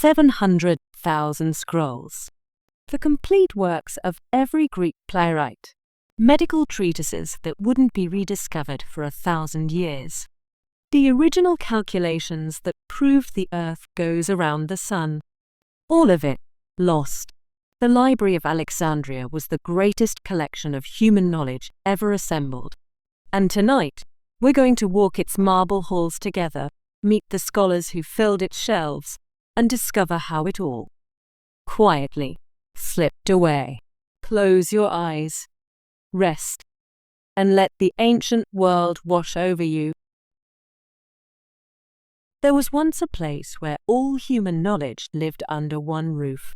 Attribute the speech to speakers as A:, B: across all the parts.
A: 700,000 scrolls. The complete works of every Greek playwright. Medical treatises that wouldn't be rediscovered for 1,000 years. The original calculations that proved the Earth goes around the Sun. All of it lost. The Library of Alexandria was the greatest collection of human knowledge ever assembled. And tonight, we're going to walk its marble halls together, meet the scholars who filled its shelves, and discover how it all quietly slipped away. Close your eyes, rest, and let the ancient world wash over you. There was once a place where all human knowledge lived under one roof.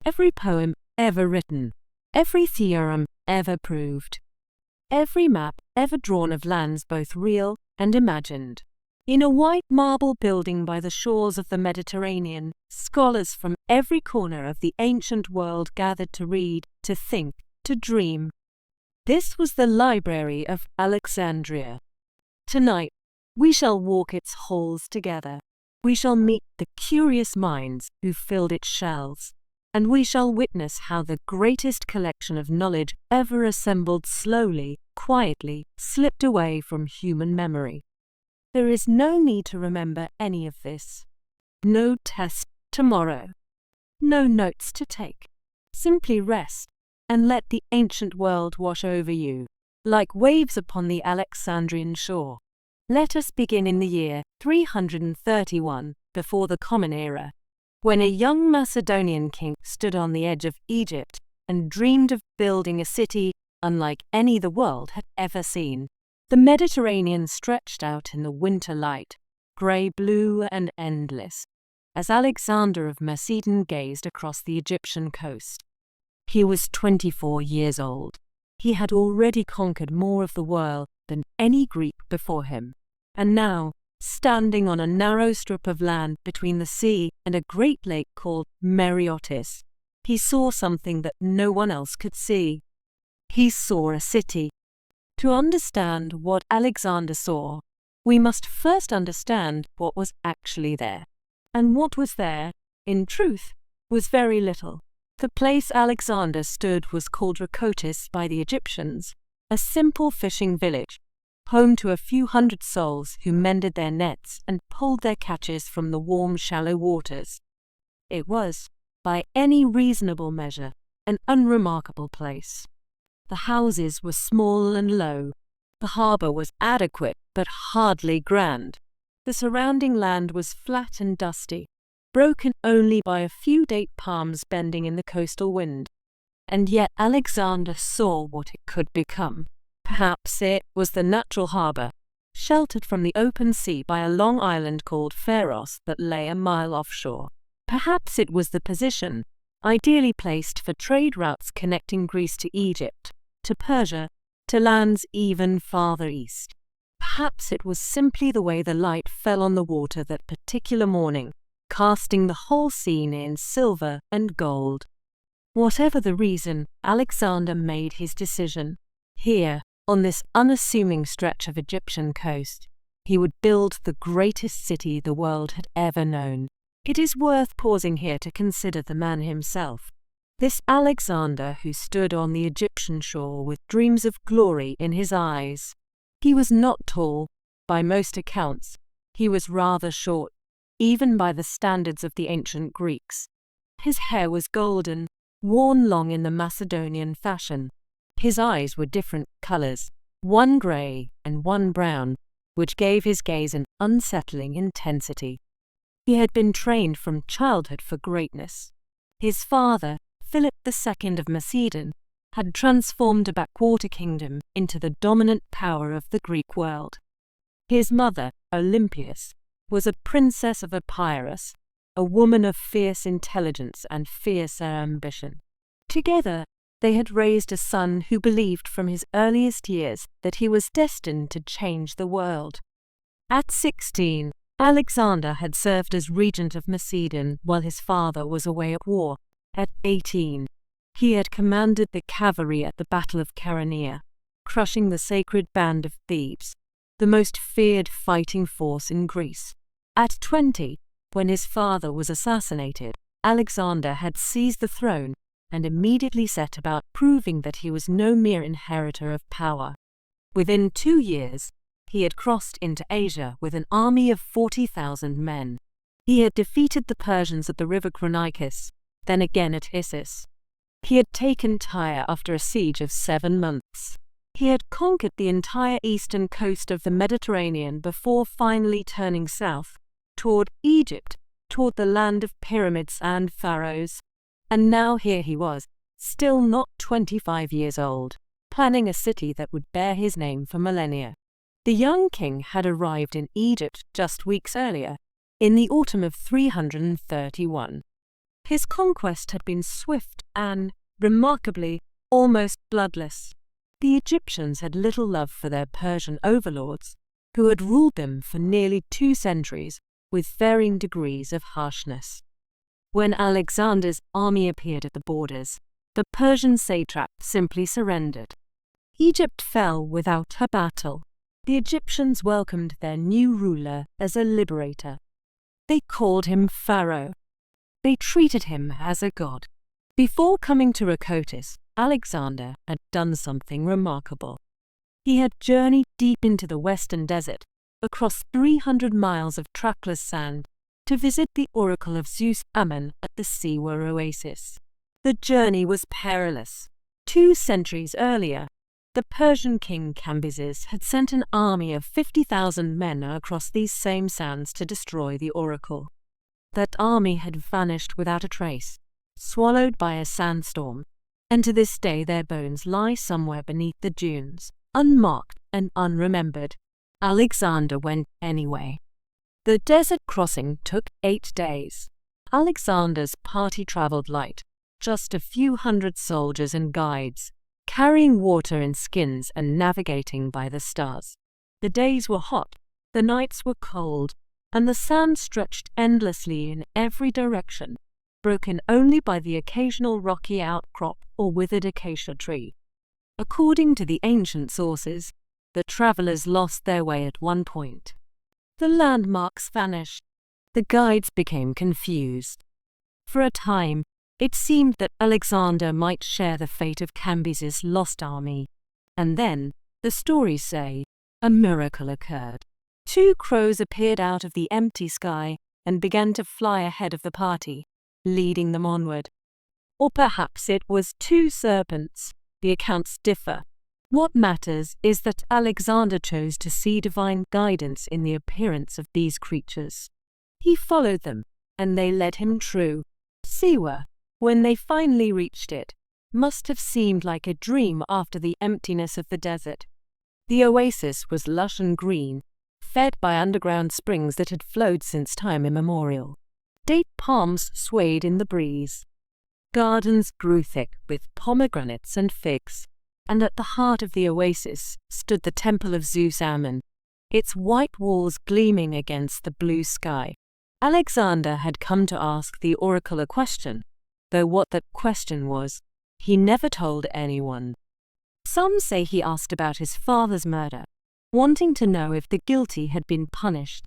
A: Every poem ever written, every theorem ever proved, every map ever drawn of lands both real and imagined. In a white marble building by the shores of the Mediterranean, scholars from every corner of the ancient world gathered to read, to think, to dream. This was the Library of Alexandria. Tonight, we shall walk its halls together. We shall meet the curious minds who filled its shelves, and we shall witness how the greatest collection of knowledge ever assembled slowly, quietly, slipped away from human memory. There is no need to remember any of this. No test tomorrow. No notes to take. Simply rest and let the ancient world wash over you, like waves upon the Alexandrian shore. Let us begin in the year 331 before the Common Era, when a young Macedonian king stood on the edge of Egypt and dreamed of building a city unlike any the world had ever seen. The Mediterranean stretched out in the winter light, grey-blue and endless, as Alexander of Macedon gazed across the Egyptian coast. He was 24 years old. He had already conquered more of the world than any Greek before him. And now, standing on a narrow strip of land between the sea and a great lake called Mereotis, he saw something that no one else could see. He saw a city. To understand what Alexander saw, we must first understand what was actually there. And what was there, in truth, was very little. The place Alexander stood was called Rakotis by the Egyptians, a simple fishing village, home to a few hundred souls who mended their nets and pulled their catches from the warm, shallow waters. It was, by any reasonable measure, an unremarkable place. The houses were small and low. The harbour was adequate but hardly grand. The surrounding land was flat and dusty, broken only by a few date palms bending in the coastal wind. And yet Alexander saw what it could become. Perhaps it was the natural harbour, sheltered from the open sea by a long island called Pharos that lay a mile offshore. Perhaps it was the position, ideally placed for trade routes connecting Greece to Egypt, to Persia, to lands even farther east. Perhaps it was simply the way the light fell on the water that particular morning, casting the whole scene in silver and gold. Whatever the reason, Alexander made his decision. Here, on this unassuming stretch of Egyptian coast, he would build the greatest city the world had ever known. It is worth pausing here to consider the man himself. This Alexander who stood on the Egyptian shore with dreams of glory in his eyes. He was not tall, by most accounts. He was rather short, even by the standards of the ancient Greeks. His hair was golden, worn long in the Macedonian fashion. His eyes were different colours, one grey and one brown, which gave his gaze an unsettling intensity. He had been trained from childhood for greatness. His father, Philip II of Macedon, had transformed a backwater kingdom into the dominant power of the Greek world. His mother, Olympia, was a princess of Epirus, a woman of fierce intelligence and fierce ambition. Together, they had raised a son who believed from his earliest years that he was destined to change the world. At 16, Alexander had served as regent of Macedon while his father was away at war. At 18, he had commanded the cavalry at the Battle of Chaeronea, crushing the sacred band of Thebes, the most feared fighting force in Greece. At 20, When his father was assassinated, Alexander had seized the throne and immediately set about proving that he was no mere inheritor of power. Within 2 years, he had crossed into Asia with an army of 40,000 men. He had defeated the Persians at the river Chronichus, then again at Issus. He had taken Tyre after a siege of 7 months. He had conquered the entire eastern coast of the Mediterranean before finally turning south, toward Egypt, toward the land of pyramids and pharaohs. And now here he was, still not 25 years old, planning a city that would bear his name for millennia. The young king had arrived in Egypt just weeks earlier, in the autumn of 331. His conquest had been swift and, remarkably, almost bloodless. The Egyptians had little love for their Persian overlords, who had ruled them for nearly 2 centuries with varying degrees of harshness. When Alexander's army appeared at the borders, the Persian satrap simply surrendered. Egypt fell without a battle. The Egyptians welcomed their new ruler as a liberator. They called him Pharaoh. They treated him as a god. Before coming to Rakotis, Alexander had done something remarkable. He had journeyed deep into the western desert, across 300 miles of trackless sand, to visit the oracle of Zeus Ammon at the Siwa oasis. The journey was perilous. 2 centuries earlier, the Persian king Cambyses had sent an army of 50,000 men across these same sands to destroy the oracle. That army had vanished without a trace, swallowed by a sandstorm, and to this day their bones lie somewhere beneath the dunes, unmarked and unremembered. Alexander went anyway. The desert crossing took 8 days. Alexander's party traveled light, just a few hundred soldiers and guides, carrying water in skins and navigating by the stars. The days were hot, the nights were cold, and the sand stretched endlessly in every direction, broken only by the occasional rocky outcrop or withered acacia tree. According to the ancient sources, the travelers lost their way at one point. The landmarks vanished. The guides became confused. For a time, it seemed that Alexander might share the fate of Cambyses' lost army. And then, the stories say, a miracle occurred. 2 crows appeared out of the empty sky and began to fly ahead of the party, leading them onward. Or perhaps it was 2 serpents. The accounts differ. What matters is that Alexander chose to see divine guidance in the appearance of these creatures. He followed them, and they led him true. Siwa, when they finally reached it, must have seemed like a dream after the emptiness of the desert. The oasis was lush and green, fed by underground springs that had flowed since time immemorial. Date palms swayed in the breeze. Gardens grew thick with pomegranates and figs, and at the heart of the oasis stood the temple of Zeus Ammon, its white walls gleaming against the blue sky. Alexander had come to ask the oracle a question, though what that question was, he never told anyone. Some say he asked about his father's murder, wanting to know if the guilty had been punished.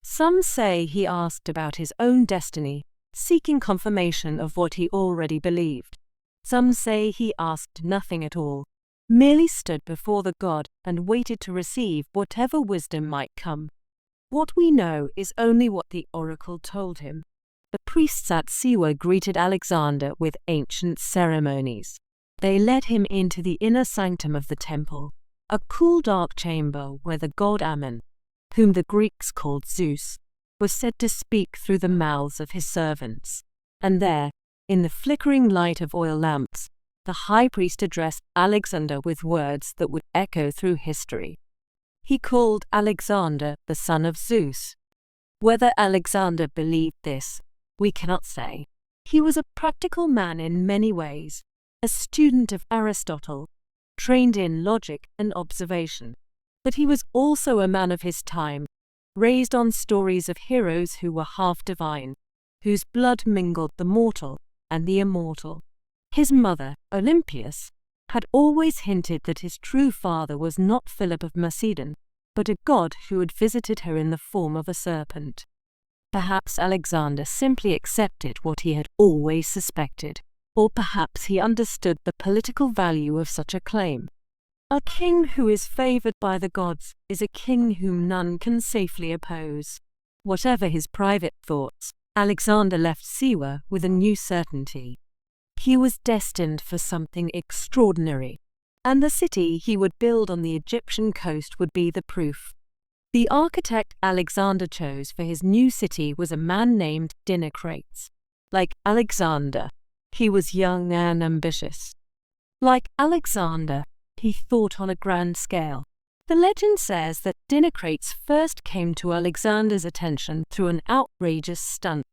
A: Some say he asked about his own destiny, seeking confirmation of what he already believed. Some say he asked nothing at all, merely stood before the god and waited to receive whatever wisdom might come. What we know is only what the oracle told him. The priests at Siwa greeted Alexander with ancient ceremonies. They led him into the inner sanctum of the temple, a cool dark chamber where the god Ammon, whom the Greeks called Zeus, was said to speak through the mouths of his servants. And there, in the flickering light of oil lamps, the high priest addressed Alexander with words that would echo through history. He called Alexander the son of Zeus. Whether Alexander believed this, we cannot say. He was a practical man in many ways, a student of Aristotle, trained in logic and observation. But he was also a man of his time, raised on stories of heroes who were half divine, whose blood mingled the mortal and the immortal. His mother, Olympia, had always hinted that his true father was not Philip of Macedon, but a god who had visited her in the form of a serpent. Perhaps Alexander simply accepted what he had always suspected, or perhaps he understood the political value of such a claim. A king who is favored by the gods is a king whom none can safely oppose. Whatever his private thoughts, Alexander left Siwa with a new certainty. He was destined for something extraordinary, and the city he would build on the Egyptian coast would be the proof. The architect Alexander chose for his new city was a man named Dinocrates. Like Alexander, he was young and ambitious. Like Alexander, he thought on a grand scale. The legend says that Dinocrates first came to Alexander's attention through an outrageous stunt.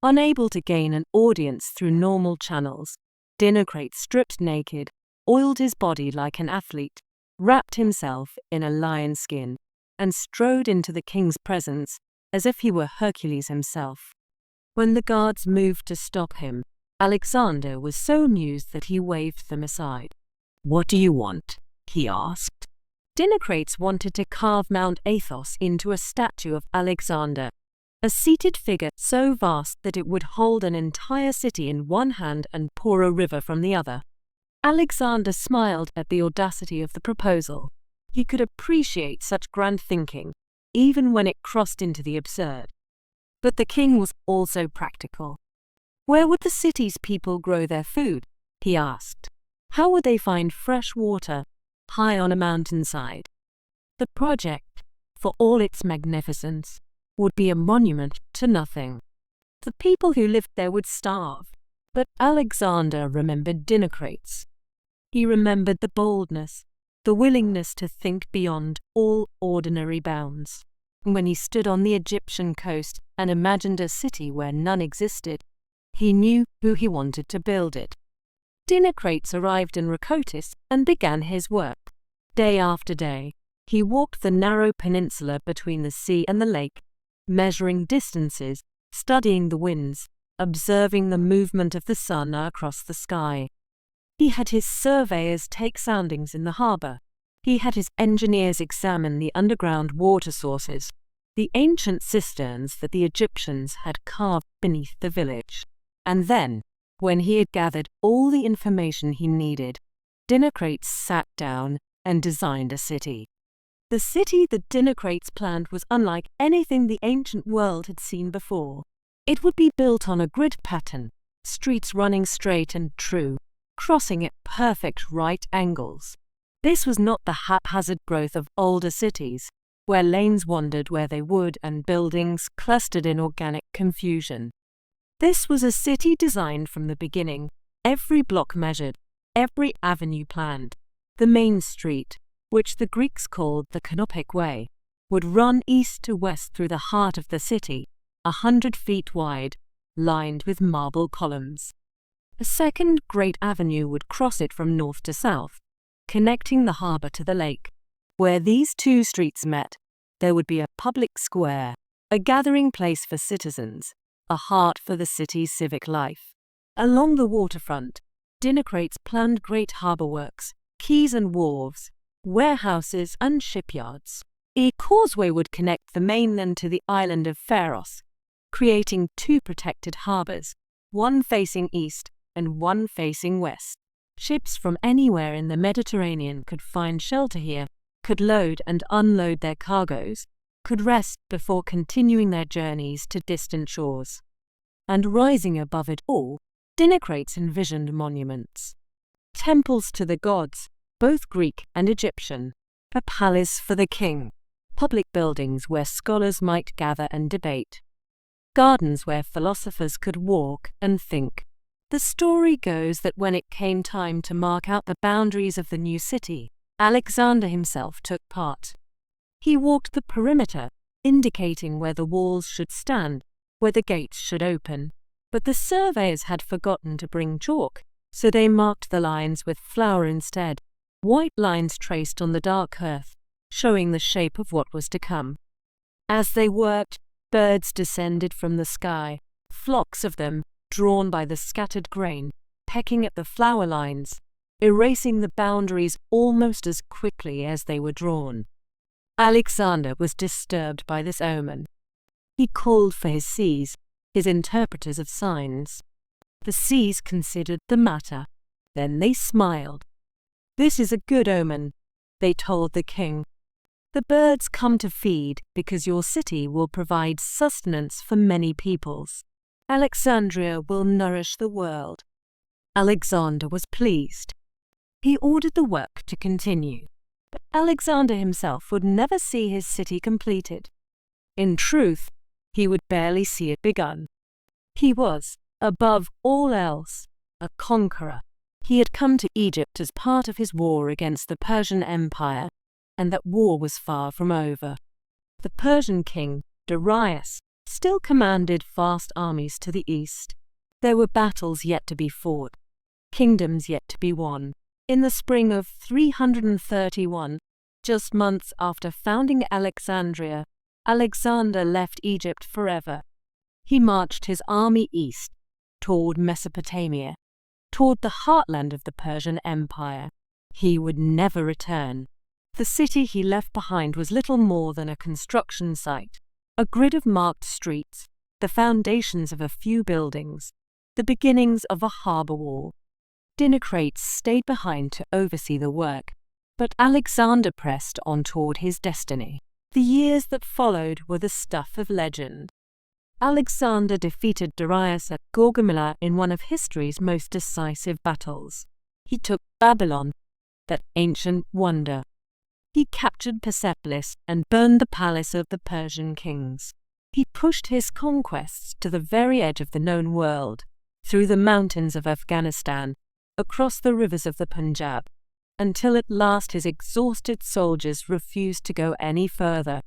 A: Unable to gain an audience through normal channels, Dinocrates stripped naked, oiled his body like an athlete, wrapped himself in a lion skin, and strode into the king's presence as if he were Hercules himself. When the guards moved to stop him, Alexander was so amused that he waved them aside. "What do you want?" he asked. Dinocrates wanted to carve Mount Athos into a statue of Alexander, a seated figure so vast that it would hold an entire city in one hand and pour a river from the other. Alexander smiled at the audacity of the proposal. He could appreciate such grand thinking, even when it crossed into the absurd. But the king was also practical. Where would the city's people grow their food? He asked. How would they find fresh water high on a mountainside? The project, for all its magnificence, would be a monument to nothing. The people who lived there would starve. But Alexander remembered Dinocrates. He remembered the boldness, the willingness to think beyond all ordinary bounds. When he stood on the Egyptian coast and imagined a city where none existed, he knew who he wanted to build it. Dinocrates arrived in Rhodes and began his work. Day after day, he walked the narrow peninsula between the sea and the lake, measuring distances, studying the winds, observing the movement of the sun across the sky. He had his surveyors take soundings in the harbour. He had his engineers examine the underground water sources, the ancient cisterns that the Egyptians had carved beneath the village. And then, when he had gathered all the information he needed, Dinocrates sat down and designed a city. The city that Dinocrates planned was unlike anything the ancient world had seen before. It would be built on a grid pattern, streets running straight and true, crossing at perfect right angles. This was not the haphazard growth of older cities, where lanes wandered where they would and buildings clustered in organic confusion. This was a city designed from the beginning, every block measured, every avenue planned. The main street, which the Greeks called the Canopic Way, would run east to west through the heart of the city, 100 feet wide, lined with marble columns. A second great avenue would cross it from north to south, connecting the harbour to the lake. Where these two streets met, there would be a public square, a gathering place for citizens, a heart for the city's civic life. Along the waterfront, Dinocrates planned great harbour works, quays and wharves, warehouses and shipyards. A causeway would connect the mainland to the island of Pharos, creating two protected harbours, one facing east and one facing west. Ships from anywhere in the Mediterranean could find shelter here, could load and unload their cargoes, could rest before continuing their journeys to distant shores. And rising above it all, Dinocrates envisioned monuments. Temples to the gods, both Greek and Egyptian, a palace for the king, public buildings where scholars might gather and debate, gardens where philosophers could walk and think. The story goes that when it came time to mark out the boundaries of the new city, Alexander himself took part. He walked the perimeter, indicating where the walls should stand, where the gates should open. But the surveyors had forgotten to bring chalk, so they marked the lines with flour instead, white lines traced on the dark earth, showing the shape of what was to come. As they worked, birds descended from the sky, flocks of them, drawn by the scattered grain, pecking at the flour lines, erasing the boundaries almost as quickly as they were drawn. Alexander was disturbed by this omen. He called for his seas, his interpreters of signs. The seas considered the matter. Then they smiled. "This is a good omen," they told the king. "The birds come to feed because your city will provide sustenance for many peoples. Alexandria will nourish the world." Alexander was pleased. He ordered the work to continue, but Alexander himself would never see his city completed. In truth, he would barely see it begun. He was, above all else, a conqueror. He had come to Egypt as part of his war against the Persian Empire, and that war was far from over. The Persian king, Darius, still commanded vast armies to the east. There were battles yet to be fought, kingdoms yet to be won. In the spring of 331, just months after founding Alexandria, Alexander left Egypt forever. He marched his army east, toward Mesopotamia, toward the heartland of the Persian Empire. He would never return. The city he left behind was little more than a construction site, a grid of marked streets, the foundations of a few buildings, the beginnings of a harbor wall. Dinocrates stayed behind to oversee the work, but Alexander pressed on toward his destiny. The years that followed were the stuff of legend. Alexander defeated Darius at Gaugamela in one of history's most decisive battles. He took Babylon, that ancient wonder. He captured Persepolis and burned the palace of the Persian kings. He pushed his conquests to the very edge of the known world, through the mountains of Afghanistan, across the rivers of the Punjab, until at last his exhausted soldiers refused to go any further.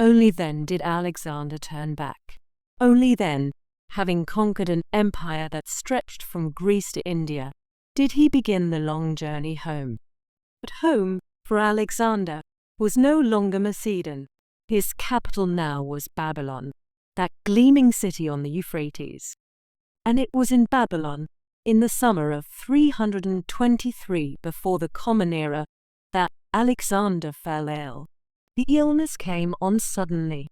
A: Only then did Alexander turn back. Only then, having conquered an empire that stretched from Greece to India, did he begin the long journey home. But home, for Alexander, was no longer Macedon. His capital now was Babylon, that gleaming city on the Euphrates. And it was in Babylon, in the summer of 323 before the Common Era, that Alexander fell ill. The illness came on suddenly.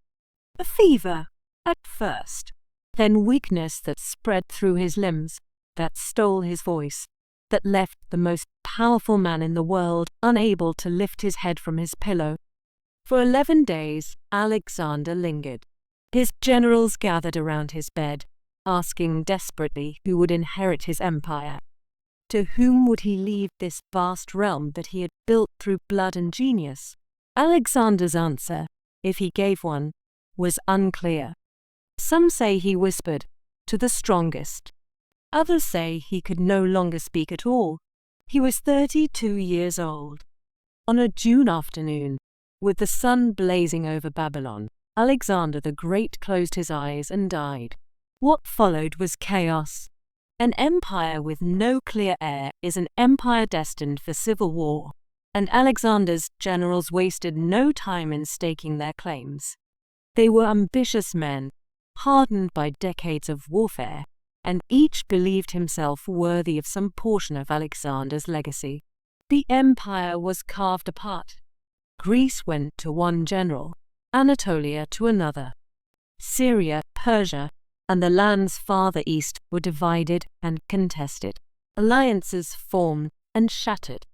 A: A fever, at first, then weakness that spread through his limbs, that stole his voice, that left the most powerful man in the world unable to lift his head from his pillow. For 11 days, Alexander lingered. His generals gathered around his bed, asking desperately who would inherit his empire. To whom would he leave this vast realm that he had built through blood and genius? Alexander's answer, if he gave one, was unclear. Some say he whispered, "To the strongest." Others say he could no longer speak at all. He was 32 years old. On a June afternoon, with the sun blazing over Babylon, Alexander the Great closed his eyes and died. What followed was chaos. An empire with no clear heir is an empire destined for civil war, and Alexander's generals wasted no time in staking their claims. They were ambitious men, hardened by decades of warfare, and each believed himself worthy of some portion of Alexander's legacy. The empire was carved apart. Greece went to one general, Anatolia to another. Syria, Persia, and the lands farther east were divided and contested. Alliances formed and shattered.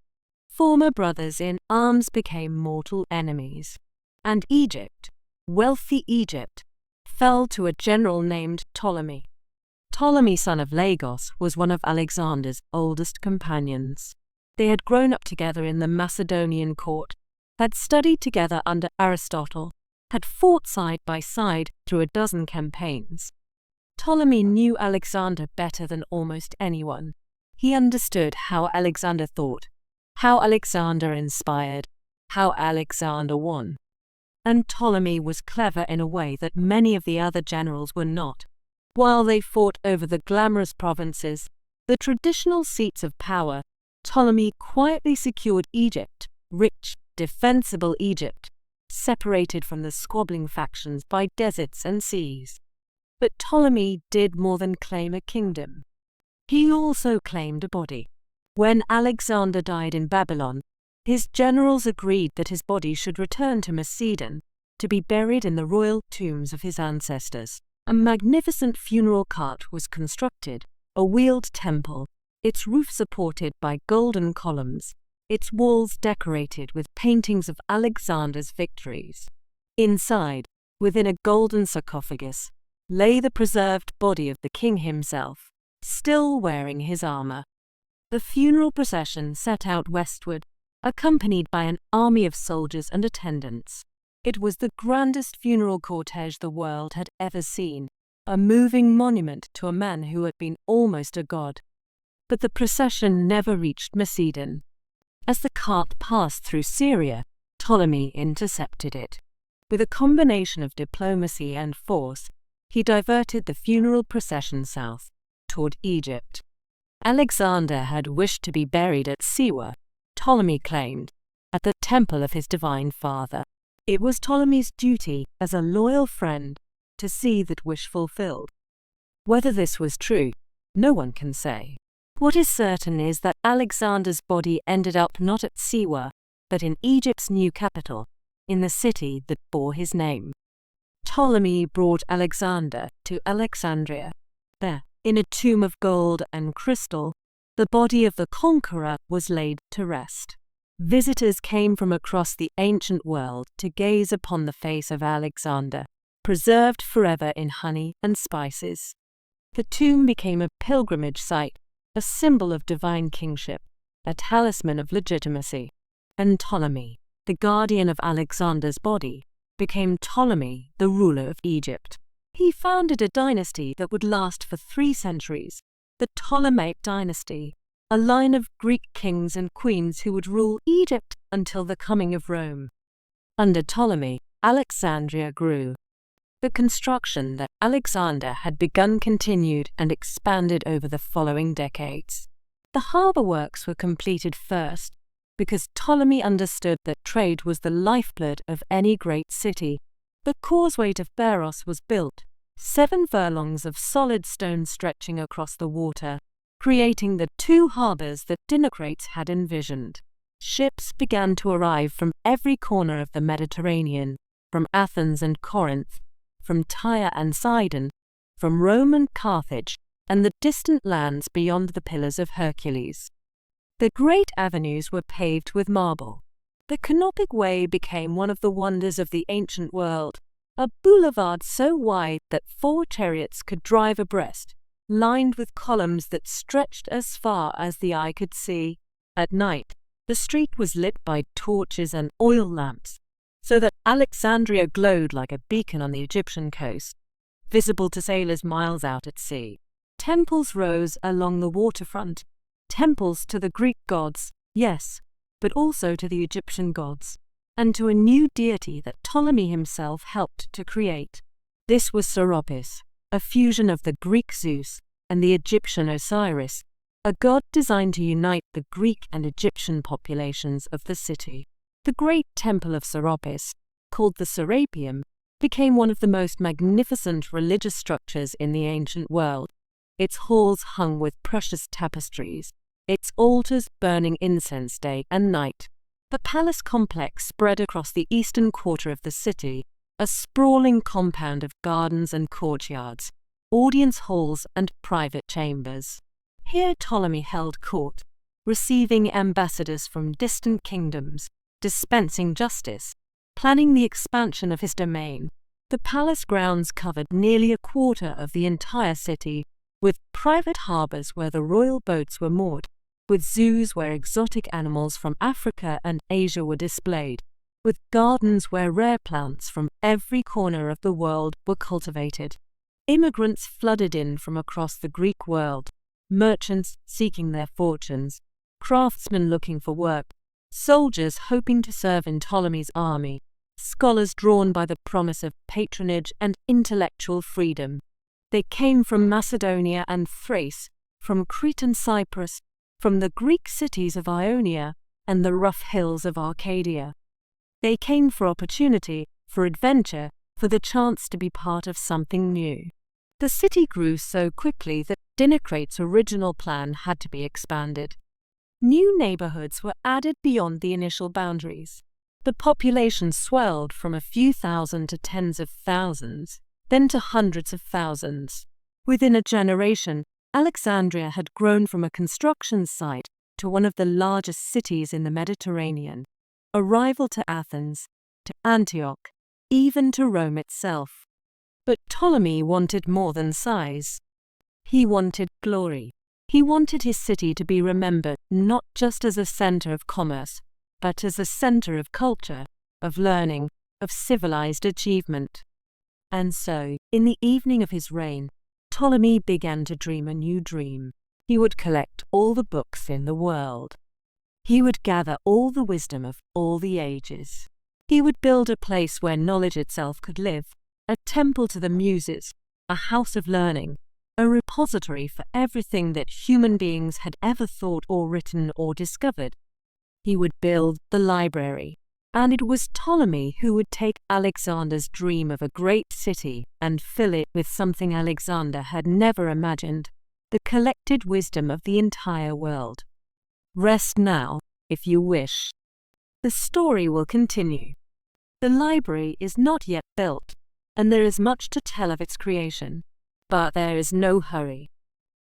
A: Former brothers in arms became mortal enemies. And Egypt, wealthy Egypt, fell to a general named Ptolemy. Ptolemy, son of Lagos, was one of Alexander's oldest companions. They had grown up together in the Macedonian court, had studied together under Aristotle, had fought side by side through a dozen campaigns. Ptolemy knew Alexander better than almost anyone. He understood how Alexander thought, how Alexander inspired, how Alexander won. And Ptolemy was clever in a way that many of the other generals were not. While they fought over the glamorous provinces, the traditional seats of power, Ptolemy quietly secured Egypt, rich, defensible Egypt, separated from the squabbling factions by deserts and seas. But Ptolemy did more than claim a kingdom. He also claimed a body. When Alexander died in Babylon, his generals agreed that his body should return to Macedon, to be buried in the royal tombs of his ancestors. A magnificent funeral cart was constructed, a wheeled temple, its roof supported by golden columns, its walls decorated with paintings of Alexander's victories. Inside, within a golden sarcophagus, lay the preserved body of the king himself, still wearing his armor. The funeral procession set out westward, accompanied by an army of soldiers and attendants. It was the grandest funeral cortege the world had ever seen, a moving monument to a man who had been almost a god. But the procession never reached Macedon. As the cart passed through Syria, Ptolemy intercepted it. With a combination of diplomacy and force, he diverted the funeral procession south, toward Egypt. Alexander had wished to be buried at Siwa, Ptolemy claimed, at the temple of his divine father. It was Ptolemy's duty, as a loyal friend, to see that wish fulfilled. Whether this was true, no one can say. What is certain is that Alexander's body ended up not at Siwa, but in Egypt's new capital, in the city that bore his name. Ptolemy brought Alexander to Alexandria. There, in a tomb of gold and crystal, the body of the conqueror was laid to rest. Visitors came from across the ancient world to gaze upon the face of Alexander, preserved forever in honey and spices. The tomb became a pilgrimage site, a symbol of divine kingship, a talisman of legitimacy. And Ptolemy, the guardian of Alexander's body, became Ptolemy, the ruler of Egypt. He founded a dynasty that would last for 3 centuries, the Ptolemaic dynasty, a line of Greek kings and queens who would rule Egypt until the coming of Rome. Under Ptolemy, Alexandria grew. The construction that Alexander had begun continued and expanded over the following decades. The harbour works were completed first, because Ptolemy understood that trade was the lifeblood of any great city. The causeway to Pharos was built, 7 furlongs of solid stone stretching across the water, creating the 2 harbours that Dinocrates had envisioned. Ships began to arrive from every corner of the Mediterranean, from Athens and Corinth, from Tyre and Sidon, from Rome and Carthage, and the distant lands beyond the Pillars of Hercules. The great avenues were paved with marble. The Canopic Way became one of the wonders of the ancient world, a boulevard so wide that 4 chariots could drive abreast, lined with columns that stretched as far as the eye could see. At night, the street was lit by torches and oil lamps, so that Alexandria glowed like a beacon on the Egyptian coast, visible to sailors miles out at sea. Temples rose along the waterfront, temples to the Greek gods, yes, but also to the Egyptian gods, and to a new deity that Ptolemy himself helped to create. This was Serapis, a fusion of the Greek Zeus and the Egyptian Osiris, a god designed to unite the Greek and Egyptian populations of the city. The great temple of Serapis, called the Serapeum, became one of the most magnificent religious structures in the ancient world, its halls hung with precious tapestries, its altars burning incense day and night. The palace complex spread across the eastern quarter of the city, a sprawling compound of gardens and courtyards, audience halls and private chambers. Here Ptolemy held court, receiving ambassadors from distant kingdoms, dispensing justice, planning the expansion of his domain. The palace grounds covered nearly a quarter of the entire city, with private harbours where the royal boats were moored, with zoos where exotic animals from Africa and Asia were displayed, with gardens where rare plants from every corner of the world were cultivated. Immigrants flooded in from across the Greek world, merchants seeking their fortunes, craftsmen looking for work, soldiers hoping to serve in Ptolemy's army, scholars drawn by the promise of patronage and intellectual freedom. They came from Macedonia and Thrace, from Crete and Cyprus, from the Greek cities of Ionia and the rough hills of Arcadia. They came for opportunity, for adventure, for the chance to be part of something new. The city grew so quickly that Dinocrates' original plan had to be expanded. New neighborhoods were added beyond the initial boundaries. The population swelled from a few thousand to tens of thousands, then to hundreds of thousands. Within a generation, Alexandria had grown from a construction site to one of the largest cities in the Mediterranean, a rival to Athens, to Antioch, even to Rome itself. But Ptolemy wanted more than size. He wanted glory. He wanted his city to be remembered not just as a center of commerce, but as a center of culture, of learning, of civilized achievement. And so, in the evening of his reign, Ptolemy began to dream a new dream. He would collect all the books in the world. He would gather all the wisdom of all the ages. He would build a place where knowledge itself could live, a temple to the muses, a house of learning, a repository for everything that human beings had ever thought or written or discovered. He would build the library, and it was Ptolemy who would take Alexander's dream of a great city and fill it with something Alexander had never imagined, the collected wisdom of the entire world. Rest now, if you wish. The story will continue. The library is not yet built, and there is much to tell of its creation. But there is no hurry.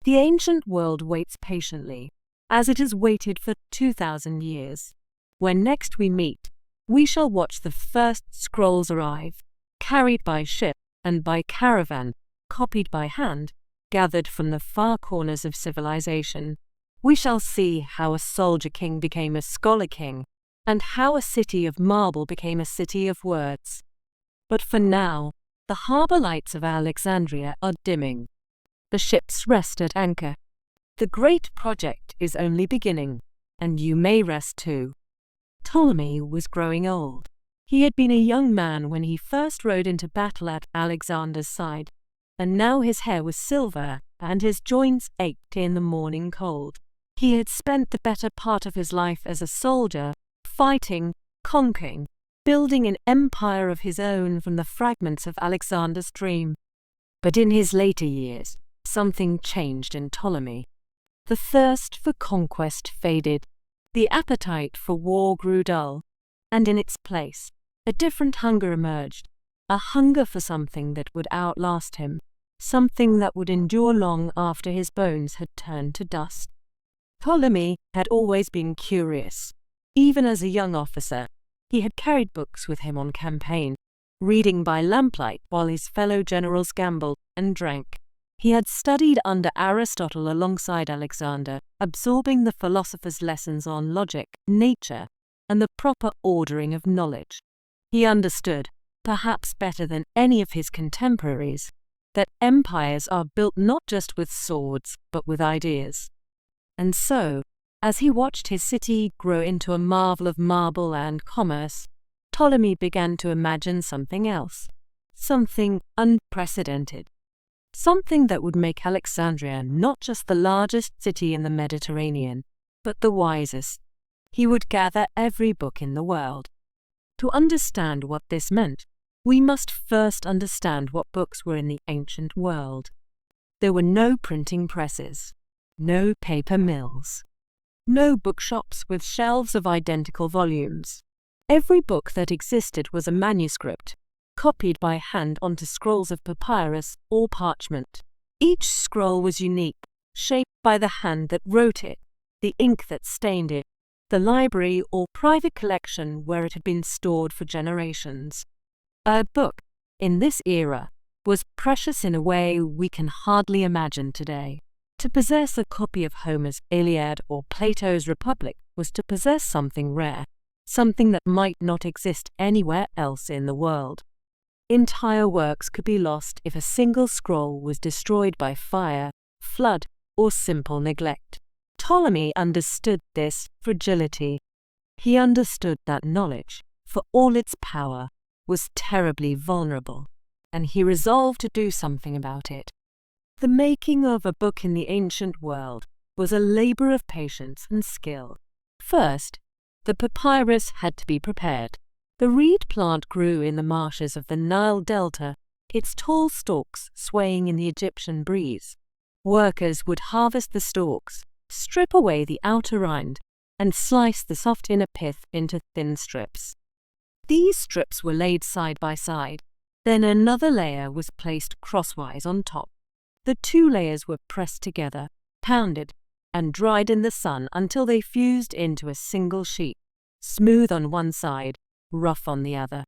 A: The ancient world waits patiently, as it has waited for 2,000 years. When next we meet, we shall watch the first scrolls arrive, carried by ship and by caravan, copied by hand, gathered from the far corners of civilization. We shall see how a soldier king became a scholar king, and how a city of marble became a city of words. But for now, the harbour lights of Alexandria are dimming. The ships rest at anchor. The great project is only beginning, and you may rest too. Ptolemy was growing old. He had been a young man when he first rode into battle at Alexander's side, and now his hair was silver and his joints ached in the morning cold. He had spent the better part of his life as a soldier, fighting, conquering, building an empire of his own from the fragments of Alexander's dream. But in his later years, something changed in Ptolemy. The thirst for conquest faded. The appetite for war grew dull, and in its place, a different hunger emerged, a hunger for something that would outlast him, something that would endure long after his bones had turned to dust. Ptolemy had always been curious. Even as a young officer, he had carried books with him on campaign, reading by lamplight while his fellow generals gambled and drank. He had studied under Aristotle alongside Alexander, absorbing the philosopher's lessons on logic, nature, and the proper ordering of knowledge. He understood, perhaps better than any of his contemporaries, that empires are built not just with swords, but with ideas. And so, as he watched his city grow into a marvel of marble and commerce, Ptolemy began to imagine something else, something unprecedented. Something that would make Alexandria not just the largest city in the Mediterranean, but the wisest. He would gather every book in the world. To understand what this meant, we must first understand what books were in the ancient world. There were no printing presses, no paper mills, no bookshops with shelves of identical volumes. Every book that existed was a manuscript, copied by hand onto scrolls of papyrus or parchment. Each scroll was unique, shaped by the hand that wrote it, the ink that stained it, the library or private collection where it had been stored for generations. A book, in this era, was precious in a way we can hardly imagine today. To possess a copy of Homer's Iliad or Plato's Republic was to possess something rare, something that might not exist anywhere else in the world. Entire works could be lost if a single scroll was destroyed by fire, flood, or simple neglect. Ptolemy understood this fragility. He understood that knowledge, for all its power, was terribly vulnerable, and he resolved to do something about it. The making of a book in the ancient world was a labor of patience and skill. First, the papyrus had to be prepared. The reed plant grew in the marshes of the Nile Delta, its tall stalks swaying in the Egyptian breeze. Workers would harvest the stalks, strip away the outer rind, and slice the soft inner pith into thin strips. These strips were laid side by side. Then another layer was placed crosswise on top. The two layers were pressed together, pounded, and dried in the sun until they fused into a single sheet, smooth on one side, rough on the other.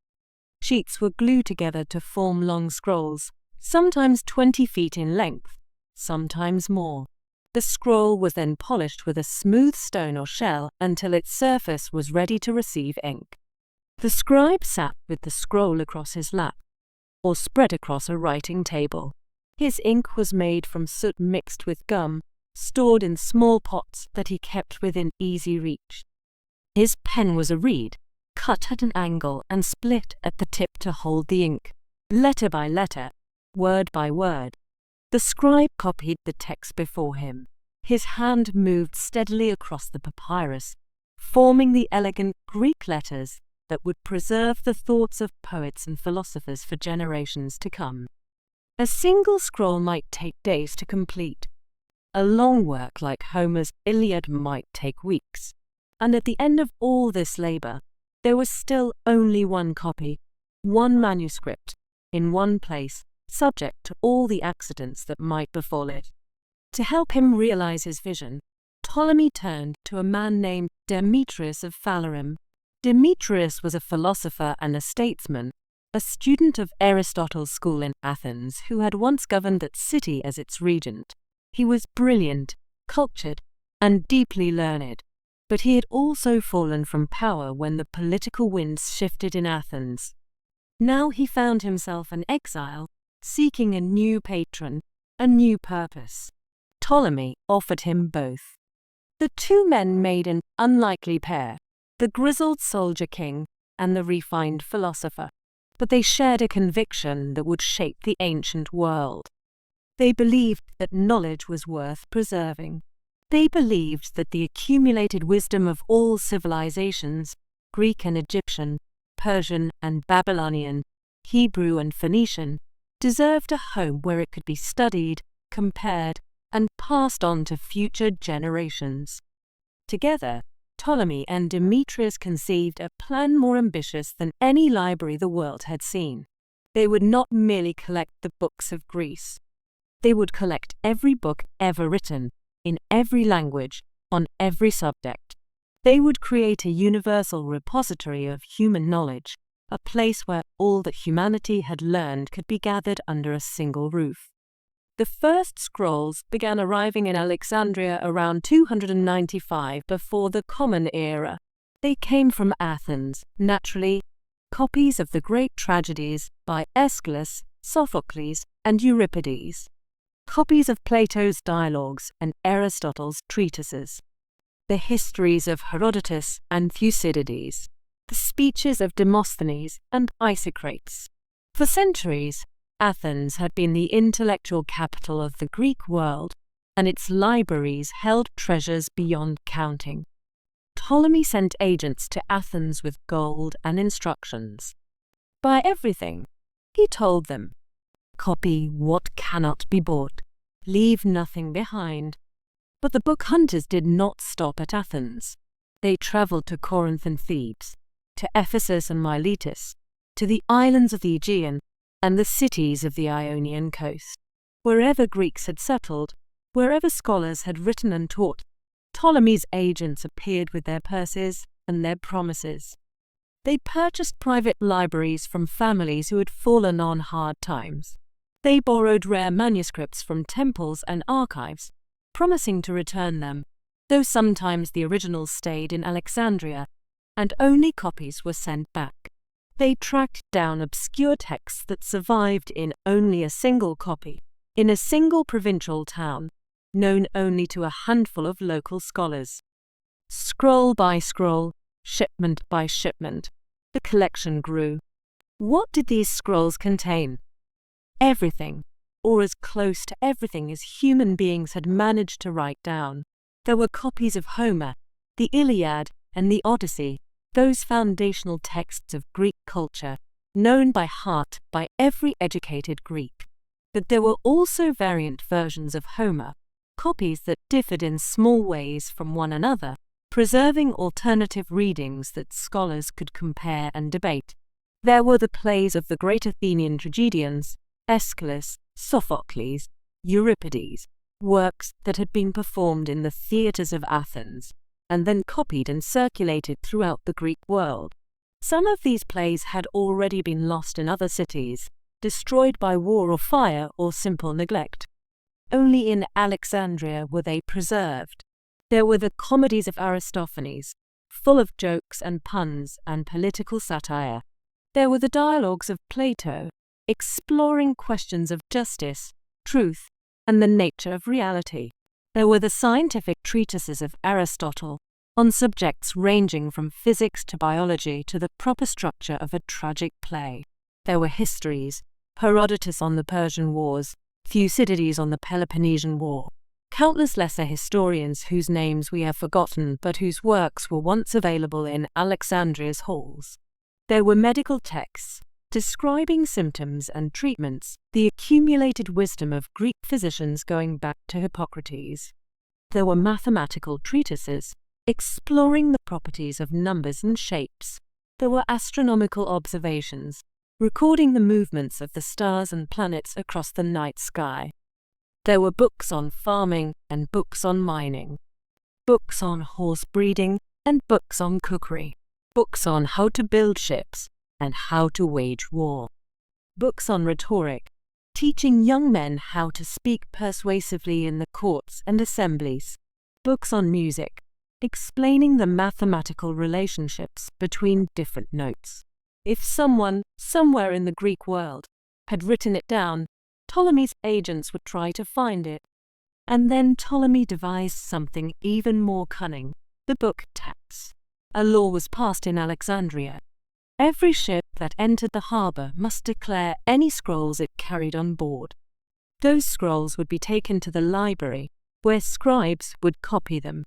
A: Sheets were glued together to form long scrolls, sometimes 20 feet in length, sometimes more. The scroll was then polished with a smooth stone or shell until its surface was ready to receive ink. The scribe sat with the scroll across his lap, or spread across a writing table. His ink was made from soot mixed with gum, stored in small pots that he kept within easy reach. His pen was a reed, cut at an angle and split at the tip to hold the ink. Letter by letter, word by word, the scribe copied the text before him. His hand moved steadily across the papyrus, forming the elegant Greek letters that would preserve the thoughts of poets and philosophers for generations to come. A single scroll might take days to complete. A long work like Homer's Iliad might take weeks. And at the end of all this labor, there was still only one copy, one manuscript, in one place, subject to all the accidents that might befall it. To help him realize his vision, Ptolemy turned to a man named Demetrius of Phalerum. Demetrius was a philosopher and a statesman, a student of Aristotle's school in Athens who had once governed that city as its regent. He was brilliant, cultured, and deeply learned, but he had also fallen from power when the political winds shifted in Athens. Now he found himself an exile, seeking a new patron, a new purpose. Ptolemy offered him both. The two men made an unlikely pair, the grizzled soldier king and the refined philosopher. But they shared a conviction that would shape the ancient world. They believed that knowledge was worth preserving. They believed that the accumulated wisdom of all civilizations, Greek and Egyptian, Persian and Babylonian, Hebrew and Phoenician, deserved a home where it could be studied, compared, and passed on to future generations. Together, Ptolemy and Demetrius conceived a plan more ambitious than any library the world had seen. They would not merely collect the books of Greece. They would collect every book ever written, in every language, on every subject. They would create a universal repository of human knowledge, a place where all that humanity had learned could be gathered under a single roof. The first scrolls began arriving in Alexandria around 295 before the Common Era. They came from Athens, naturally, copies of the great tragedies by Aeschylus, Sophocles, and Euripides, copies of Plato's dialogues and Aristotle's treatises, the histories of Herodotus and Thucydides, the speeches of Demosthenes and Isocrates. For centuries, Athens had been the intellectual capital of the Greek world, and its libraries held treasures beyond counting. Ptolemy sent agents to Athens with gold and instructions. Buy everything, he told them. Copy what cannot be bought. Leave nothing behind. But the book hunters did not stop at Athens. They traveled to Corinth and Thebes, to Ephesus and Miletus, to the islands of the Aegean, and the cities of the Ionian coast. Wherever Greeks had settled, wherever scholars had written and taught, Ptolemy's agents appeared with their purses and their promises. They purchased private libraries from families who had fallen on hard times. They borrowed rare manuscripts from temples and archives, promising to return them, though sometimes the originals stayed in Alexandria, and only copies were sent back. They tracked down obscure texts that survived in only a single copy, in a single provincial town, known only to a handful of local scholars. Scroll by scroll, shipment by shipment, the collection grew. What did these scrolls contain? Everything, or as close to everything as human beings had managed to write down. There were copies of Homer, the Iliad, and the Odyssey, those foundational texts of Greek culture, known by heart by every educated Greek. But there were also variant versions of Homer, copies that differed in small ways from one another, preserving alternative readings that scholars could compare and debate. There were the plays of the great Athenian tragedians, Aeschylus, Sophocles, Euripides, works that had been performed in the theatres of Athens, and then copied and circulated throughout the Greek world. Some of these plays had already been lost in other cities, destroyed by war or fire or simple neglect. Only in Alexandria were they preserved. There were the comedies of Aristophanes, full of jokes and puns and political satire. There were the dialogues of Plato, exploring questions of justice, truth, and the nature of reality. There were the scientific treatises of Aristotle, on subjects ranging from physics to biology to the proper structure of a tragic play. There were histories, Herodotus on the Persian Wars, Thucydides on the Peloponnesian War, countless lesser historians whose names we have forgotten but whose works were once available in Alexandria's halls. There were medical texts, describing symptoms and treatments, the accumulated wisdom of Greek physicians going back to Hippocrates. There were mathematical treatises, exploring the properties of numbers and shapes. There were astronomical observations, recording the movements of the stars and planets across the night sky. There were books on farming and books on mining, books on horse breeding and books on cookery, books on how to build ships and how to wage war, books on rhetoric, teaching young men how to speak persuasively in the courts and assemblies, books on music, explaining the mathematical relationships between different notes. If someone, somewhere in the Greek world, had written it down, Ptolemy's agents would try to find it. And then Ptolemy devised something even more cunning, the book tax. A law was passed in Alexandria. Every ship that entered the harbour must declare any scrolls it carried on board. Those scrolls would be taken to the library, where scribes would copy them.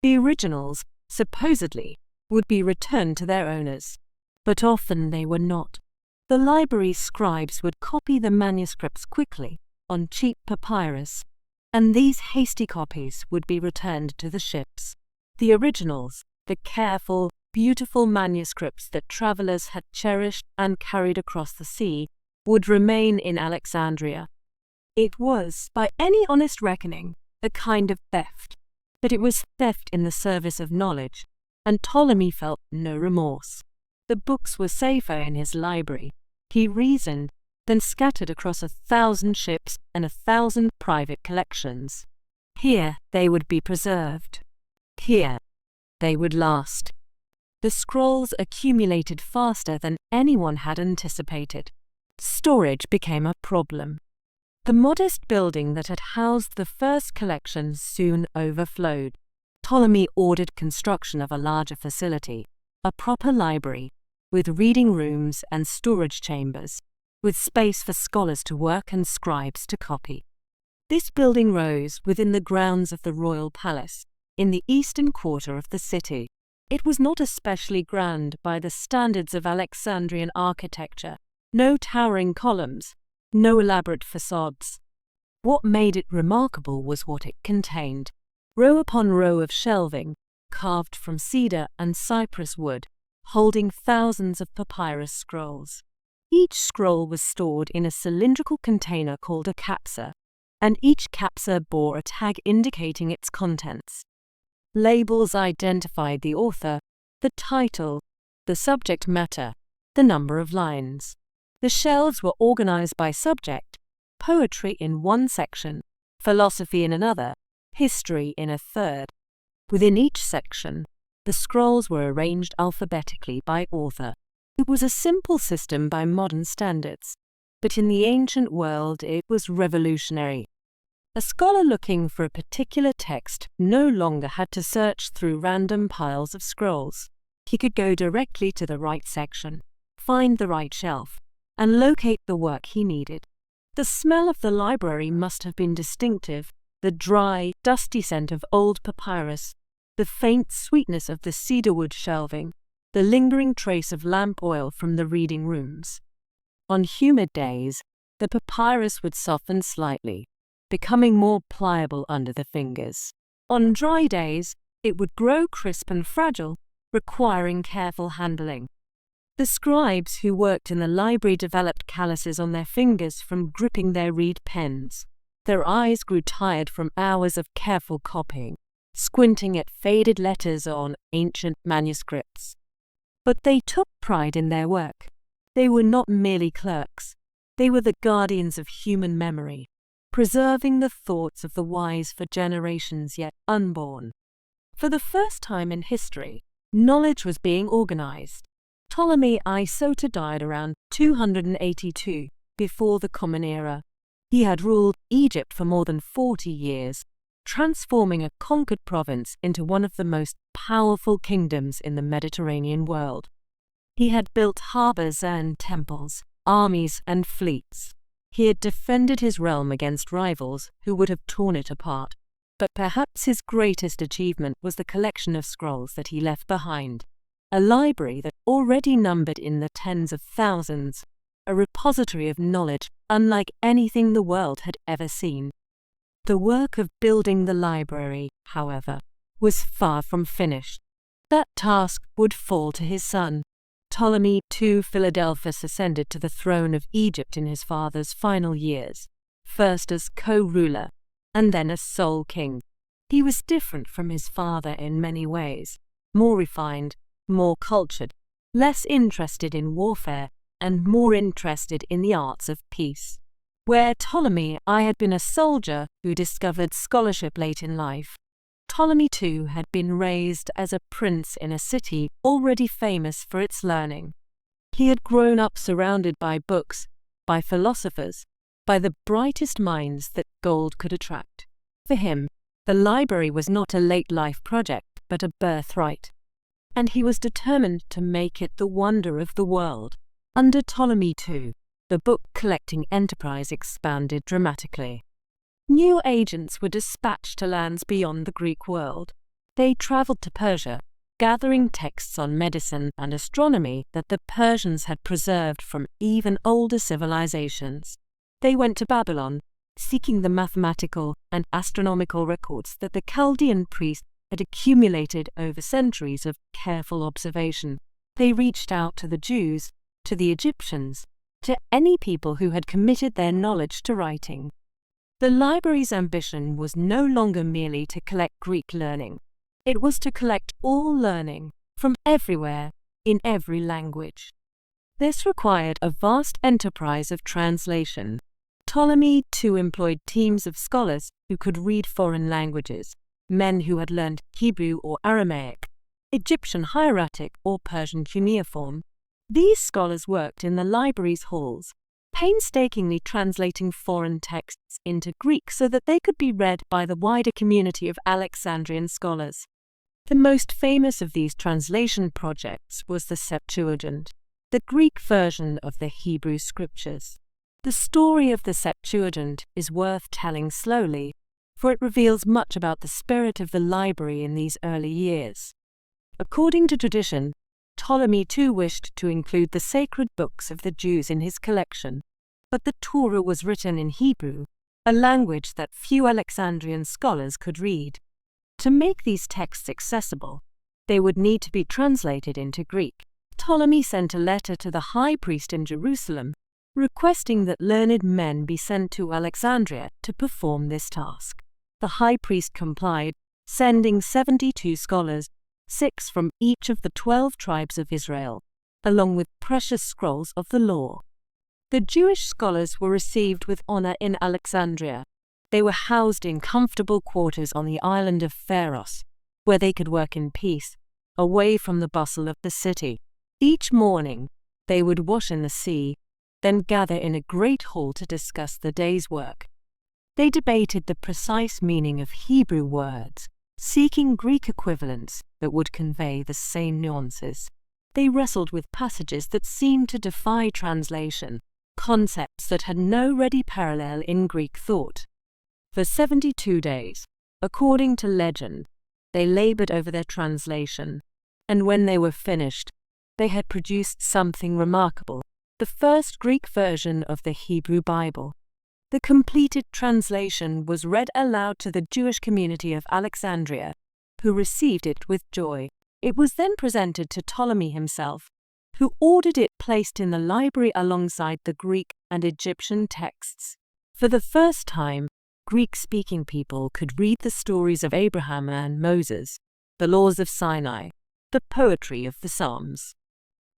A: The originals, supposedly, would be returned to their owners, but often they were not. The library scribes would copy the manuscripts quickly on cheap papyrus, and these hasty copies would be returned to the ships. The originals, the careful, beautiful manuscripts that travellers had cherished and carried across the sea, would remain in Alexandria. It was, by any honest reckoning, a kind of theft, but it was theft in the service of knowledge, and Ptolemy felt no remorse. The books were safer in his library, he reasoned, than scattered across 1,000 ships and 1,000 private collections. Here they would be preserved. Here they would last. The scrolls accumulated faster than anyone had anticipated. Storage became a problem. The modest building that had housed the first collections soon overflowed. Ptolemy ordered construction of a larger facility, a proper library, with reading rooms and storage chambers, with space for scholars to work and scribes to copy. This building rose within the grounds of the royal palace, in the eastern quarter of the city. It was not especially grand by the standards of Alexandrian architecture, no towering columns, no elaborate facades. What made it remarkable was what it contained. Row upon row of shelving, carved from cedar and cypress wood, holding thousands of papyrus scrolls. Each scroll was stored in a cylindrical container called a capsa, and each capsa bore a tag indicating its contents. Labels identified the author, the title, the subject matter, the number of lines. The shelves were organized by subject, poetry in one section, philosophy in another, history in a third. Within each section, the scrolls were arranged alphabetically by author. It was a simple system by modern standards, but in the ancient world it was revolutionary. A scholar looking for a particular text no longer had to search through random piles of scrolls. He could go directly to the right section, find the right shelf, and locate the work he needed. The smell of the library must have been distinctive, the dry, dusty scent of old papyrus, the faint sweetness of the cedarwood shelving, the lingering trace of lamp oil from the reading rooms. On humid days, the papyrus would soften slightly, becoming more pliable under the fingers. On dry days, It would grow crisp and fragile, requiring careful handling. The scribes who worked in the library developed calluses on their fingers from gripping their reed pens. Their eyes grew tired from hours of careful copying, squinting at faded letters on ancient manuscripts. But they took pride in their work. They were not merely clerks. They were the guardians of human memory, preserving the thoughts of the wise for generations yet unborn. For the first time in history, knowledge was being organized. Ptolemy I Soter died around 282 before the Common Era. He had ruled Egypt for more than 40 years, transforming a conquered province into one of the most powerful kingdoms in the Mediterranean world. He had built harbors and temples, armies and fleets. He had defended his realm against rivals who would have torn it apart. But perhaps his greatest achievement was the collection of scrolls that he left behind. A library that already numbered in the tens of thousands, a repository of knowledge unlike anything the world had ever seen. The work of building the library, however, was far from finished. That task would fall to his son. Ptolemy II Philadelphus ascended to the throne of Egypt in his father's final years, first as co-ruler, and then as sole king. He was different from his father in many ways, more refined, more cultured, less interested in warfare, and more interested in the arts of peace. Where Ptolemy I had been a soldier who discovered scholarship late in life, Ptolemy II had been raised as a prince in a city already famous for its learning. He had grown up surrounded by books, by philosophers, by the brightest minds that gold could attract. For him, the library was not a late-life project, but a birthright. And he was determined to make it the wonder of the world. Under Ptolemy II, the book-collecting enterprise expanded dramatically. New agents were dispatched to lands beyond the Greek world. They traveled to Persia, gathering texts on medicine and astronomy that the Persians had preserved from even older civilizations. They went to Babylon, seeking the mathematical and astronomical records that the Chaldean priests had accumulated over centuries of careful observation. They reached out to the Jews, to the Egyptians, to any people who had committed their knowledge to writing. The library's ambition was no longer merely to collect Greek learning. It was to collect all learning, from everywhere, in every language. This required a vast enterprise of translation. Ptolemy II employed teams of scholars who could read foreign languages, men who had learned Hebrew or Aramaic, Egyptian hieratic or Persian cuneiform. These scholars worked in the library's halls, painstakingly translating foreign texts into Greek so that they could be read by the wider community of Alexandrian scholars. The most famous of these translation projects was the Septuagint, the Greek version of the Hebrew scriptures. The story of the Septuagint is worth telling slowly, for it reveals much about the spirit of the library in these early years. According to tradition, Ptolemy II wished to include the sacred books of the Jews in his collection, but the Torah was written in Hebrew, a language that few Alexandrian scholars could read. To make these texts accessible, they would need to be translated into Greek. Ptolemy sent a letter to the high priest in Jerusalem, requesting that learned men be sent to Alexandria to perform this task. The high priest complied, sending 72 scholars, 6 from each of the 12 tribes of Israel, along with precious scrolls of the law. The Jewish scholars were received with honor in Alexandria. They were housed in comfortable quarters on the island of Pharos, where they could work in peace, away from the bustle of the city. Each morning, they would wash in the sea, then gather in a great hall to discuss the day's work. They debated the precise meaning of Hebrew words, seeking Greek equivalents that would convey the same nuances. They wrestled with passages that seemed to defy translation, concepts that had no ready parallel in Greek thought. For 72 days, according to legend, they labored over their translation, and when they were finished, they had produced something remarkable, the first Greek version of the Hebrew Bible. The completed translation was read aloud to the Jewish community of Alexandria, who received it with joy. It was then presented to Ptolemy himself, who ordered it placed in the library alongside the Greek and Egyptian texts. For the first time, Greek-speaking people could read the stories of Abraham and Moses, the laws of Sinai, the poetry of the Psalms.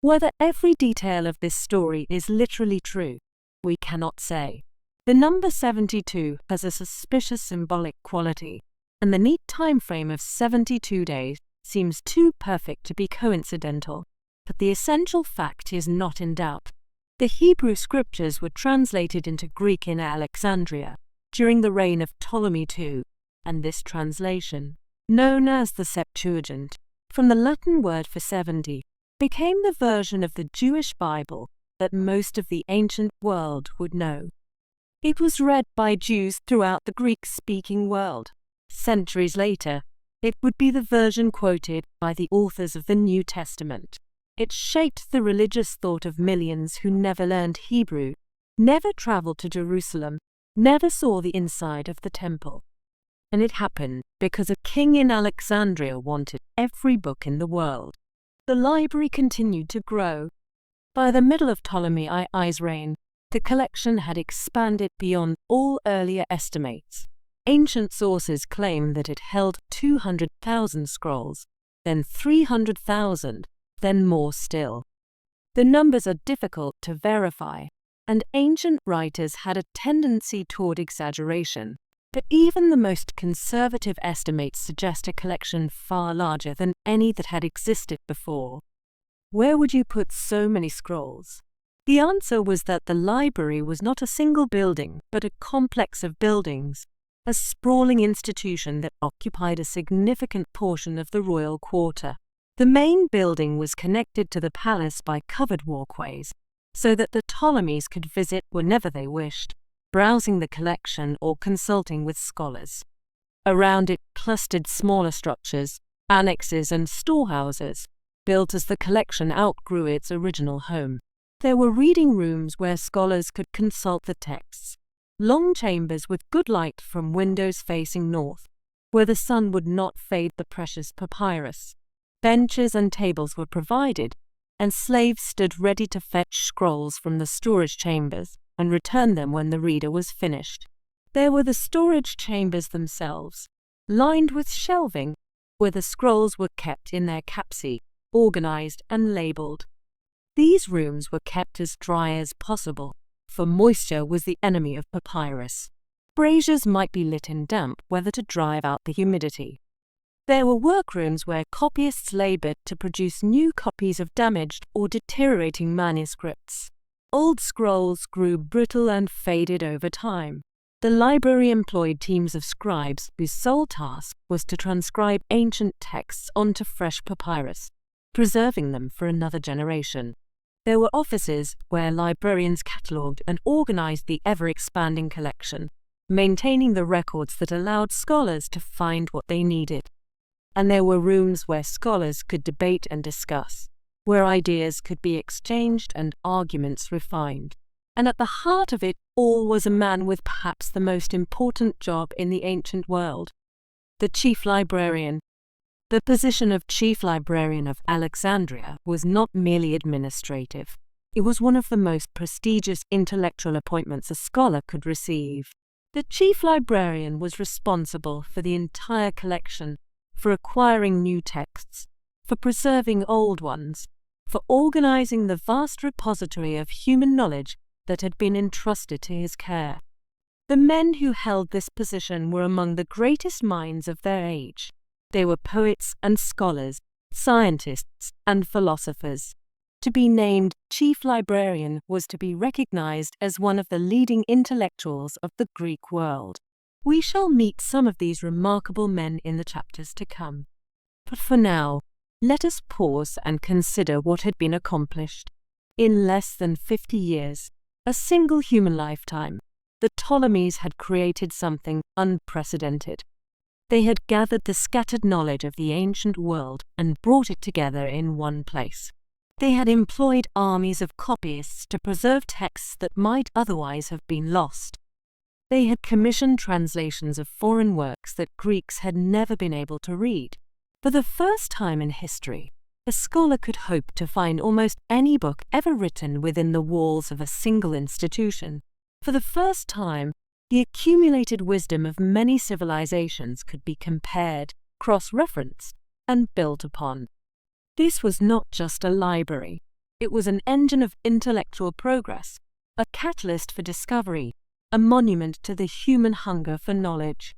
A: Whether every detail of this story is literally true, we cannot say. The number 72 has a suspicious symbolic quality, and the neat time frame of 72 days seems too perfect to be coincidental. But the essential fact is not in doubt. The Hebrew scriptures were translated into Greek in Alexandria during the reign of Ptolemy II, and this translation, known as the Septuagint, from the Latin word for 70, became the version of the Jewish Bible that most of the ancient world would know. It was read by Jews throughout the Greek-speaking world. Centuries later, it would be the version quoted by the authors of the New Testament. It shaped the religious thought of millions who never learned Hebrew, never traveled to Jerusalem, never saw the inside of the temple. And it happened because a king in Alexandria wanted every book in the world. The library continued to grow. By the middle of Ptolemy I's reign, the collection had expanded beyond all earlier estimates. Ancient sources claim that it held 200,000 scrolls, then 300,000, then more still. The numbers are difficult to verify, and ancient writers had a tendency toward exaggeration, but even the most conservative estimates suggest a collection far larger than any that had existed before. Where would you put so many scrolls? The answer was that the library was not a single building, but a complex of buildings, a sprawling institution that occupied a significant portion of the royal quarter. The main building was connected to the palace by covered walkways, so that the Ptolemies could visit whenever they wished, browsing the collection or consulting with scholars. Around it clustered smaller structures, annexes and storehouses, built as the collection outgrew its original home. There were reading rooms where scholars could consult the texts, long chambers with good light from windows facing north, where the sun would not fade the precious papyrus. Benches and tables were provided, and slaves stood ready to fetch scrolls from the storage chambers and return them when the reader was finished. There were the storage chambers themselves, lined with shelving, where the scrolls were kept in their capsae, organized and labeled. These rooms were kept as dry as possible, for moisture was the enemy of papyrus. Braziers might be lit in damp weather to drive out the humidity. There were workrooms where copyists labored to produce new copies of damaged or deteriorating manuscripts. Old scrolls grew brittle and faded over time. The library employed teams of scribes whose sole task was to transcribe ancient texts onto fresh papyrus, preserving them for another generation. There were offices where librarians catalogued and organized the ever-expanding collection, maintaining the records that allowed scholars to find what they needed. And there were rooms where scholars could debate and discuss, where ideas could be exchanged and arguments refined. And at the heart of it all was a man with perhaps the most important job in the ancient world, the chief librarian. The position of chief librarian of Alexandria was not merely administrative. It was one of the most prestigious intellectual appointments a scholar could receive. The chief librarian was responsible for the entire collection, for acquiring new texts, for preserving old ones, for organizing the vast repository of human knowledge that had been entrusted to his care. The men who held this position were among the greatest minds of their age. They were poets and scholars, scientists and philosophers. To be named chief librarian was to be recognized as one of the leading intellectuals of the Greek world. We shall meet some of these remarkable men in the chapters to come. But for now, let us pause and consider what had been accomplished. In less than 50 years, a single human lifetime, the Ptolemies had created something unprecedented. They had gathered the scattered knowledge of the ancient world and brought it together in one place. They had employed armies of copyists to preserve texts that might otherwise have been lost. They had commissioned translations of foreign works that Greeks had never been able to read. For the first time in history, a scholar could hope to find almost any book ever written within the walls of a single institution. For the first time, the accumulated wisdom of many civilizations could be compared, cross-referenced, and built upon. This was not just a library. It was an engine of intellectual progress, a catalyst for discovery, a monument to the human hunger for knowledge.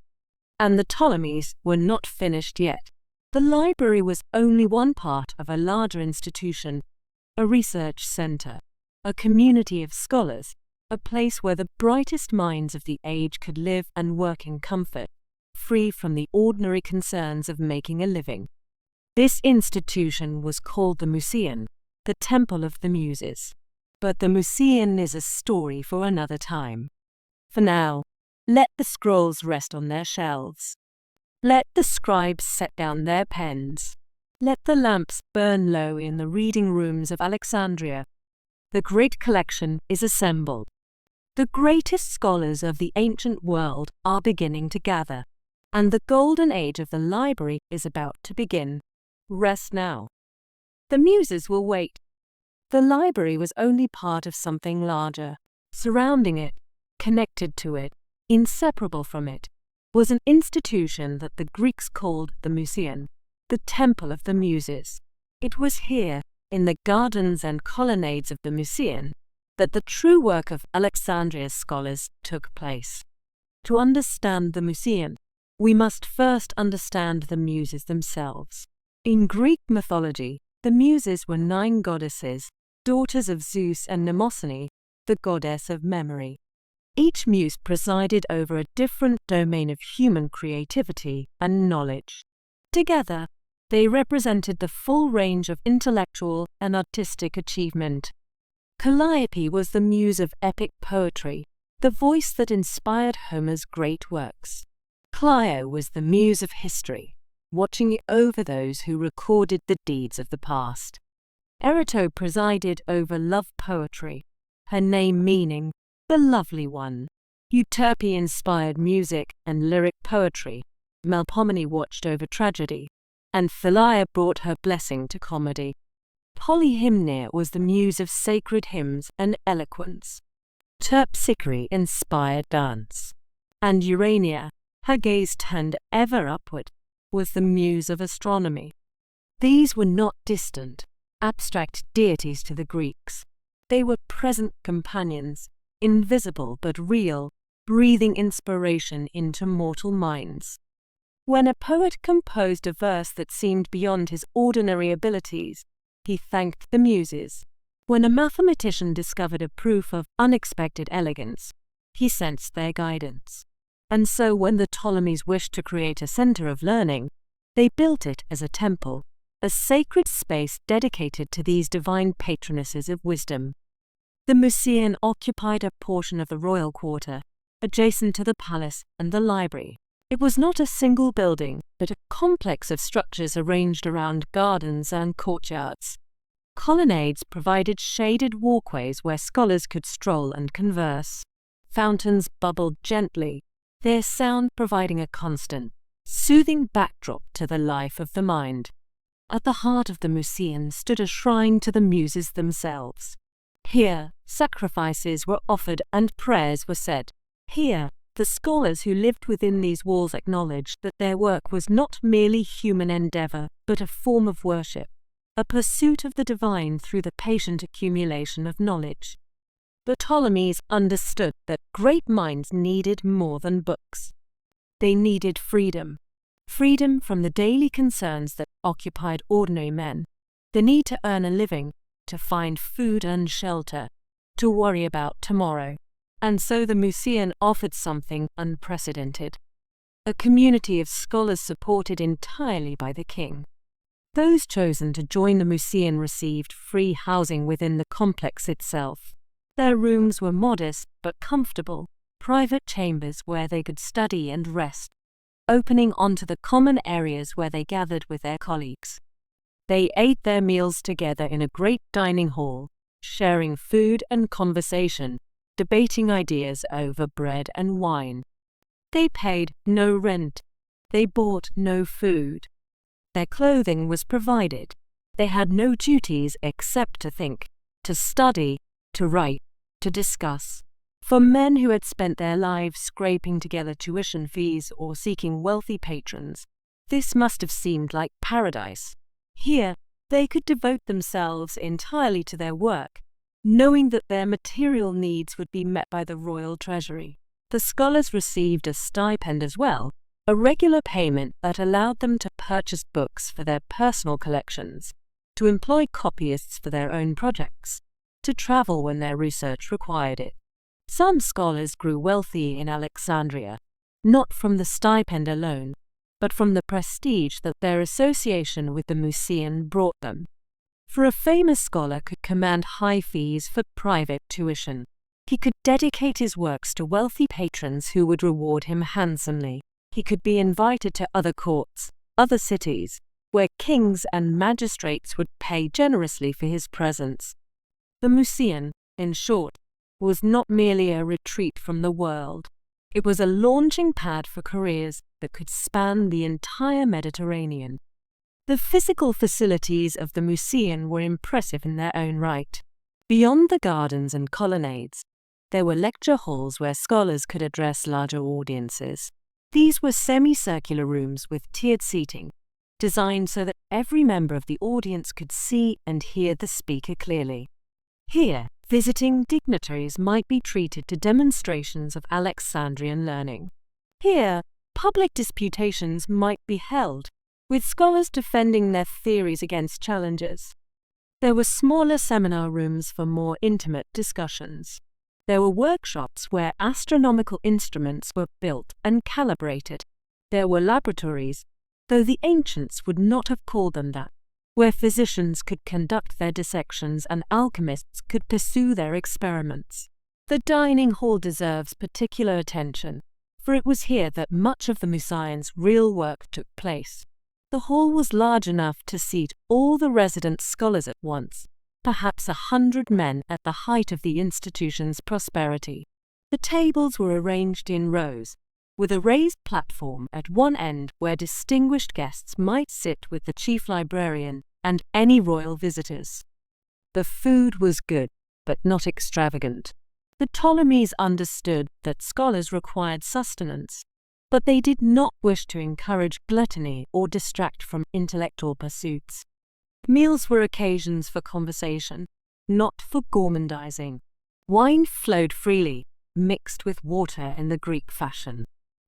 A: And the Ptolemies were not finished yet. The library was only one part of a larger institution, a research center, a community of scholars, a place where the brightest minds of the age could live and work in comfort, free from the ordinary concerns of making a living. This institution was called the Museum, the Temple of the Muses. But the Museum is a story for another time. For now, let the scrolls rest on their shelves. Let the scribes set down their pens. Let the lamps burn low in the reading rooms of Alexandria. The great collection is assembled. The greatest scholars of the ancient world are beginning to gather, and the golden age of the library is about to begin. Rest now. The Muses will wait. The library was only part of something larger. Surrounding it, connected to it, inseparable from it, was an institution that the Greeks called the Museum, the Temple of the Muses. It was here, in the gardens and colonnades of the Museum, that the true work of Alexandria's scholars took place. To understand the Museum, we must first understand the Muses themselves. In Greek mythology, the Muses were 9 goddesses, daughters of Zeus and Mnemosyne, the goddess of memory. Each muse presided over a different domain of human creativity and knowledge. Together, they represented the full range of intellectual and artistic achievement. Calliope was the muse of epic poetry, the voice that inspired Homer's great works. Clio was the muse of history, watching over those who recorded the deeds of the past. Erato presided over love poetry, her name meaning the lovely one. Euterpe inspired music and lyric poetry. Melpomene watched over tragedy, and Philia brought her blessing to comedy. Polyhymnia was the muse of sacred hymns and eloquence. Terpsichore inspired dance, and Urania, her gaze turned ever upward, was the muse of astronomy. These were not distant, abstract deities to the Greeks. They were present companions, invisible but real, breathing inspiration into mortal minds. When a poet composed a verse that seemed beyond his ordinary abilities, he thanked the Muses. When a mathematician discovered a proof of unexpected elegance, he sensed their guidance. And so when the Ptolemies wished to create a center of learning, they built it as a temple, a sacred space dedicated to these divine patronesses of wisdom. The Museum occupied a portion of the royal quarter, adjacent to the palace and the library. It was not a single building, but a complex of structures arranged around gardens and courtyards. Colonnades provided shaded walkways where scholars could stroll and converse. Fountains bubbled gently, their sound providing a constant, soothing backdrop to the life of the mind. At the heart of the Museum stood a shrine to the Muses themselves. Here, sacrifices were offered and prayers were said. Here, the scholars who lived within these walls acknowledged that their work was not merely human endeavor, but a form of worship, a pursuit of the divine through the patient accumulation of knowledge. The Ptolemies understood that great minds needed more than books. They needed freedom. Freedom from the daily concerns that occupied ordinary men, the need to earn a living, to find food and shelter, to worry about tomorrow. And so the Museum offered something unprecedented. A community of scholars supported entirely by the king. Those chosen to join the Museum received free housing within the complex itself. Their rooms were modest but comfortable, private chambers where they could study and rest, opening onto the common areas where they gathered with their colleagues. They ate their meals together in a great dining hall, sharing food and conversation, debating ideas over bread and wine. They paid no rent. They bought no food. Their clothing was provided. They had no duties except to think, to study, to write, to discuss. For men who had spent their lives scraping together tuition fees or seeking wealthy patrons, this must have seemed like paradise. Here, they could devote themselves entirely to their work, knowing that their material needs would be met by the royal treasury. The scholars received a stipend as well, a regular payment that allowed them to purchase books for their personal collections, to employ copyists for their own projects, to travel when their research required it. Some scholars grew wealthy in Alexandria, not from the stipend alone, but from the prestige that their association with the Museum brought them. For a famous scholar could command high fees for private tuition. He could dedicate his works to wealthy patrons who would reward him handsomely. He could be invited to other courts, other cities, where kings and magistrates would pay generously for his presence. The Museum, in short, was not merely a retreat from the world. It was a launching pad for careers that could span the entire Mediterranean. The physical facilities of the Museum were impressive in their own right. Beyond the gardens and colonnades, there were lecture halls where scholars could address larger audiences. These were semicircular rooms with tiered seating, designed so that every member of the audience could see and hear the speaker clearly. Here, visiting dignitaries might be treated to demonstrations of Alexandrian learning. Here, public disputations might be held, with scholars defending their theories against challengers. There were smaller seminar rooms for more intimate discussions. There were workshops where astronomical instruments were built and calibrated. There were laboratories, though the ancients would not have called them that, where physicians could conduct their dissections and alchemists could pursue their experiments. The dining hall deserves particular attention, for it was here that much of the Museum's real work took place. The hall was large enough to seat all the resident scholars at once, perhaps 100 men at the height of the institution's prosperity. The tables were arranged in rows, with a raised platform at one end where distinguished guests might sit with the chief librarian and any royal visitors. The food was good, but not extravagant. The Ptolemies understood that scholars required sustenance, but they did not wish to encourage gluttony or distract from intellectual pursuits. Meals were occasions for conversation, not for gormandizing. Wine flowed freely, mixed with water in the Greek fashion.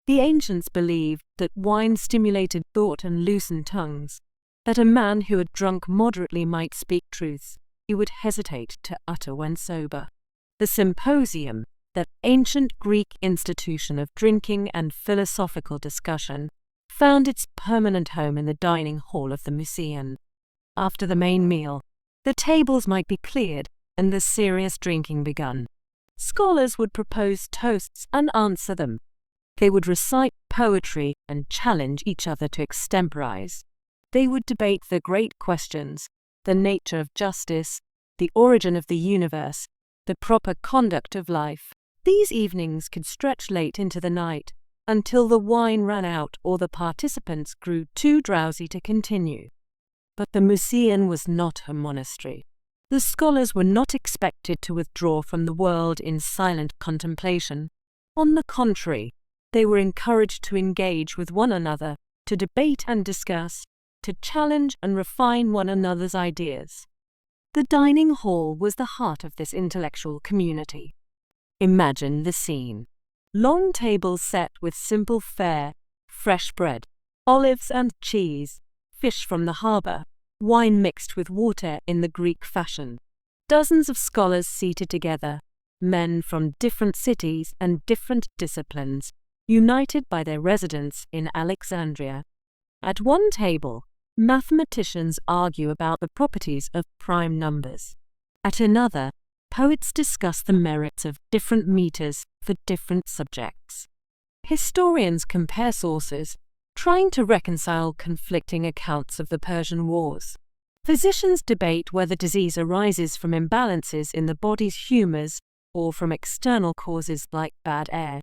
A: The ancients believed that wine stimulated thought and loosened tongues, that a man who had drunk moderately might speak truths he would hesitate to utter when sober. The symposium, that ancient Greek institution of drinking and philosophical discussion, found its permanent home in the dining hall of the Museum. After the main meal, the tables might be cleared and the serious drinking begun. Scholars would propose toasts and answer them. They would recite poetry and challenge each other to extemporize. They would debate the great questions, the nature of justice, the origin of the universe, the proper conduct of life. These evenings could stretch late into the night, until the wine ran out or the participants grew too drowsy to continue. But the Museum was not a monastery. The scholars were not expected to withdraw from the world in silent contemplation. On the contrary, they were encouraged to engage with one another, to debate and discuss, to challenge and refine one another's ideas. The dining hall was the heart of this intellectual community. Imagine the scene. Long tables set with simple fare, fresh bread, olives and cheese, fish from the harbour, wine mixed with water in the Greek fashion. Dozens of scholars seated together, men from different cities and different disciplines, united by their residence in Alexandria. At one table, mathematicians argue about the properties of prime numbers. At another, poets discuss the merits of different meters for different subjects. Historians compare sources, trying to reconcile conflicting accounts of the Persian Wars. Physicians debate whether disease arises from imbalances in the body's humors or from external causes like bad air.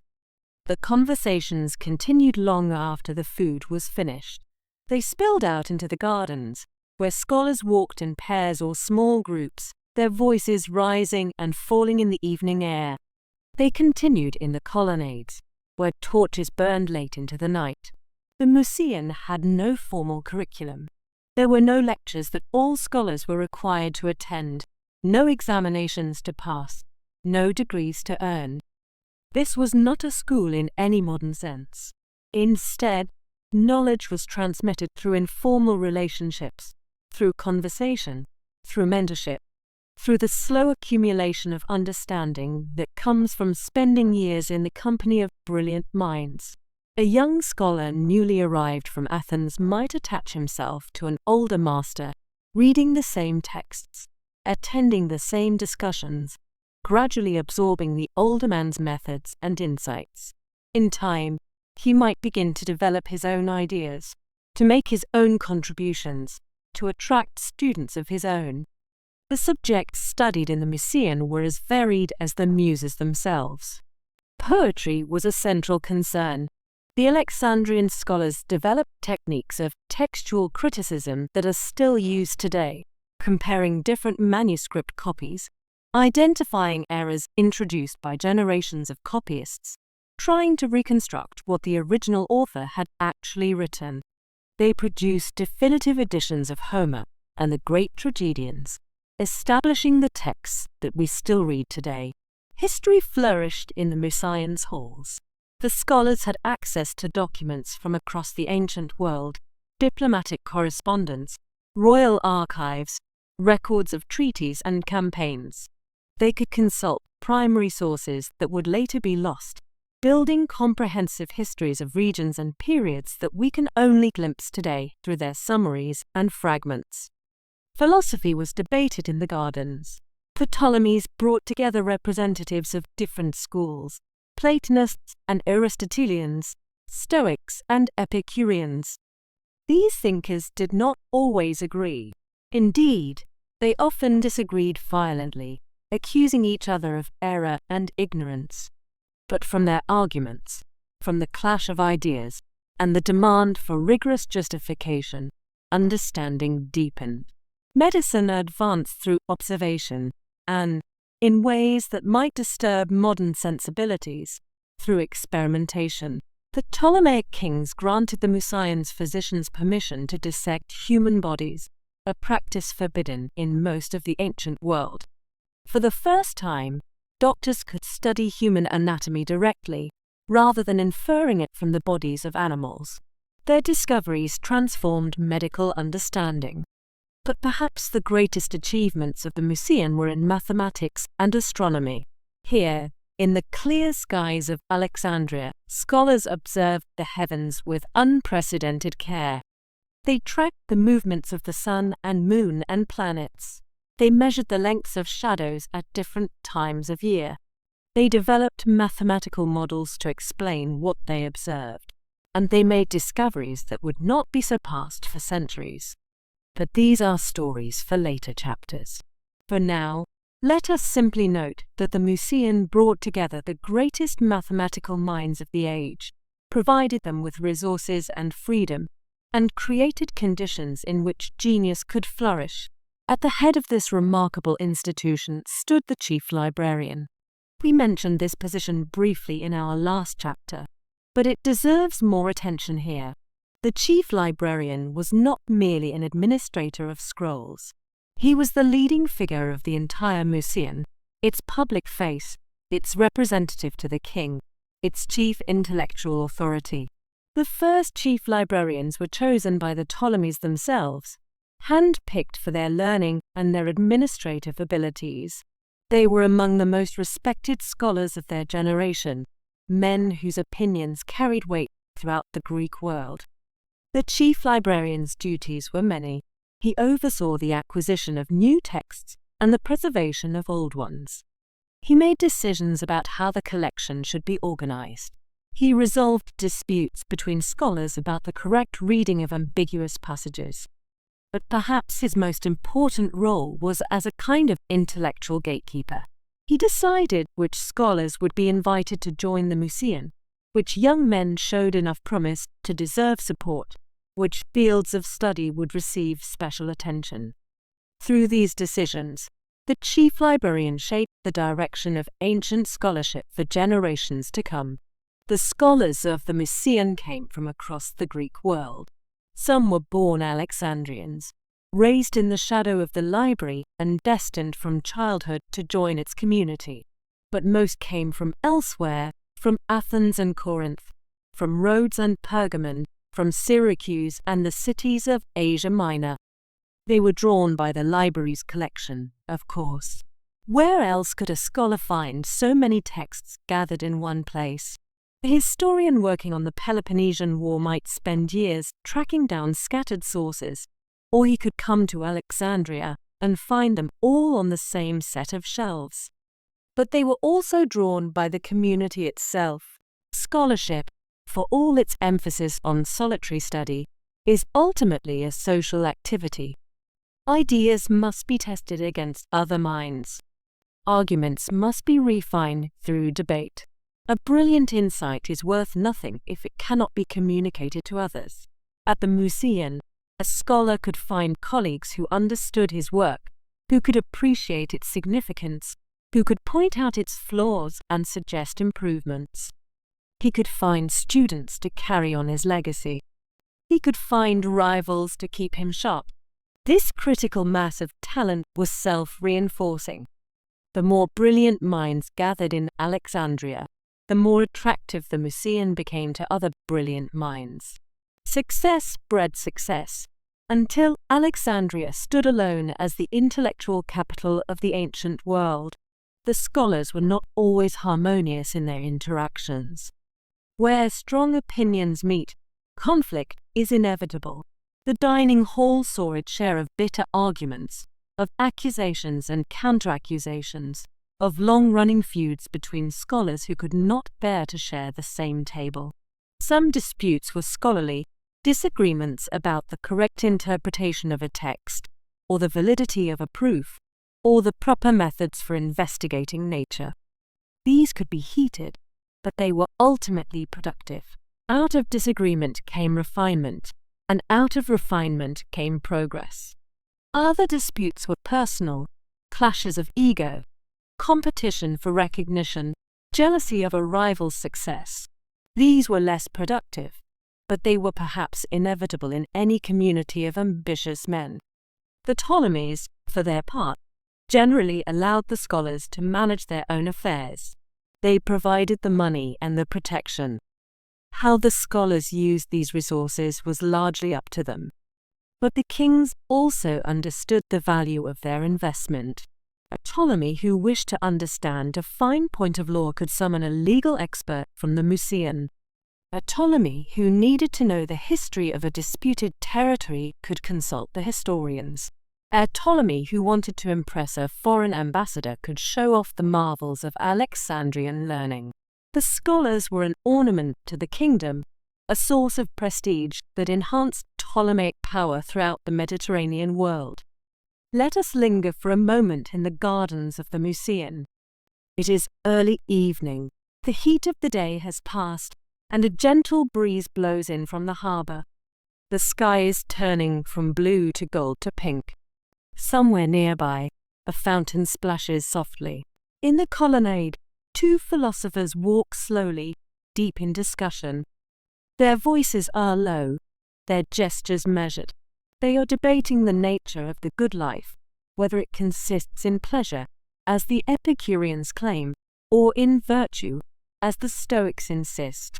A: The conversations continued long after the food was finished. They spilled out into the gardens, where scholars walked in pairs or small groups, their voices rising and falling in the evening air. They continued in the colonnades, where torches burned late into the night. The Museum had no formal curriculum. There were no lectures that all scholars were required to attend, no examinations to pass, no degrees to earn. This was not a school in any modern sense. Instead, knowledge was transmitted through informal relationships, through conversation, through mentorship, through the slow accumulation of understanding that comes from spending years in the company of brilliant minds. A young scholar newly arrived from Athens might attach himself to an older master, reading the same texts, attending the same discussions, gradually absorbing the older man's methods and insights. In time, he might begin to develop his own ideas, to make his own contributions, to attract students of his own. The subjects studied in the Museum were as varied as the muses themselves. Poetry was a central concern. The Alexandrian scholars developed techniques of textual criticism that are still used today, comparing different manuscript copies, identifying errors introduced by generations of copyists, trying to reconstruct what the original author had actually written. They produced definitive editions of Homer and the great tragedians, establishing the texts that we still read today. History flourished in the Museum's halls. The scholars had access to documents from across the ancient world, diplomatic correspondence, royal archives, records of treaties and campaigns. They could consult primary sources that would later be lost, building comprehensive histories of regions and periods that we can only glimpse today through their summaries and fragments. Philosophy was debated in the gardens. The Ptolemies brought together representatives of different schools, Platonists and Aristotelians, Stoics and Epicureans. These thinkers did not always agree. Indeed, they often disagreed violently, accusing each other of error and ignorance. But from their arguments, from the clash of ideas, and the demand for rigorous justification, understanding deepened. Medicine advanced through observation, and, in ways that might disturb modern sensibilities, through experimentation. The Ptolemaic kings granted the Museum's physicians permission to dissect human bodies, a practice forbidden in most of the ancient world. For the first time, doctors could study human anatomy directly, rather than inferring it from the bodies of animals. Their discoveries transformed medical understanding. But perhaps the greatest achievements of the Museum were in mathematics and astronomy. Here, in the clear skies of Alexandria, scholars observed the heavens with unprecedented care. They tracked the movements of the sun and moon and planets. They measured the lengths of shadows at different times of year. They developed mathematical models to explain what they observed, and they made discoveries that would not be surpassed for centuries. But these are stories for later chapters. For now, let us simply note that the Museum brought together the greatest mathematical minds of the age, provided them with resources and freedom, and created conditions in which genius could flourish. At the head of this remarkable institution stood the chief librarian. We mentioned this position briefly in our last chapter, but it deserves more attention here. The chief librarian was not merely an administrator of scrolls. He was the leading figure of the entire Museum, its public face, its representative to the king, its chief intellectual authority. The first chief librarians were chosen by the Ptolemies themselves, hand-picked for their learning and their administrative abilities. They were among the most respected scholars of their generation, men whose opinions carried weight throughout the Greek world. The chief librarian's duties were many. He oversaw the acquisition of new texts and the preservation of old ones. He made decisions about how the collection should be organized. He resolved disputes between scholars about the correct reading of ambiguous passages. But perhaps his most important role was as a kind of intellectual gatekeeper. He decided which scholars would be invited to join the Museum, which young men showed enough promise to deserve support, which fields of study would receive special attention. Through these decisions, the chief librarian shaped the direction of ancient scholarship for generations to come. The scholars of the Mysian came from across the Greek world. Some were born Alexandrians, raised in the shadow of the library and destined from childhood to join its community. But most came from elsewhere, from Athens and Corinth, from Rhodes and Pergamon, from Syracuse and the cities of Asia Minor. They were drawn by the library's collection, of course. Where else could a scholar find so many texts gathered in one place? A historian working on the Peloponnesian War might spend years tracking down scattered sources, or he could come to Alexandria and find them all on the same set of shelves. But they were also drawn by the community itself. Scholarship, for all its emphasis on solitary study, is ultimately a social activity. Ideas must be tested against other minds. Arguments must be refined through debate. A brilliant insight is worth nothing if it cannot be communicated to others. At the Mysian, a scholar could find colleagues who understood his work, who could appreciate its significance, who could point out its flaws and suggest improvements. He could find students to carry on his legacy. He could find rivals to keep him sharp. This critical mass of talent was self-reinforcing. The more brilliant minds gathered in Alexandria, the more attractive the Mysian became to other brilliant minds. Success bred success, until Alexandria stood alone as the intellectual capital of the ancient world. The scholars were not always harmonious in their interactions. Where strong opinions meet, conflict is inevitable. The dining hall saw its share of bitter arguments, of accusations and counter-accusations, of long-running feuds between scholars who could not bear to share the same table. Some disputes were scholarly, disagreements about the correct interpretation of a text, or the validity of a proof, or the proper methods for investigating nature. These could be heated, but they were ultimately productive. Out of disagreement came refinement, and out of refinement came progress. Other disputes were personal, clashes of ego, competition for recognition, jealousy of a rival's success. These were less productive, but they were perhaps inevitable in any community of ambitious men. The Ptolemies, for their part, generally allowed the scholars to manage their own affairs. They provided the money and the protection. How the scholars used these resources was largely up to them. But the kings also understood the value of their investment. A Ptolemy who wished to understand a fine point of law could summon a legal expert from the Mysian. A Ptolemy who needed to know the history of a disputed territory could consult the historians. A Ptolemy who wanted to impress a foreign ambassador could show off the marvels of Alexandrian learning. The scholars were an ornament to the kingdom, a source of prestige that enhanced Ptolemaic power throughout the Mediterranean world. Let us linger for a moment in the gardens of the Mysian. It is early evening. The heat of the day has passed, and a gentle breeze blows in from the harbour. The sky is turning from blue to gold to pink. Somewhere nearby, a fountain splashes softly. In the colonnade, two philosophers walk slowly, deep in discussion. Their voices are low, their gestures measured. They are debating the nature of the good life, whether it consists in pleasure, as the Epicureans claim, or in virtue, as the Stoics insist.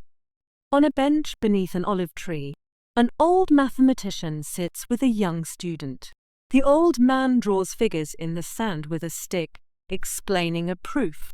A: On a bench beneath an olive tree, an old mathematician sits with a young student. The old man draws figures in the sand with a stick, explaining a proof.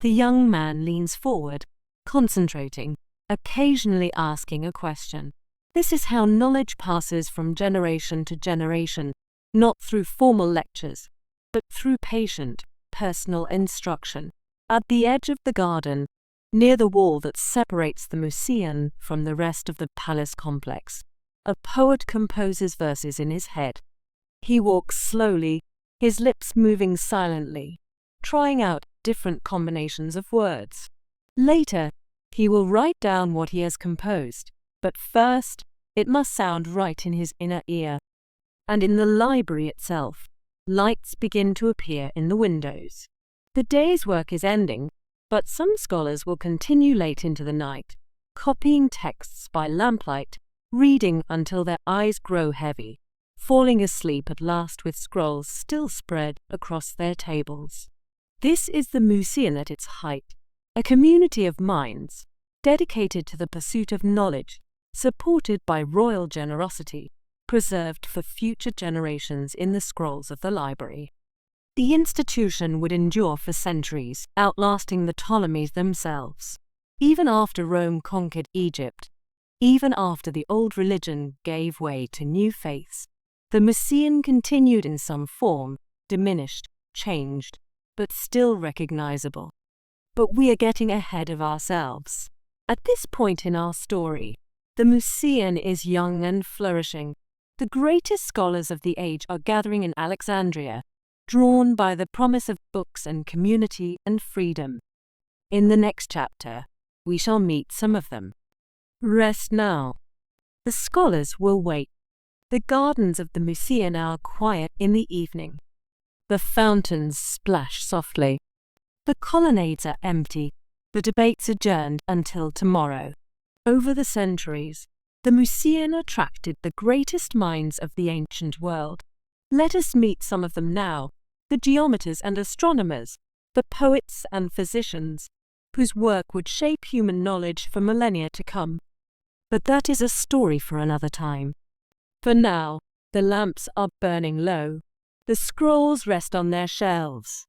A: The young man leans forward, concentrating, occasionally asking a question. This is how knowledge passes from generation to generation, not through formal lectures, but through patient, personal instruction. At the edge of the garden, near the wall that separates the Mysian from the rest of the palace complex, a poet composes verses in his head. He walks slowly, his lips moving silently, trying out different combinations of words. Later, he will write down what he has composed, but first, it must sound right in his inner ear. And in the library itself, lights begin to appear in the windows. The day's work is ending, but some scholars will continue late into the night, copying texts by lamplight, reading until their eyes grow heavy, falling asleep at last with scrolls still spread across their tables. This is the Museum at its height, a community of minds dedicated to the pursuit of knowledge, supported by royal generosity, preserved for future generations in the scrolls of the library. The institution would endure for centuries, outlasting the Ptolemies themselves. Even after Rome conquered Egypt, even after the old religion gave way to new faiths, the Museum continued in some form, diminished, changed, but still recognizable. But we are getting ahead of ourselves. At this point in our story, the Museum is young and flourishing. The greatest scholars of the age are gathering in Alexandria, drawn by the promise of books and community and freedom. In the next chapter, we shall meet some of them. Rest now. The scholars will wait. The gardens of the Museum are quiet in the evening. The fountains splash softly. The colonnades are empty. The debates adjourned until tomorrow. Over the centuries, the Museum attracted the greatest minds of the ancient world. Let us meet some of them now, the geometers and astronomers, the poets and physicians, whose work would shape human knowledge for millennia to come. But that is a story for another time. For now, the lamps are burning low, the scrolls rest on their shelves,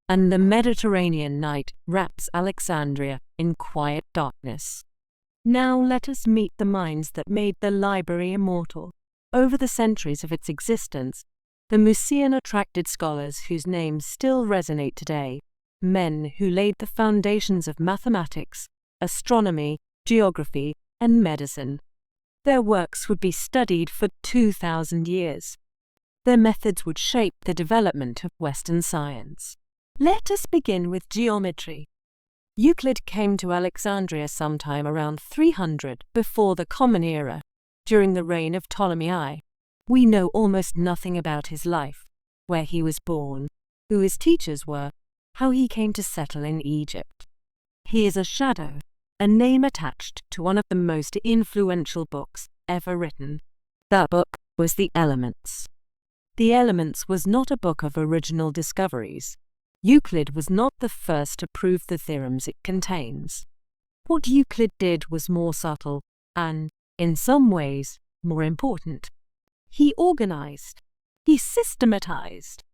A: and the Mediterranean night wraps Alexandria in quiet darkness. Now let us meet the minds that made the library immortal. Over the centuries of its existence, the Museum attracted scholars whose names still resonate today, men who laid the foundations of mathematics, astronomy, geography, and medicine. Their works would be studied for 2,000 years. Their methods would shape the development of Western science. Let us begin with geometry. Euclid came to Alexandria sometime around 300 before the Common Era, during the reign of Ptolemy I. We know almost nothing about his life, where he was born, who his teachers were, how he came to settle in Egypt. He is a shadow, a name attached to one of the most influential books ever written. That book was The Elements. The Elements was not a book of original discoveries. Euclid was not the first to prove the theorems it contains. What Euclid did was more subtle and, in some ways, more important. He organized. He systematized.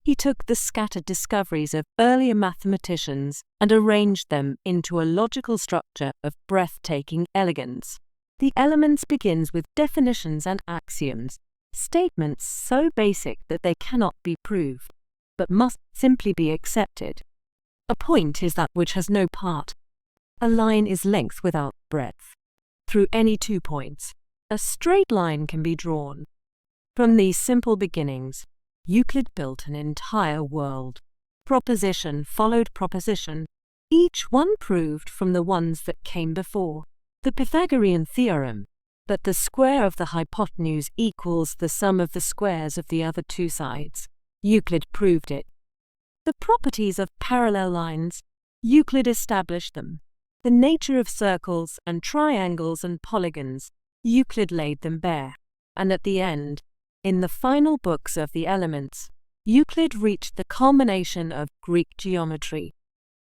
A: He took the scattered discoveries of earlier mathematicians and arranged them into a logical structure of breathtaking elegance. The Elements begins with definitions and axioms, statements so basic that they cannot be proved, but must simply be accepted. A point is that which has no part. A line is length without breadth. Through any 2 points, a straight line can be drawn. From these simple beginnings, Euclid built an entire world. Proposition followed proposition, each one proved from the ones that came before. The Pythagorean theorem, that the square of the hypotenuse equals the sum of the squares of the other 2 sides. Euclid proved it. The properties of parallel lines, Euclid established them. The nature of circles and triangles and polygons, Euclid laid them bare. And at the end, in the final books of the Elements, Euclid reached the culmination of Greek geometry.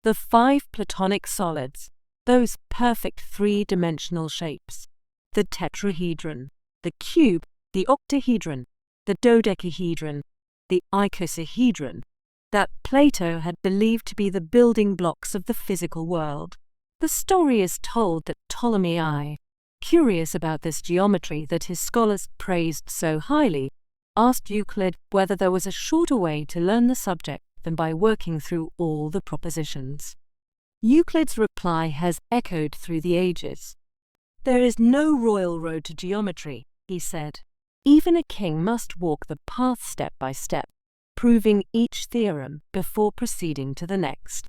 A: The 5 Platonic solids, those perfect 3-dimensional shapes, the tetrahedron, the cube, the octahedron, the dodecahedron, the icosahedron, that Plato had believed to be the building blocks of the physical world. The story is told that Ptolemy I, curious about this geometry that his scholars praised so highly, asked Euclid whether there was a shorter way to learn the subject than by working through all the propositions. Euclid's reply has echoed through the ages. "There is no royal road to geometry," he said. "Even a king must walk the path step by step, proving each theorem before proceeding to the next."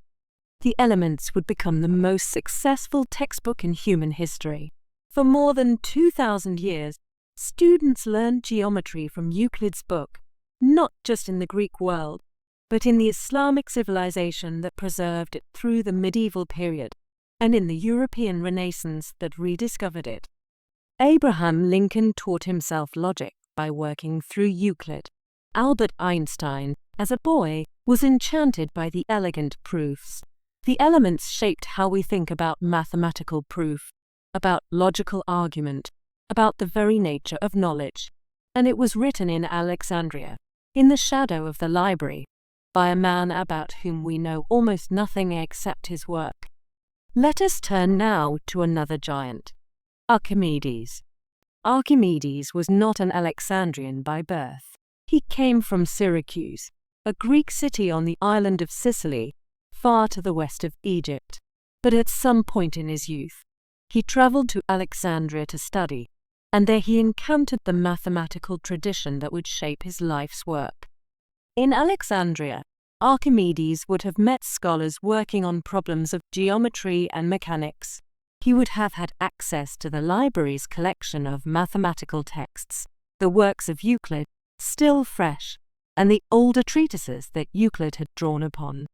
A: The Elements would become the most successful textbook in human history. For more than 2,000 years, students learned geometry from Euclid's book, not just in the Greek world, but in the Islamic civilization that preserved it through the medieval period, and in the European Renaissance that rediscovered it. Abraham Lincoln taught himself logic by working through Euclid. Albert Einstein, as a boy, was enchanted by the elegant proofs. The elements shaped how we think about mathematical proof, about logical argument, about the very nature of knowledge. And it was written in Alexandria, in the shadow of the library, by a man about whom we know almost nothing except his work. Let us turn now to another giant, Archimedes. Archimedes was not an Alexandrian by birth. He came from Syracuse, a Greek city on the island of Sicily, far to the west of Egypt. But at some point in his youth, he traveled to Alexandria to study, and there he encountered the mathematical tradition that would shape his life's work. In Alexandria, Archimedes would have met scholars working on problems of geometry and mechanics. He would have had access to the library's collection of mathematical texts, the works of Euclid, still fresh, and the older treatises that Euclid had drawn upon.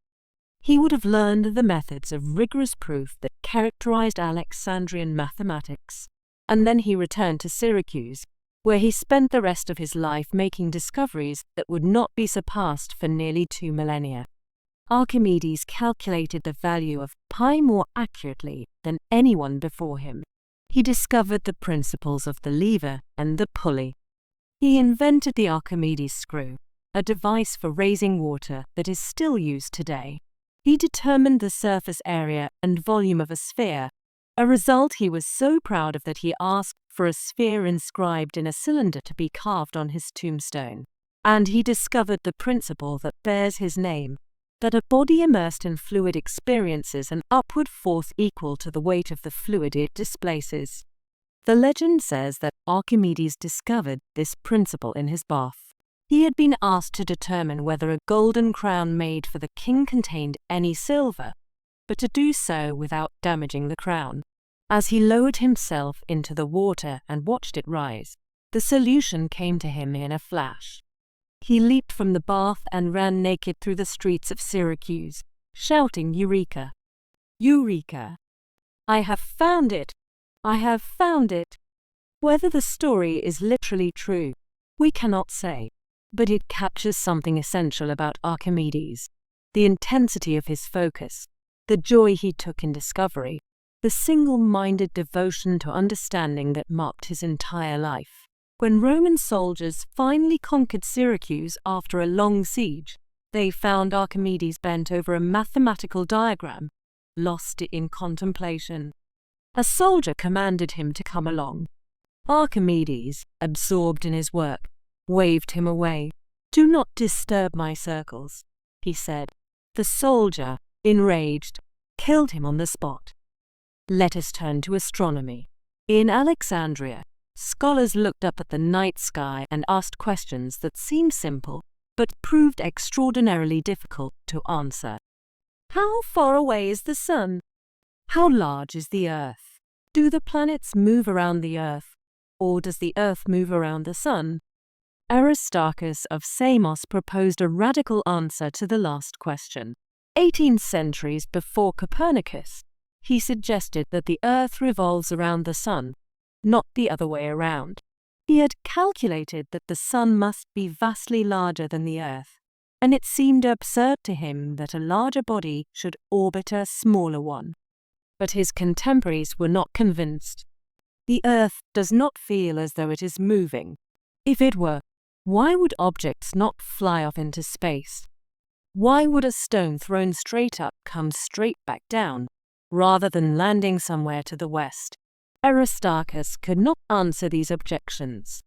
A: He would have learned the methods of rigorous proof that characterized Alexandrian mathematics, and then he returned to Syracuse, where he spent the rest of his life making discoveries that would not be surpassed for nearly 2 millennia. Archimedes calculated the value of pi more accurately than anyone before him. He discovered the principles of the lever and the pulley. He invented the Archimedes screw, a device for raising water that is still used today. He determined the surface area and volume of a sphere, a result he was so proud of that he asked for a sphere inscribed in a cylinder to be carved on his tombstone. And he discovered the principle that bears his name, that a body immersed in fluid experiences an upward force equal to the weight of the fluid it displaces. The legend says that Archimedes discovered this principle in his bath. He had been asked to determine whether a golden crown made for the king contained any silver, but to do so without damaging the crown. As he lowered himself into the water and watched it rise, the solution came to him in a flash. He leaped from the bath and ran naked through the streets of Syracuse, shouting, "Eureka! Eureka! I have found it! I have found it!" Whether the story is literally true, we cannot say, but it captures something essential about Archimedes: the intensity of his focus, the joy he took in discovery, the single-minded devotion to understanding that marked his entire life. When Roman soldiers finally conquered Syracuse after a long siege, they found Archimedes bent over a mathematical diagram, lost in contemplation. A soldier commanded him to come along. Archimedes, absorbed in his work, waved him away. "Do not disturb my circles," he said. The soldier, enraged, killed him on the spot. Let us turn to astronomy. In Alexandria, scholars looked up at the night sky and asked questions that seemed simple, but proved extraordinarily difficult to answer. How far away is the sun? How large is the earth? Do the planets move around the earth, or does the earth move around the sun? Aristarchus of Samos proposed a radical answer to the last question. 18 centuries before Copernicus, he suggested that the earth revolves around the sun, not the other way around. He had calculated that the sun must be vastly larger than the earth, and it seemed absurd to him that a larger body should orbit a smaller one. But his contemporaries were not convinced. The earth does not feel as though it is moving. If it were, why would objects not fly off into space? Why would a stone thrown straight up come straight back down, rather than landing somewhere to the west? Aristarchus could not answer these objections.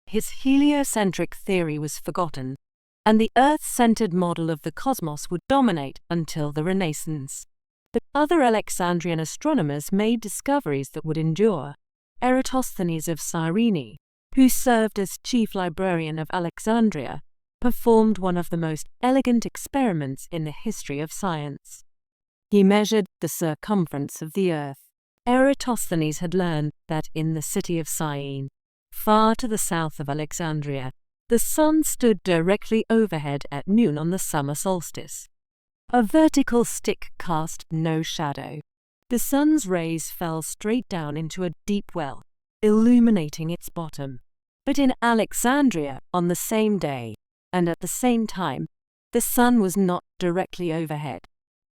A: His heliocentric theory was forgotten, and the Earth-centered model of the cosmos would dominate until the Renaissance. But other Alexandrian astronomers made discoveries that would endure. Eratosthenes of Cyrene, who served as chief librarian of Alexandria, performed one of the most elegant experiments in the history of science. He measured the circumference of the Earth. Eratosthenes had learned that in the city of Syene, far to the south of Alexandria, the sun stood directly overhead at noon on the summer solstice. A vertical stick cast no shadow. The sun's rays fell straight down into a deep well, illuminating its bottom. But in Alexandria, on the same day, and at the same time, the sun was not directly overhead.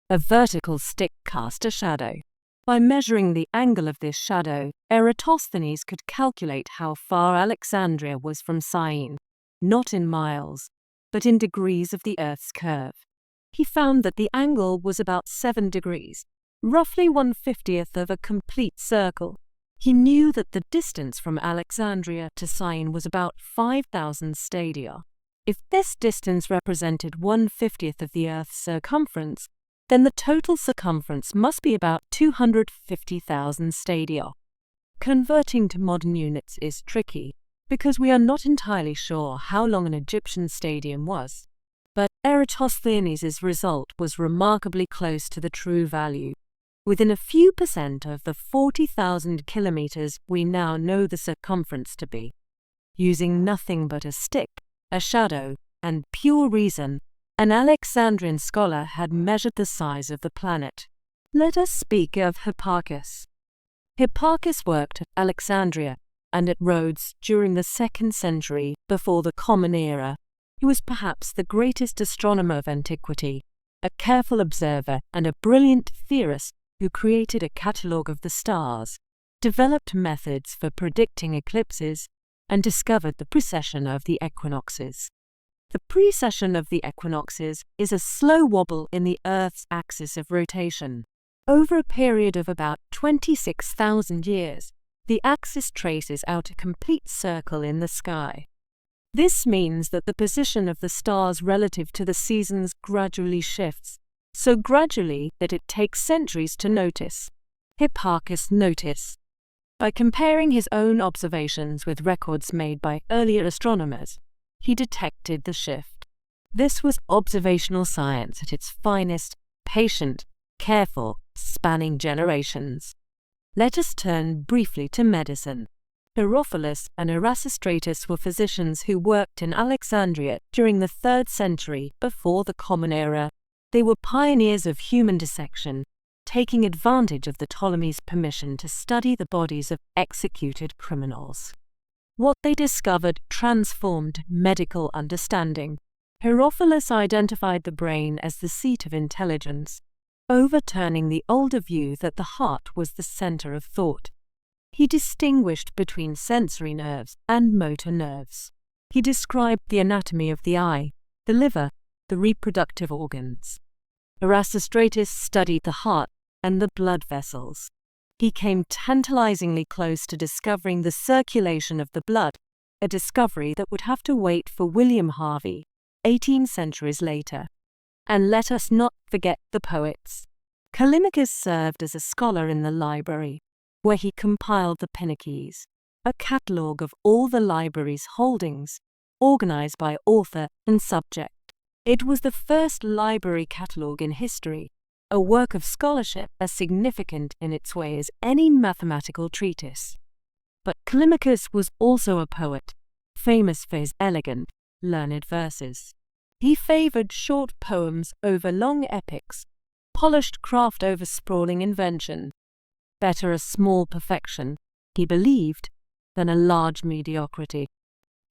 A: A vertical stick cast a shadow. By measuring the angle of this shadow, Eratosthenes could calculate how far Alexandria was from Syene, not in miles, but in degrees of the Earth's curve. He found that the angle was about 7 degrees, roughly 1/50th of a complete circle. He knew that the distance from Alexandria to Syene was about 5,000 stadia. If this distance represented 1/50th of the Earth's circumference, then the total circumference must be about 250,000 stadia. Converting to modern units is tricky, because we are not entirely sure how long an Egyptian stadium was. But Eratosthenes' result was remarkably close to the true value. Within a few percent of the 40,000 kilometers we now know the circumference to be. Using nothing but a stick, a shadow, and pure reason, an Alexandrian scholar had measured the size of the planet. Let us speak of Hipparchus. Hipparchus worked at Alexandria and at Rhodes during the 2nd century before the Common Era. He was perhaps the greatest astronomer of antiquity, a careful observer and a brilliant theorist who created a catalogue of the stars, developed methods for predicting eclipses, and discovered the precession of the equinoxes. The precession of the equinoxes is a slow wobble in the Earth's axis of rotation. Over a period of about 26,000 years, the axis traces out a complete circle in the sky. This means that the position of the stars relative to the seasons gradually shifts, so gradually that it takes centuries to notice. Hipparchus noticed. By comparing his own observations with records made by earlier astronomers, he detected the shift. This was observational science at its finest, patient, careful, spanning generations. Let us turn briefly to medicine. Herophilus and Erasistratus were physicians who worked in Alexandria during the 3rd century before the Common Era. They were pioneers of human dissection, taking advantage of the Ptolemies' permission to study the bodies of executed criminals. What they discovered transformed medical understanding. Herophilus identified the brain as the seat of intelligence, overturning the older view that the heart was the center of thought. He distinguished between sensory nerves and motor nerves. He described the anatomy of the eye, the liver, the reproductive organs. Erasistratus studied the heart and the blood vessels. He came tantalizingly close to discovering the circulation of the blood, a discovery that would have to wait for William Harvey, 18 centuries later. And let us not forget the poets. Callimachus served as a scholar in the library, where he compiled the Pinakies, a catalogue of all the library's holdings, organized by author and subject. It was the first library catalogue in history, a work of scholarship as significant in its way as any mathematical treatise. But Callimachus was also a poet, famous for his elegant, learned verses. He favored short poems over long epics, polished craft over sprawling invention. Better a small perfection, he believed, than a large mediocrity.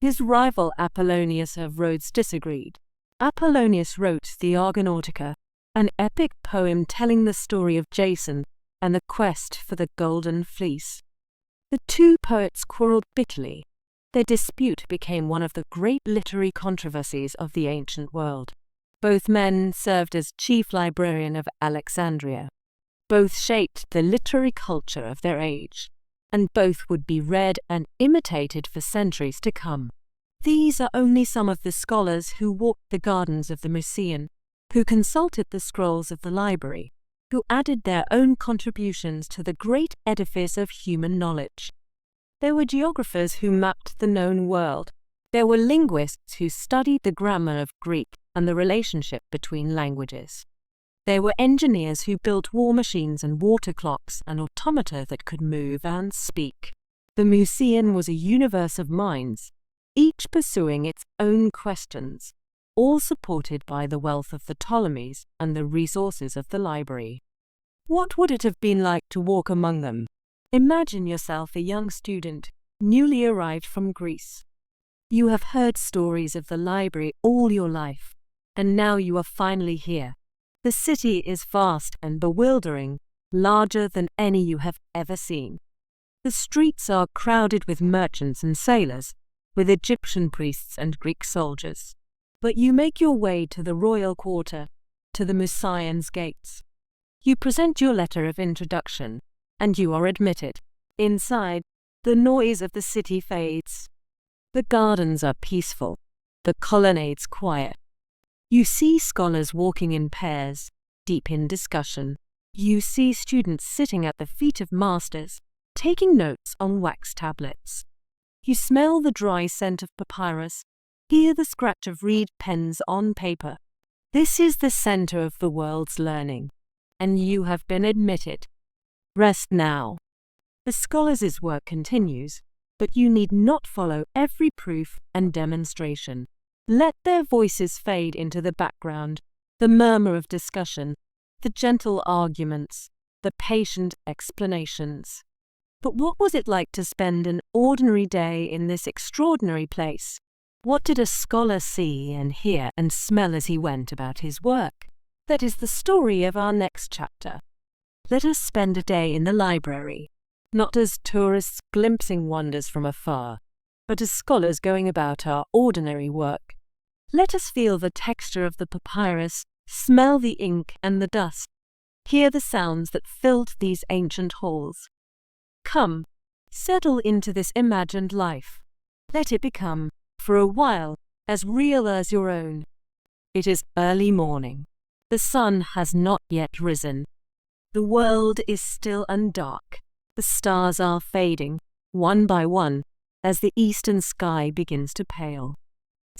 A: His rival Apollonius of Rhodes disagreed. Apollonius wrote the Argonautica, an epic poem telling the story of Jason and the quest for the Golden Fleece. The two poets quarreled bitterly. Their dispute became one of the great literary controversies of the ancient world. Both men served as chief librarian of Alexandria. Both shaped the literary culture of their age, and both would be read and imitated for centuries to come. These are only some of the scholars who walked the gardens of the Museum, who consulted the scrolls of the library, who added their own contributions to the great edifice of human knowledge. There were geographers who mapped the known world. There were linguists who studied the grammar of Greek and the relationship between languages. There were engineers who built war machines and water clocks and automata that could move and speak. The Museum was a universe of minds, each pursuing its own questions, all supported by the wealth of the Ptolemies and the resources of the library. What would it have been like to walk among them? Imagine yourself a young student, newly arrived from Greece. You have heard stories of the library all your life, and now you are finally here. The city is vast and bewildering, larger than any you have ever seen. The streets are crowded with merchants and sailors, with Egyptian priests and Greek soldiers. But you make your way to the royal quarter, to the Musaeans' gates. You present your letter of introduction, and you are admitted. Inside, the noise of the city fades. The gardens are peaceful, the colonnades quiet. You see scholars walking in pairs, deep in discussion. You see students sitting at the feet of masters, taking notes on wax tablets. You smell the dry scent of papyrus, hear the scratch of reed pens on paper. This is the center of the world's learning, and you have been admitted. Rest now. The scholars' work continues, but you need not follow every proof and demonstration. Let their voices fade into the background, the murmur of discussion, the gentle arguments, the patient explanations. But what was it like to spend an ordinary day in this extraordinary place? What did a scholar see and hear and smell as he went about his work? That is the story of our next chapter. Let us spend a day in the library, not as tourists glimpsing wonders from afar, but as scholars going about our ordinary work. Let us feel the texture of the papyrus, smell the ink and the dust, hear the sounds that filled these ancient halls. Come, settle into this imagined life. Let it become, for a while, as real as your own. It is early morning. The sun has not yet risen. The world is still and dark. The stars are fading, one by one, as the eastern sky begins to pale.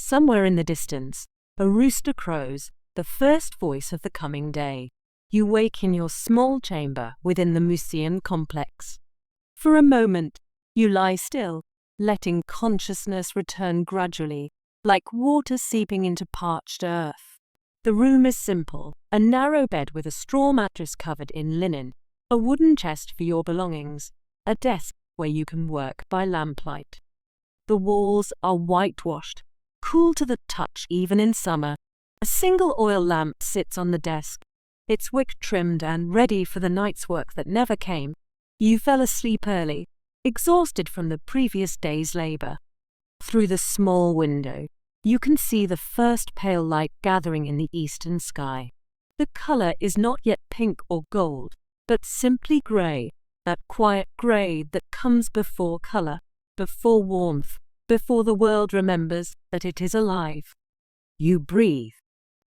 A: Somewhere in the distance, a rooster crows, the first voice of the coming day. You wake in your small chamber within the Museum complex. For a moment, you lie still, letting consciousness return gradually, like water seeping into parched earth. The room is simple, a narrow bed with a straw mattress covered in linen, a wooden chest for your belongings, a desk where you can work by lamplight. The walls are whitewashed, cool to the touch even in summer. A single oil lamp sits on the desk, its wick trimmed and ready for the night's work that never came. You fell asleep early, exhausted from the previous day's labor. Through the small window, you can see the first pale light gathering in the eastern sky. The color is not yet pink or gold, but simply gray, that quiet gray that comes before color, before warmth, before the world remembers that it is alive. You breathe.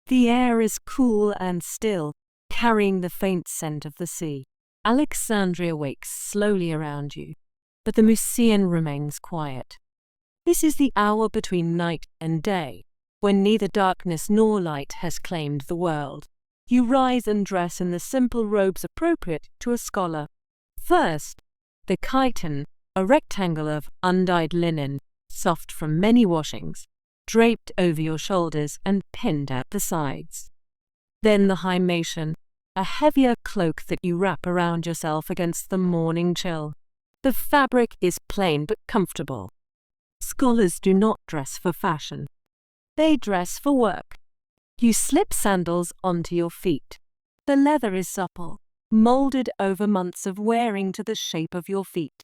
A: The air is cool and still, carrying the faint scent of the sea. Alexandria wakes slowly around you, but the Museum remains quiet. This is the hour between night and day, when neither darkness nor light has claimed the world. You rise and dress in the simple robes appropriate to a scholar. First, the chiton, a rectangle of undyed linen, soft from many washings, draped over your shoulders and pinned at the sides. Then the hymation, a heavier cloak that you wrap around yourself against the morning chill. The fabric is plain but comfortable. Scholars do not dress for fashion. They dress for work. You slip sandals onto your feet. The leather is supple, molded over months of wearing to the shape of your feet.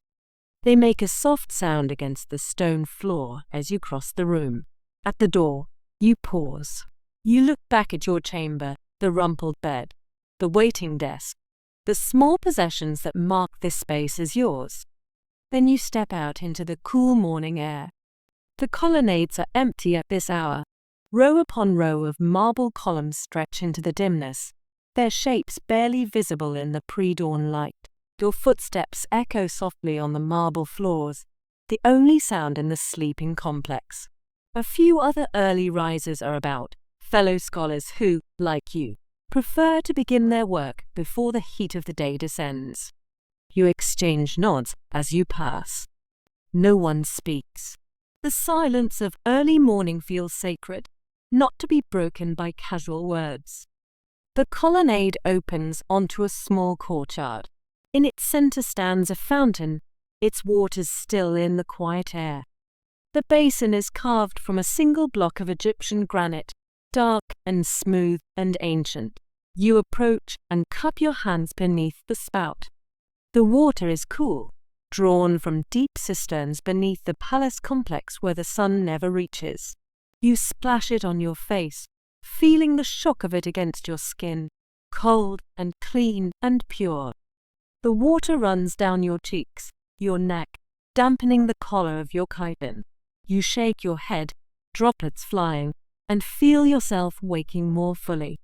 A: They make a soft sound against the stone floor as you cross the room. At the door, you pause. You look back at your chamber, the rumpled bed, the waiting desk, the small possessions that mark this space as yours. Then you step out into the cool morning air. The colonnades are empty at this hour. Row upon row of marble columns stretch into the dimness, their shapes barely visible in the pre-dawn light. Your footsteps echo softly on the marble floors, the only sound in the sleeping complex. A few other early risers are about, fellow scholars who, like you, prefer to begin their work before the heat of the day descends. You exchange nods as you pass. No one speaks. The silence of early morning feels sacred, not to be broken by casual words. The colonnade opens onto a small courtyard. In its center stands a fountain, its waters still in the quiet air. The basin is carved from a single block of Egyptian granite, dark and smooth and ancient. You approach and cup your hands beneath the spout. The water is cool, drawn from deep cisterns beneath the palace complex where the sun never reaches. You splash it on your face, feeling the shock of it against your skin, cold and clean and pure. The water runs down your cheeks, your neck, dampening the collar of your chiton. You shake your head, droplets flying, and feel yourself waking more fully.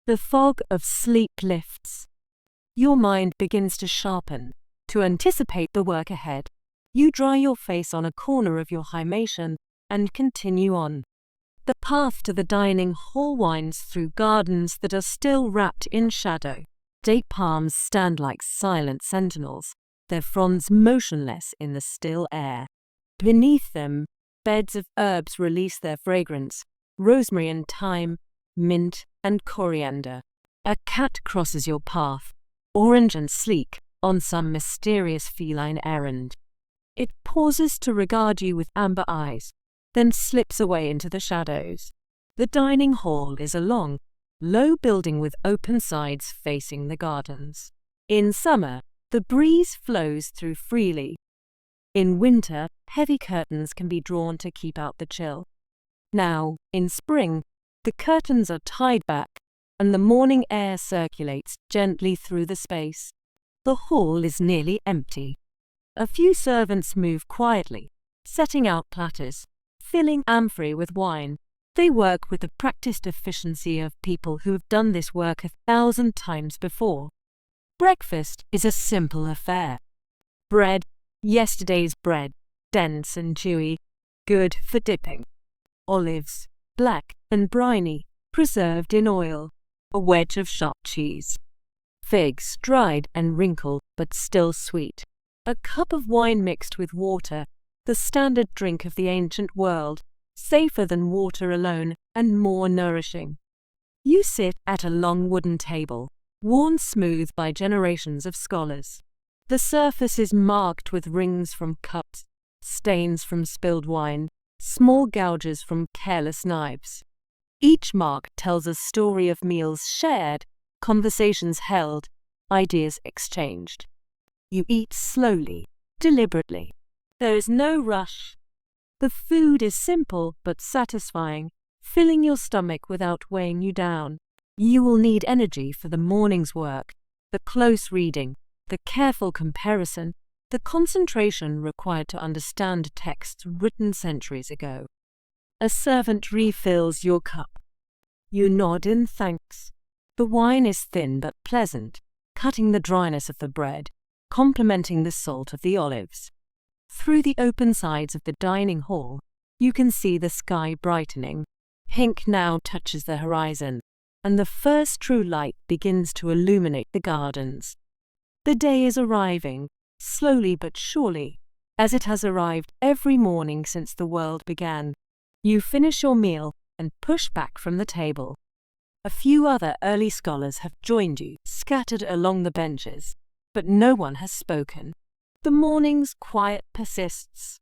A: The fog of sleep lifts. Your mind begins to sharpen. To anticipate the work ahead, you dry your face on a corner of your hymation and continue on. The path to the dining hall winds through gardens that are still wrapped in shadow. Date palms stand like silent sentinels, their fronds motionless in the still air. Beneath them, beds of herbs release their fragrance, rosemary and thyme, mint and coriander. A cat crosses your path, orange and sleek, on some mysterious feline errand. It pauses to regard you with amber eyes, then slips away into the shadows. The dining hall is a long, low building with open sides facing the gardens. In summer, the breeze flows through freely. In winter, heavy curtains can be drawn to keep out the chill. Now, in spring, the curtains are tied back, and the morning air circulates gently through the space. The hall is nearly empty. A few servants move quietly, setting out platters, filling amphorae with wine. They work with the practiced efficiency of people who have done this work 1,000 times before. Breakfast is a simple affair. Bread, yesterday's bread, dense and chewy, good for dipping. Olives, black and briny, preserved in oil. A wedge of sharp cheese. Figs, dried and wrinkled, but still sweet. A cup of wine mixed with water, the standard drink of the ancient world, safer than water alone and more nourishing. You sit at a long wooden table, worn smooth by generations of scholars. The surface is marked with rings from cups, stains from spilled wine, small gouges from careless knives. Each mark tells a story of meals shared, conversations held, ideas exchanged. You eat slowly, deliberately. There is no rush. The food is simple but satisfying, filling your stomach without weighing you down. You will need energy for the morning's work, the close reading, the careful comparison, the concentration required to understand texts written centuries ago. A servant refills your cup. You nod in thanks. The wine is thin but pleasant, cutting the dryness of the bread, complementing the salt of the olives. Through the open sides of the dining hall, you can see the sky brightening. Pink now touches the horizon, and the first true light begins to illuminate the gardens. The day is arriving, slowly but surely, as it has arrived every morning since the world began. You finish your meal and push back from the table. A few other early scholars have joined you, scattered along the benches, but no one has spoken. The morning's quiet persists.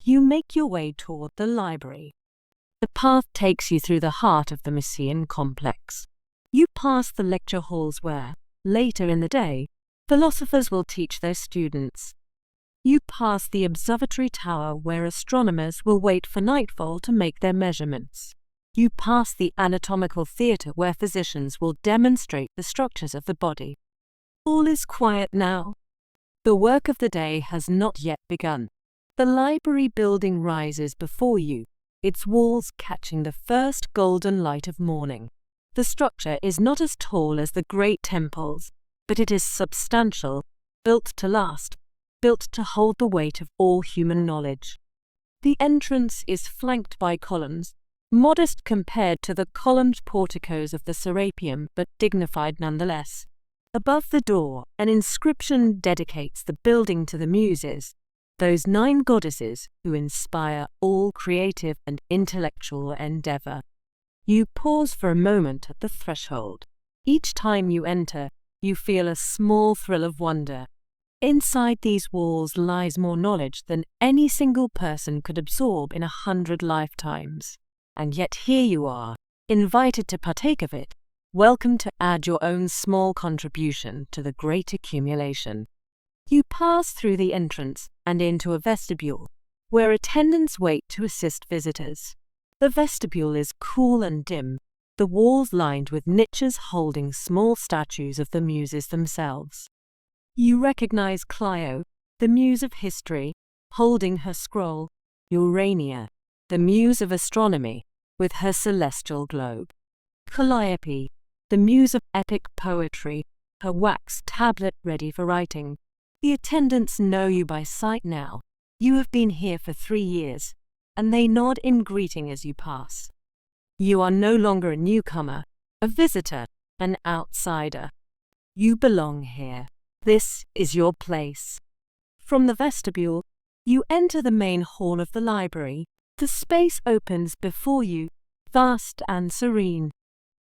A: You make your way toward the library. The path takes you through the heart of the Mysian complex. You pass the lecture halls where, later in the day, philosophers will teach their students. You pass the observatory tower where astronomers will wait for nightfall to make their measurements. You pass the anatomical theatre where physicians will demonstrate the structures of the body. All is quiet now. The work of the day has not yet begun. The library building rises before you, its walls catching the first golden light of morning. The structure is not as tall as the great temples, but it is substantial, built to last, built to hold the weight of all human knowledge. The entrance is flanked by columns, modest compared to the columned porticos of the Serapeum, but dignified nonetheless. Above the door, an inscription dedicates the building to the Muses, those 9 goddesses who inspire all creative and intellectual endeavor. You pause for a moment at the threshold. Each time you enter, you feel a small thrill of wonder. Inside these walls lies more knowledge than any single person could absorb in 100 lifetimes. And yet here you are, invited to partake of it, welcome to add your own small contribution to the great accumulation. You pass through the entrance and into a vestibule, where attendants wait to assist visitors. The vestibule is cool and dim, the walls lined with niches holding small statues of the Muses themselves. You recognize Clio, the Muse of history, holding her scroll, Urania, the Muse of astronomy, with her celestial globe, Calliope, the Muse of epic poetry, her wax tablet ready for writing. The attendants know you by sight now. You have been here for 3 years, and they nod in greeting as you pass. You are no longer a newcomer, a visitor, an outsider. You belong here. This is your place. From the vestibule, you enter the main hall of the library. The space opens before you, vast and serene.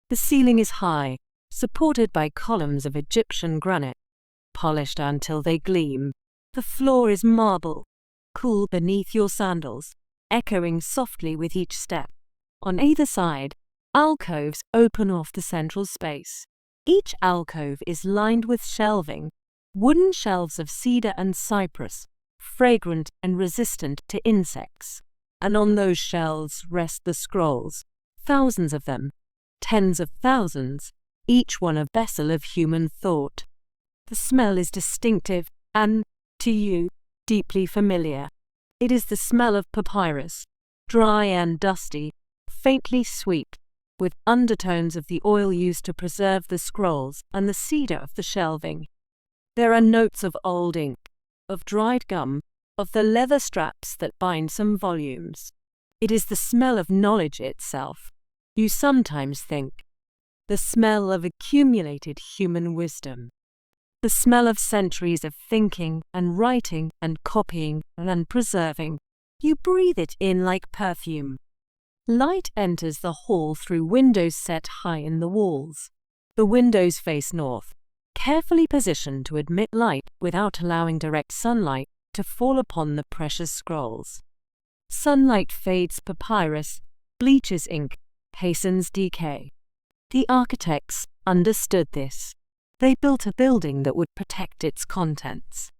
A: The ceiling is high, supported by columns of Egyptian granite, polished until they gleam. The floor is marble, cool beneath your sandals, echoing softly with each step. On either side, alcoves open off the central space. Each alcove is lined with shelving, wooden shelves of cedar and cypress, fragrant and resistant to insects. And on those shelves rest the scrolls, thousands of them, tens of thousands, each one a vessel of human thought. The smell is distinctive and, to you, deeply familiar. It is the smell of papyrus, dry and dusty, faintly sweet, with undertones of the oil used to preserve the scrolls and the cedar of the shelving. There are notes of old ink, of dried gum, of the leather straps that bind some volumes. It is the smell of knowledge itself. You sometimes think. The smell of accumulated human wisdom. The smell of centuries of thinking and writing and copying and preserving. You breathe it in like perfume. Light enters the hall through windows set high in the walls. The windows face north, carefully positioned to admit light without allowing direct sunlight to fall upon the precious scrolls. Sunlight fades papyrus, bleaches ink, hastens decay. The architects understood this. They built a building that would protect its contents.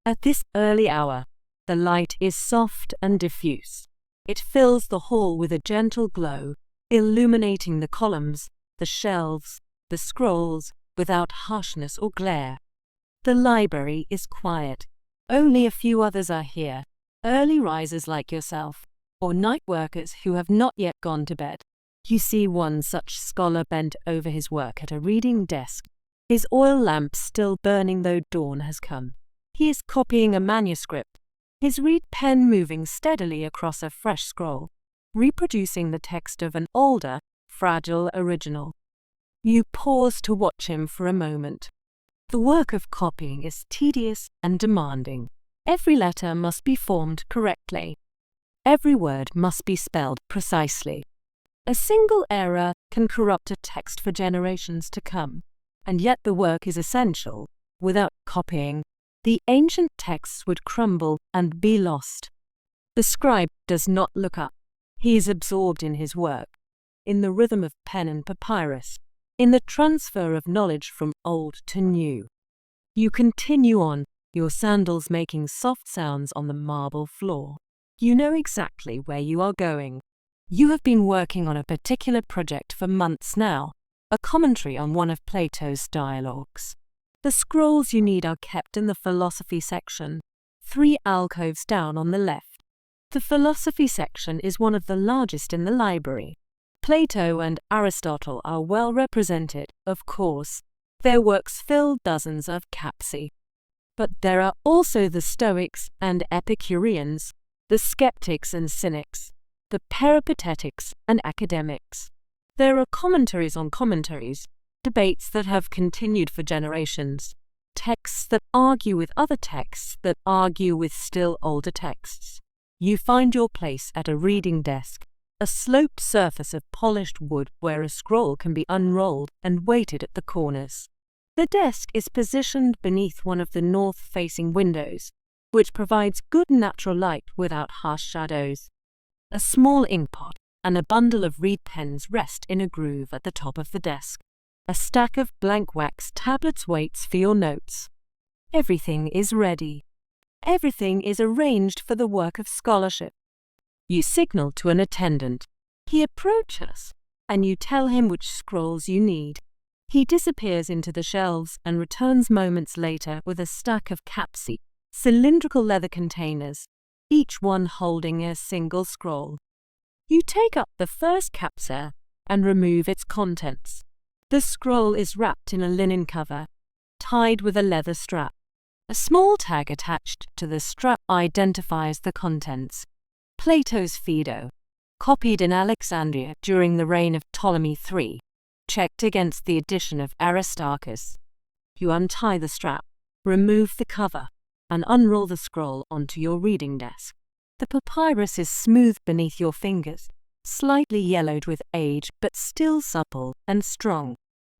A: At this early hour, the light is soft and diffuse. It fills the hall with a gentle glow, illuminating the columns, the shelves, the scrolls, without harshness or glare. The library is quiet. Only a few others are here, early risers like yourself, or night workers who have not yet gone to bed. You see one such scholar bent over his work at a reading desk, his oil lamp still burning though dawn has come. He is copying a manuscript, his reed pen moving steadily across a fresh scroll, reproducing the text of an older, fragile original. You pause to watch him for a moment. The work of copying is tedious and demanding. Every letter must be formed correctly. Every word must be spelled precisely. A single error can corrupt a text for generations to come, and yet the work is essential. Without copying, the ancient texts would crumble and be lost. The scribe does not look up. He is absorbed in his work, in the rhythm of pen and papyrus, in the transfer of knowledge from old to new. You continue on, your sandals making soft sounds on the marble floor. You know exactly where you are going. You have been working on a particular project for months now, a commentary on one of Plato's dialogues. The scrolls you need are kept in the philosophy section, 3 alcoves down on the left. The philosophy section is one of the largest in the library. Plato and Aristotle are well represented, of course. Their works fill dozens of capsi. But there are also the Stoics and Epicureans, the skeptics and cynics, the peripatetics and academics. There are commentaries on commentaries, debates that have continued for generations, texts that argue with other texts that argue with still older texts. You find your place at a reading desk, a sloped surface of polished wood where a scroll can be unrolled and weighted at the corners. The desk is positioned beneath one of the north-facing windows, which provides good natural light without harsh shadows. A small inkpot and a bundle of reed pens rest in a groove at the top of the desk. A stack of blank wax tablets waits for your notes. Everything is ready. Everything is arranged for the work of scholarship. You signal to an attendant. He approaches, and you tell him which scrolls you need. He disappears into the shelves and returns moments later with a stack of capsi, cylindrical leather containers, each one holding a single scroll. You take up the first capsa and remove its contents. The scroll is wrapped in a linen cover, tied with a leather strap. A small tag attached to the strap identifies the contents. Plato's Phaedo, copied in Alexandria during the reign of Ptolemy III, checked against the edition of Aristarchus. You untie the strap, remove the cover, and unroll the scroll onto your reading desk. The papyrus is smooth beneath your fingers, slightly yellowed with age but still supple and strong.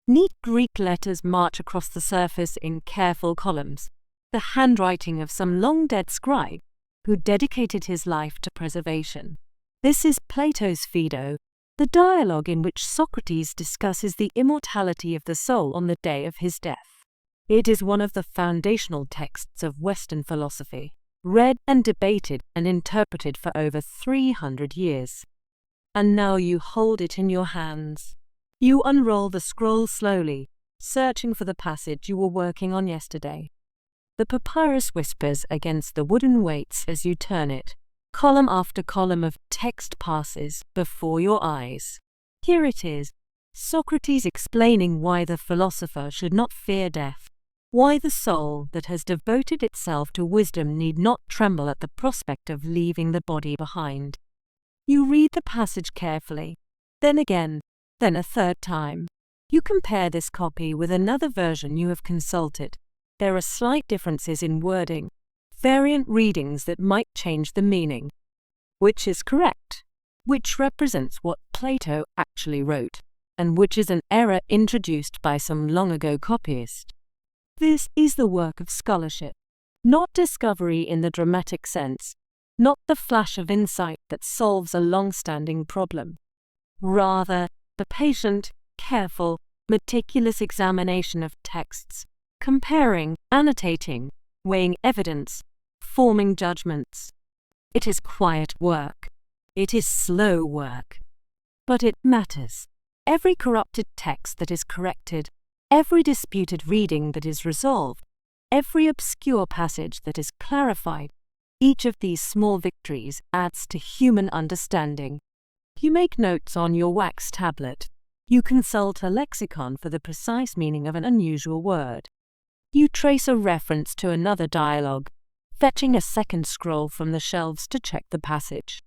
A: Neat Greek letters march across the surface in careful columns, the handwriting of some long-dead scribe who dedicated his life to preservation. This is Plato's Phaedo, the dialogue in which Socrates discusses the immortality of the soul on the day of his death. It is one of the foundational texts of Western philosophy, read and debated and interpreted for over 300 years. And now you hold it in your hands. You unroll the scroll slowly, searching for the passage you were working on yesterday. The papyrus whispers against the wooden weights as you turn it. Column after column of text passes before your eyes. Here it is, Socrates explaining why the philosopher should not fear death, why the soul that has devoted itself to wisdom need not tremble at the prospect of leaving the body behind. You read the passage carefully, then again, then a third time. You compare this copy with another version you have consulted. There are slight differences in wording, variant readings that might change the meaning. Which is correct? Which represents what Plato actually wrote, and which is an error introduced by some long-ago copyist? This is the work of scholarship, not discovery in the dramatic sense, not the flash of insight that solves a long-standing problem. Rather, the patient, careful, meticulous examination of texts, comparing, annotating, weighing evidence, forming judgments. It is quiet work. It is slow work. But it matters. Every corrupted text that is corrected, every disputed reading that is resolved, every obscure passage that is clarified, each of these small victories adds to human understanding. You make notes on your wax tablet. You consult a lexicon for the precise meaning of an unusual word. You trace a reference to another dialogue, fetching a second scroll from the shelves to check the passage.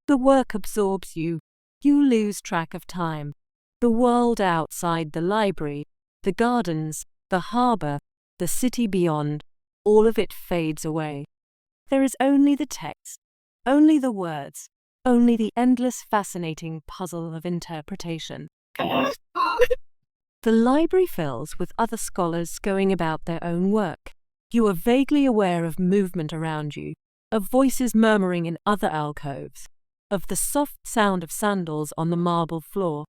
A: The work absorbs you. You lose track of time. The world outside the library, the gardens, the harbour, the city beyond, all of it fades away. There is only the text, only the words, only the endless fascinating puzzle of interpretation. The library fills with other scholars going about their own work. You are vaguely aware of movement around you, of voices murmuring in other alcoves, of the soft sound of sandals on the marble floor.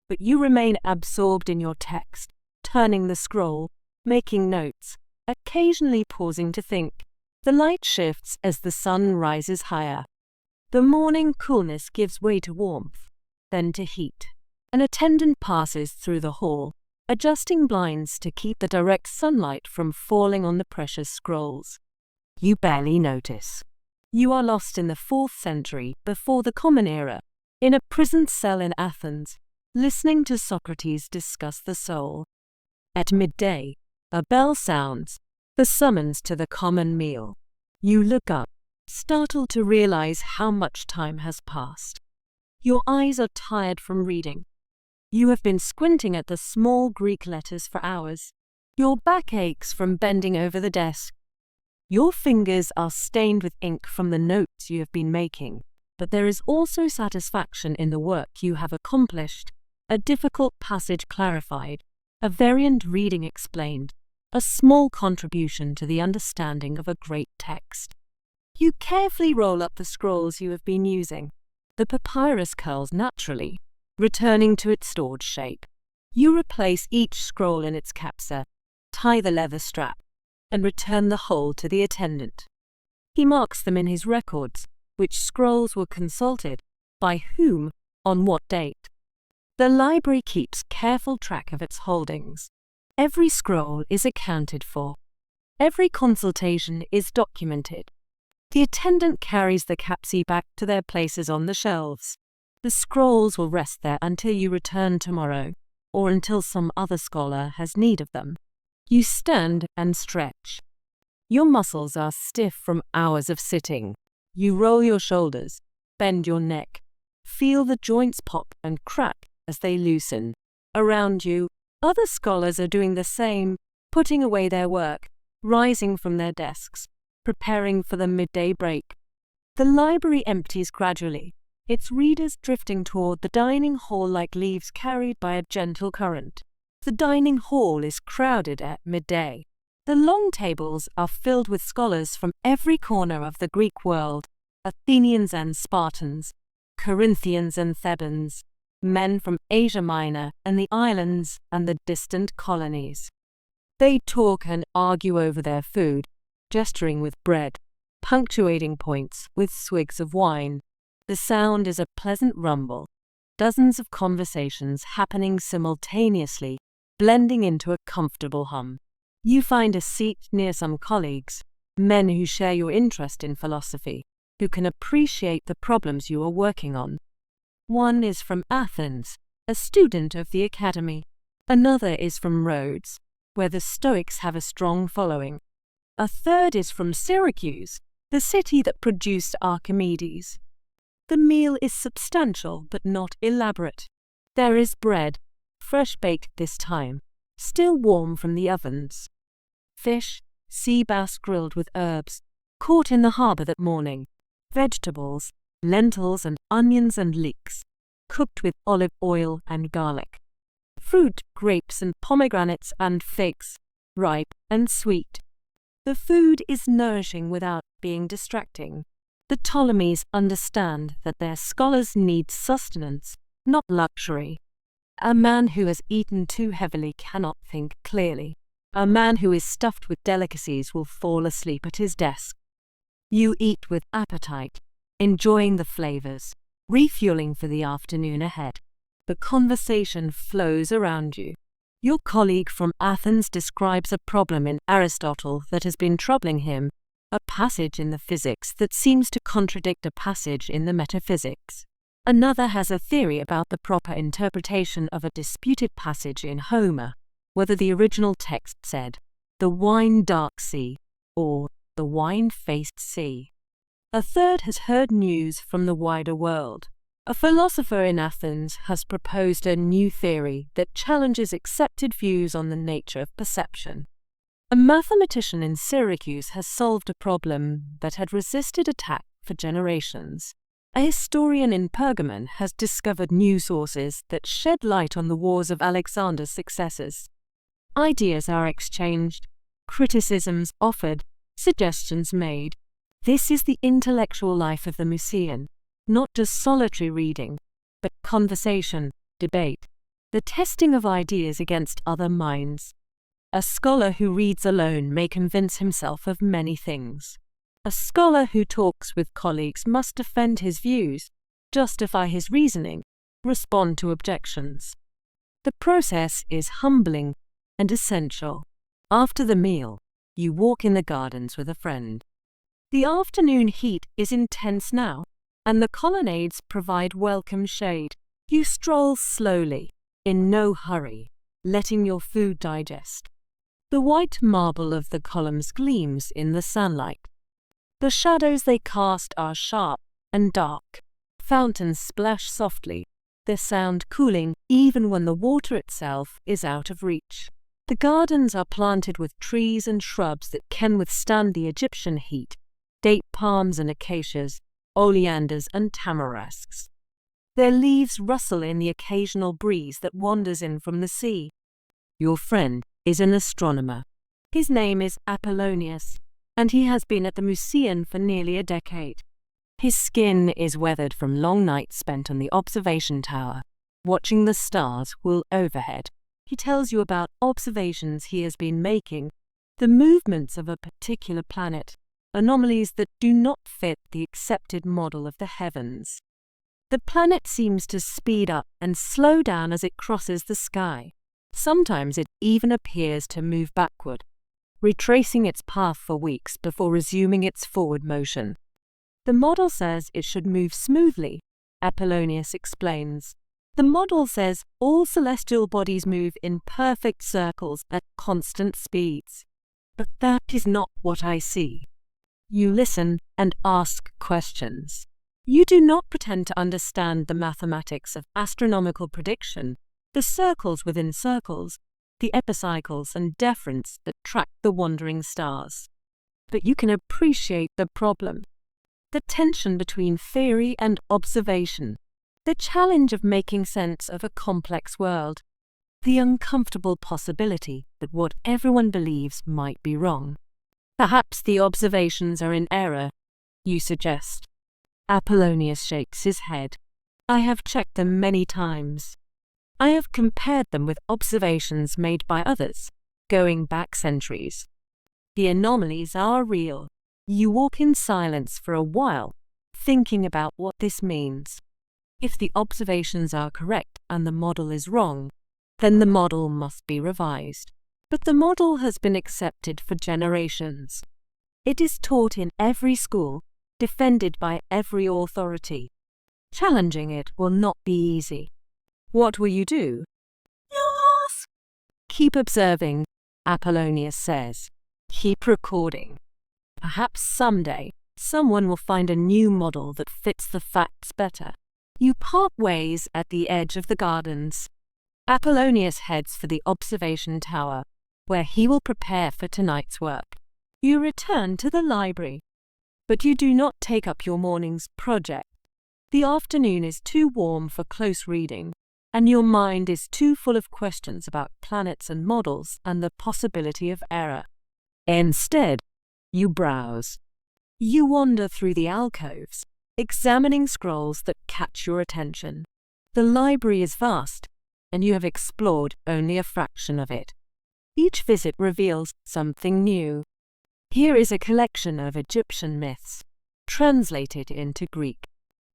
A: But you remain absorbed in your text, turning the scroll, making notes, occasionally pausing to think. The light shifts as the sun rises higher. The morning coolness gives way to warmth, then to heat. An attendant passes through the hall, adjusting blinds to keep the direct sunlight from falling on the precious scrolls. You barely notice. You are lost in the 4th century before the Common Era, in a prison cell in Athens, listening to Socrates discuss the soul. At midday, a bell sounds, the summons to the common meal. You look up. startled to realize how much time has passed. Your eyes are tired from reading. You have been squinting at the small Greek letters for hours. Your back aches from bending over the desk. Your fingers are stained with ink from the notes you have been making, but there is also satisfaction in the work you have accomplished, a difficult passage clarified, a variant reading explained, a small contribution to the understanding of a great text. You carefully roll up the scrolls you have been using. The papyrus curls naturally, returning to its stored shape. You replace each scroll in its capsa, tie the leather strap, and return the whole to the attendant. He marks them in his records, which scrolls were consulted, by whom, on what date. The library keeps careful track of its holdings. Every scroll is accounted for. Every consultation is documented. The attendant carries the capsae back to their places on the shelves. The scrolls will rest there until you return tomorrow, or until some other scholar has need of them. You stand and stretch. Your muscles are stiff from hours of sitting. You roll your shoulders, bend your neck, feel the joints pop and crack as they loosen. Around you, other scholars are doing the same, putting away their work, rising from their desks, preparing for the midday break. The library empties gradually, its readers drifting toward the dining hall like leaves carried by a gentle current. The dining hall is crowded at midday. The long tables are filled with scholars from every corner of the Greek world, Athenians and Spartans, Corinthians and Thebans, men from Asia Minor and the islands and the distant colonies. They talk and argue over their food, gesturing with bread, punctuating points with swigs of wine. The sound is a pleasant rumble, dozens of conversations happening simultaneously, blending into a comfortable hum. You find a seat near some colleagues, men who share your interest in philosophy, who can appreciate the problems you are working on. One is from Athens, a student of the academy. Another is from Rhodes, where the Stoics have a strong following. A third is from Syracuse, the city that produced Archimedes. The meal is substantial but not elaborate. There is bread, fresh baked this time, still warm from the ovens. Fish, sea bass grilled with herbs, caught in the harbour that morning. Vegetables, lentils and onions and leeks, cooked with olive oil and garlic. Fruit, grapes and pomegranates and figs, ripe and sweet. The food is nourishing without being distracting. The Ptolemies understand that their scholars need sustenance, not luxury. A man who has eaten too heavily cannot think clearly. A man who is stuffed with delicacies will fall asleep at his desk. You eat with appetite, enjoying the flavors, refueling for the afternoon ahead. The conversation flows around you. Your colleague from Athens describes a problem in Aristotle that has been troubling him, a passage in the physics that seems to contradict a passage in the metaphysics. Another has a theory about the proper interpretation of a disputed passage in Homer, whether the original text said, "the wine-dark sea," or "the wine-faced sea." A third has heard news from the wider world. A philosopher in Athens has proposed a new theory that challenges accepted views on the nature of perception. A mathematician in Syracuse has solved a problem that had resisted attack for generations. A historian in Pergamon has discovered new sources that shed light on the wars of Alexander's successors. Ideas are exchanged, criticisms offered, suggestions made. This is the intellectual life of the Musean, not just solitary reading, but conversation, debate, the testing of ideas against other minds. A scholar who reads alone may convince himself of many things. A scholar who talks with colleagues must defend his views, justify his reasoning, respond to objections. The process is humbling and essential. After the meal, you walk in the gardens with a friend. The afternoon heat is intense now, and the colonnades provide welcome shade. You stroll slowly, in no hurry, letting your food digest. The white marble of the columns gleams in the sunlight. The shadows they cast are sharp and dark. Fountains splash softly, their sound cooling even when the water itself is out of reach. The gardens are planted with trees and shrubs that can withstand the Egyptian heat: date palms and acacias, oleanders and tamarisks. Their leaves rustle in the occasional breeze that wanders in from the sea. Your friend is an astronomer. His name is Apollonius, and he has been at the Museum for nearly a decade. His skin is weathered from long nights spent on the observation tower, watching the stars wheel overhead. He tells you about observations he has been making, the movements of a particular planet, anomalies that do not fit the accepted model of the heavens. The planet seems to speed up and slow down as it crosses the sky. Sometimes it even appears to move backward, retracing its path for weeks before resuming its forward motion. The model says it should move smoothly, Apollonius explains. The model says all celestial bodies move in perfect circles at constant speeds. But that is not what I see. You listen and ask questions. You do not pretend to understand the mathematics of astronomical prediction, the circles within circles, the epicycles and deference that track the wandering stars. But you can appreciate the problem. The tension between theory and observation, the challenge of making sense of a complex world, the uncomfortable possibility that what everyone believes might be wrong. Perhaps the observations are in error, you suggest. Apollonius shakes his head. I have checked them many times. I have compared them with observations made by others, going back centuries. The anomalies are real. You walk in silence for a while, thinking about what this means. If the observations are correct and the model is wrong, then the model must be revised. But the model has been accepted for generations. It is taught in every school, defended by every authority. Challenging it will not be easy. What will you do? Yes. Keep observing, Apollonius says. Keep recording. Perhaps someday, someone will find a new model that fits the facts better. You part ways at the edge of the gardens. Apollonius heads for the observation tower, where he will prepare for tonight's work. You return to the library, but you do not take up your morning's project. The afternoon is too warm for close reading, and your mind is too full of questions about planets and models and the possibility of error. Instead, you browse. You wander through the alcoves, examining scrolls that catch your attention. The library is vast, and you have explored only a fraction of it. Each visit reveals something new. Here is a collection of Egyptian myths, translated into Greek.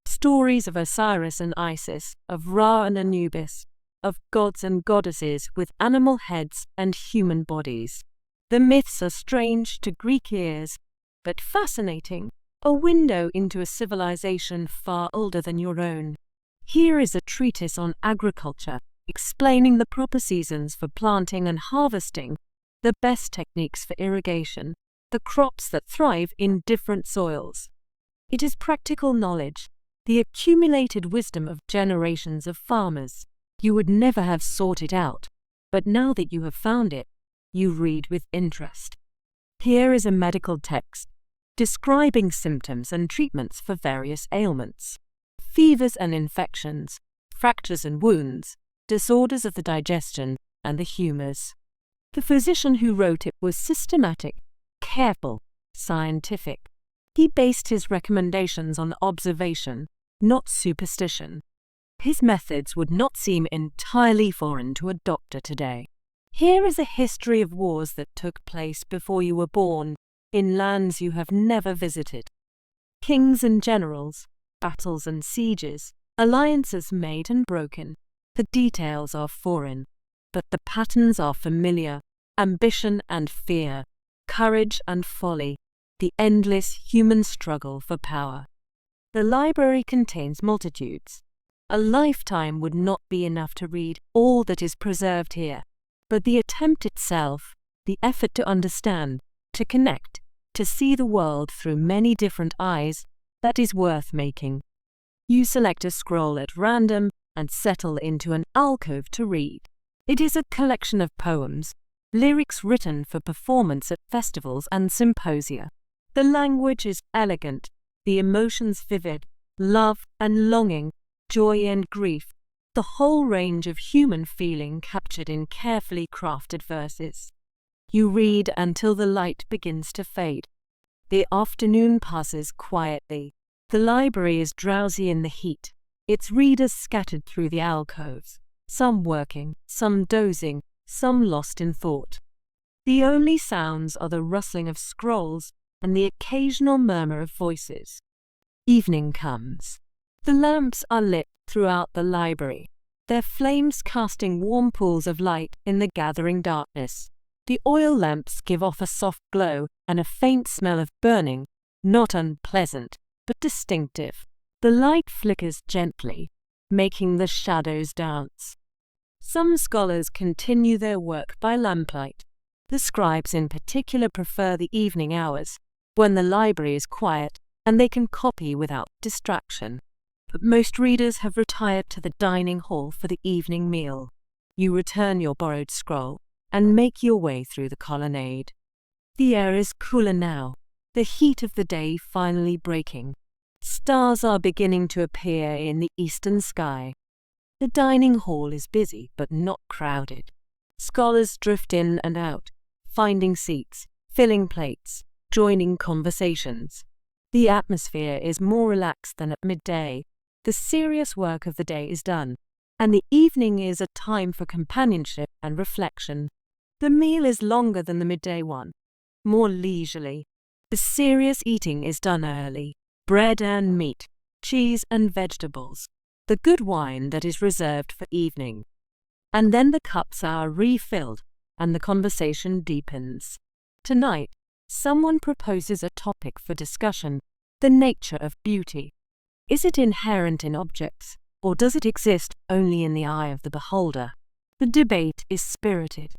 A: Stories of Osiris and Isis, of Ra and Anubis, of gods and goddesses with animal heads and human bodies. The myths are strange to Greek ears, but fascinating, a window into a civilization far older than your own. Here is a treatise on agriculture, explaining the proper seasons for planting and harvesting, the best techniques for irrigation, the crops that thrive in different soils. It is practical knowledge, the accumulated wisdom of generations of farmers. You would never have sought it out, but now that you have found it, you read with interest. Here is a medical text, describing symptoms and treatments for various ailments, fevers and infections, fractures and wounds, disorders of the digestion and the humors. The physician who wrote it was systematic, careful, scientific. He based his recommendations on observation, not superstition. His methods would not seem entirely foreign to a doctor today. Here is a history of wars that took place before you were born, in lands you have never visited. Kings and generals, battles and sieges, alliances made and broken. The details are foreign, but the patterns are familiar: ambition and fear, courage and folly, the endless human struggle for power. The library contains multitudes. A lifetime would not be enough to read all that is preserved here, but the attempt itself, the effort to understand, to connect, to see the world through many different eyes that is worth making. You select a scroll at random and settle into an alcove to read. It is a collection of poems, lyrics written for performance at festivals and symposia. The language is elegant, the emotions vivid, love and longing, joy and grief, the whole range of human feeling captured in carefully crafted verses. You read until the light begins to fade. The afternoon passes quietly. The library is drowsy in the heat, its readers scattered through the alcoves, some working, some dozing, some lost in thought. The only sounds are the rustling of scrolls and the occasional murmur of voices. Evening comes. The lamps are lit throughout the library, their flames casting warm pools of light in the gathering darkness. The oil lamps give off a soft glow and a faint smell of burning, not unpleasant, but distinctive. The light flickers gently, making the shadows dance. Some scholars continue their work by lamplight. The scribes in particular prefer the evening hours, when the library is quiet and they can copy without distraction. But most readers have retired to the dining hall for the evening meal. You return your borrowed scroll and make your way through the colonnade. The air is cooler now, the heat of the day finally breaking. Stars are beginning to appear in the eastern sky. The dining hall is busy but not crowded. Scholars drift in and out, finding seats, filling plates, joining conversations. The atmosphere is more relaxed than at midday. The serious work of the day is done, and the evening is a time for companionship and reflection. The meal is longer than the midday one, more leisurely. The serious eating is done early. Bread and meat, cheese and vegetables, the good wine that is reserved for evening. And then the cups are refilled, and the conversation deepens. Tonight, someone proposes a topic for discussion: the nature of beauty. Is it inherent in objects, or does it exist only in the eye of the beholder? The debate is spirited.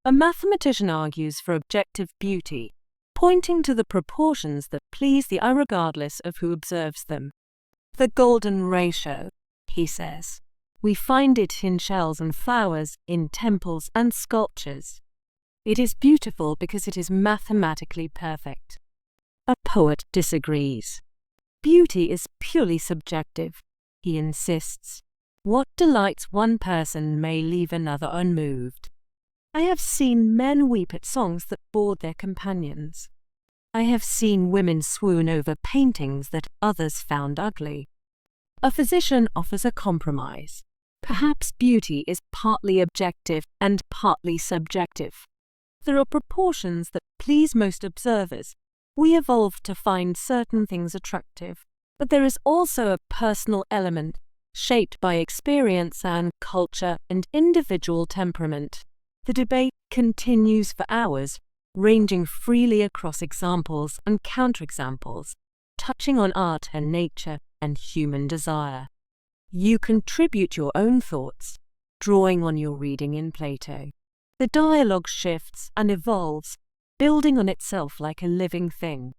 A: A mathematician argues for objective beauty, pointing to the proportions that please the eye regardless of who observes them. The golden ratio, he says. We find it in shells and flowers, in temples and sculptures. It is beautiful because it is mathematically perfect. A poet disagrees. Beauty is purely subjective, he insists. What delights one person may leave another unmoved. I have seen men weep at songs that bored their companions. I have seen women swoon over paintings that others found ugly. A physician offers a compromise. Perhaps beauty is partly objective and partly subjective. There are proportions that please most observers. We evolved to find certain things attractive, but there is also a personal element, shaped by experience and culture and individual temperament. The debate continues for hours, ranging freely across examples and counterexamples, touching on art and nature and human desire. You contribute your own thoughts, drawing on your reading in Plato. The dialogue shifts and evolves, building on itself like a living thing.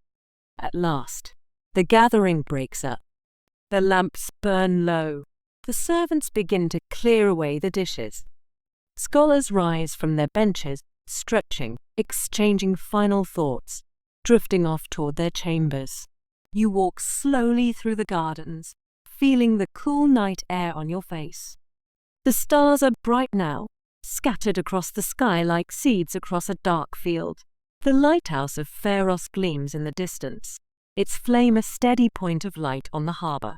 A: At last, the gathering breaks up. The lamps burn low. The servants begin to clear away the dishes. Scholars rise from their benches, stretching, exchanging final thoughts, drifting off toward their chambers. You walk slowly through the gardens, feeling the cool night air on your face. The stars are bright now, scattered across the sky like seeds across a dark field. The lighthouse of Pharos gleams in the distance, its flame a steady point of light on the harbour.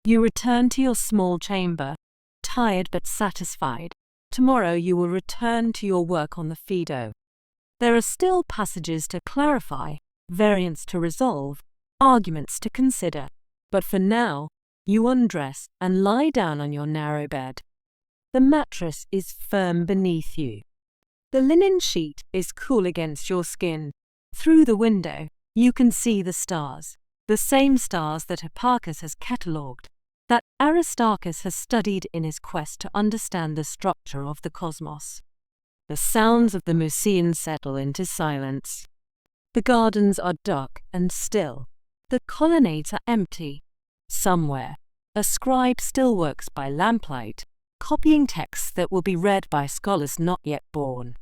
A: You return to your small chamber, tired but satisfied. Tomorrow you will return to your work on the Phaedo. There are still passages to clarify, variants to resolve, arguments to consider, but for now, you undress and lie down on your narrow bed. The mattress is firm beneath you. The linen sheet is cool against your skin. Through the window, you can see the stars, the same stars that Hipparchus has catalogued, that Aristarchus has studied in his quest to understand the structure of the cosmos. The sounds of the Musean settle into silence. The gardens are dark and still. The colonnades are empty. Somewhere, a scribe still works by lamplight, copying texts that will be read by scholars not yet born.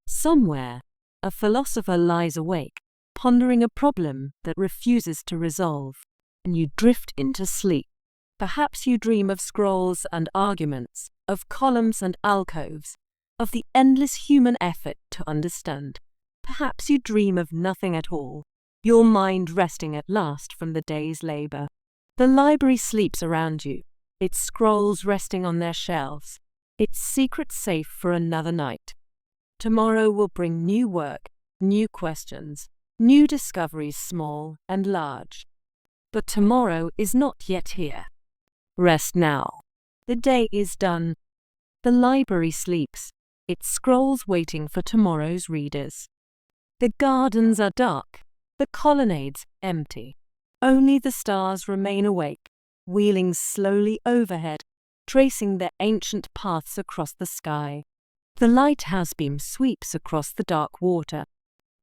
A: Somewhere, a philosopher lies awake, pondering a problem that refuses to resolve, and you drift into sleep. Perhaps you dream of scrolls and arguments, of columns and alcoves, of the endless human effort to understand. Perhaps you dream of nothing at all, your mind resting at last from the day's labor. The library sleeps around you, its scrolls resting on their shelves, its secrets safe for another night. Tomorrow will bring new work, new questions, new discoveries small and large. But tomorrow is not yet here. Rest now. The day is done. The library sleeps, its scrolls waiting for tomorrow's readers. The gardens are dark, the colonnades empty. Only the stars remain awake, wheeling slowly overhead, tracing their ancient paths across the sky. The lighthouse beam sweeps across the dark water.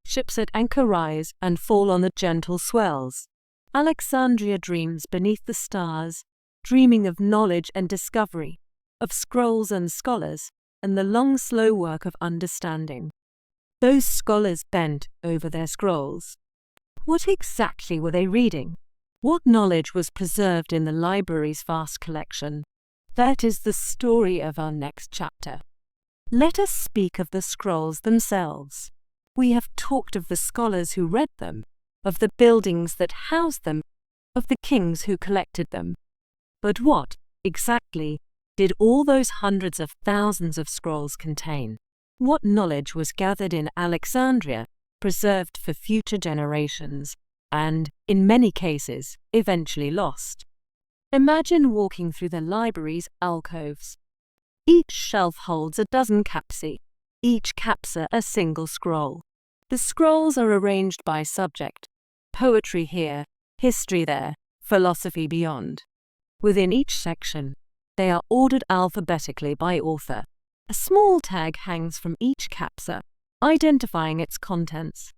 A: Ships at anchor rise and fall on the gentle swells. Alexandria dreams beneath the stars, dreaming of knowledge and discovery, of scrolls and scholars, and the long slow work of understanding. Those scholars bent over their scrolls. What exactly were they reading? What knowledge was preserved in the library's vast collection? That is the story of our next chapter. Let us speak of the scrolls themselves. We have talked of the scholars who read them, of the buildings that housed them, of the kings who collected them. But what, exactly, did all those hundreds of thousands of scrolls contain? What knowledge was gathered in Alexandria, preserved for future generations, and, in many cases, eventually lost? Imagine walking through the library's alcoves. Each shelf holds a dozen capsae, each capsa a single scroll. The scrolls are arranged by subject, poetry here, history there, philosophy beyond. Within each section, they are ordered alphabetically by author. A small tag hangs from each capsa, identifying its contents.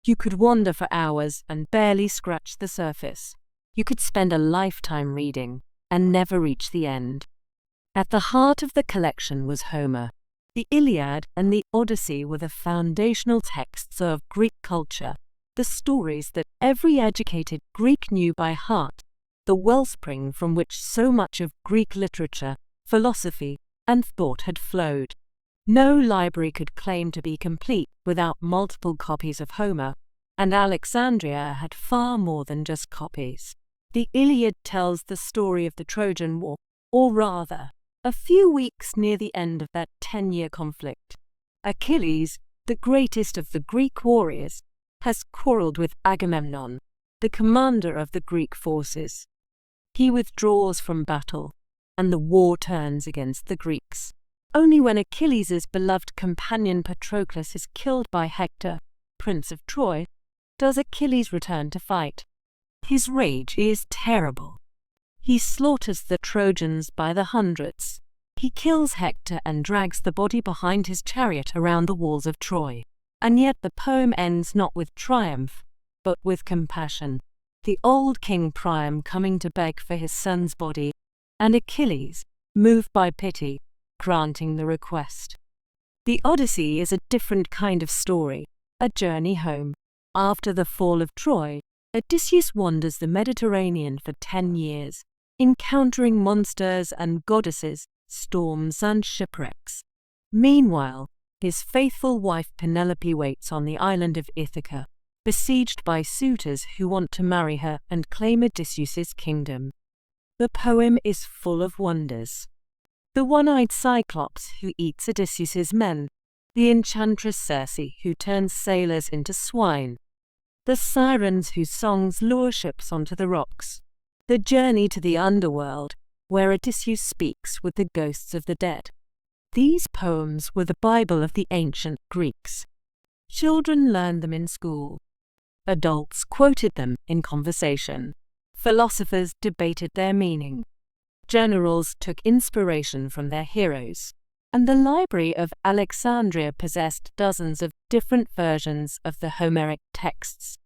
A: You could wander for hours and barely scratch the surface. You could spend a lifetime reading and never reach the end. At the heart of the collection was Homer. The Iliad and the Odyssey were the foundational texts of Greek culture, the stories that every educated Greek knew by heart, the wellspring from which so much of Greek literature, philosophy, and thought had flowed. No library could claim to be complete without multiple copies of Homer, and Alexandria had far more than just copies. The Iliad tells the story of the Trojan War, or rather, a few weeks near the end of that 10-year conflict. Achilles, the greatest of the Greek warriors, has quarreled with Agamemnon, the commander of the Greek forces. He withdraws from battle, and the war turns against the Greeks. Only when Achilles' beloved companion Patroclus is killed by Hector, Prince of Troy, does Achilles return to fight. His rage is terrible. He slaughters the Trojans by the hundreds. He kills Hector and drags the body behind his chariot around the walls of Troy. And yet the poem ends not with triumph, but with compassion. The old King Priam coming to beg for his son's body, and Achilles, moved by pity, granting the request. The Odyssey is a different kind of story, a journey home. After the fall of Troy, Odysseus wanders the Mediterranean for 10 years, encountering monsters and goddesses, storms and shipwrecks. Meanwhile, his faithful wife Penelope waits on the island of Ithaca, besieged by suitors who want to marry her and claim Odysseus' kingdom. The poem is full of wonders. The one-eyed Cyclops who eats Odysseus' men, the enchantress Circe who turns sailors into swine, the sirens whose songs lure ships onto the rocks, the journey to the underworld, where Odysseus speaks with the ghosts of the dead. These poems were the Bible of the ancient Greeks. Children learned them in school. Adults quoted them in conversation. Philosophers debated their meaning. Generals took inspiration from their heroes. and the Library of Alexandria possessed dozens of different versions of the Homeric texts.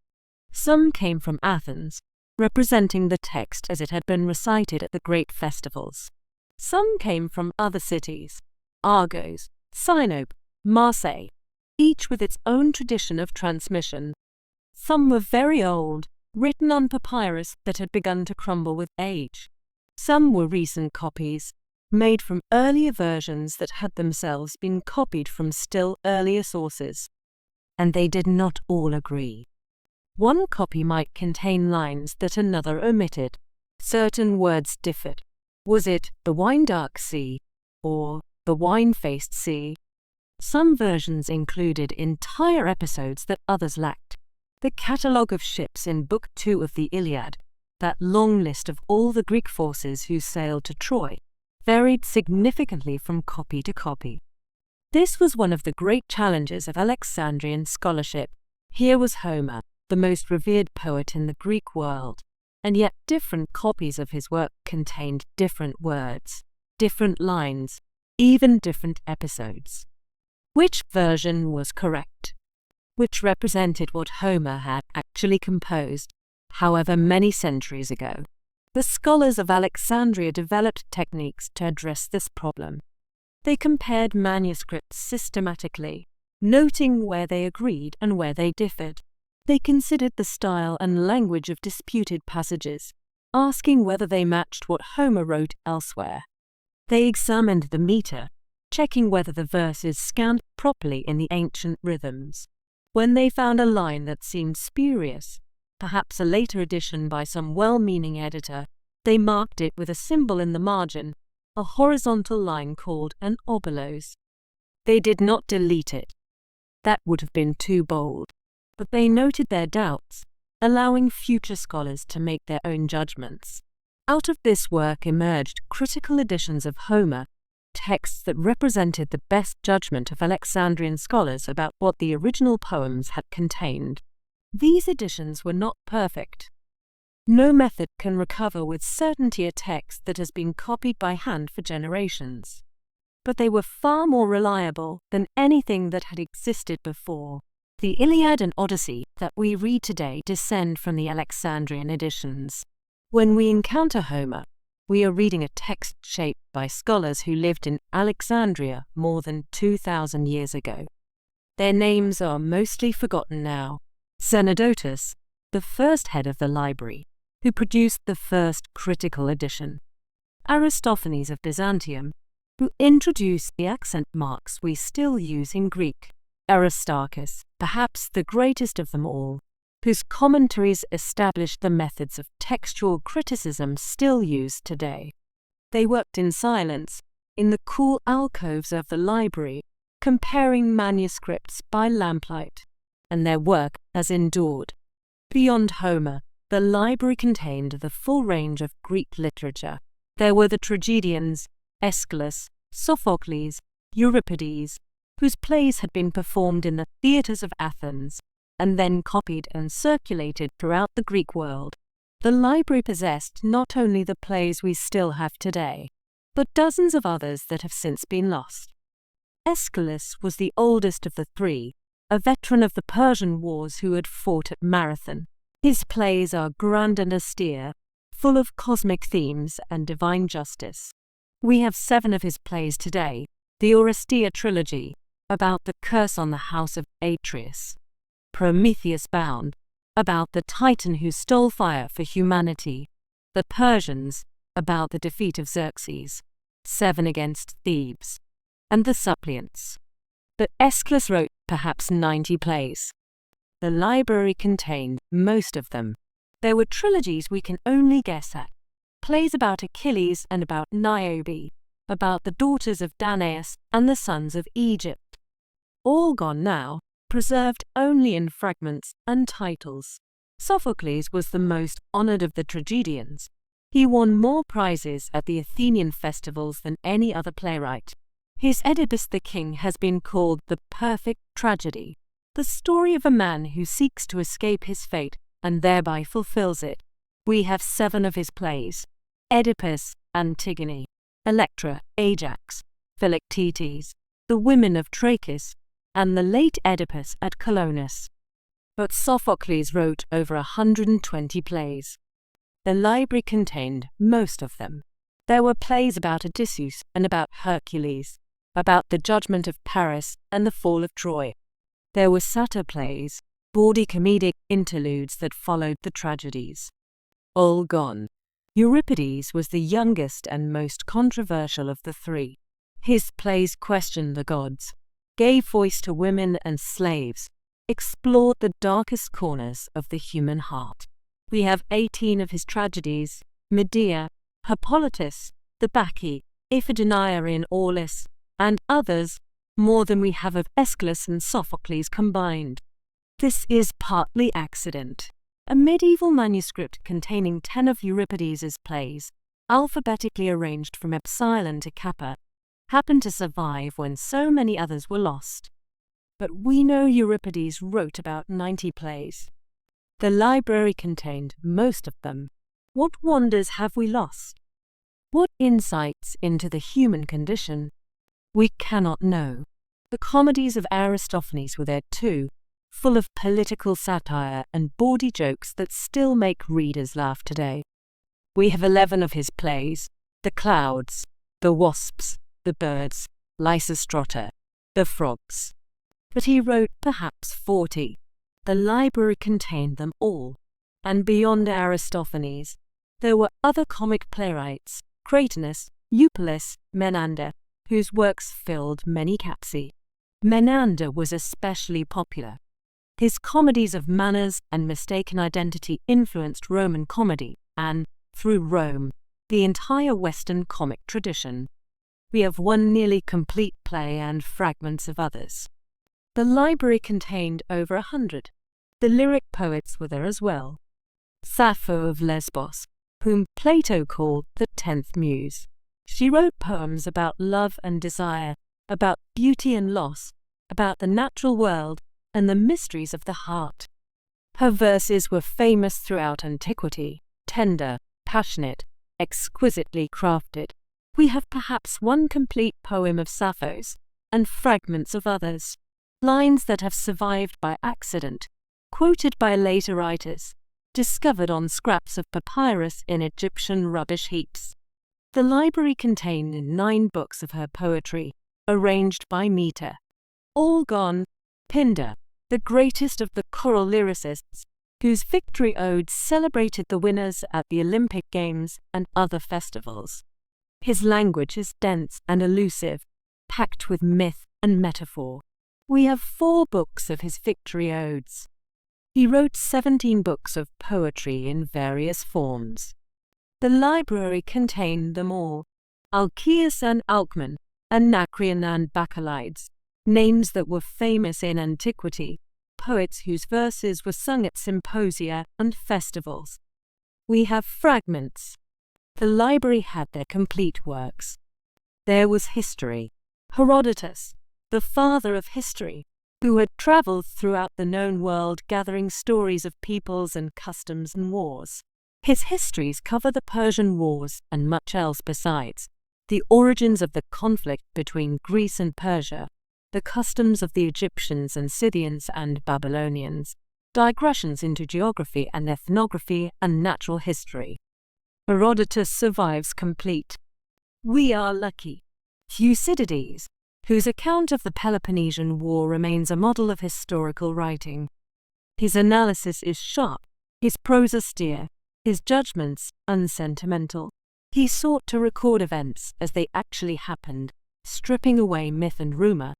A: Some came from Athens, representing the text as it had been recited at the great festivals. Some came from other cities, Argos, Sinope, Marseille, each with its own tradition of transmission. Some were very old, written on papyrus that had begun to crumble with age. Some were recent copies, made from earlier versions that had themselves been copied from still earlier sources. And they did not all agree. One copy might contain lines that another omitted. Certain words differed. Was it the wine-dark sea or the wine-faced sea? Some versions included entire episodes that others lacked. The catalogue of ships in Book 2 of the Iliad, that long list of all the Greek forces who sailed to Troy, varied significantly from copy to copy. This was one of the great challenges of Alexandrian scholarship. Here was Homer, the most revered poet in the Greek world, and yet different copies of his work contained different words, different lines, even different episodes. Which version was correct? Which represented what Homer had actually composed, however many centuries ago? The scholars of Alexandria developed techniques to address this problem. They compared manuscripts systematically, noting where they agreed and where they differed. They considered the style and language of disputed passages, asking whether they matched what Homer wrote elsewhere. They examined the meter, checking whether the verses scanned properly in the ancient rhythms. When they found a line that seemed spurious, perhaps a later addition by some well-meaning editor, they marked it with a symbol in the margin, a horizontal line called an obolos. They did not delete it. That would have been too bold. But they noted their doubts, allowing future scholars to make their own judgments. Out of this work emerged critical editions of Homer, texts that represented the best judgment of Alexandrian scholars about what the original poems had contained. These editions were not perfect. No method can recover with certainty a text that has been copied by hand for generations. But they were far more reliable than anything that had existed before. The Iliad and Odyssey that we read today descend from the Alexandrian editions. When we encounter Homer, we are reading a text shaped by scholars who lived in Alexandria more than 2,000 years ago. Their names are mostly forgotten now. Zenodotus, the first head of the library, who produced the first critical edition. Aristophanes of Byzantium, who introduced the accent marks we still use in Greek. Aristarchus, perhaps the greatest of them all, whose commentaries established the methods of textual criticism still used today. They worked in silence, in the cool alcoves of the library, comparing manuscripts by lamplight, and their work has endured. Beyond Homer, the library contained the full range of Greek literature. There were the tragedians, Aeschylus, Sophocles, Euripides, whose plays had been performed in the theatres of Athens, and then copied and circulated throughout the Greek world. The library possessed not only the plays we still have today, but dozens of others that have since been lost. Aeschylus was the oldest of the three, a veteran of the Persian Wars who had fought at Marathon. His plays are grand and austere, full of cosmic themes and divine justice. We have 7 of his plays today: the Oresteia trilogy, about the curse on the house of Atreus; Prometheus Bound, about the Titan who stole fire for humanity; the Persians, about the defeat of Xerxes; 7 against Thebes; and the Suppliants. But Aeschylus wrote perhaps 90 plays. The library contained most of them. There were trilogies we can only guess at, plays about Achilles and about Niobe, about the daughters of Danaus and the sons of Egypt. All gone now, preserved only in fragments and titles. Sophocles was the most honored of the tragedians. He won more prizes at the Athenian festivals than any other playwright. His Oedipus the King has been called the perfect tragedy, the story of a man who seeks to escape his fate and thereby fulfills it. We have 7 of his plays: Oedipus, Antigone, Electra, Ajax, Philoctetes, the women of Trachis, and the late Oedipus at Colonus. But Sophocles wrote over 120 plays. The library contained most of them. There were plays about Odysseus and about Hercules, about the judgment of Paris and the fall of Troy. There were satyr plays, bawdy comedic interludes that followed the tragedies. All gone. Euripides was the youngest and most controversial of the three. His plays questioned the gods, gave voice to women and slaves, explored the darkest corners of the human heart. We have 18 of his tragedies: Medea, Hippolytus, the Bacchae, Iphigenia in Aulis, and others, more than we have of Aeschylus and Sophocles combined. This is partly accident. A medieval manuscript containing 10 of Euripides' plays, alphabetically arranged from Epsilon to Kappa, happened to survive when so many others were lost. But we know Euripides wrote about 90 plays. The library contained most of them. What wonders have we lost? What insights into the human condition? We cannot know. The comedies of Aristophanes were there too, full of political satire and bawdy jokes that still make readers laugh today. We have 11 of his plays: the clouds, the wasps, the birds, Lysistrata, the frogs. But he wrote perhaps 40. The library contained them all. And beyond Aristophanes, there were other comic playwrights, Cratinus, Eupolis, Menander, whose works filled many capsi. Menander was especially popular. His comedies of manners and mistaken identity influenced Roman comedy and, through Rome, the entire Western comic tradition. We have one nearly complete play and fragments of others. The library contained over 100. The lyric poets were there as well. Sappho of Lesbos, whom Plato called the 10th Muse. She wrote poems about love and desire, about beauty and loss, about the natural world and the mysteries of the heart. Her verses were famous throughout antiquity, tender, passionate, exquisitely crafted. We have perhaps one complete poem of Sappho's, and fragments of others, lines that have survived by accident, quoted by later writers, discovered on scraps of papyrus in Egyptian rubbish heaps. The library contained 9 books of her poetry, arranged by meter. All gone. Pindar, the greatest of the choral lyricists, whose victory odes celebrated the winners at the Olympic Games and other festivals. His language is dense and elusive, packed with myth and metaphor. We have 4 books of his victory odes. He wrote 17 books of poetry in various forms. The library contained them all: Alcaeus and Alcman, Anacreon and Bacchylides, names that were famous in antiquity, poets whose verses were sung at symposia and festivals. We have fragments. The library had their complete works. There was history. Herodotus, the father of history, who had travelled throughout the known world gathering stories of peoples and customs and wars. His histories cover the Persian Wars and much else besides, the origins of the conflict between Greece and Persia, the customs of the Egyptians and Scythians and Babylonians, digressions into geography and ethnography and natural history. Herodotus survives complete. We are lucky. Thucydides, whose account of the Peloponnesian War remains a model of historical writing. His analysis is sharp, his prose austere, his judgments unsentimental. He sought to record events as they actually happened, stripping away myth and rumor,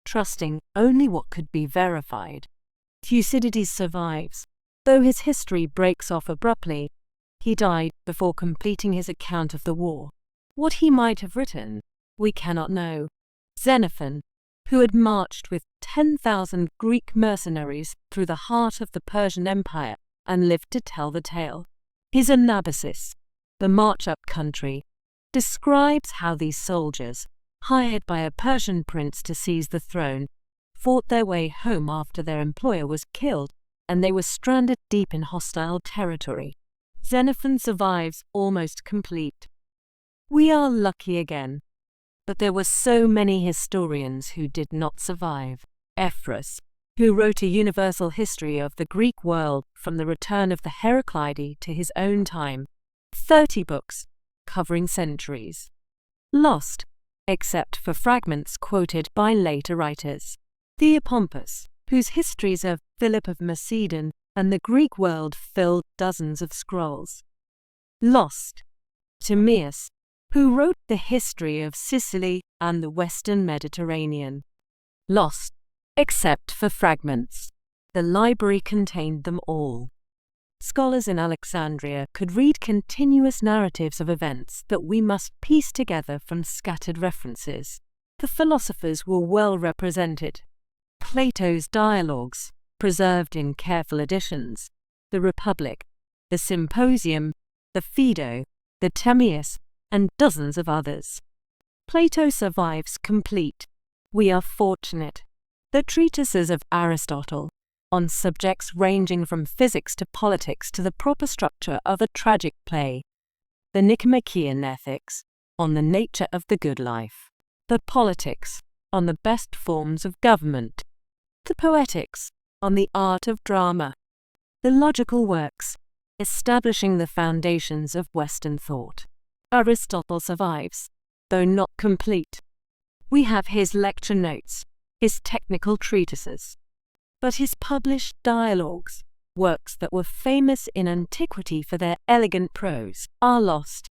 A: trusting only what could be verified. Thucydides survives, though his history breaks off abruptly. He died before completing his account of the war. What he might have written, we cannot know. Xenophon, who had marched with 10,000 Greek mercenaries through the heart of the Persian Empire and lived to tell the tale. His Anabasis, the march up country, describes how these soldiers, hired by a Persian prince to seize the throne, fought their way home after their employer was killed and they were stranded deep in hostile territory. Xenophon survives almost complete. We are lucky again. But there were so many historians who did not survive. Pharos, who wrote a universal history of the Greek world from the return of the Heraclidae to his own time, 30 books, covering centuries. Lost, except for fragments quoted by later writers. Theopompus, whose histories of Philip of Macedon and the Greek world filled dozens of scrolls. Lost. Timaeus, who wrote the history of Sicily and the Western Mediterranean. Lost, except for fragments. The library contained them all. Scholars in Alexandria could read continuous narratives of events that we must piece together from scattered references. The philosophers were well represented. Plato's dialogues, preserved in careful editions, the Republic, the Symposium, the Phaedo, the Timaeus, and dozens of others. Plato survives complete. We are fortunate. The treatises of Aristotle, on subjects ranging from physics to politics to the proper structure of a tragic play. The Nicomachean Ethics, on the nature of the good life. The Politics, on the best forms of government. The Poetics, on the art of drama. The Logical Works, establishing the foundations of Western thought. Aristotle survives, though not complete. We have his lecture notes, his technical treatises. But his published dialogues, works that were famous in antiquity for their elegant prose, are lost.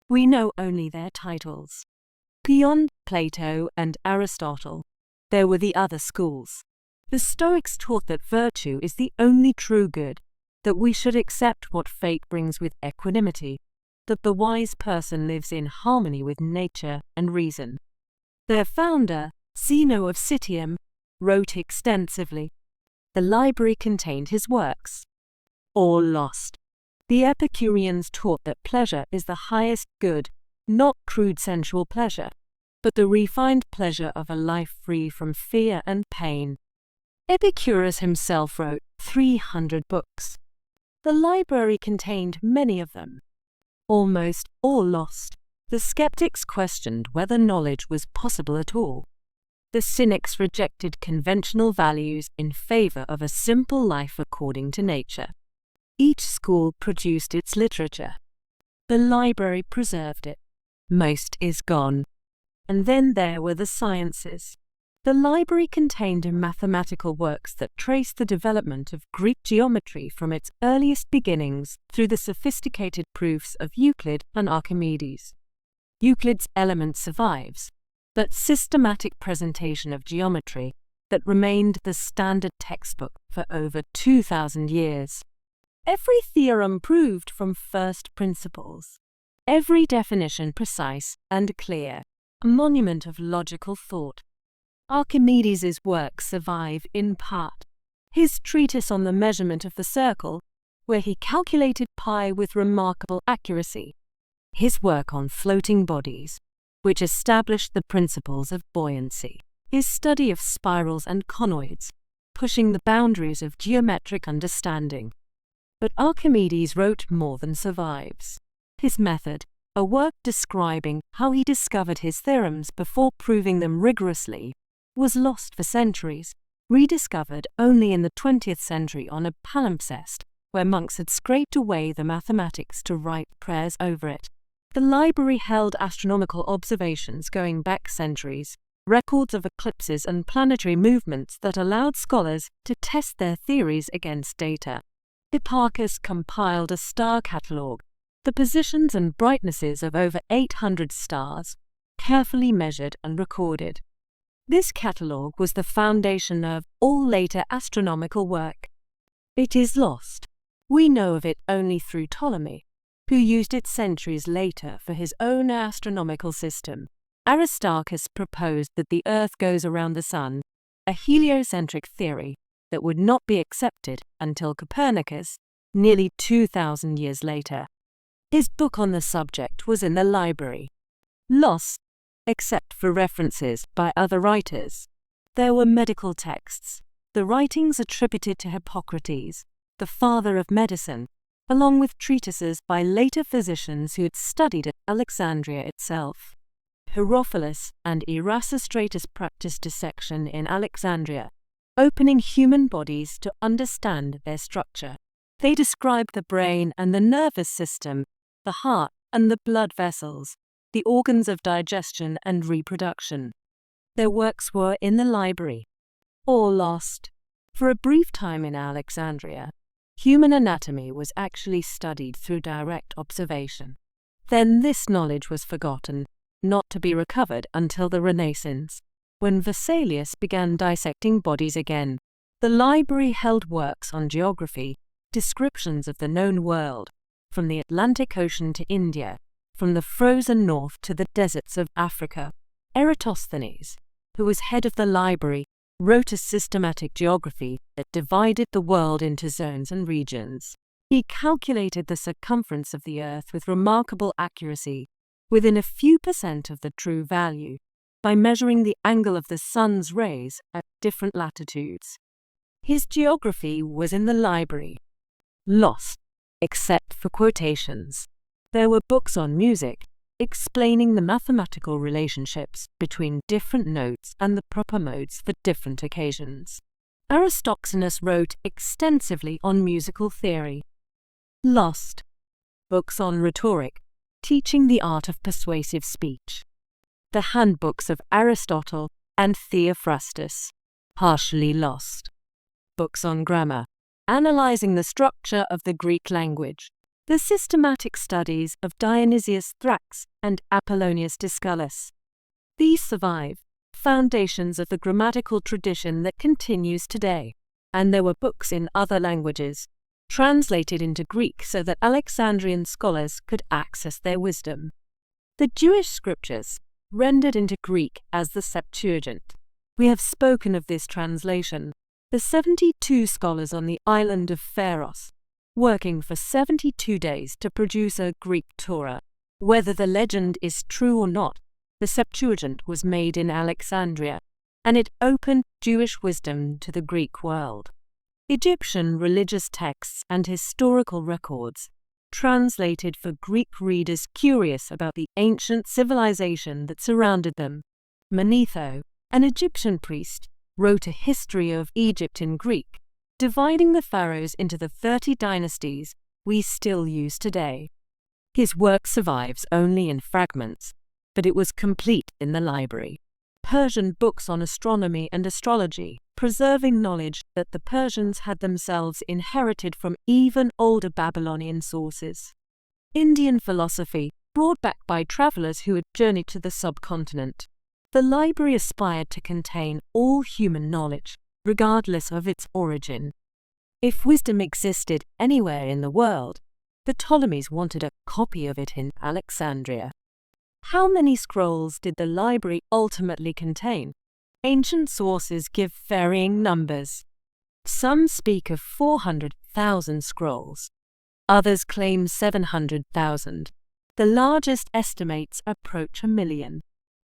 A: We know only their titles. Beyond Plato and Aristotle, there were the other schools. The Stoics taught that virtue is the only true good, that we should accept what fate brings with equanimity, that the wise person lives in harmony with nature and reason. Their founder, Zeno of Citium, wrote extensively. The library contained his works. All lost. The Epicureans taught that pleasure is the highest good, not crude sensual pleasure, but the refined pleasure of a life free from fear and pain. Epicurus himself wrote 300 books. The library contained many of them. Almost all lost. The skeptics questioned whether knowledge was possible at all. The cynics rejected conventional values in favor of a simple life according to nature. Each school produced its literature. The library preserved it. Most is gone. And then there were the sciences. The library contained mathematical works that trace the development of Greek geometry from its earliest beginnings through the sophisticated proofs of Euclid and Archimedes. Euclid's Element survives, that systematic presentation of geometry that remained the standard textbook for over 2,000 years. Every theorem proved from first principles. Every definition precise and clear, a monument of logical thought. Archimedes' works survive in part. His treatise on the measurement of the circle, where he calculated pi with remarkable accuracy. His work on floating bodies, which established the principles of buoyancy. His study of spirals and conoids, pushing the boundaries of geometric understanding. But Archimedes wrote more than survives. His method, a work describing how he discovered his theorems before proving them rigorously, was lost for centuries, rediscovered only in the 20th century on a palimpsest, where monks had scraped away the mathematics to write prayers over it. The library held astronomical observations going back centuries, records of eclipses and planetary movements that allowed scholars to test their theories against data. Hipparchus compiled a star catalogue, the positions and brightnesses of over 800 stars, carefully measured and recorded. This catalogue was the foundation of all later astronomical work. It is lost. We know of it only through Ptolemy, who used it centuries later for his own astronomical system. Aristarchus proposed that the Earth goes around the Sun, a heliocentric theory that would not be accepted until Copernicus, nearly 2,000 years later. His book on the subject was in the library. Lost, except for references by other writers. There were medical texts, the writings attributed to Hippocrates, the father of medicine, along with treatises by later physicians who had studied at Alexandria itself. Herophilus and Erasistratus practiced dissection in Alexandria, opening human bodies to understand their structure. They described the brain and the nervous system, the heart and the blood vessels, the organs of digestion and reproduction. Their works were in the library, or lost. For a brief time in Alexandria, human anatomy was actually studied through direct observation. Then this knowledge was forgotten, not to be recovered until the Renaissance, when Vesalius began dissecting bodies again. The library held works on geography, descriptions of the known world, from the Atlantic Ocean to India, from the frozen north to the deserts of Africa. Eratosthenes, who was head of the library, wrote a systematic geography that divided the world into zones and regions. He calculated the circumference of the Earth with remarkable accuracy, within a few % of the true value, by measuring the angle of the sun's rays at different latitudes. His geography was in the library, lost, except for quotations. There were books on music, explaining the mathematical relationships between different notes and the proper modes for different occasions. Aristoxenus wrote extensively on musical theory. Lost. Books on rhetoric, teaching the art of persuasive speech. The handbooks of Aristotle and Theophrastus, partially lost. Books on grammar, analyzing the structure of the Greek language. The systematic studies of Dionysius Thrax and Apollonius Discalus. These survive, foundations of the grammatical tradition that continues today. And there were books in other languages, translated into Greek so that Alexandrian scholars could access their wisdom. The Jewish scriptures, rendered into Greek as the Septuagint. We have spoken of this translation. The 72 scholars on the island of Pharos, working for 72 days to produce a Greek Torah. Whether the legend is true or not, the Septuagint was made in Alexandria, and it opened Jewish wisdom to the Greek world. Egyptian religious texts and historical records, translated for Greek readers curious about the ancient civilization that surrounded them. Manetho, an Egyptian priest, wrote a history of Egypt in Greek, dividing the pharaohs into the 30 dynasties we still use today. His work survives only in fragments, but it was complete in the library. Persian books on astronomy and astrology, preserving knowledge that the Persians had themselves inherited from even older Babylonian sources. Indian philosophy, brought back by travelers who had journeyed to the subcontinent. The library aspired to contain all human knowledge, regardless of its origin. If wisdom existed anywhere in the world, the Ptolemies wanted a copy of it in Alexandria. How many scrolls did the library ultimately contain? Ancient sources give varying numbers. Some speak of 400,000 scrolls. Others claim 700,000. The largest estimates approach 1 million.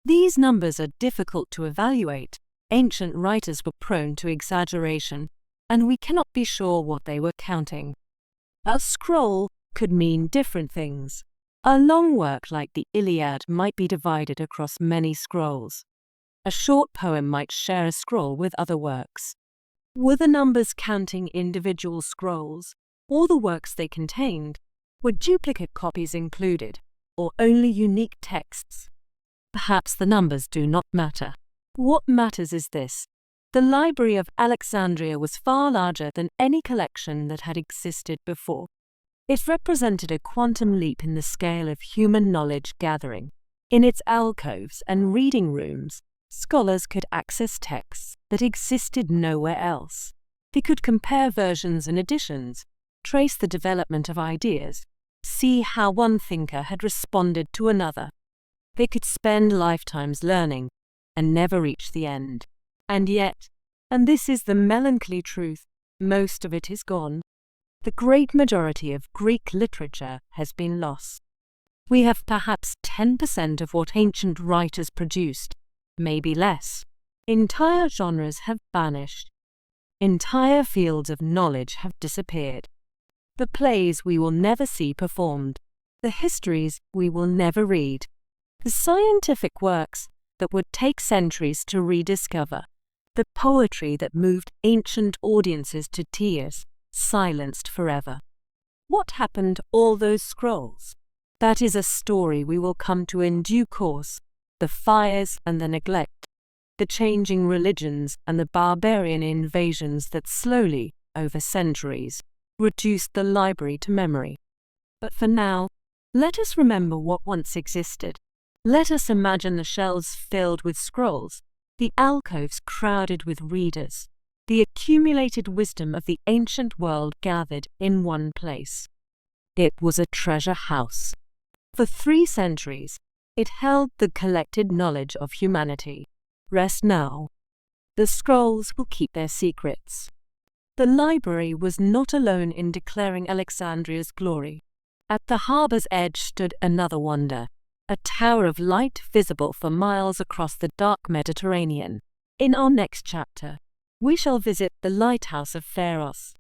A: These numbers are difficult to evaluate. Ancient writers were prone to exaggeration, and we cannot be sure what they were counting. A scroll could mean different things. A long work like the Iliad might be divided across many scrolls. A short poem might share a scroll with other works. Were the numbers counting individual scrolls, or the works they contained? Were duplicate copies included, or only unique texts? Perhaps the numbers do not matter. What matters is this: the Library of Alexandria was far larger than any collection that had existed before. It represented a quantum leap in the scale of human knowledge gathering. In its alcoves and reading rooms, scholars could access texts that existed nowhere else. They could compare versions and editions, trace the development of ideas, see how one thinker had responded to another. They could spend lifetimes learning and never reach the end. And yet, and this is the melancholy truth, most of it is gone. The great majority of Greek literature has been lost. We have perhaps 10% of what ancient writers produced, maybe less. Entire genres have vanished. Entire fields of knowledge have disappeared. The plays we will never see performed. The histories we will never read. the scientific works that would take centuries to rediscover, the poetry that moved ancient audiences to tears, silenced forever. What happened to all those scrolls? That is a story we will come to in due course. The fires and the neglect, the changing religions and the barbarian invasions that slowly, over centuries, reduced the library to memory. But for now, let us remember what once existed. Let us imagine the shelves filled with scrolls, the alcoves crowded with readers, the accumulated wisdom of the ancient world gathered in one place. It was a treasure house. For 3 centuries, it held the collected knowledge of humanity. Rest now. The scrolls will keep their secrets. The library was not alone in declaring Alexandria's glory. At the harbor's edge stood another wonder, a tower of light visible for miles across the dark Mediterranean. In our next chapter, we shall visit the Lighthouse of Pharos.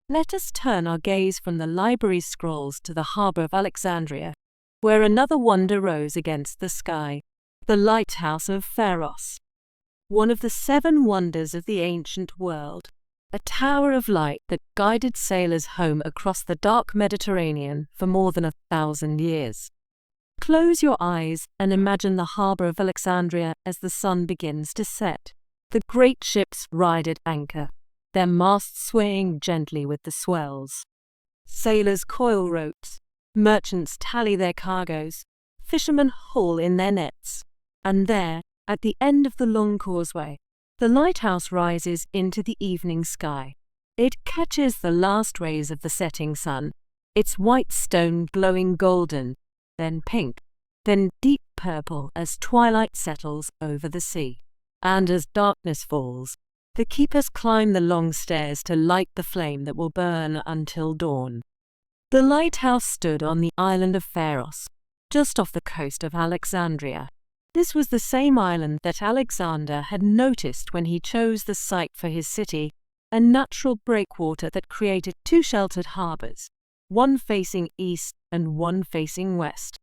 A: Let us turn our gaze from the library's scrolls to the harbor of Alexandria, where another wonder rose against the sky, the Lighthouse of Pharos. One of the 7 wonders of the ancient world, a tower of light that guided sailors home across the dark Mediterranean for more than 1,000 years. Close your eyes and imagine the harbor of Alexandria as the sun begins to set. The great ships ride at anchor, their masts swaying gently with the swells. Sailors coil ropes, merchants tally their cargoes, fishermen haul in their nets. And there, at the end of the long causeway, the lighthouse rises into the evening sky. It catches the last rays of the setting sun, its white stone glowing golden, then pink, then deep purple as twilight settles over the sea. And as darkness falls, the keepers climb the long stairs to light the flame that will burn until dawn. The lighthouse stood on the island of Pharos, just off the coast of Alexandria. This was the same island that Alexander had noticed when he chose the site for his city, a natural breakwater that created 2 sheltered harbors, one facing east and one facing west.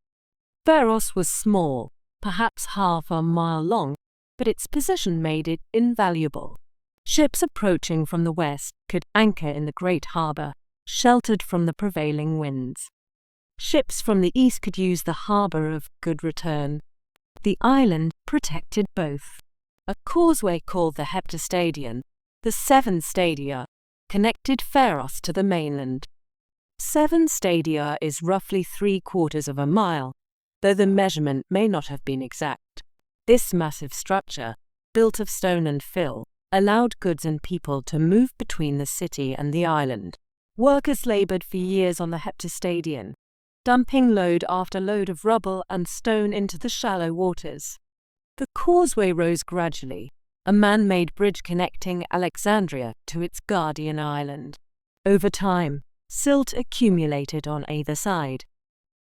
A: Pharos was small, perhaps half a mile long, but its position made it invaluable. Ships approaching from the west could anchor in the great harbor, sheltered from the prevailing winds. Ships from the east could use the harbor of Good Return. The island protected both. A causeway called the Heptastadion, the 7 stadia, connected Pharos to the mainland. 7 stadia is roughly 3/4 of a mile, though the measurement may not have been exact. This massive structure, built of stone and fill, allowed goods and people to move between the city and the island. Workers labored for years on the Heptastadion, dumping load after load of rubble and stone into the shallow waters. The causeway rose gradually, a man-made bridge connecting Alexandria to its guardian island. Over time, silt accumulated on either side.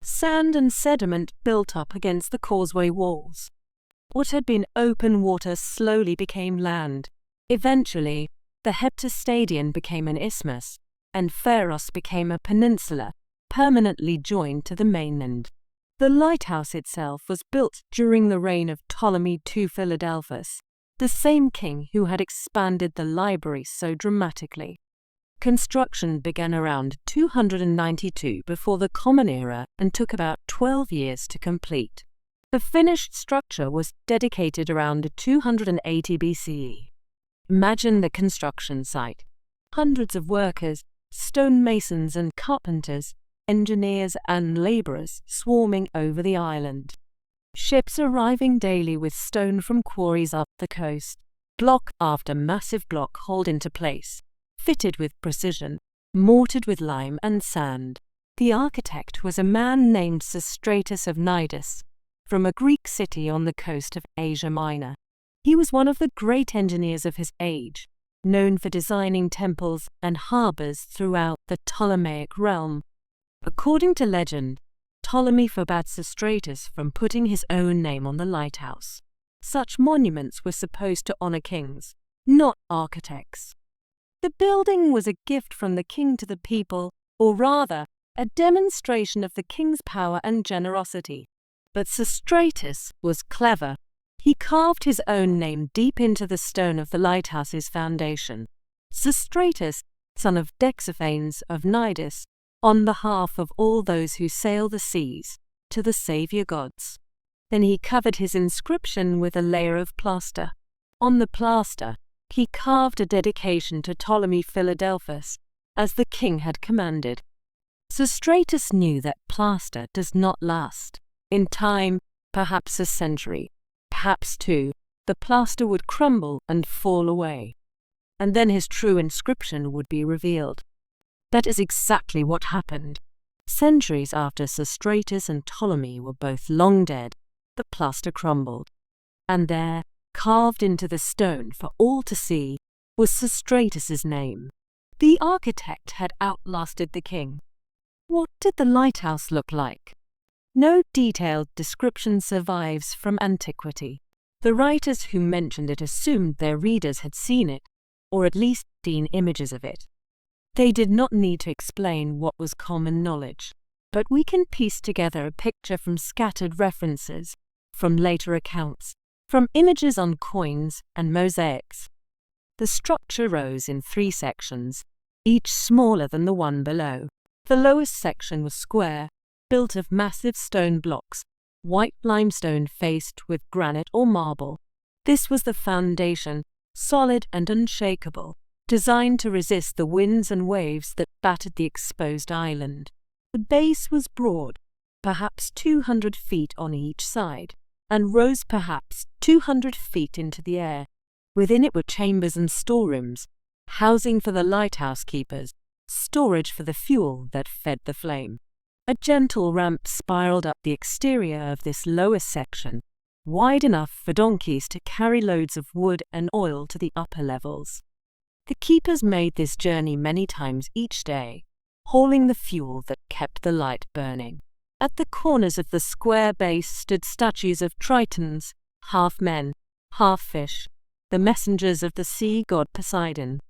A: Sand and sediment built up against the causeway walls. What had been open water slowly became land. Eventually, the Heptastadion became an isthmus, and Pharos became a peninsula, permanently joined to the mainland. The lighthouse itself was built during the reign of Ptolemy II Philadelphus, the same king who had expanded the library so dramatically. Construction began around 292 before the Common Era and took about 12 years to complete. The finished structure was dedicated around 280 BCE. Imagine the construction site. Hundreds of workers, stonemasons and carpenters, engineers and laborers swarming over the island. Ships arriving daily with stone from quarries up the coast, block after massive block hauled into place, fitted with precision, mortared with lime and sand. The architect was a man named Sostratus of Cnidus, from a Greek city on the coast of Asia Minor. He was one of the great engineers of his age, known for designing temples and harbors throughout the Ptolemaic realm. According to legend, Ptolemy forbade Sostratus from putting his own name on the lighthouse. Such monuments were supposed to honor kings, not architects. The building was a gift from the king to the people, or rather, a demonstration of the king's power and generosity. But Sostratus was clever. He carved his own name deep into the stone of the lighthouse's foundation. Sostratus, son of Dexophanes of Cnidus, on behalf of all those who sail the seas, to the saviour gods. Then he covered his inscription with a layer of plaster. On the plaster, he carved a dedication to Ptolemy Philadelphus, as the king had commanded. Sostratus knew that plaster does not last. In time, perhaps a century, perhaps two, the plaster would crumble and fall away. And then his true inscription would be revealed. That is exactly what happened. Centuries after Sostratus and Ptolemy were both long dead, the plaster crumbled. And there, carved into the stone for all to see, was Sostratus's name. The architect had outlasted the king. What did the lighthouse look like? No detailed description survives from antiquity. The writers who mentioned it assumed their readers had seen it, or at least seen images of it. They did not need to explain what was common knowledge, but we can piece together a picture from scattered references, from later accounts, from images on coins and mosaics. The structure rose in 3 sections, each smaller than the one below. The lowest section was square, built of massive stone blocks, white limestone faced with granite or marble. This was the foundation, solid and unshakable, designed to resist the winds and waves that battered the exposed island. The base was broad, perhaps 200 feet on each side, and rose perhaps 200 feet into the air. Within it were chambers and storerooms, housing for the lighthouse keepers, storage for the fuel that fed the flame. A gentle ramp spiraled up the exterior of this lowest section, wide enough for donkeys to carry loads of wood and oil to the upper levels. The keepers made this journey many times each day, hauling the fuel that kept the light burning. At the corners of the square base stood statues of Tritons, half men, half fish, the messengers of the sea god Poseidon.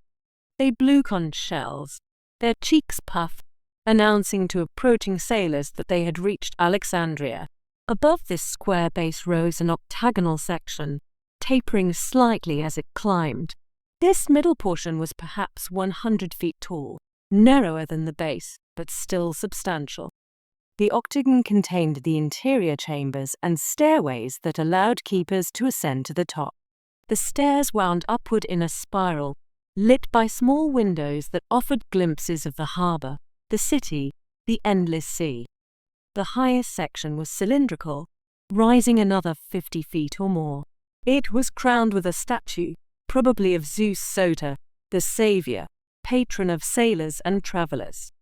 A: They blew conch shells, their cheeks puffed, announcing to approaching sailors that they had reached Alexandria. Above this square base rose an octagonal section, tapering slightly as it climbed. This middle portion was perhaps 100 feet tall, narrower than the base, but still substantial. The octagon contained the interior chambers and stairways that allowed keepers to ascend to the top. The stairs wound upward in a spiral, lit by small windows that offered glimpses of the harbour, the city, the endless sea. The highest section was cylindrical, rising another 50 feet or more. It was crowned with a statue, probably of Zeus Soter, the saviour, patron of sailors and travellers.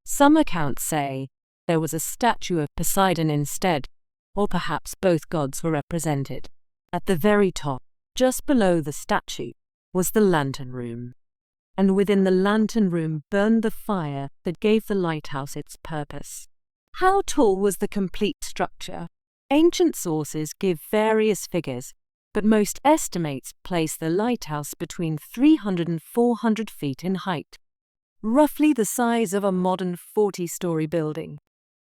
A: Some accounts say there was a statue of Poseidon instead, or perhaps both gods were represented. At the very top, just below the statue, was the lantern room. And within the lantern room burned the fire that gave the lighthouse its purpose. How tall was the complete structure? Ancient sources give various figures, but most estimates place the lighthouse between 300 and 400 feet in height, roughly the size of a modern 40-story building,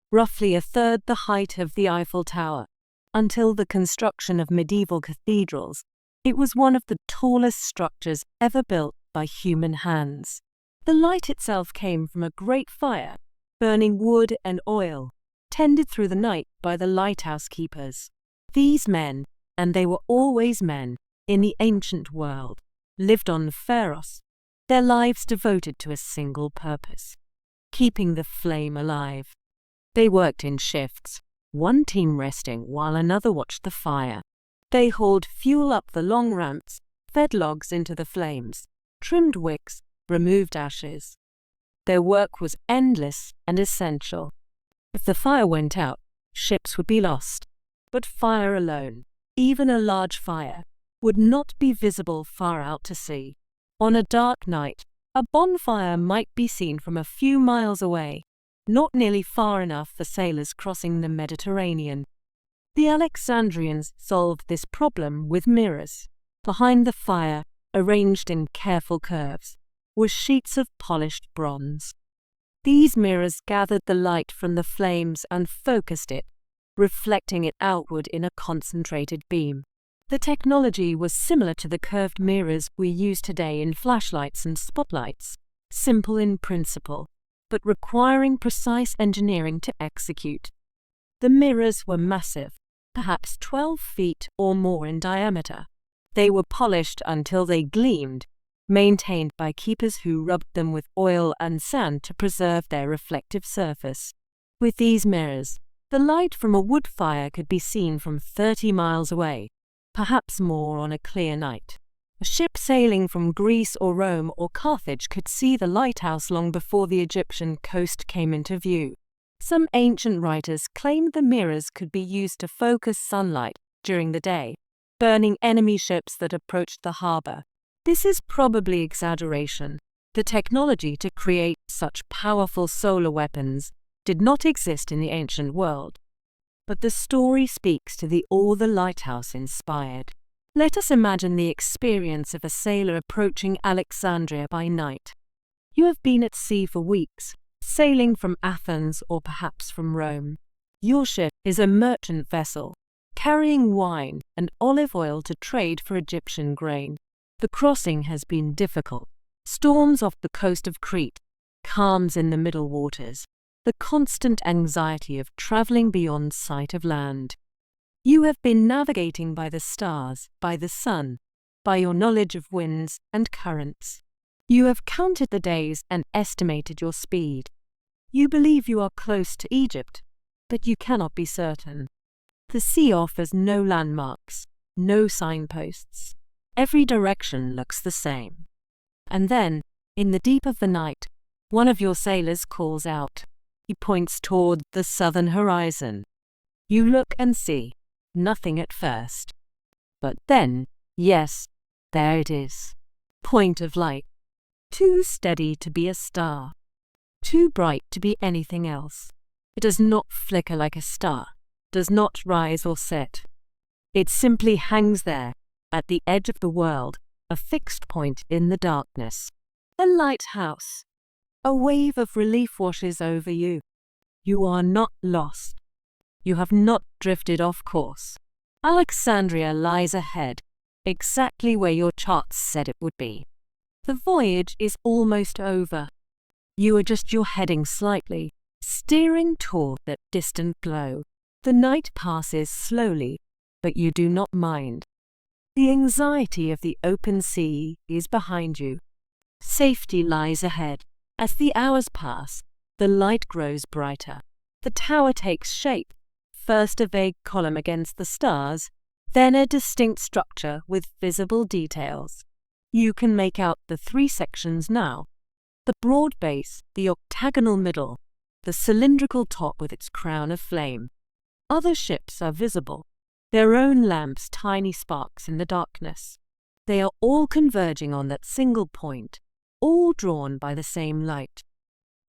A: roughly a third the height of the Eiffel Tower. Until the construction of medieval cathedrals, it was one of the tallest structures ever built by human hands. The light itself came from a great fire, burning wood and oil, tended through the night by the lighthouse keepers. These men, and they were always men, in the ancient world, lived on Pharos, their lives devoted to a single purpose: keeping the flame alive. They worked in shifts, one team resting while another watched the fire. They hauled fuel up the long ramps, fed logs into the flames, trimmed wicks, removed ashes. Their work was endless and essential. If the fire went out, ships would be lost. But fire alone, even a large fire, would not be visible far out to sea. On a dark night, a bonfire might be seen from a few miles away, not nearly far enough for sailors crossing the Mediterranean. The Alexandrians solved this problem with mirrors. Behind the fire, arranged in careful curves, were sheets of polished bronze. These mirrors gathered the light from the flames and focused it, reflecting it outward in a concentrated beam. The technology was similar to the curved mirrors we use today in flashlights and spotlights, simple in principle, but requiring precise engineering to execute. The mirrors were massive, perhaps 12 feet or more in diameter. They were polished until they gleamed, maintained by keepers who rubbed them with oil and sand to preserve their reflective surface. With these mirrors, the light from a wood fire could be seen from 30 miles away, perhaps more on a clear night. A ship sailing from Greece or Rome or Carthage could see the lighthouse long before the Egyptian coast came into view. Some ancient writers claimed the mirrors could be used to focus sunlight during the day, burning enemy ships that approached the harbor. This is probably exaggeration. The technology to create such powerful solar weapons did not exist in the ancient world. But the story speaks to the awe the lighthouse inspired. Let us imagine the experience of a sailor approaching Alexandria by night. You have been at sea for weeks, sailing from Athens or perhaps from Rome. Your ship is a merchant vessel, carrying wine and olive oil to trade for Egyptian grain. The crossing has been difficult. Storms off the coast of Crete, calms in the middle waters, the constant anxiety of traveling beyond sight of land. You have been navigating by the stars, by the sun, by your knowledge of winds and currents. You have counted the days and estimated your speed. You believe you are close to Egypt, but you cannot be certain. The sea offers no landmarks, no signposts. Every direction looks the same. And then, in the deep of the night, one of your sailors calls out. He points toward the southern horizon. You look and see nothing at first. But then, yes, there it is. Point of light. Too steady to be a star. Too bright to be anything else. It does not flicker like a star, does not rise or set. It simply hangs there, at the edge of the world, a fixed point in the darkness. A lighthouse. A wave of relief washes over you. You are not lost. You have not drifted off course. Alexandria lies ahead, exactly where your charts said it would be. The voyage is almost over. You adjust your heading slightly, steering toward that distant glow. The night passes slowly, but you do not mind. The anxiety of the open sea is behind you. Safety lies ahead. As the hours pass, the light grows brighter. The tower takes shape, first a vague column against the stars, then a distinct structure with visible details. You can make out the three sections now: the broad base, the octagonal middle, the cylindrical top with its crown of flame. Other ships are visible, their own lamps tiny sparks in the darkness. They are all converging on that single point, all drawn by the same light.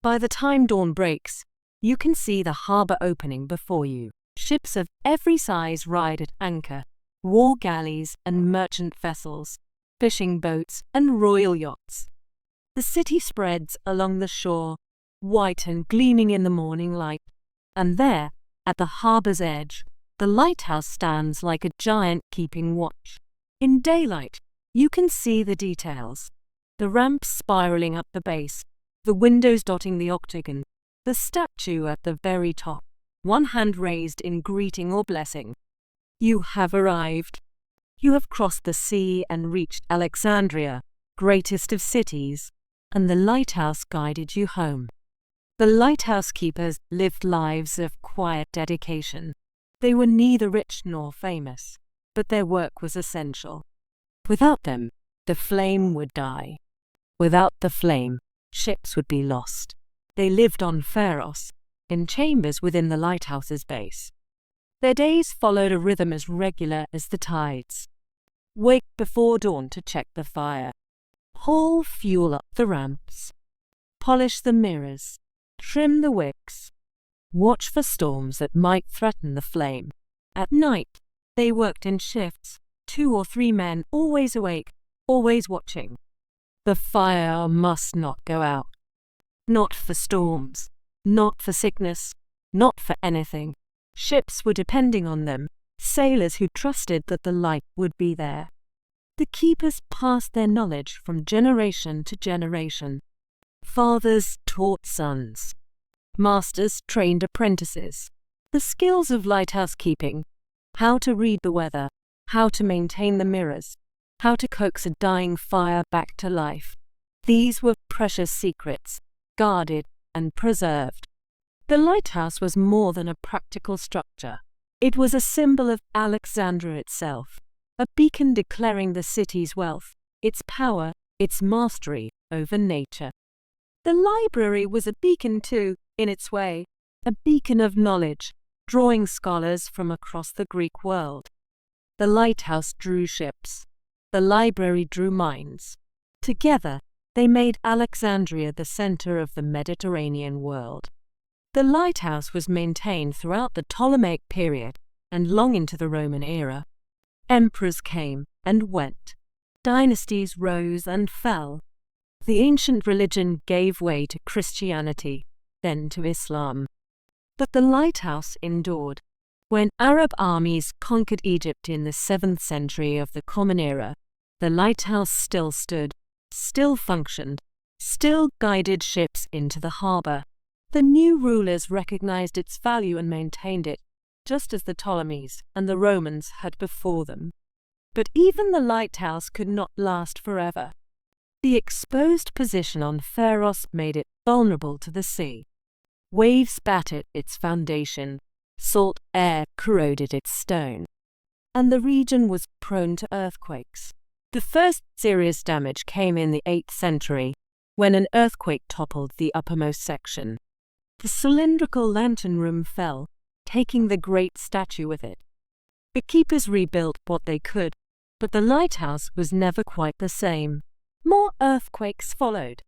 A: By the time dawn breaks, you can see the harbor opening before you. Ships of every size ride at anchor, war galleys and merchant vessels, fishing boats and royal yachts. The city spreads along the shore, white and gleaming in the morning light, and there, at the harbor's edge, the lighthouse stands like a giant keeping watch. In daylight, you can see the details: the ramp spiraling up the base, the windows dotting the octagon, the statue at the very top, one hand raised in greeting or blessing. You have arrived. You have crossed the sea and reached Alexandria, greatest of cities, and the lighthouse guided you home. The lighthouse keepers lived lives of quiet dedication. They were neither rich nor famous, but their work was essential. Without them, the flame would die. Without the flame, ships would be lost. They lived on Pharos, in chambers within the lighthouse's base. Their days followed a rhythm as regular as the tides. Wake before dawn to check the fire. Haul fuel up the ramps. Polish the mirrors. Trim the wicks. Watch for storms that might threaten the flame. At night, they worked in shifts, 2 or 3 men always awake, always watching. The fire must not go out. Not for storms, not for sickness, not for anything. Ships were depending on them, sailors who trusted that the light would be there. The keepers passed their knowledge from generation to generation. Fathers taught sons. Masters trained apprentices. The skills of lighthouse keeping, how to read the weather, how to maintain the mirrors, how to coax a dying fire back to life. These were precious secrets, guarded and preserved. The lighthouse was more than a practical structure. It was a symbol of Alexandria itself, a beacon declaring the city's wealth, its power, its mastery over nature. The library was a beacon too, in its way, a beacon of knowledge, drawing scholars from across the Greek world. The lighthouse drew ships. The library drew minds. Together, they made Alexandria the center of the Mediterranean world. The lighthouse was maintained throughout the Ptolemaic period and long into the Roman era. Emperors came and went. Dynasties rose and fell. The ancient religion gave way to Christianity, then to Islam. But the lighthouse endured. When Arab armies conquered Egypt in the 7th century of the Common Era, the lighthouse still stood, still functioned, still guided ships into the harbor. The new rulers recognized its value and maintained it, just as the Ptolemies and the Romans had before them. But even the lighthouse could not last forever. The exposed position on Pharos made it vulnerable to the sea. Waves battered its foundation, salt air corroded its stone, and the region was prone to earthquakes. The first serious damage came in the 8th century, when an earthquake toppled the uppermost section. The cylindrical lantern room fell, taking the great statue with it. The keepers rebuilt what they could, but the lighthouse was never quite the same. More earthquakes followed.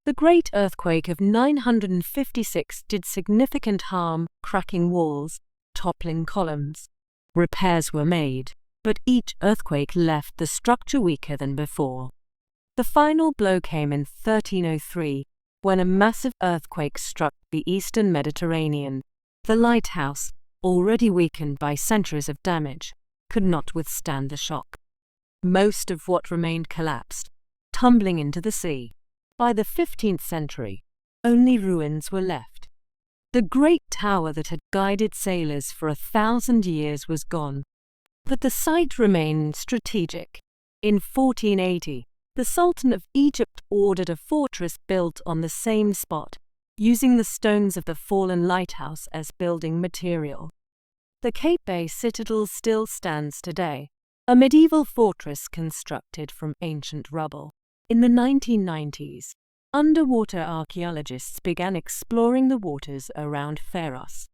A: The great earthquake of 956 did significant harm, cracking walls, toppling columns. Repairs were made, but each earthquake left the structure weaker than before. The final blow came in 1303, when a massive earthquake struck the eastern Mediterranean. The lighthouse, already weakened by centuries of damage, could not withstand the shock. Most of what remained collapsed, tumbling into the sea. By the 15th century, only ruins were left. The great tower that had guided sailors for 1,000 years was gone, but the site remained strategic. In 1480, the Sultan of Egypt ordered a fortress built on the same spot, using the stones of the fallen lighthouse as building material. The Cape Bay citadel still stands today, a medieval fortress constructed from ancient rubble. In the 1990s, underwater archaeologists began exploring the waters around Pharos.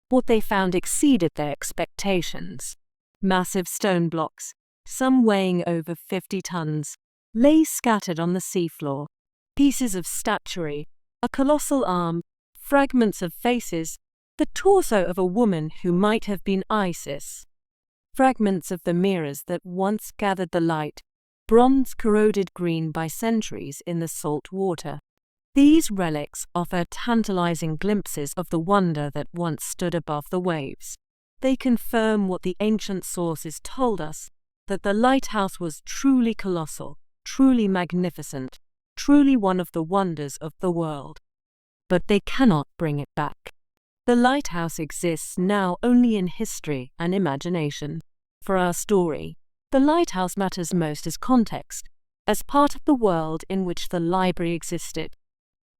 A: What they found exceeded their expectations. Massive stone blocks, some weighing over 50 tons, lay scattered on the seafloor. Pieces of statuary, a colossal arm, fragments of faces, the torso of a woman who might have been Isis. Fragments of the mirrors that once gathered the light, bronze corroded green by centuries in the salt water. These relics offer tantalizing glimpses of the wonder that once stood above the waves. They confirm what the ancient sources told us, that the lighthouse was truly colossal, truly magnificent, truly one of the wonders of the world. But they cannot bring it back. The lighthouse exists now only in history and imagination. For our story, the lighthouse matters most as context, as part of the world in which the library existed.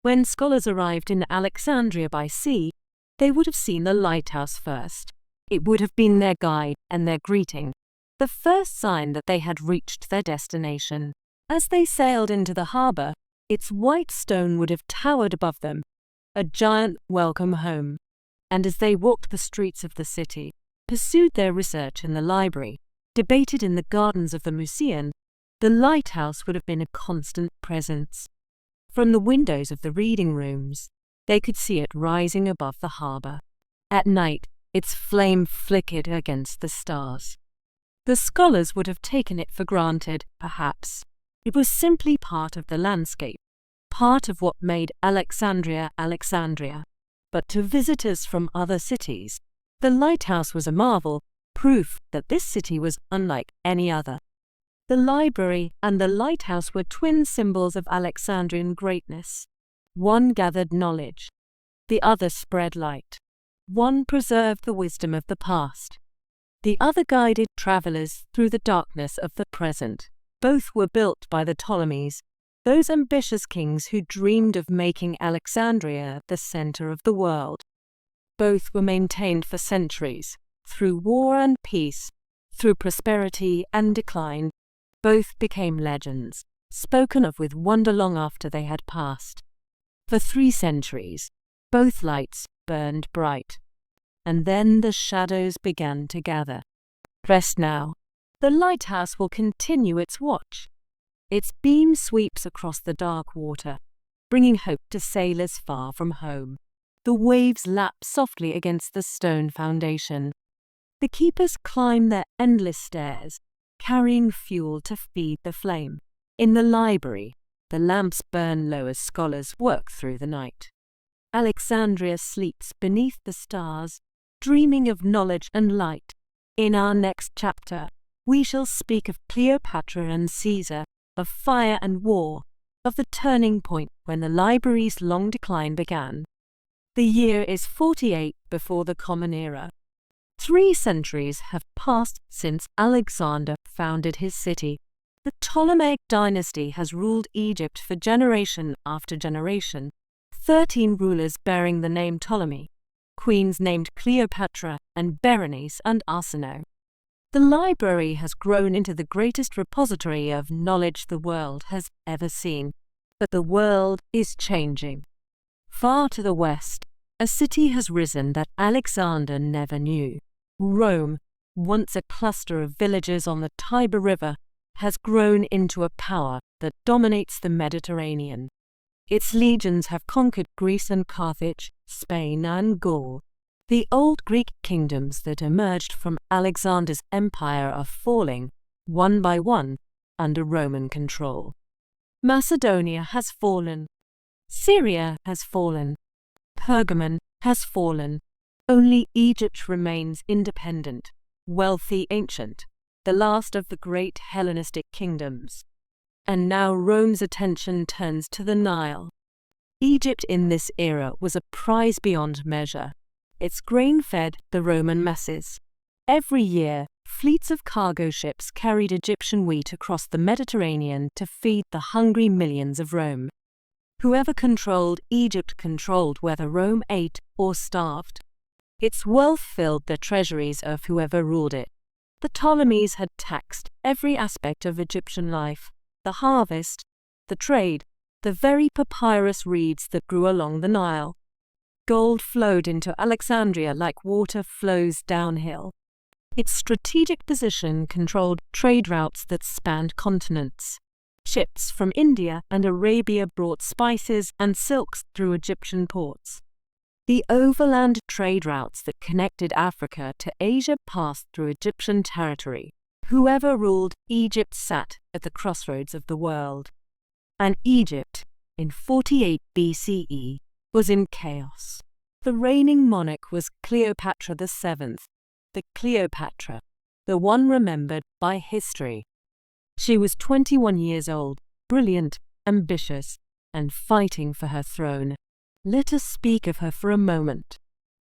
A: When scholars arrived in Alexandria by sea, they would have seen the lighthouse first. It would have been their guide and their greeting, the first sign that they had reached their destination. As they sailed into the harbor, its white stone would have towered above them, a giant welcome home. And as they walked the streets of the city, pursued their research in the library, debated in the gardens of the museum, the lighthouse would have been a constant presence. From the windows of the reading rooms, they could see it rising above the harbor. At night, its flame flickered against the stars. The scholars would have taken it for granted, perhaps. It was simply part of the landscape, part of what made Alexandria Alexandria. But to visitors from other cities, The lighthouse was a marvel, proof that this city was unlike any other. The library and the lighthouse were twin symbols of Alexandrian greatness. One gathered knowledge, the other spread light. One preserved the wisdom of the past, the other guided travelers through the darkness of the present. Both were built by the Ptolemies, those ambitious kings who dreamed of making Alexandria the center of the world. Both were maintained for centuries, through war and peace, through prosperity and decline. Both became legends, spoken of with wonder long after they had passed. For 3 centuries, both lights burned bright. And then the shadows began to gather. Rest now. The lighthouse will continue its watch. Its beam sweeps across the dark water, bringing hope to sailors far from home. The waves lap softly against the stone foundation. The keepers climb their endless stairs, carrying fuel to feed the flame. In the library, the lamps burn low as scholars work through the night. Alexandria sleeps beneath the stars, dreaming of knowledge and light. In our next chapter, we shall speak of Cleopatra and Caesar, of fire and war, of the turning point when the library's long decline began. The year is 48 before the Common Era. 3 centuries have passed since Alexander founded his city. The Ptolemaic dynasty has ruled Egypt for generation after generation. 13 rulers bearing the name Ptolemy, queens named Cleopatra and Berenice and Arsinoe. The library has grown into the greatest repository of knowledge the world has ever seen. But the world is changing. Far to the west, a city has risen that Alexander never knew. Rome, once a cluster of villages on the Tiber River, has grown into a power that dominates the Mediterranean. Its legions have conquered Greece and Carthage, Spain and Gaul. The old Greek kingdoms that emerged from Alexander's empire are falling, one by one, under Roman control. Macedonia has fallen. Syria has fallen. Pergamon has fallen. Only Egypt remains independent, wealthy, ancient, the last of the great Hellenistic kingdoms. And now Rome's attention turns to the Nile. Egypt in this era was a prize beyond measure. Its grain fed the Roman masses. Every year, fleets of cargo ships carried Egyptian wheat across the Mediterranean to feed the hungry millions of Rome. Whoever controlled Egypt controlled whether Rome ate or starved. Its wealth filled the treasuries of whoever ruled it. The Ptolemies had taxed every aspect of Egyptian life, the harvest, the trade, the very papyrus reeds that grew along the Nile. Gold flowed into Alexandria like water flows downhill. Its strategic position controlled trade routes that spanned continents. Ships from India and Arabia brought spices and silks through Egyptian ports. The overland trade routes that connected Africa to Asia passed through Egyptian territory. Whoever ruled Egypt sat at the crossroads of the world. And Egypt, in 48 BCE, was in chaos. The reigning monarch was Cleopatra VII, the Cleopatra, the one remembered by history. She was 21 years old, brilliant, ambitious, and fighting for her throne. Let us speak of her for a moment.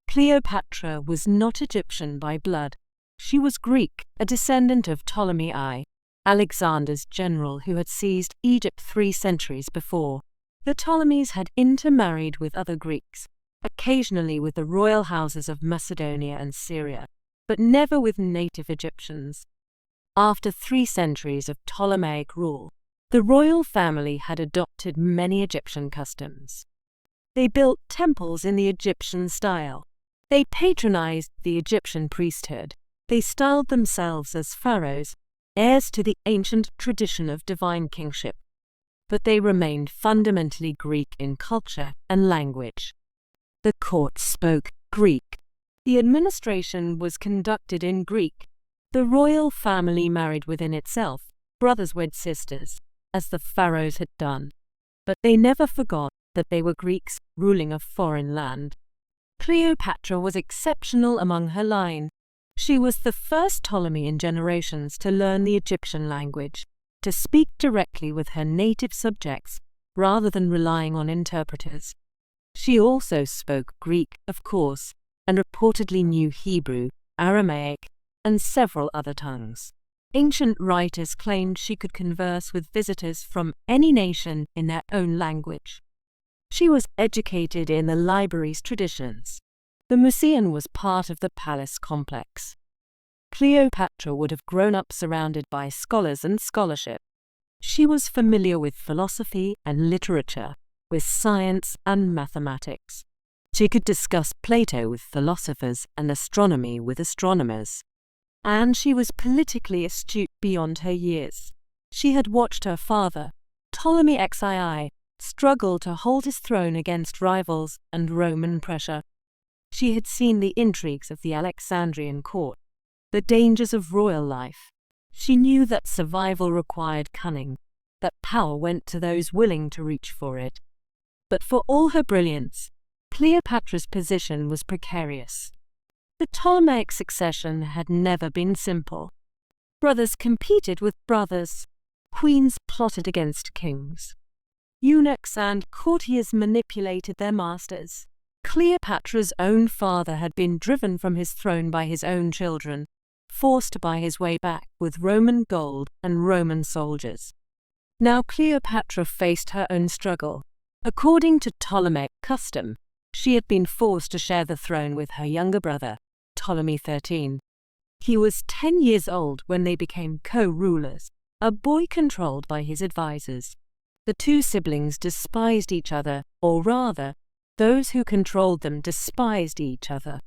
A: Cleopatra was not Egyptian by blood. She was Greek, a descendant of Ptolemy I, Alexander's general who had seized Egypt 3 centuries before. The Ptolemies had intermarried with other Greeks, occasionally with the royal houses of Macedonia and Syria, but never with native Egyptians. After 3 centuries of Ptolemaic rule, the royal family had adopted many Egyptian customs. They built temples in the Egyptian style. They patronized the Egyptian priesthood. They styled themselves as pharaohs, heirs to the ancient tradition of divine kingship. But they remained fundamentally Greek in culture and language. The court spoke Greek. The administration was conducted in Greek. The royal family married within itself. Brothers wed sisters, as the pharaohs had done. But they never forgot that they were Greeks ruling a foreign land. Cleopatra was exceptional among her line. She was the first Ptolemy in generations to learn the Egyptian language, to speak directly with her native subjects rather than relying on interpreters. She also spoke Greek, of course, and reportedly knew Hebrew, Aramaic, and several other tongues. Ancient writers claimed she could converse with visitors from any nation in their own language. She was educated in the library's traditions. The museum was part of the palace complex. Cleopatra would have grown up surrounded by scholars and scholarship. She was familiar with philosophy and literature, with science and mathematics. She could discuss Plato with philosophers and astronomy with astronomers. And she was politically astute beyond her years. She had watched her father, Ptolemy XII, struggle to hold his throne against rivals and Roman pressure. She had seen the intrigues of the Alexandrian court, the dangers of royal life. She knew that survival required cunning, that power went to those willing to reach for it. But for all her brilliance, Cleopatra's position was precarious. The Ptolemaic succession had never been simple. Brothers competed with brothers. Queens plotted against kings. Eunuchs and courtiers manipulated their masters. Cleopatra's own father had been driven from his throne by his own children, forced to buy his way back with Roman gold and Roman soldiers. Now Cleopatra faced her own struggle. According to Ptolemaic custom, she had been forced to share the throne with her younger brother, Ptolemy XIII. He was 10 years old when they became co-rulers, a boy controlled by his advisors. The two siblings despised each other, or rather, those who controlled them despised each other.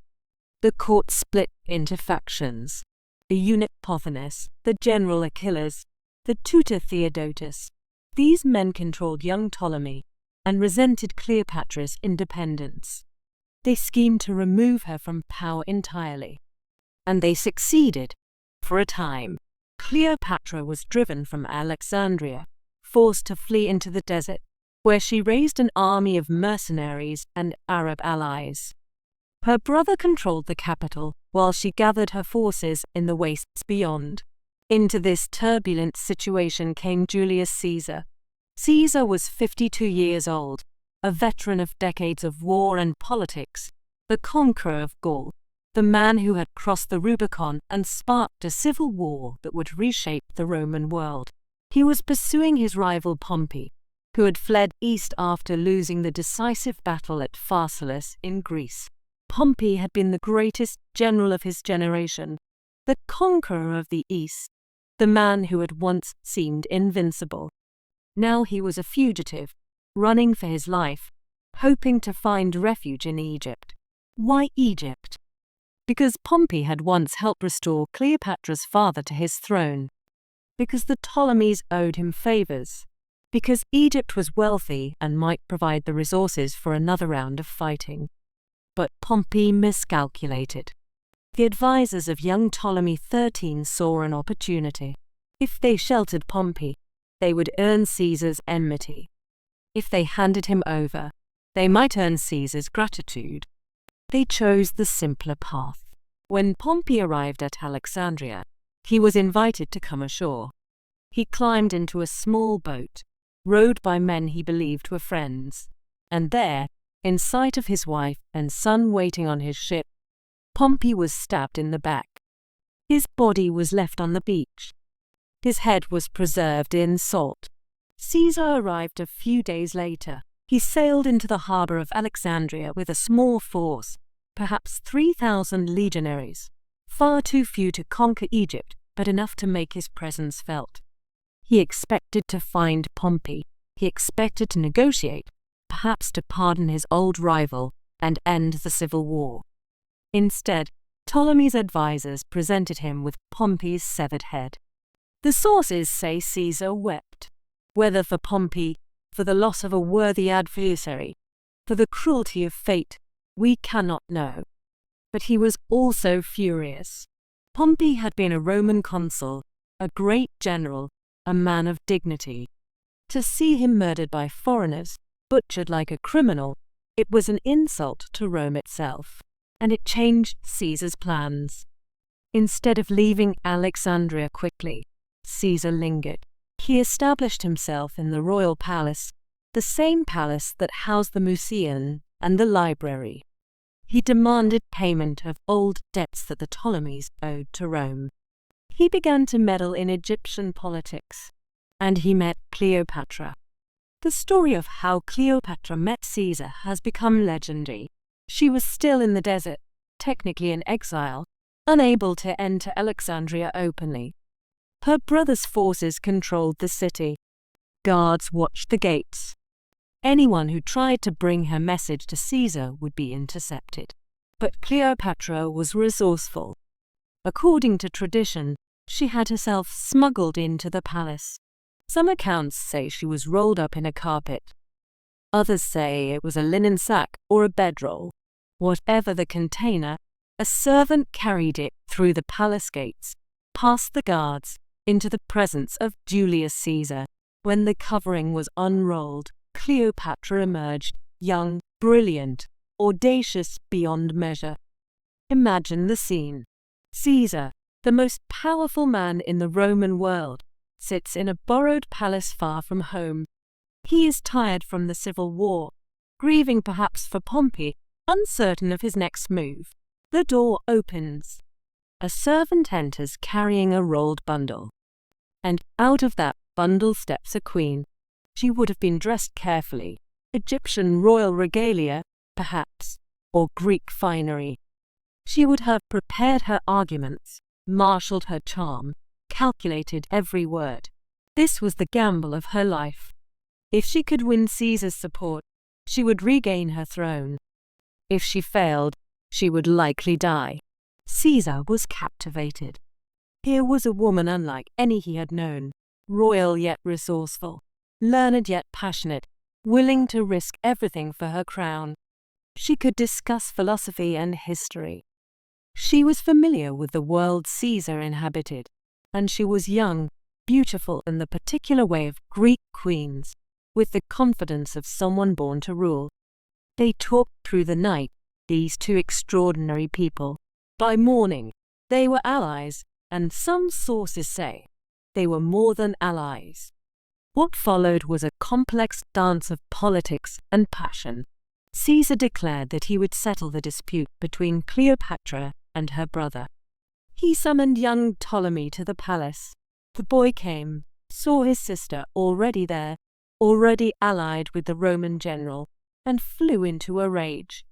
A: The court split into factions. The eunuch Pothinus, the general Achilles, the tutor Theodotus. These men controlled young Ptolemy and resented Cleopatra's independence. They schemed to remove her from power entirely. And they succeeded. For a time, Cleopatra was driven from Alexandria, forced to flee into the desert, where she raised an army of mercenaries and Arab allies. Her brother controlled the capital, while she gathered her forces in the wastes beyond. Into this turbulent situation came Julius Caesar. Caesar was 52 years old, a veteran of decades of war and politics, the conqueror of Gaul, the man who had crossed the Rubicon and sparked a civil war that would reshape the Roman world. He was pursuing his rival Pompey, who had fled east after losing the decisive battle at Pharos in Greece. Pompey had been the greatest general of his generation, the conqueror of the East, the man who had once seemed invincible. Now he was a fugitive, running for his life, hoping to find refuge in Egypt. Why Egypt? Because Pompey had once helped restore Cleopatra's father to his throne. Because the Ptolemies owed him favors. Because Egypt was wealthy and might provide the resources for another round of fighting. But Pompey miscalculated. The advisors of young Ptolemy XIII saw an opportunity. If they sheltered Pompey, they would earn Caesar's enmity. If they handed him over, they might earn Caesar's gratitude. They chose the simpler path. When Pompey arrived at Alexandria, he was invited to come ashore. He climbed into a small boat, rowed by men he believed were friends, and there, in sight of his wife and son waiting on his ship, Pompey was stabbed in the back. His body was left on the beach. His head was preserved in salt. Caesar arrived a few days later. He sailed into the harbor of Alexandria with a small force, perhaps 3,000 legionaries, far too few to conquer Egypt, but enough to make his presence felt. He expected to find Pompey. He expected to negotiate, perhaps to pardon his old rival and end the civil war. Instead, Ptolemy's advisors presented him with Pompey's severed head. The sources say Caesar wept, whether for Pompey, for the loss of a worthy adversary, for the cruelty of fate, we cannot know. But he was also furious. Pompey had been a Roman consul, a great general, a man of dignity. To see him murdered by foreigners, butchered like a criminal, It was an insult to Rome itself, and it changed Caesar's plans. Instead of leaving Alexandria quickly, Caesar lingered. He established himself in the royal palace, the same palace that housed the Museum and the library. He demanded payment of old debts that the Ptolemies owed to Rome. He began to meddle in Egyptian politics, and he met Cleopatra. The story of how Cleopatra met Caesar has become legendary. She was still in the desert, technically in exile, unable to enter Alexandria openly. Her brother's forces controlled the city. Guards watched the gates. Anyone who tried to bring her message to Caesar would be intercepted. But Cleopatra was resourceful. According to tradition, she had herself smuggled into the palace. Some accounts say she was rolled up in a carpet. Others say it was a linen sack or a bedroll. Whatever the container, a servant carried it through the palace gates, past the guards, into the presence of Julius Caesar. When the covering was unrolled, Cleopatra emerged, young, brilliant, audacious beyond measure. Imagine the scene. Caesar, the most powerful man in the Roman world, sits in a borrowed palace far from home. He is tired from the civil war, grieving perhaps for Pompey, uncertain of his next move. The door opens. A servant enters carrying a rolled bundle. And out of that bundle steps a queen. She would have been dressed carefully, Egyptian royal regalia, perhaps, or Greek finery. She would have prepared her arguments, marshalled her charm, calculated every word. This was the gamble of her life. If she could win Caesar's support, she would regain her throne. If she failed, she would likely die. Caesar was captivated. Here was a woman unlike any he had known, royal yet resourceful, learned yet passionate, willing to risk everything for her crown. She could discuss philosophy and history. She was familiar with the world Caesar inhabited, and she was young, beautiful in the particular way of Greek queens, with the confidence of someone born to rule. They talked through the night, these two extraordinary people. By morning, they were allies, and some sources say they were more than allies. What followed was a complex dance of politics and passion. Caesar declared that he would settle the dispute between Cleopatra and her brother. He summoned young Ptolemy to the palace. The boy came, saw his sister already there, already allied with the Roman general, and flew into a rage.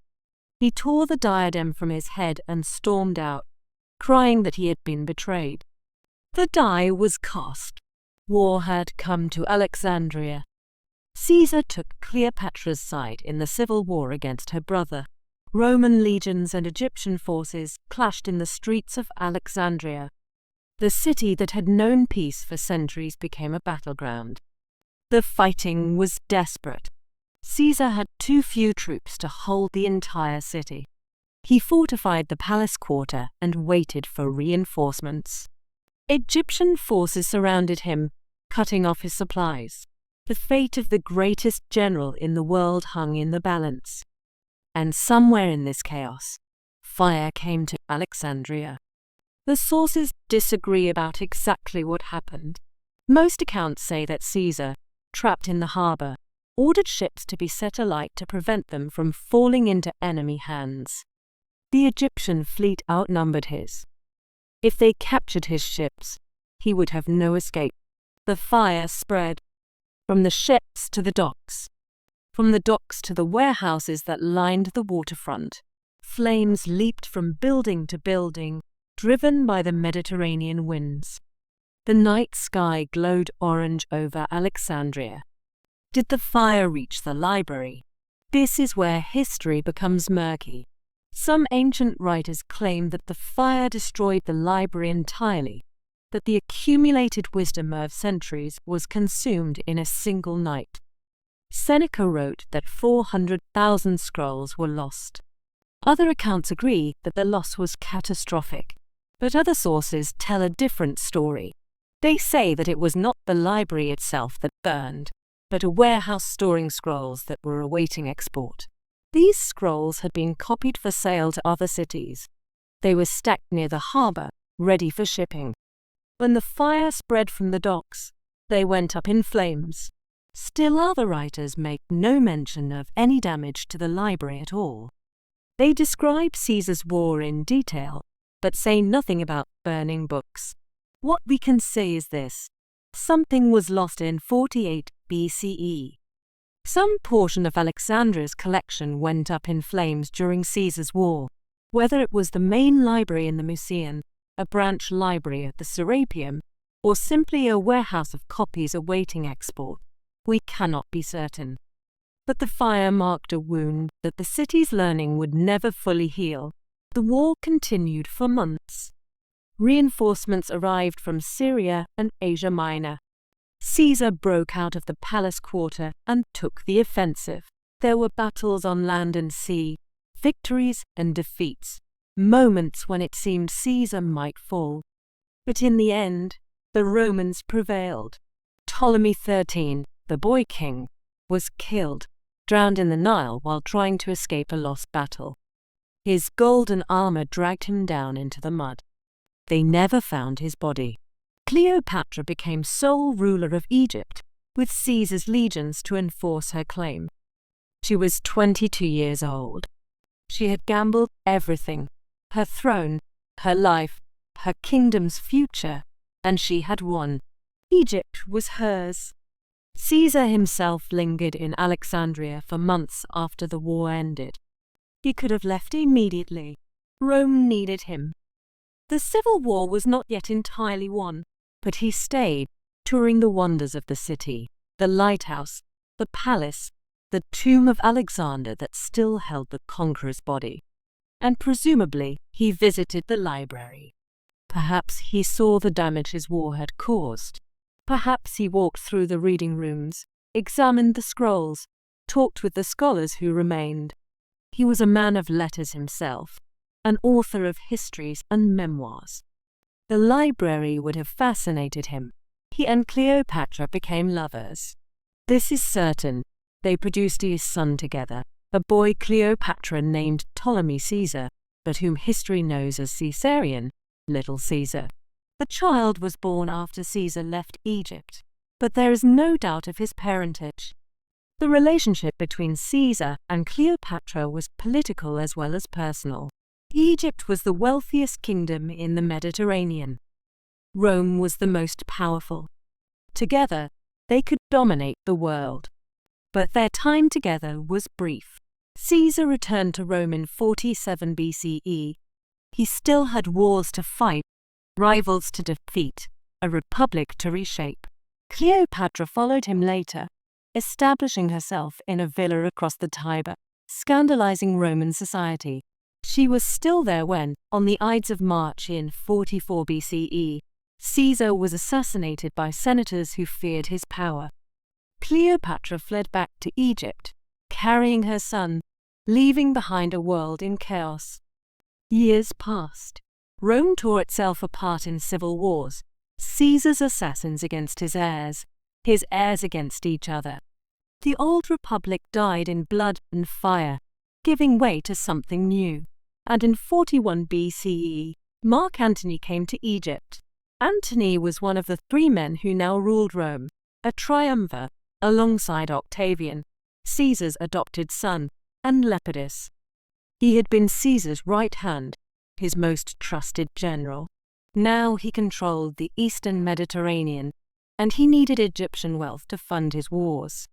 A: He tore the diadem from his head and stormed out, crying that he had been betrayed. The die was cast. War had come to Alexandria. Caesar took Cleopatra's side in the civil war against her brother. Roman legions and Egyptian forces clashed in the streets of Alexandria. The city that had known peace for centuries became a battleground. The fighting was desperate. Caesar had too few troops to hold the entire city. He fortified the palace quarter and waited for reinforcements. Egyptian forces surrounded him, cutting off his supplies. The fate of the greatest general in the world hung in the balance. And somewhere in this chaos, fire came to Alexandria. The sources disagree about exactly what happened. Most accounts say that Caesar, trapped in the harbor, ordered ships to be set alight to prevent them from falling into enemy hands. The Egyptian fleet outnumbered his. If they captured his ships, he would have no escape. The fire spread from the ships to the docks, from the docks to the warehouses that lined the waterfront. Flames leaped from building to building, driven by the Mediterranean winds. The night sky glowed orange over Alexandria. Did the fire reach the library? This is where history becomes murky. Some ancient writers claim that the fire destroyed the library entirely, that the accumulated wisdom of centuries was consumed in a single night. Seneca wrote that 400,000 scrolls were lost. Other accounts agree that the loss was catastrophic, but other sources tell a different story. They say that it was not the library itself that burned, but a warehouse storing scrolls that were awaiting export. These scrolls had been copied for sale to other cities. They were stacked near the harbor, ready for shipping. When the fire spread from the docks, they went up in flames. Still other writers make no mention of any damage to the library at all. They describe Caesar's war in detail, but say nothing about burning books. What we can say is this: something was lost in 48 BCE. Some portion of Alexandria's collection went up in flames during Caesar's war. Whether it was the main library in the Museum, a branch library at the Serapeum, or simply a warehouse of copies awaiting export, we cannot be certain. But the fire marked a wound that the city's learning would never fully heal. The war continued for months. Reinforcements arrived from Syria and Asia Minor. Caesar broke out of the palace quarter and took the offensive. There were battles on land and sea, victories and defeats, moments when it seemed Caesar might fall. But in the end, the Romans prevailed. Ptolemy XIII, the boy king, was killed, drowned in the Nile while trying to escape a lost battle. His golden armor dragged him down into the mud. They never found his body. Cleopatra became sole ruler of Egypt, with Caesar's legions to enforce her claim. She was 22 years old. She had gambled everything: her throne, her life, her kingdom's future, and she had won. Egypt was hers. Caesar himself lingered in Alexandria for months after the war ended. He could have left immediately. Rome needed him. The civil war was not yet entirely won, but he stayed, touring the wonders of the city, the lighthouse, the palace, the tomb of Alexander that still held the conqueror's body. And presumably he visited the library. Perhaps he saw the damage his war had caused. Perhaps he walked through the reading rooms, examined the scrolls, talked with the scholars who remained. He was a man of letters himself, an author of histories and memoirs. The library would have fascinated him. He and Cleopatra became lovers. This is certain. They produced a son together, a boy Cleopatra named Ptolemy Caesar, but whom history knows as Caesarion, Little Caesar. The child was born after Caesar left Egypt, but there is no doubt of his parentage. The relationship between Caesar and Cleopatra was political as well as personal. Egypt was the wealthiest kingdom in the Mediterranean. Rome was the most powerful. Together, they could dominate the world. But their time together was brief. Caesar returned to Rome in 47 BCE. He still had wars to fight, rivals to defeat, a republic to reshape. Cleopatra followed him later, establishing herself in a villa across the Tiber, scandalizing Roman society. She was still there when, on the Ides of March in 44 BCE, Caesar was assassinated by senators who feared his power. Cleopatra fled back to Egypt, carrying her son, leaving behind a world in chaos. Years passed. Rome tore itself apart in civil wars, Caesar's assassins against his heirs against each other. The old republic died in blood and fire, giving way to something new. And in 41 BCE, Mark Antony came to Egypt. Antony was one of the 3 men who now ruled Rome, a triumvir, alongside Octavian, Caesar's adopted son, and Lepidus. He had been Caesar's right hand, his most trusted general. Now he controlled the eastern Mediterranean, and he needed Egyptian wealth to fund his wars.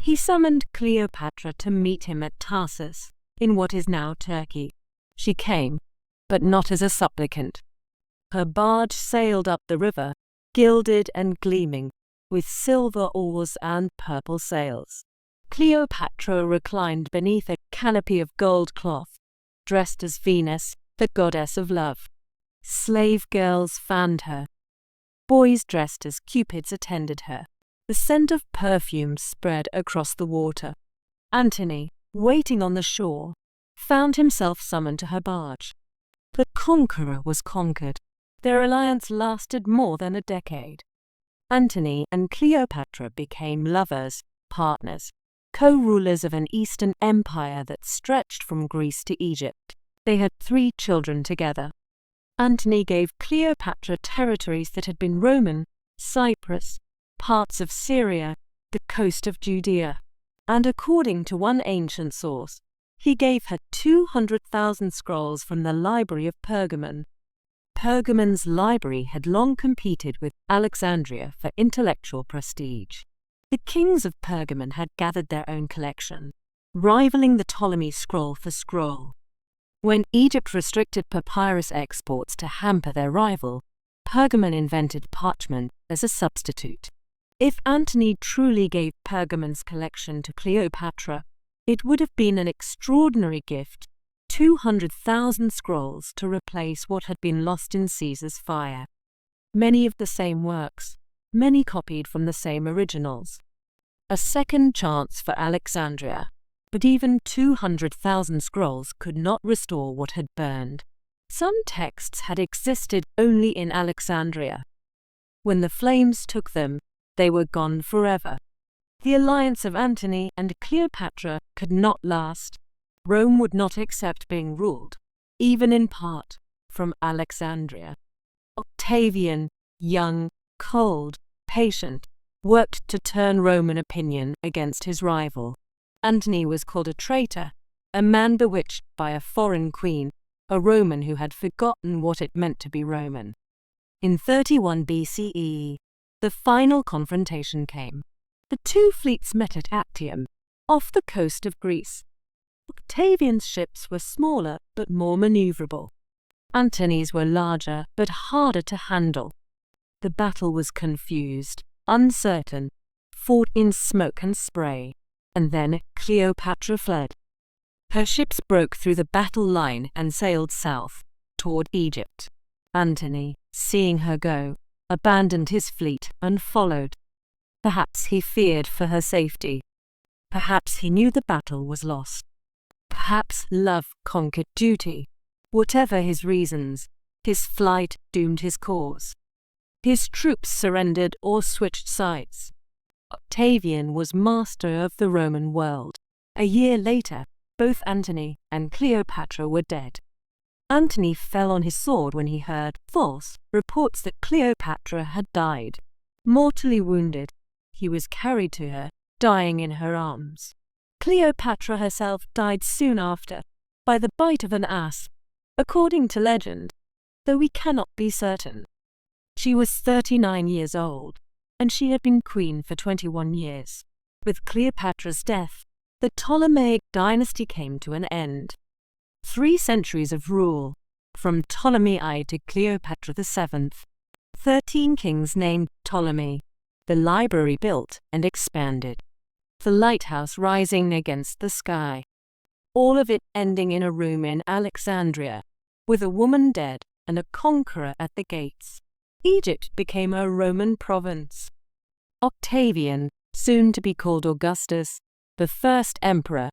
A: He summoned Cleopatra to meet him at Tarsus, in what is now Turkey. She came, but not as a supplicant. Her barge sailed up the river, gilded and gleaming, with silver oars and purple sails. Cleopatra reclined beneath a canopy of gold cloth, dressed as Venus, the goddess of love. Slave girls fanned her. Boys dressed as Cupids attended her. The scent of perfume spread across the water. Antony, waiting on the shore, found himself summoned to her barge. The conqueror was conquered. Their alliance lasted more than a decade. Antony and Cleopatra became lovers, partners. co-rulers of an Eastern empire that stretched from Greece to Egypt. They had 3 children together. Antony gave Cleopatra territories that had been Roman: Cyprus, parts of Syria, the coast of Judea. And according to one ancient source, he gave her 200,000 scrolls from the library of Pergamon. Pergamon's library had long competed with Alexandria for intellectual prestige. The kings of Pergamon had gathered their own collection, rivaling the Ptolemy scroll for scroll. When Egypt restricted papyrus exports to hamper their rival, Pergamon invented parchment as a substitute. If Antony truly gave Pergamon's collection to Cleopatra, it would have been an extraordinary gift: 200,000 scrolls to replace what had been lost in Caesar's fire. Many of the same works, many copied from the same originals. A second chance for Alexandria, but even 200,000 scrolls could not restore what had burned. Some texts had existed only in Alexandria. When the flames took them, they were gone forever. The alliance of Antony and Cleopatra could not last. Rome would not accept being ruled, even in part, from Alexandria. Octavian, young, cold, patient, worked to turn Roman opinion against his rival. Antony was called a traitor, a man bewitched by a foreign queen, a Roman who had forgotten what it meant to be Roman. In 31 BCE, the final confrontation came. The 2 fleets met at Actium, off the coast of Greece. Octavian's ships were smaller but more maneuverable. Antony's were larger but harder to handle. The battle was confused, uncertain, fought in smoke and spray, and then Cleopatra fled. Her ships broke through the battle line and sailed south, toward Egypt. Antony, seeing her go, abandoned his fleet and followed. Perhaps he feared for her safety. Perhaps he knew the battle was lost. Perhaps love conquered duty. Whatever his reasons, his flight doomed his cause. His troops surrendered or switched sides. Octavian was master of the Roman world. A year later, both Antony and Cleopatra were dead. Antony fell on his sword when he heard false reports that Cleopatra had died. Mortally wounded, he was carried to her, dying in her arms. Cleopatra herself died soon after, by the bite of an asp, according to legend, though we cannot be certain. She was 39 years old, and she had been queen for 21 years. With Cleopatra's death, the Ptolemaic dynasty came to an end. 3 centuries of rule, from Ptolemy I to Cleopatra VII. 13 kings named Ptolemy. The library built and expanded. The lighthouse rising against the sky. All of it ending in a room in Alexandria, with a woman dead and a conqueror at the gates. Egypt became a Roman province. Octavian, soon to be called Augustus, the first emperor,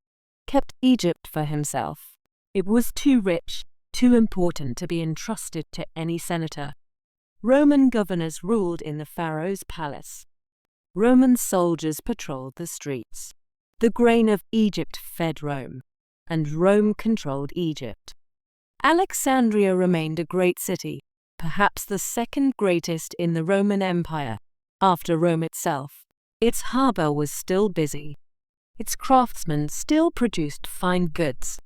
A: kept Egypt for himself. It was too rich, too important to be entrusted to any senator. Roman governors ruled in the Pharaoh's palace. Roman soldiers patrolled the streets. The grain of Egypt fed Rome, and Rome controlled Egypt. Alexandria remained a great city, perhaps the second greatest in the Roman Empire, after Rome itself. Its harbor was still busy. Its craftsmen still produced fine goods.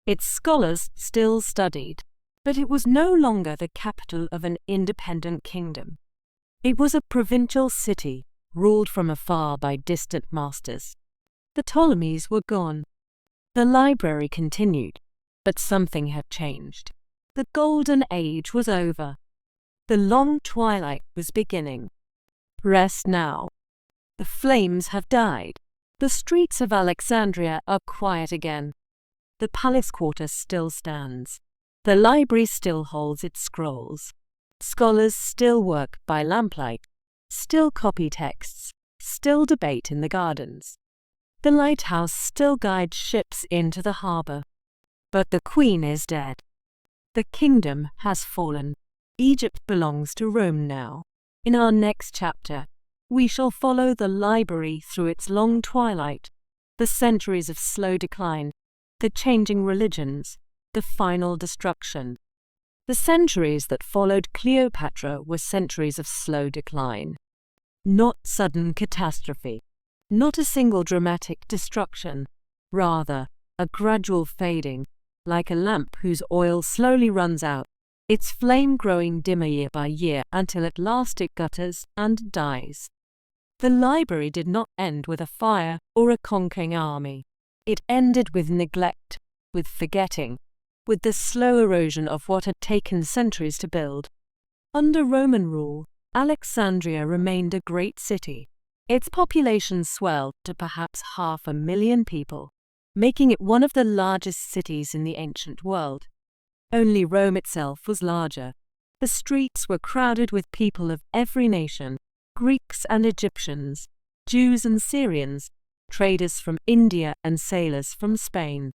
A: Its scholars still studied. But it was no longer the capital of an independent kingdom. It was a provincial city, ruled from afar by distant masters. The Ptolemies were gone. The library continued, but something had changed. The Golden Age was over. The long twilight was beginning. Rest now. The flames have died. The streets of Alexandria are quiet again. The palace quarter still stands. The library still holds its scrolls. Scholars still work by lamplight, still copy texts, still debate in the gardens. The lighthouse still guides ships into the harbor. But the queen is dead. The kingdom has fallen. Egypt belongs to Rome now. In our next chapter, we shall follow the library through its long twilight, the centuries of slow decline, the changing religions, the final destruction. The centuries that followed Cleopatra were centuries of slow decline. Not sudden catastrophe, not a single dramatic destruction, rather a gradual fading, like a lamp whose oil slowly runs out, its flame growing dimmer year by year until at last it gutters and dies. The library did not end with a fire or a conquering army. It ended with neglect, with forgetting, with the slow erosion of what had taken centuries to build. Under Roman rule, Alexandria remained a great city. Its population swelled to perhaps 500,000 people, making it one of the largest cities in the ancient world. Only Rome itself was larger. The streets were crowded with people of every nation, Greeks and Egyptians, Jews and Syrians, traders from India and sailors from Spain.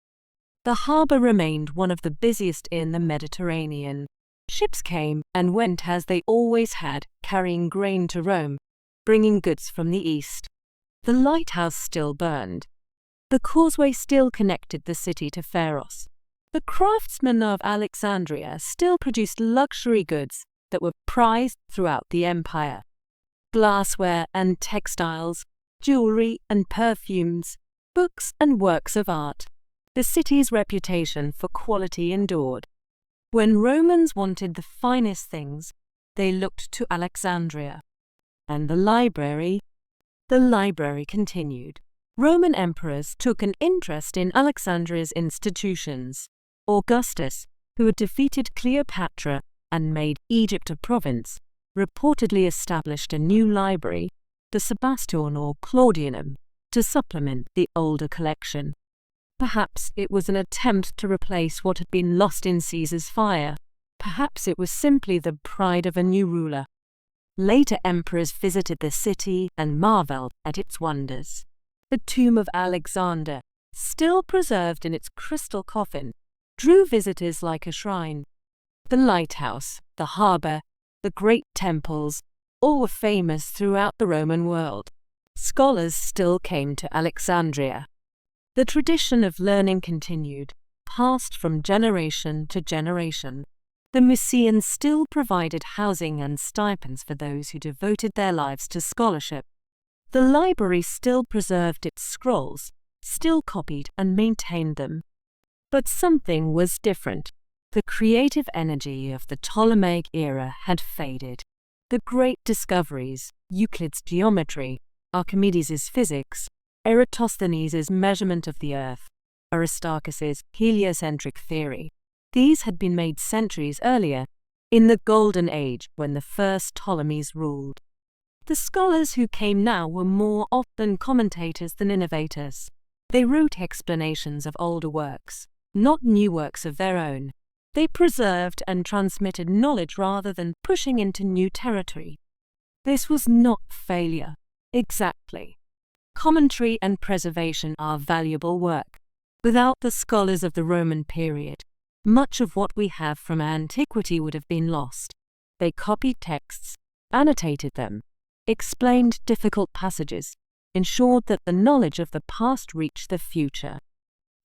A: The harbour remained one of the busiest in the Mediterranean. Ships came and went as they always had, carrying grain to Rome, bringing goods from the east. The lighthouse still burned. The causeway still connected the city to Pharos. The craftsmen of Alexandria still produced luxury goods that were prized throughout the empire. Glassware and textiles, jewelry and perfumes, books and works of art. The city's reputation for quality endured. When Romans wanted the finest things, they looked to Alexandria. And the library? The library continued. Roman emperors took an interest in Alexandria's institutions. Augustus, who had defeated Cleopatra and made Egypt a province, reportedly established a new library, the Sebastion or Claudianum, to supplement the older collection. Perhaps it was an attempt to replace what had been lost in Caesar's fire. Perhaps it was simply the pride of a new ruler. Later emperors visited the city and marveled at its wonders. The tomb of Alexander, still preserved in its crystal coffin, drew visitors like a shrine. The lighthouse, the harbour, the great temples, all were famous throughout the Roman world. Scholars still came to Alexandria. The tradition of learning continued, passed from generation to generation. The Mysians still provided housing and stipends for those who devoted their lives to scholarship. The library still preserved its scrolls, still copied and maintained them. But something was different. The creative energy of the Ptolemaic era had faded. The great discoveries, Euclid's geometry, Archimedes' physics, Eratosthenes' measurement of the Earth, Aristarchus' heliocentric theory, these had been made centuries earlier, in the Golden Age when the first Ptolemies ruled. The scholars who came now were more often commentators than innovators. They wrote explanations of older works, not new works of their own. They preserved and transmitted knowledge rather than pushing into new territory. This was not failure. Exactly. Commentary and preservation are valuable work. Without the scholars of the Roman period, much of what we have from antiquity would have been lost. They copied texts, annotated them, explained difficult passages, ensured that the knowledge of the past reached the future.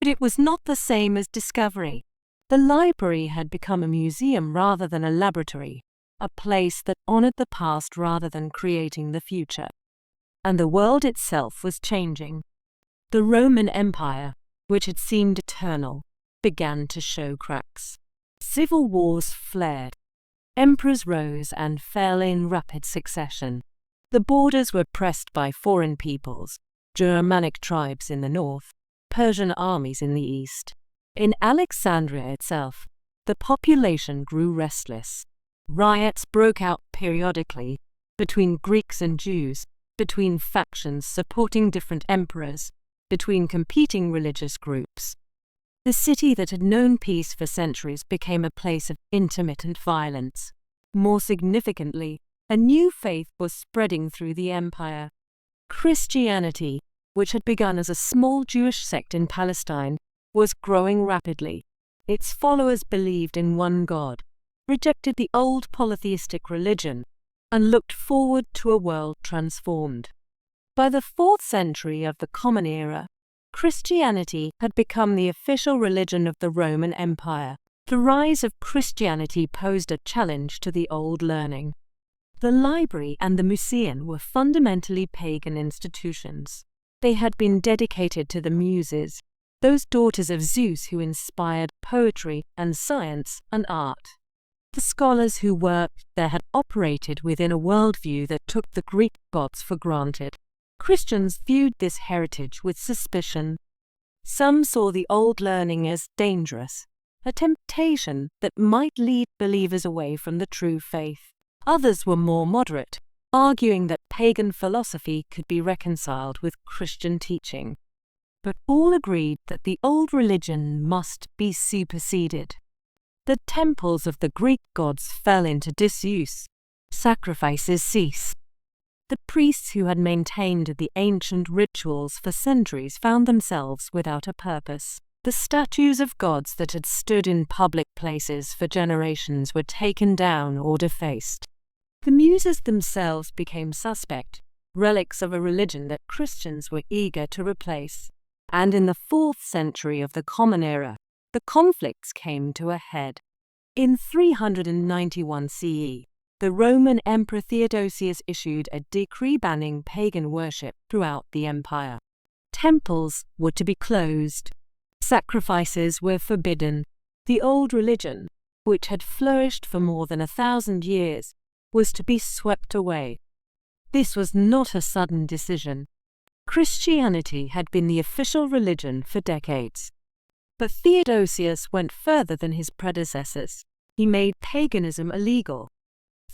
A: But it was not the same as discovery. The library had become a museum rather than a laboratory, a place that honored the past rather than creating the future. And the world itself was changing. The Roman Empire, which had seemed eternal, began to show cracks. Civil wars flared. Emperors rose and fell in rapid succession. The borders were pressed by foreign peoples, Germanic tribes in the north, Persian armies in the east. In Alexandria itself, the population grew restless. Riots broke out periodically between Greeks and Jews, between factions supporting different emperors, between competing religious groups. The city that had known peace for centuries became a place of intermittent violence. More significantly, a new faith was spreading through the empire. Christianity, which had begun as a small Jewish sect in Palestine, was growing rapidly. Its followers believed in one God, rejected the old polytheistic religion, and looked forward to a world transformed. By the 4th century of the Common Era, Christianity had become the official religion of the Roman Empire. The rise of Christianity posed a challenge to the old learning. The library and the museum were fundamentally pagan institutions. They had been dedicated to the Muses, those daughters of Zeus who inspired poetry and science and art. The scholars who worked there had operated within a worldview that took the Greek gods for granted. Christians viewed this heritage with suspicion. Some saw the old learning as dangerous, a temptation that might lead believers away from the true faith. Others were more moderate, arguing that pagan philosophy could be reconciled with Christian teaching. But all agreed that the old religion must be superseded. The temples of the Greek gods fell into disuse. Sacrifices ceased. The priests who had maintained the ancient rituals for centuries found themselves without a purpose. The statues of gods that had stood in public places for generations were taken down or defaced. The Muses themselves became suspect, relics of a religion that Christians were eager to replace. And in the 4th century of the Common Era, the conflicts came to a head. In 391 CE, the Roman Emperor Theodosius issued a decree banning pagan worship throughout the empire. Temples were to be closed. Sacrifices were forbidden. The old religion, which had flourished for more than 1,000 years, was to be swept away. This was not a sudden decision. Christianity had been the official religion for decades. But Theodosius went further than his predecessors. He made paganism illegal.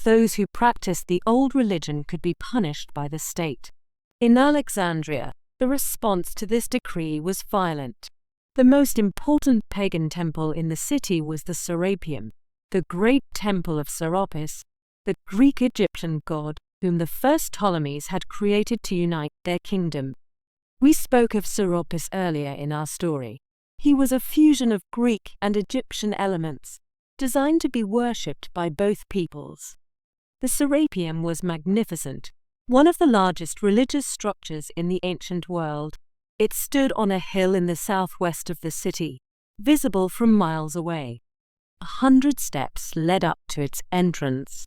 A: Those who practiced the old religion could be punished by the state. In Alexandria, the response to this decree was violent. The most important pagan temple in the city was the Serapeum, the great temple of Serapis, the Greek-Egyptian god whom the first Ptolemies had created to unite their kingdom. We spoke of Serapis earlier in our story. He was a fusion of Greek and Egyptian elements, designed to be worshipped by both peoples. The Serapeum was magnificent, one of the largest religious structures in the ancient world. It stood on a hill in the southwest of the city, visible from miles away. 100 steps led up to its entrance.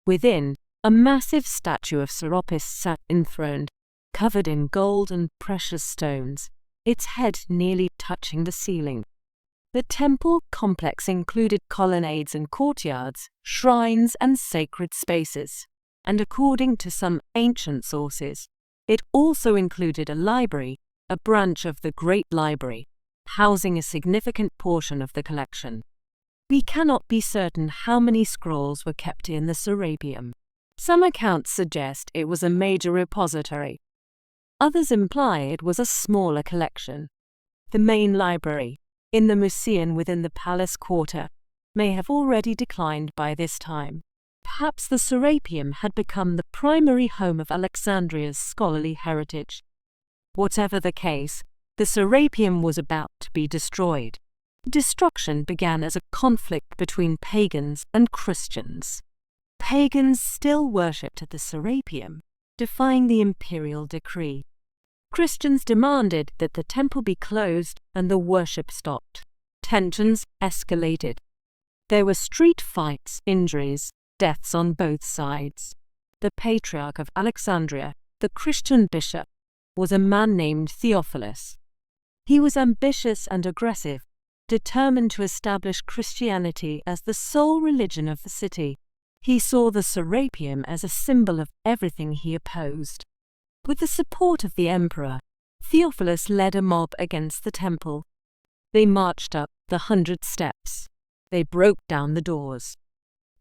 A: Within, a massive statue of Serapis sat enthroned, covered in gold and precious stones, its head nearly touching the ceiling. The temple complex included colonnades and courtyards, shrines and sacred spaces, and according to some ancient sources, it also included a library, a branch of the Great Library, housing a significant portion of the collection. We cannot be certain how many scrolls were kept in the Serapeum. Some accounts suggest it was a major repository. Others imply it was a smaller collection. The main library, in the museum within the palace quarter, may have already declined by this time. Perhaps the Serapeum had become the primary home of Alexandria's scholarly heritage. Whatever the case, the Serapeum was about to be destroyed. Destruction began as a conflict between pagans and Christians. Pagans still worshipped at the Serapeum, defying the imperial decree. Christians demanded that the temple be closed and the worship stopped. Tensions escalated. There were street fights, injuries, deaths on both sides. The Patriarch of Alexandria, the Christian bishop, was a man named Theophilus. He was ambitious and aggressive, determined to establish Christianity as the sole religion of the city. He saw the Serapeum as a symbol of everything he opposed. With the support of the emperor, Theophilus led a mob against the temple. They marched up the 100 steps. They broke down the doors.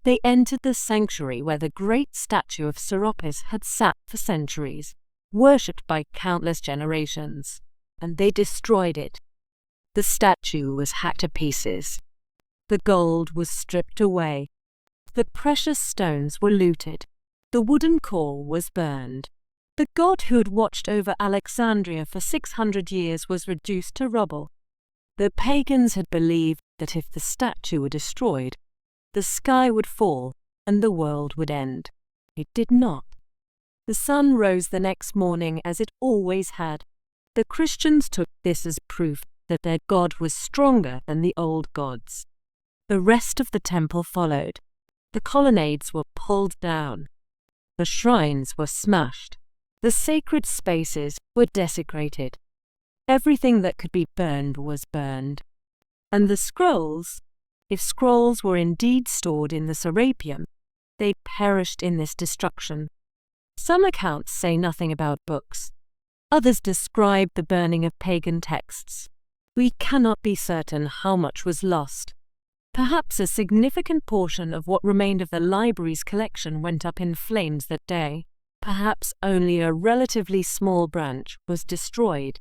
A: They entered the sanctuary where the great statue of Serapis had sat for centuries, worshipped by countless generations, and they destroyed it. The statue was hacked to pieces. The gold was stripped away. The precious stones were looted. The wooden core was burned. The god who had watched over Alexandria for 600 years was reduced to rubble. The pagans had believed that if the statue were destroyed, the sky would fall and the world would end. It did not. The sun rose the next morning as it always had. The Christians took this as proof that their god was stronger than the old gods. The rest of the temple followed. The colonnades were pulled down. The shrines were smashed. The sacred spaces were desecrated. Everything that could be burned was burned. And the scrolls, if scrolls were indeed stored in the Serapeum, they perished in this destruction. Some accounts say nothing about books. Others describe the burning of pagan texts. We cannot be certain how much was lost. Perhaps a significant portion of what remained of the library's collection went up in flames that day. Perhaps only a relatively small branch was destroyed.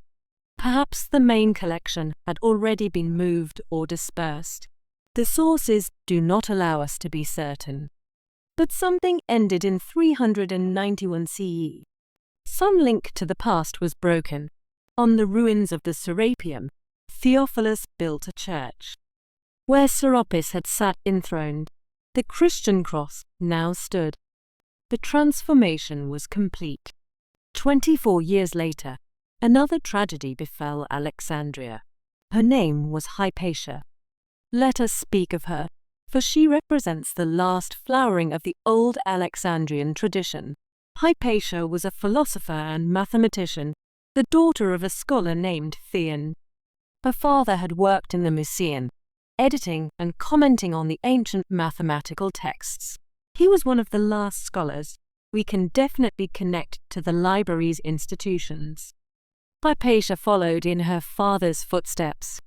A: Perhaps the main collection had already been moved or dispersed. The sources do not allow us to be certain. But something ended in 391 CE. Some link to the past was broken. On the ruins of the Serapeum, Theophilus built a church. Where Serapis had sat enthroned, the Christian cross now stood. The transformation was complete. 24 years later, another tragedy befell Alexandria. Her name was Hypatia. Let us speak of her, for she represents the last flowering of the old Alexandrian tradition. Hypatia was a philosopher and mathematician, the daughter of a scholar named Theon. Her father had worked in the Museum, editing and commenting on the ancient mathematical texts. He was one of the last scholars we can definitely connect to the library's institutions. Hypatia followed in her father's footsteps.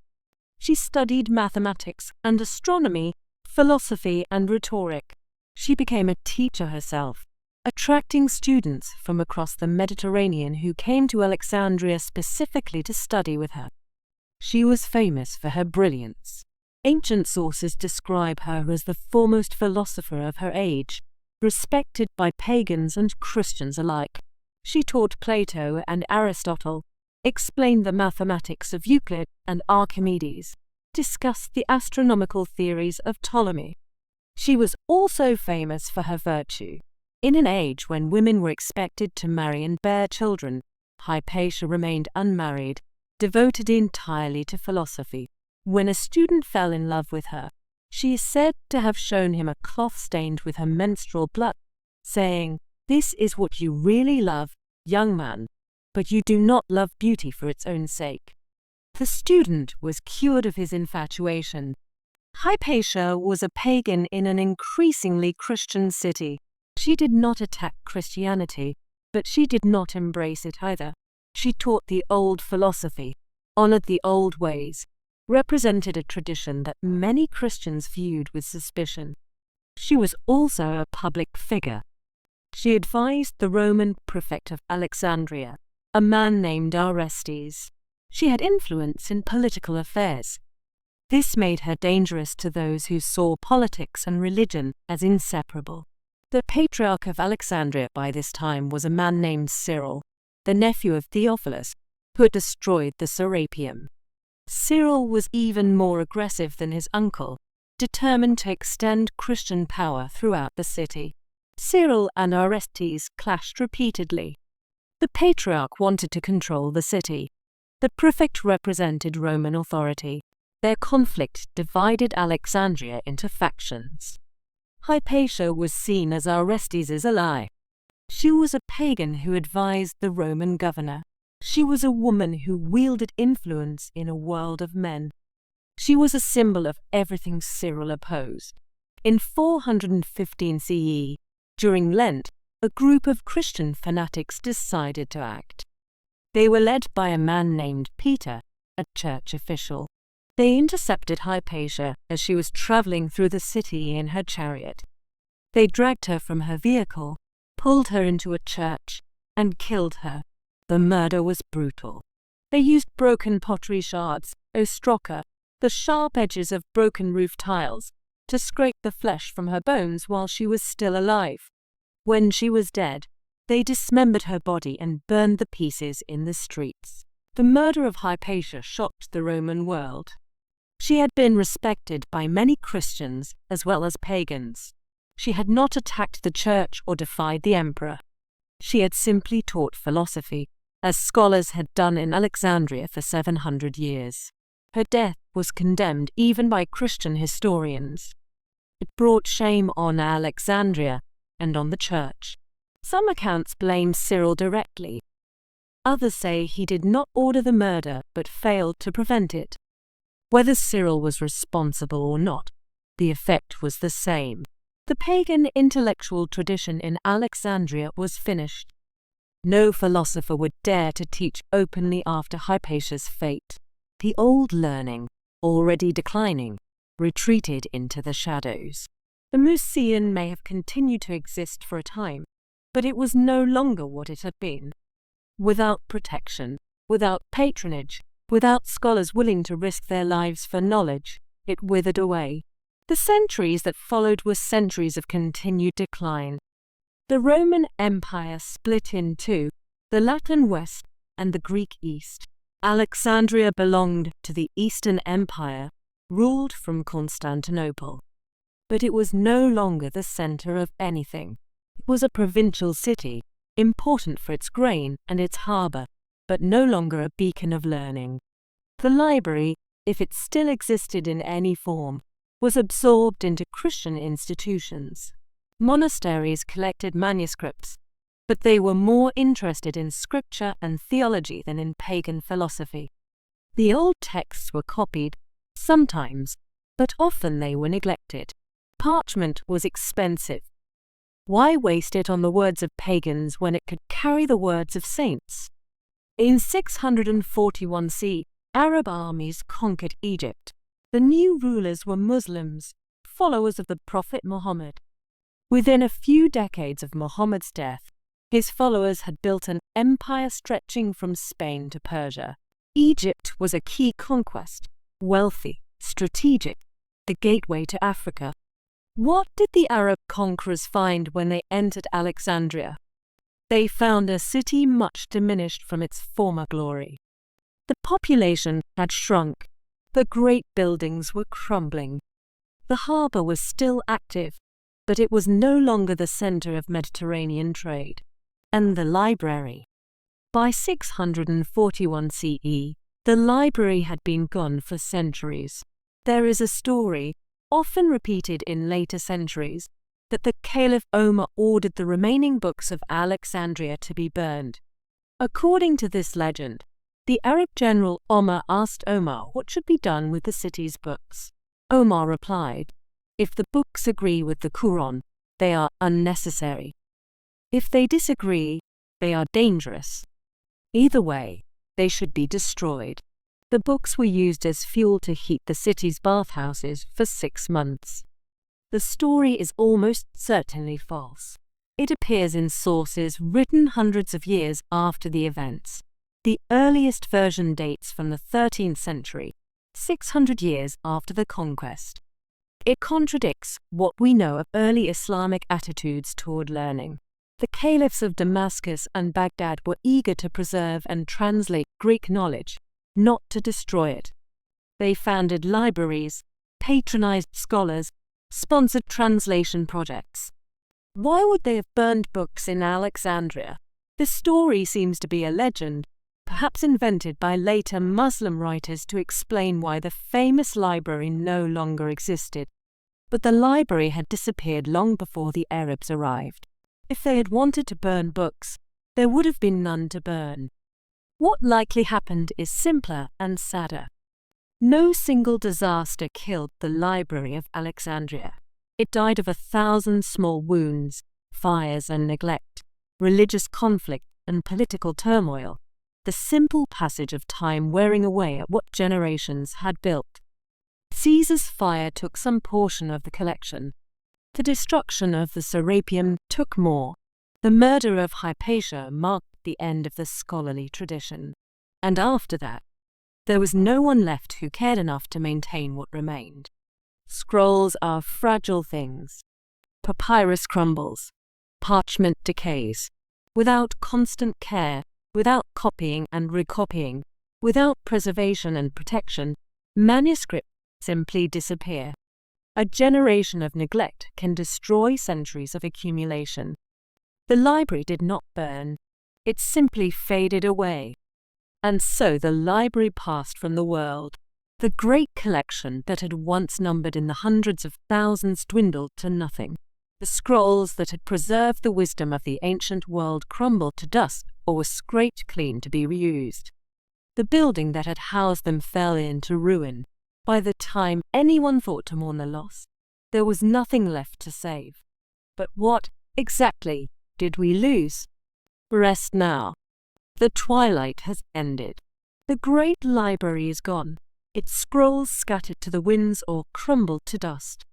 A: She studied mathematics and astronomy, philosophy and rhetoric. She became a teacher herself, attracting students from across the Mediterranean who came to Alexandria specifically to study with her. She was famous for her brilliance. Ancient sources describe her as the foremost philosopher of her age, respected by pagans and Christians alike. She taught Plato and Aristotle, explained the mathematics of Euclid and Archimedes, discussed the astronomical theories of Ptolemy. She was also famous for her virtue. In an age when women were expected to marry and bear children, Hypatia remained unmarried, devoted entirely to philosophy. When a student fell in love with her, she is said to have shown him a cloth stained with her menstrual blood, saying, "This is what you really love, young man, but you do not love beauty for its own sake." The student was cured of his infatuation. Hypatia was a pagan in an increasingly Christian city. She did not attack Christianity, but she did not embrace it either. She taught the old philosophy, honored the old ways, represented a tradition that many Christians viewed with suspicion. She was also a public figure. She advised the Roman prefect of Alexandria, a man named Orestes. She had influence in political affairs. This made her dangerous to those who saw politics and religion as inseparable. The Patriarch of Alexandria by this time was a man named Cyril, the nephew of Theophilus, who had destroyed the Serapeum. Cyril was even more aggressive than his uncle, determined to extend Christian power throughout the city. Cyril and Orestes clashed repeatedly. The Patriarch wanted to control the city. The prefect represented Roman authority. Their conflict divided Alexandria into factions. Hypatia was seen as Orestes' ally. She was a pagan who advised the Roman governor. She was a woman who wielded influence in a world of men. She was a symbol of everything Cyril opposed. In 415 CE, during Lent, a group of Christian fanatics decided to act. They were led by a man named Peter, a church official. They intercepted Hypatia as she was traveling through the city in her chariot. They dragged her from her vehicle, pulled her into a church, and killed her. The murder was brutal. They used broken pottery shards, ostroka, the sharp edges of broken roof tiles, to scrape the flesh from her bones while she was still alive. When she was dead, they dismembered her body and burned the pieces in the streets. The murder of Hypatia shocked the Roman world. She had been respected by many Christians as well as pagans. She had not attacked the church or defied the emperor. She had simply taught philosophy, as scholars had done in Alexandria for 700 years. Her death was condemned even by Christian historians. It brought shame on Alexandria and on the church. Some accounts blame Cyril directly. Others say he did not order the murder but failed to prevent it. Whether Cyril was responsible or not, the effect was the same. The pagan intellectual tradition in Alexandria was finished. No philosopher would dare to teach openly after Hypatia's fate. The old learning, already declining, retreated into the shadows. The Museum may have continued to exist for a time, but it was no longer what it had been. Without protection, without patronage, without scholars willing to risk their lives for knowledge, it withered away. The centuries that followed were centuries of continued decline. The Roman Empire split in two, the Latin West and the Greek East. Alexandria belonged to the Eastern Empire, ruled from Constantinople. But it was no longer the center of anything. It was a provincial city, important for its grain and its harbor, but no longer a beacon of learning. The library, if it still existed in any form, was absorbed into Christian institutions. Monasteries collected manuscripts, but they were more interested in scripture and theology than in pagan philosophy. The old texts were copied, sometimes, but often they were neglected. Parchment was expensive. Why waste it on the words of pagans when it could carry the words of saints? In 641 CE, Arab armies conquered Egypt. The new rulers were Muslims, followers of the Prophet Muhammad. Within a few decades of Muhammad's death, his followers had built an empire stretching from Spain to Persia. Egypt was a key conquest, wealthy, strategic, the gateway to Africa. What did the Arab conquerors find when they entered Alexandria? They found a city much diminished from its former glory. The population had shrunk. The great buildings were crumbling. The harbor was still active, but it was no longer the center of Mediterranean trade. And the library. By 641 CE, the library had been gone for centuries. There is a story, often repeated in later centuries, that the Caliph Omar ordered the remaining books of Alexandria to be burned. According to this legend, the Arab general Omar asked Omar what should be done with the city's books. Omar replied, "If the books agree with the Quran, they are unnecessary. If they disagree, they are dangerous. Either way, they should be destroyed." The books were used as fuel to heat the city's bathhouses for 6 months. The story is almost certainly false. It appears in sources written hundreds of years after the events. The earliest version dates from the 13th century, 600 years after the conquest. It contradicts what we know of early Islamic attitudes toward learning. The caliphs of Damascus and Baghdad were eager to preserve and translate Greek knowledge, not to destroy it. They founded libraries, patronized scholars, sponsored translation projects. Why would they have burned books in Alexandria? This story seems to be a legend, perhaps invented by later Muslim writers to explain why the famous library no longer existed. But the library had disappeared long before the Arabs arrived. If they had wanted to burn books, there would have been none to burn. What likely happened is simpler and sadder. No single disaster killed the Library of Alexandria. It died of 1,000 small wounds, fires and neglect, religious conflict and political turmoil, the simple passage of time wearing away at what generations had built. Caesar's fire took some portion of the collection. The destruction of the Serapeum took more. The murder of Hypatia marked the end of the scholarly tradition. And after that, there was no one left who cared enough to maintain what remained. Scrolls are fragile things. Papyrus crumbles. Parchment decays. Without constant care, without copying and recopying, without preservation and protection, manuscripts simply disappear. A generation of neglect can destroy centuries of accumulation. The library did not burn. It simply faded away. And so the library passed from the world. The great collection that had once numbered in the hundreds of thousands dwindled to nothing. The scrolls that had preserved the wisdom of the ancient world crumbled to dust or were scraped clean to be reused. The building that had housed them fell into ruin. By the time anyone thought to mourn the loss, there was nothing left to save. But what, exactly, did we lose? Rest now. The twilight has ended. The great library is gone, its scrolls scattered to the winds or crumbled to dust.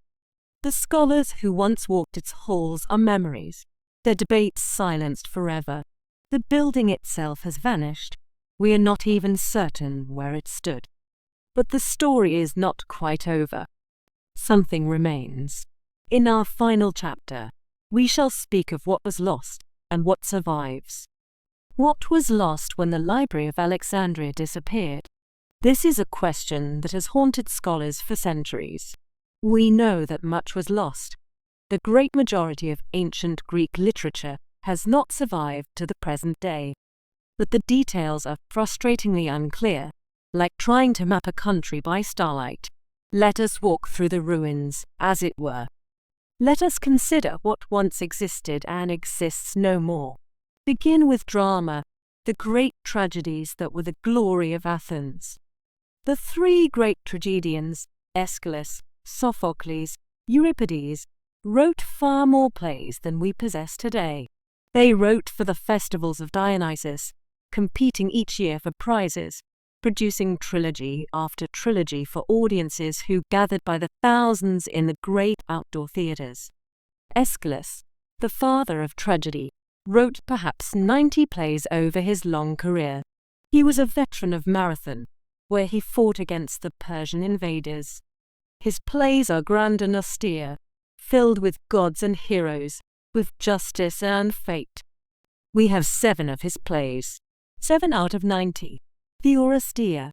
A: The scholars who once walked its halls are memories, their debates silenced forever. The building itself has vanished. We are not even certain where it stood. But the story is not quite over. Something remains. In our final chapter, we shall speak of what was lost and what survives. What was lost when the Library of Alexandria disappeared? This is a question that has haunted scholars for centuries. We know that much was lost. The great majority of ancient Greek literature has not survived to the present day. But the details are frustratingly unclear, like trying to map a country by starlight. Let us walk through the ruins, as it were. Let us consider what once existed and exists no more. Begin with drama, the great tragedies that were the glory of Athens. The three great tragedians, Aeschylus, Sophocles, Euripides, wrote far more plays than we possess today. They wrote for the festivals of Dionysus, competing each year for prizes, producing trilogy after trilogy for audiences who gathered by the thousands in the great outdoor theatres. Aeschylus, the father of tragedy, wrote perhaps 90 plays over his long career. He was a veteran of Marathon, where he fought against the Persian invaders. His plays are grand and austere, filled with gods and heroes, with justice and fate. We have 7 of his plays, 7 out of 90. The Oresteia,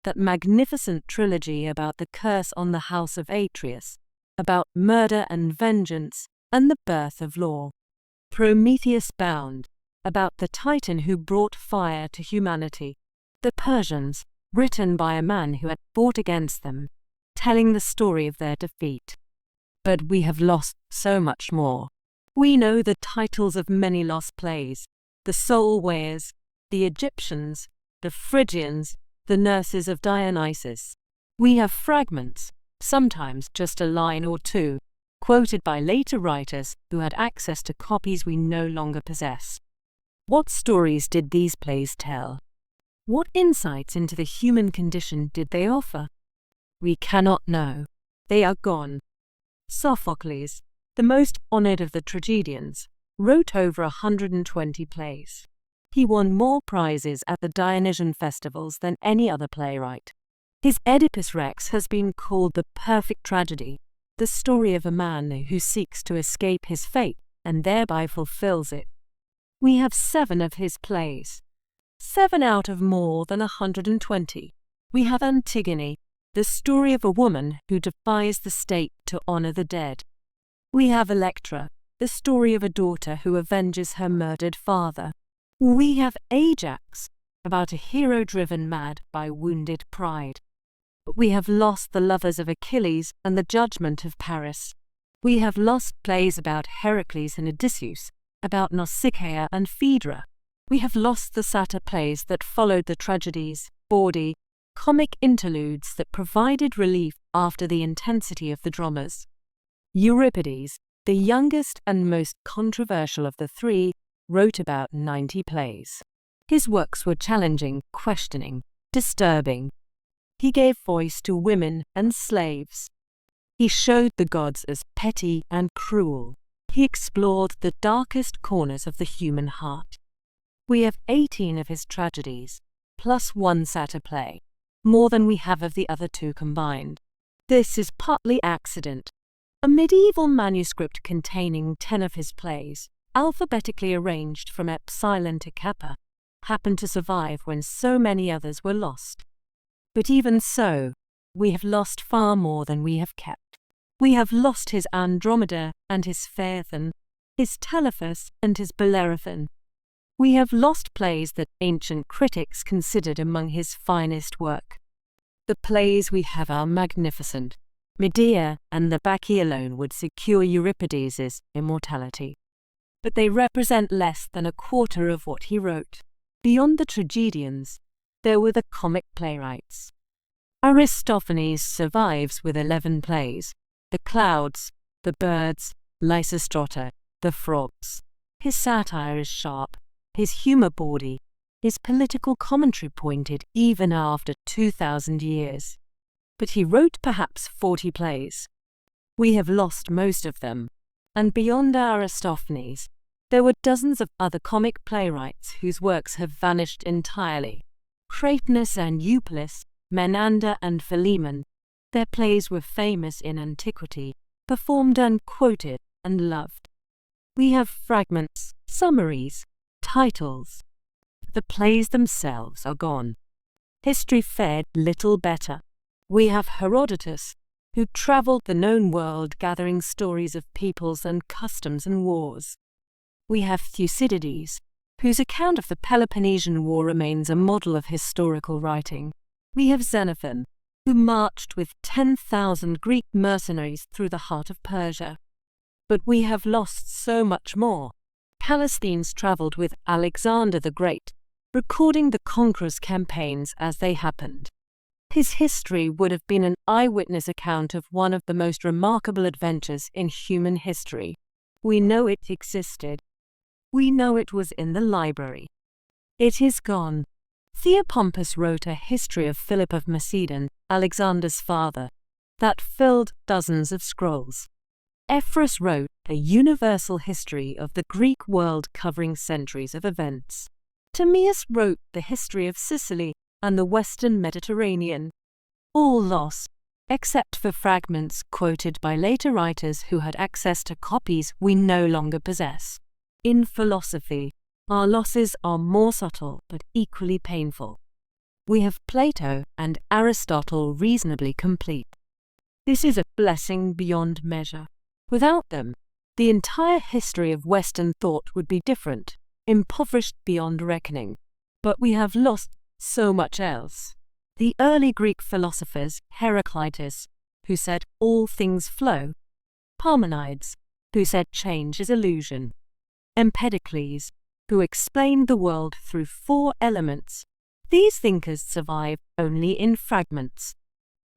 A: that magnificent trilogy about the curse on the house of Atreus, about murder and vengeance and the birth of law. Prometheus Bound, about the Titan who brought fire to humanity. The Persians, written by a man who had fought against them, telling the story of their defeat. But we have lost so much more. We know the titles of many lost plays, the Soul Weighers, the Egyptians, the Phrygians, the Nurses of Dionysus. We have fragments, sometimes just a line or two, quoted by later writers who had access to copies we no longer possess. What stories did these plays tell? What insights into the human condition did they offer? We cannot know. They are gone. Sophocles, the most honored of the tragedians, wrote over 120 plays. He won more prizes at the Dionysian festivals than any other playwright. His Oedipus Rex has been called the perfect tragedy, the story of a man who seeks to escape his fate and thereby fulfills it. We have 7 of his plays, 7 out of more than 120. We have Antigone, the story of a woman who defies the state to honor the dead. We have Electra, the story of a daughter who avenges her murdered father. We have Ajax, about a hero driven mad by wounded pride. But we have lost the lovers of Achilles and the judgment of Paris. We have lost plays about Heracles and Odysseus, about Nausicaa and Phaedra. We have lost the satyr plays that followed the tragedies, bawdy, comic interludes that provided relief after the intensity of the dramas. Euripides, the youngest and most controversial of the 3, wrote about 90 plays. His works were challenging, questioning, disturbing. He gave voice to women and slaves. He showed the gods as petty and cruel. He explored the darkest corners of the human heart. We have 18 of his tragedies, plus 1 satyr play, more than we have of the other 2 combined. This is partly accident. A medieval manuscript containing 10 of his plays, alphabetically arranged from Epsilon to Kappa, happened to survive when so many others were lost. But even so, we have lost far more than we have kept. We have lost his Andromeda and his Phaethon, his Telephus and his Bellerophon. We have lost plays that ancient critics considered among his finest work. The plays we have are magnificent. Medea and the Bacchae alone would secure Euripides' immortality. But they represent less than a quarter of what he wrote. Beyond the tragedians, there were the comic playwrights. Aristophanes survives with 11 plays: the clouds, the birds, Lysistrata, the frogs. His satire is sharp, his humor bawdy, his political commentary pointed even after 2,000 years. But he wrote perhaps 40 plays. We have lost most of them, and beyond Aristophanes, there were dozens of other comic playwrights whose works have vanished entirely. Cratinus and Eupolis, Menander and Philemon, their plays were famous in antiquity, performed and quoted and loved. We have fragments, summaries, titles. The plays themselves are gone. History fared little better. We have Herodotus, who travelled the known world gathering stories of peoples and customs and wars. We have Thucydides, whose account of the Peloponnesian War remains a model of historical writing. We have Xenophon, who marched with 10,000 Greek mercenaries through the heart of Persia. But we have lost so much more. Callisthenes travelled with Alexander the Great, recording the conqueror's campaigns as they happened. His history would have been an eyewitness account of one of the most remarkable adventures in human history. We know it existed. We know it was in the library. It is gone. Theopompus wrote a history of Philip of Macedon, Alexander's father, that filled dozens of scrolls. Ephorus wrote a universal history of the Greek world covering centuries of events. Timaeus wrote the history of Sicily and the Western Mediterranean. All lost, except for fragments quoted by later writers who had access to copies we no longer possess. In philosophy, our losses are more subtle but equally painful. We have Plato and Aristotle reasonably complete. This is a blessing beyond measure. Without them, the entire history of Western thought would be different, impoverished beyond reckoning. But we have lost so much else. The early Greek philosophers, Heraclitus, who said all things flow; Parmenides, who said change is illusion; Empedocles, who explained the world through 4 elements. These thinkers survive only in fragments.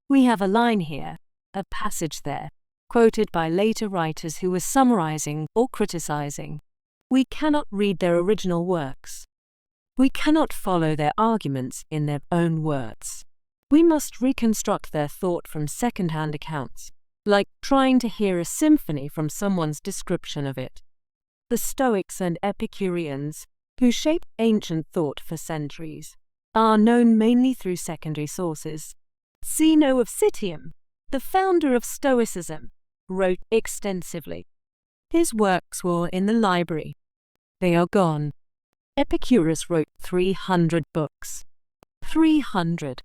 A: We have a line here, a passage there, quoted by later writers who were summarizing or criticizing. We cannot read their original works. We cannot follow their arguments in their own words. We must reconstruct their thought from second-hand accounts, like trying to hear a symphony from someone's description of it. The Stoics and Epicureans, who shaped ancient thought for centuries, are known mainly through secondary sources. Zeno of Citium, the founder of Stoicism, wrote extensively. His works were in the library. They are gone. Epicurus wrote 300 books. 300.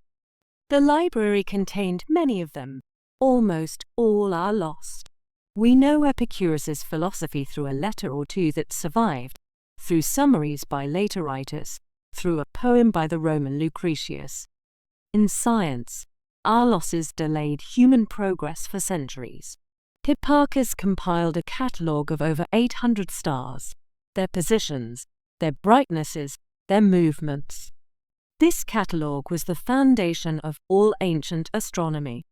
A: The library contained many of them. Almost all are lost. We know Epicurus's philosophy through a letter or two that survived, through summaries by later writers, through a poem by the Roman Lucretius. In science, our losses delayed human progress for centuries. Hipparchus compiled a catalogue of over 800 stars, their positions, their brightnesses, their movements. This catalogue was the foundation of all ancient astronomy.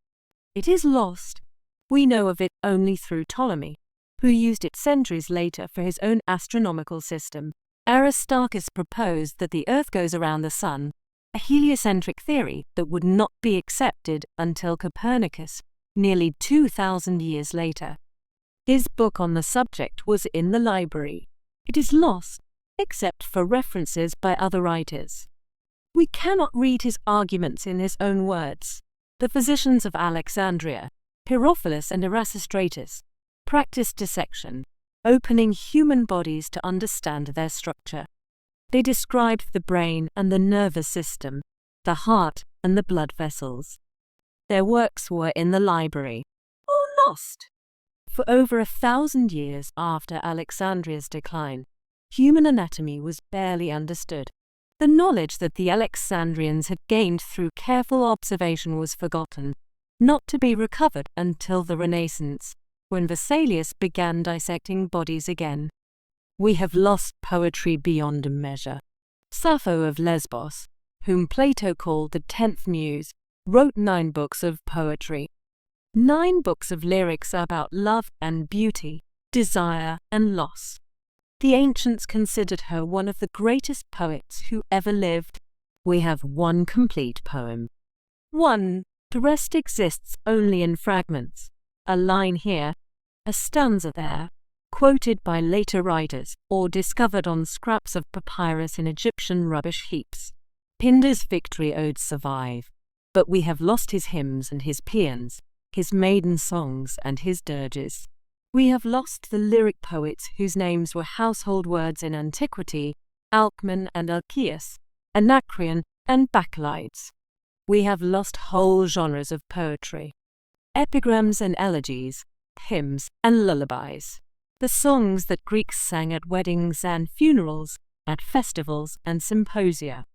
A: It is lost. We know of it only through Ptolemy, who used it centuries later for his own astronomical system. Aristarchus proposed that the Earth goes around the Sun, a heliocentric theory that would not be accepted until Copernicus, nearly 2,000 years later. His book on the subject was in the library. It is lost, except for references by other writers. We cannot read his arguments in his own words. The physicians of Alexandria, Herophilus and Erasistratus, practiced dissection, opening human bodies to understand their structure. They described the brain and the nervous system, the heart and the blood vessels. Their works were in the library, or lost. For over 1,000 years after Alexandria's decline, human anatomy was barely understood. The knowledge that the Alexandrians had gained through careful observation was forgotten, not to be recovered until the Renaissance, when Vesalius began dissecting bodies again. We have lost poetry beyond measure. Sappho of Lesbos, whom Plato called the 10th muse, wrote 9 books of poetry. 9 books of lyrics about love and beauty, desire and loss. The ancients considered her one of the greatest poets who ever lived. We have one complete poem. 1. The rest exists only in fragments. A line here, a stanza there, quoted by later writers or discovered on scraps of papyrus in Egyptian rubbish heaps. Pindar's victory odes survive, but we have lost his hymns and his paeans, his maiden songs and his dirges. We have lost the lyric poets whose names were household words in antiquity, Alcman and Alcaeus, Anacreon and Bacchylides. We have lost whole genres of poetry. Epigrams and elegies, hymns and lullabies. The songs that Greeks sang at weddings and funerals, at festivals and symposia.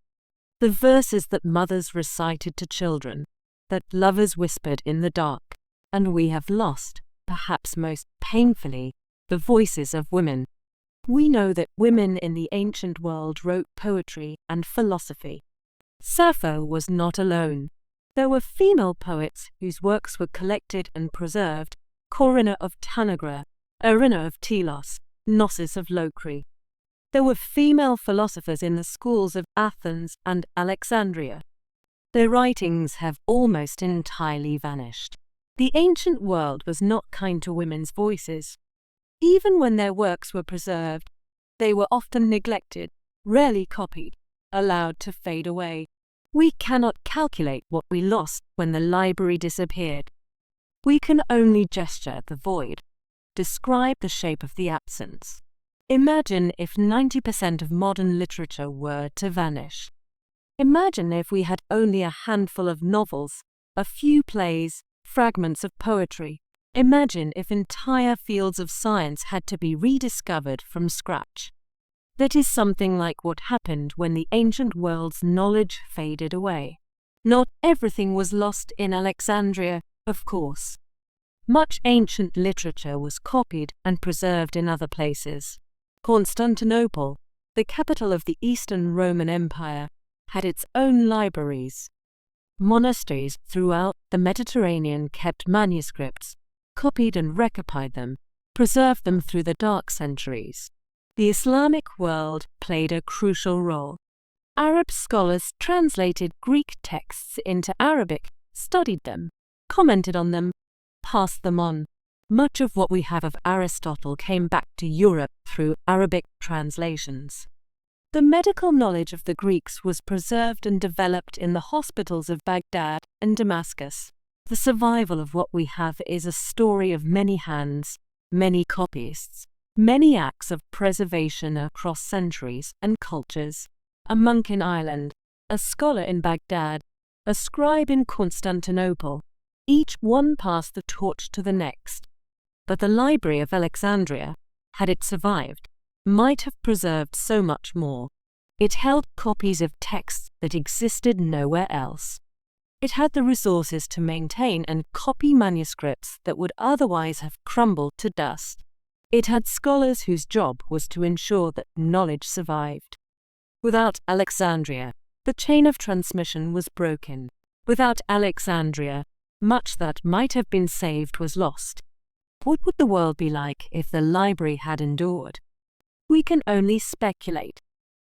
A: The verses that mothers recited to children, that lovers whispered in the dark. And we have lost, perhaps most painfully, the voices of women. We know that women in the ancient world wrote poetry and philosophy. Sappho was not alone. There were female poets whose works were collected and preserved: Corinna of Tanagra, Erinna of Telos, Gnosis of Locri. There were female philosophers in the schools of Athens and Alexandria. Their writings have almost entirely vanished. The ancient world was not kind to women's voices. Even when their works were preserved, they were often neglected, rarely copied, allowed to fade away. We cannot calculate what we lost when the library disappeared. We can only gesture at the void, describe the shape of the absence. Imagine if 90% of modern literature were to vanish. Imagine if we had only a handful of novels, a few plays, fragments of poetry. Imagine if entire fields of science had to be rediscovered from scratch. That is something like what happened when the ancient world's knowledge faded away. Not everything was lost in Alexandria, of course. Much ancient literature was copied and preserved in other places. Constantinople, the capital of the Eastern Roman Empire, had its own libraries. Monasteries throughout the Mediterranean kept manuscripts, copied and recopied them, preserved them through the dark centuries. The Islamic world played a crucial role. Arab scholars translated Greek texts into Arabic, studied them, commented on them, passed them on. Much of what we have of Aristotle came back to Europe through Arabic translations. The medical knowledge of the Greeks was preserved and developed in the hospitals of Baghdad and Damascus. The survival of what we have is a story of many hands, many copyists, many acts of preservation across centuries and cultures. A monk in Ireland, a scholar in Baghdad, a scribe in Constantinople. Each one passed the torch to the next. But the Library of Alexandria, had it survived, might have preserved so much more. It held copies of texts that existed nowhere else. It had the resources to maintain and copy manuscripts that would otherwise have crumbled to dust. It had scholars whose job was to ensure that knowledge survived. Without Alexandria, the chain of transmission was broken. Without Alexandria, much that might have been saved was lost. What would the world be like if the library had endured? We can only speculate.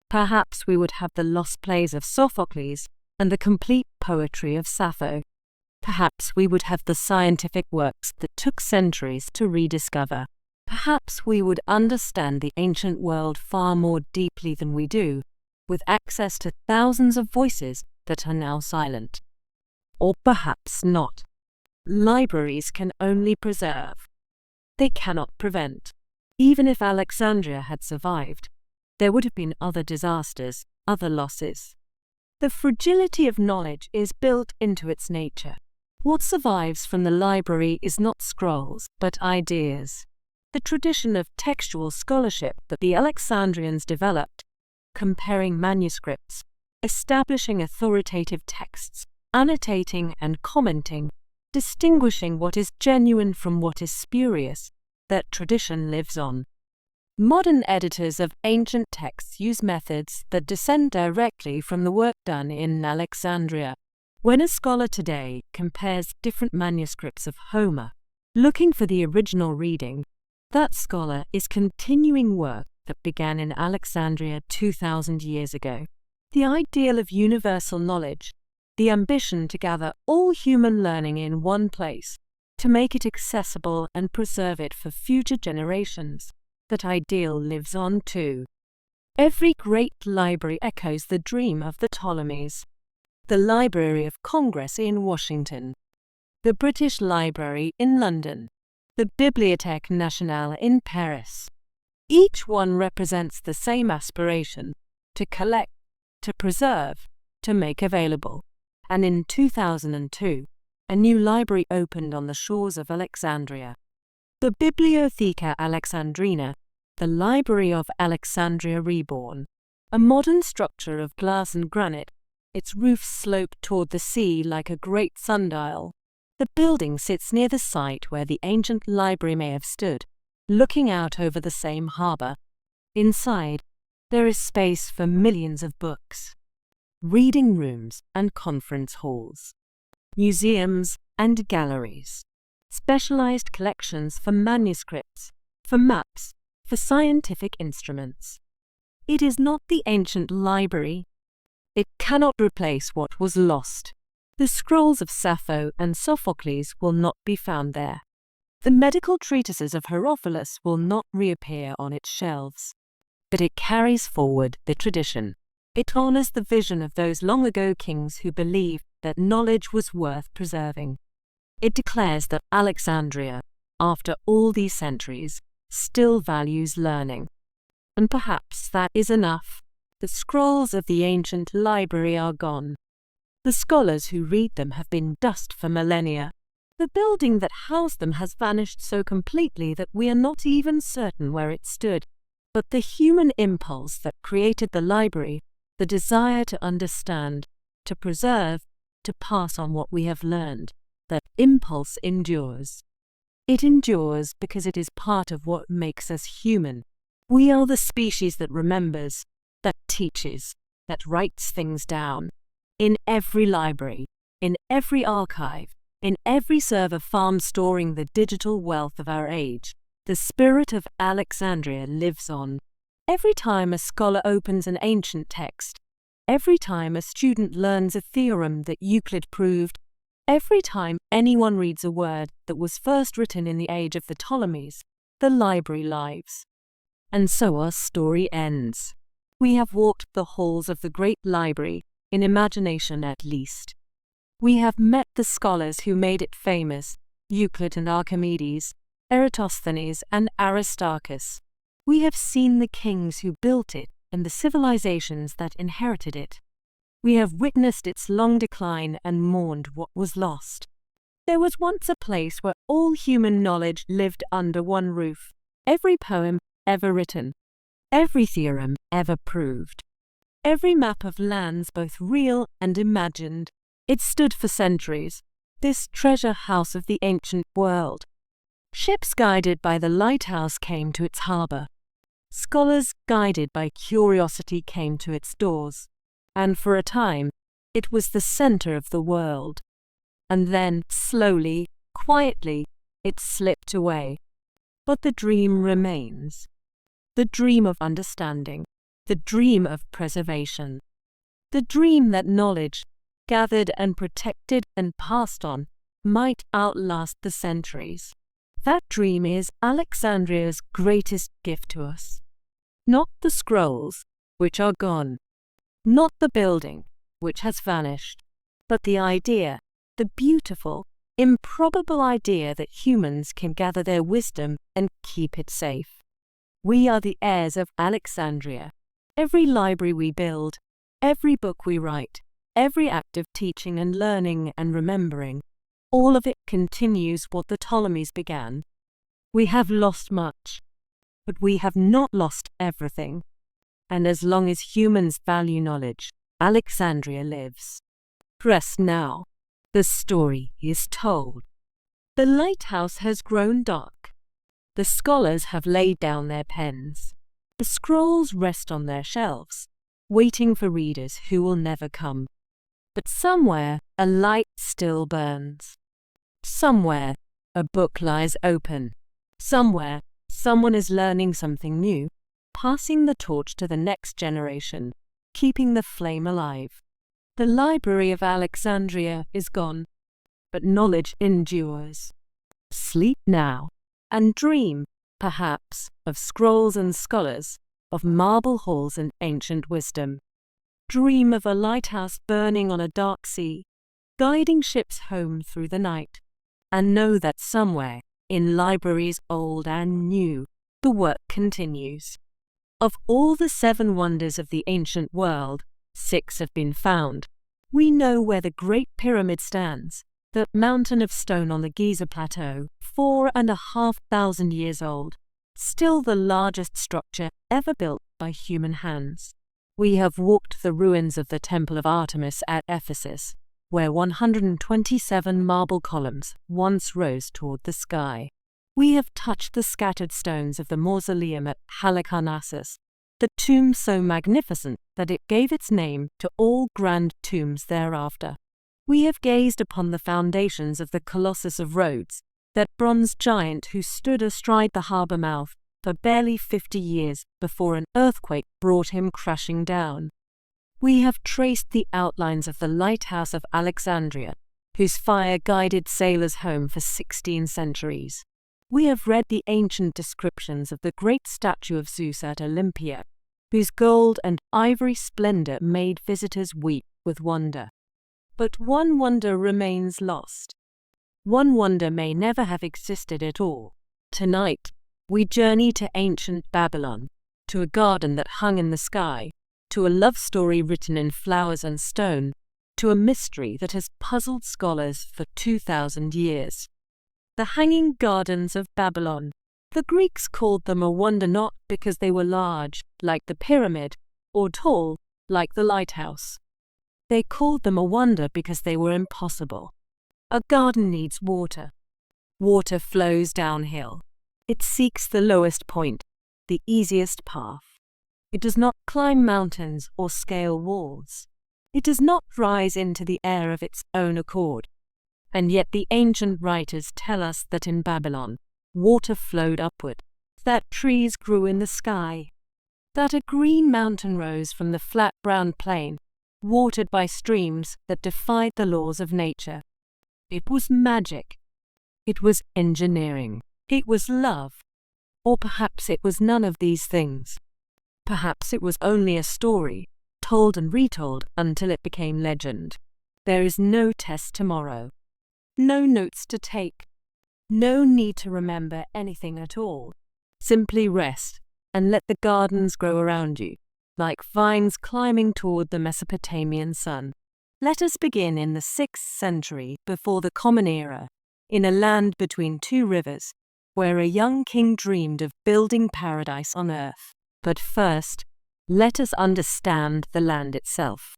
A: Perhaps we would have the lost plays of Sophocles and the complete poetry of Sappho. Perhaps we would have the scientific works that took centuries to rediscover. Perhaps we would understand the ancient world far more deeply than we do, with access to thousands of voices that are now silent. Or perhaps not. Libraries can only preserve. They cannot prevent. Even if Alexandria had survived, there would have been other disasters, other losses. The fragility of knowledge is built into its nature. What survives from the library is not scrolls, but ideas. the tradition of textual scholarship that the Alexandrians developed, comparing manuscripts, establishing authoritative texts, annotating and commenting, distinguishing what is genuine from what is spurious, that tradition lives on. Modern editors of ancient texts use methods that descend directly from the work done in Alexandria. When a scholar today compares different manuscripts of Homer, looking for the original reading, that scholar is continuing work that began in Alexandria 2,000 years ago. The ideal of universal knowledge, the ambition to gather all human learning in one place, to make it accessible and preserve it for future generations, that ideal lives on too. Every great library echoes the dream of the Ptolemies. The Library of Congress in Washington, the British Library in London, the Bibliothèque Nationale in Paris. Each one represents the same aspiration: to collect, to preserve, to make available. And in 2002, a new library opened on the shores of Alexandria. The Bibliotheca Alexandrina, the Library of Alexandria Reborn, a modern structure of glass and granite, its roof sloped toward the sea like a great sundial. The building sits near the site where the ancient library may have stood, looking out over the same harbor. Inside, there is space for millions of books, reading rooms and conference halls, museums and galleries, specialized collections for manuscripts, for maps, for scientific instruments. It is not the ancient library. It cannot replace what was lost. The scrolls of Sappho and Sophocles will not be found there. The medical treatises of Herophilus will not reappear on its shelves. But it carries forward the tradition. It honors the vision of those long-ago kings who believed that knowledge was worth preserving. It declares that Alexandria, after all these centuries, still values learning. And perhaps that is enough. The scrolls of the ancient library are gone. The scholars who read them have been dust for millennia. The building that housed them has vanished so completely that we are not even certain where it stood. But the human impulse that created the library, the desire to understand, to preserve, to pass on what we have learned, that impulse endures. It endures because it is part of what makes us human. We are the species that remembers, that teaches, that writes things down. In every library, in every archive, in every server farm storing the digital wealth of our age, the spirit of Alexandria lives on. Every time a scholar opens an ancient text, every time a student learns a theorem that Euclid proved, every time anyone reads a word that was first written in the age of the Ptolemies, the library lives. And so our story ends. We have walked the halls of the great library, in imagination at least. We have met the scholars who made it famous, Euclid and Archimedes, Eratosthenes and Aristarchus. We have seen the kings who built it and the civilizations that inherited it. We have witnessed its long decline and mourned what was lost. There was once a place where all human knowledge lived under one roof, every poem ever written, every theorem ever proved, every map of lands both real and imagined. It stood for centuries, this treasure house of the ancient world. Ships guided by the Lighthouse came to its harbor. Scholars guided by curiosity came to its doors. And for a time, it was the center of the world. And then, slowly, quietly, it slipped away. But the dream remains. The dream of understanding. The dream of preservation. The dream that knowledge, gathered and protected and passed on, might outlast the centuries. That dream is Alexandria's greatest gift to us. Not the scrolls, which are gone. Not the building, which has vanished. But the idea, the beautiful, improbable idea that humans can gather their wisdom and keep it safe. We are the heirs of Alexandria. Every library we build, every book we write, every act of teaching and learning and remembering, all of it continues what the Ptolemies began. We have lost much, but we have not lost everything. And as long as humans value knowledge, Alexandria lives. Rest now. The story is told. The lighthouse has grown dark. The scholars have laid down their pens. The scrolls rest on their shelves, waiting for readers who will never come. But somewhere a light still burns. Somewhere a book lies open. Somewhere someone is learning something new, passing the torch to the next generation, keeping the flame alive. The Library of Alexandria is gone, but knowledge endures. Sleep now, and dream, perhaps, of scrolls and scholars, of marble halls and ancient wisdom. Dream of a lighthouse burning on a dark sea, guiding ships home through the night, and know that somewhere, in libraries old and new, the work continues. Of all the 7 wonders of the ancient world, 6 have been found. We know where the Great Pyramid stands, the mountain of stone on the Giza plateau, 4,500 years old, still the largest structure ever built by human hands. We have walked the ruins of the Temple of Artemis at Ephesus, where 127 marble columns once rose toward the sky. We have touched the scattered stones of the mausoleum at Halicarnassus, the tomb so magnificent that it gave its name to all grand tombs thereafter. We have gazed upon the foundations of the Colossus of Rhodes, that bronze giant who stood astride the harbour mouth for barely 50 years before an earthquake brought him crashing down. We have traced the outlines of the Lighthouse of Alexandria, whose fire guided sailors home for 16 centuries. We have read the ancient descriptions of the great statue of Zeus at Olympia, whose gold and ivory splendor made visitors weep with wonder. But one wonder remains lost. One wonder may never have existed at all. Tonight, we journey to ancient Babylon, to a garden that hung in the sky, to a love story written in flowers and stone, to a mystery that has puzzled scholars for 2,000 years. The Hanging Gardens of Babylon. The Greeks called them a wonder not because they were large, like the pyramid, or tall, like the lighthouse. They called them a wonder because they were impossible. A garden needs water. Water flows downhill. It seeks the lowest point, the easiest path. It does not climb mountains or scale walls. It does not rise into the air of its own accord. And yet the ancient writers tell us that in Babylon, water flowed upward, that trees grew in the sky, that a green mountain rose from the flat brown plain, watered by streams that defied the laws of nature. It was magic. It was engineering. It was love. Or perhaps it was none of these things. Perhaps it was only a story, told and retold until it became legend. There is no test tomorrow. No notes to take. No need to remember anything at all. Simply rest and let the gardens grow around you, like vines climbing toward the Mesopotamian sun. Let us begin in the 6th century before the Common Era, in a land between 2 rivers, where a young king dreamed of building paradise on earth. But first, let us understand the land itself.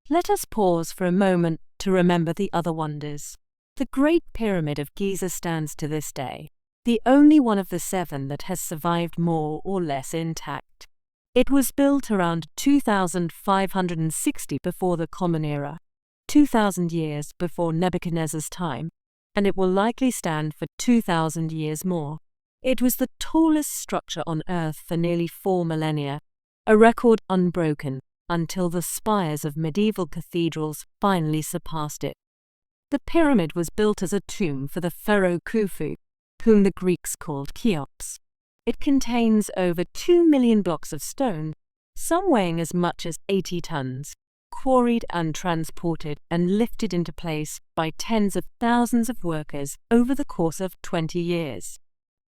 A: Let us pause for a moment to remember the other wonders. The Great Pyramid of Giza stands to this day, the only one of the 7 that has survived more or less intact. It was built around 2560 before the Common Era, 2,000 years before Nebuchadnezzar's time, and it will likely stand for 2,000 years more. It was the tallest structure on Earth for nearly 4 millennia, a record unbroken until the spires of medieval cathedrals finally surpassed it. The pyramid was built as a tomb for the pharaoh Khufu, whom the Greeks called Cheops. It contains over 2 million blocks of stone, some weighing as much as 80 tons, quarried and transported and lifted into place by tens of thousands of workers over the course of 20 years.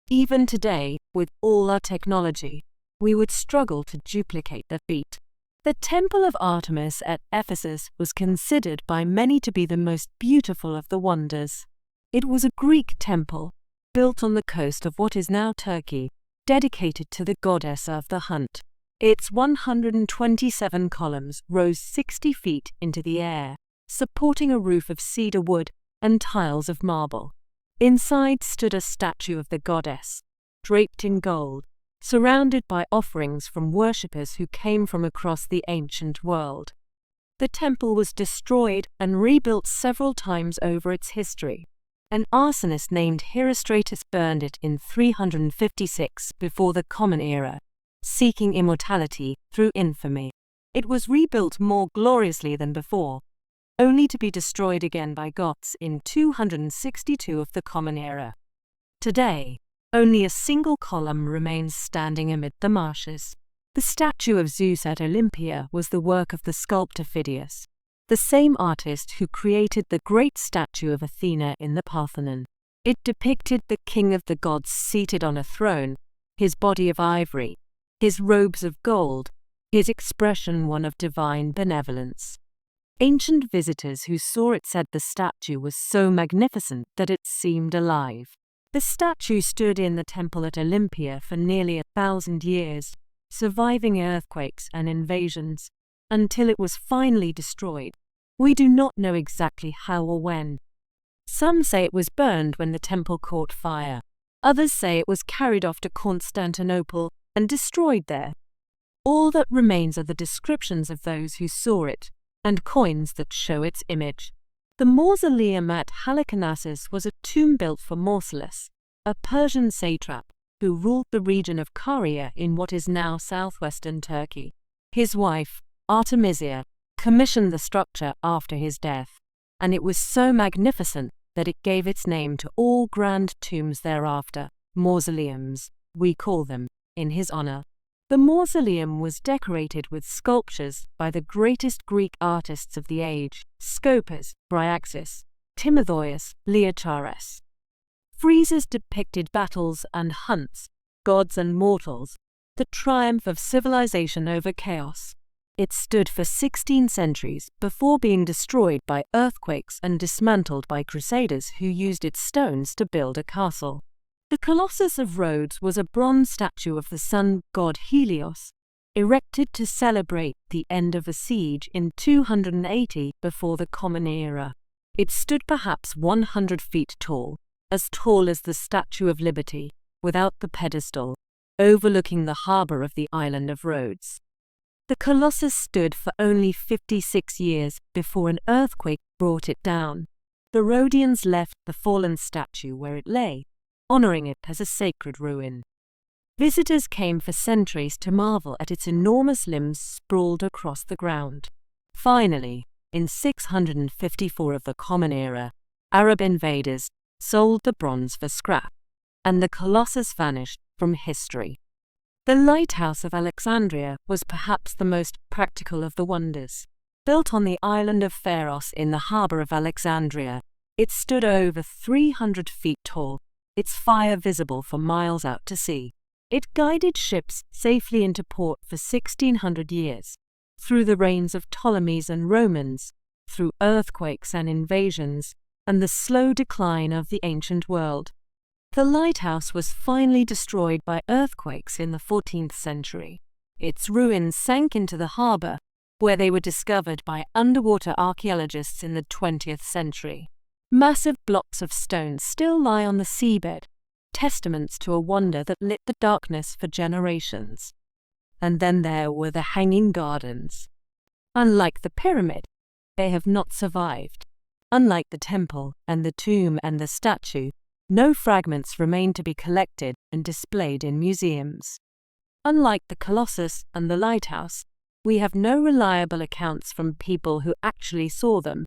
A: Even today, with all our technology, we would struggle to duplicate the feat. The Temple of Artemis at Ephesus was considered by many to be the most beautiful of the wonders. It was a Greek temple, built on the coast of what is now Turkey, dedicated to the goddess of the hunt. Its 127 columns rose 60 feet into the air, supporting a roof of cedar wood and tiles of marble. Inside stood a statue of the goddess, draped in gold, surrounded by offerings from worshippers who came from across the ancient world. The temple was destroyed and rebuilt several times over its history. An arsonist named Herostratus burned it in 356 before the Common Era, seeking immortality through infamy. It was rebuilt more gloriously than before, only to be destroyed again by Goths in 262 of the Common Era. Today, only a single column remains standing amid the marshes. The statue of Zeus at Olympia was the work of the sculptor Phidias, the same artist who created the great statue of Athena in the Parthenon. It depicted the king of the gods seated on a throne, his body of ivory, his robes of gold, his expression one of divine benevolence. Ancient visitors who saw it said the statue was so magnificent that it seemed alive. The statue stood in the temple at Olympia for nearly 1,000 years, surviving earthquakes and invasions, until it was finally destroyed. We do not know exactly how or when. Some say it was burned when the temple caught fire. Others say it was carried off to Constantinople and destroyed there. All that remains are the descriptions of those who saw it, and coins that show its image. The mausoleum at Halicarnassus was a tomb built for Mausolus, a Persian satrap who ruled the region of Caria in what is now southwestern Turkey. His wife, Artemisia, commissioned the structure after his death, and it was so magnificent that it gave its name to all grand tombs thereafter, mausoleums, we call them, in his honor. The mausoleum was decorated with sculptures by the greatest Greek artists of the age, Scopas, Bryaxis, Timotheus, Leochares. Friezes depicted battles and hunts, gods and mortals, the triumph of civilization over chaos. It stood for 16 centuries before being destroyed by earthquakes and dismantled by crusaders who used its stones to build a castle. The Colossus of Rhodes was a bronze statue of the sun god Helios, erected to celebrate the end of a siege in 280 before the Common Era. It stood perhaps 100 feet tall as the Statue of Liberty, without the pedestal, overlooking the harbour of the island of Rhodes. The Colossus stood for only 56 years before an earthquake brought it down. The Rhodians left the fallen statue where it lay, honouring it as a sacred ruin. Visitors came for centuries to marvel at its enormous limbs sprawled across the ground. Finally, in 654 of the Common Era, Arab invaders sold the bronze for scrap, and the Colossus vanished from history. The Lighthouse of Alexandria was perhaps the most practical of the wonders. Built on the island of Pharos in the harbour of Alexandria, it stood over 300 feet tall, its fire visible for miles out to sea. It guided ships safely into port for 1,600 years, through the reigns of Ptolemies and Romans, through earthquakes and invasions, and the slow decline of the ancient world. The lighthouse was finally destroyed by earthquakes in the 14th century. Its ruins sank into the harbour, where they were discovered by underwater archaeologists in the 20th century. Massive blocks of stone still lie on the seabed, testaments to a wonder that lit the darkness for generations. And then there were the Hanging Gardens. Unlike the pyramid, they have not survived. Unlike the temple and the tomb and the statue, no fragments remain to be collected and displayed in museums. Unlike the Colossus and the Lighthouse, we have no reliable accounts from people who actually saw them.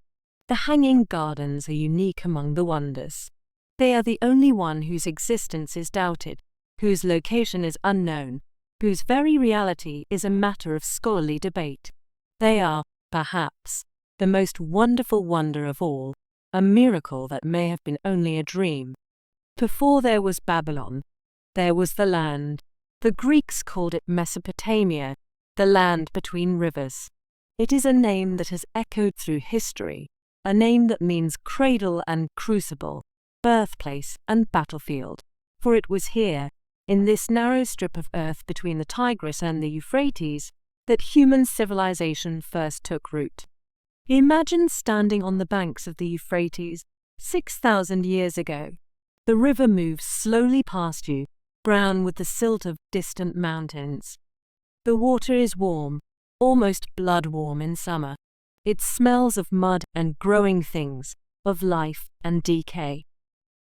A: The Hanging Gardens are unique among the wonders. They are the only one whose existence is doubted, whose location is unknown, whose very reality is a matter of scholarly debate. They are, perhaps, the most wonderful wonder of all, a miracle that may have been only a dream. Before there was Babylon, there was the land. The Greeks called it Mesopotamia, the land between rivers. It is a name that has echoed through history, a name that means cradle and crucible, birthplace and battlefield, for it was here, in this narrow strip of earth between the Tigris and the Euphrates, that human civilization first took root. Imagine standing on the banks of the Euphrates 6,000 years ago. The river moves slowly past you, brown with the silt of distant mountains. The water is warm, almost blood-warm in summer. It smells of mud and growing things, of life and decay.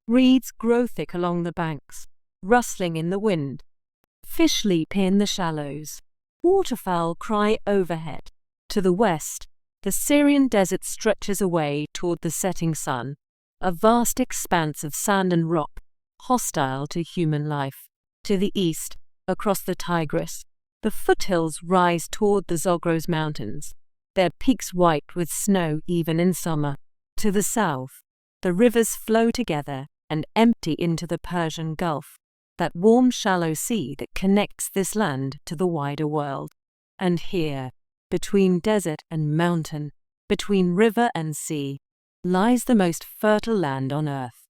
A: Reeds grow thick along the banks, rustling in the wind. Fish leap in the shallows. Waterfowl cry overhead. To the west, the Syrian desert stretches away toward the setting sun, a vast expanse of sand and rock, hostile to human life. To the east, across the Tigris, the foothills rise toward the Zagros Mountains, their peaks white with snow even in summer. To the south, the rivers flow together and empty into the Persian Gulf, that warm shallow sea that connects this land to the wider world. And here, between desert and mountain, between river and sea, lies the most fertile land on earth.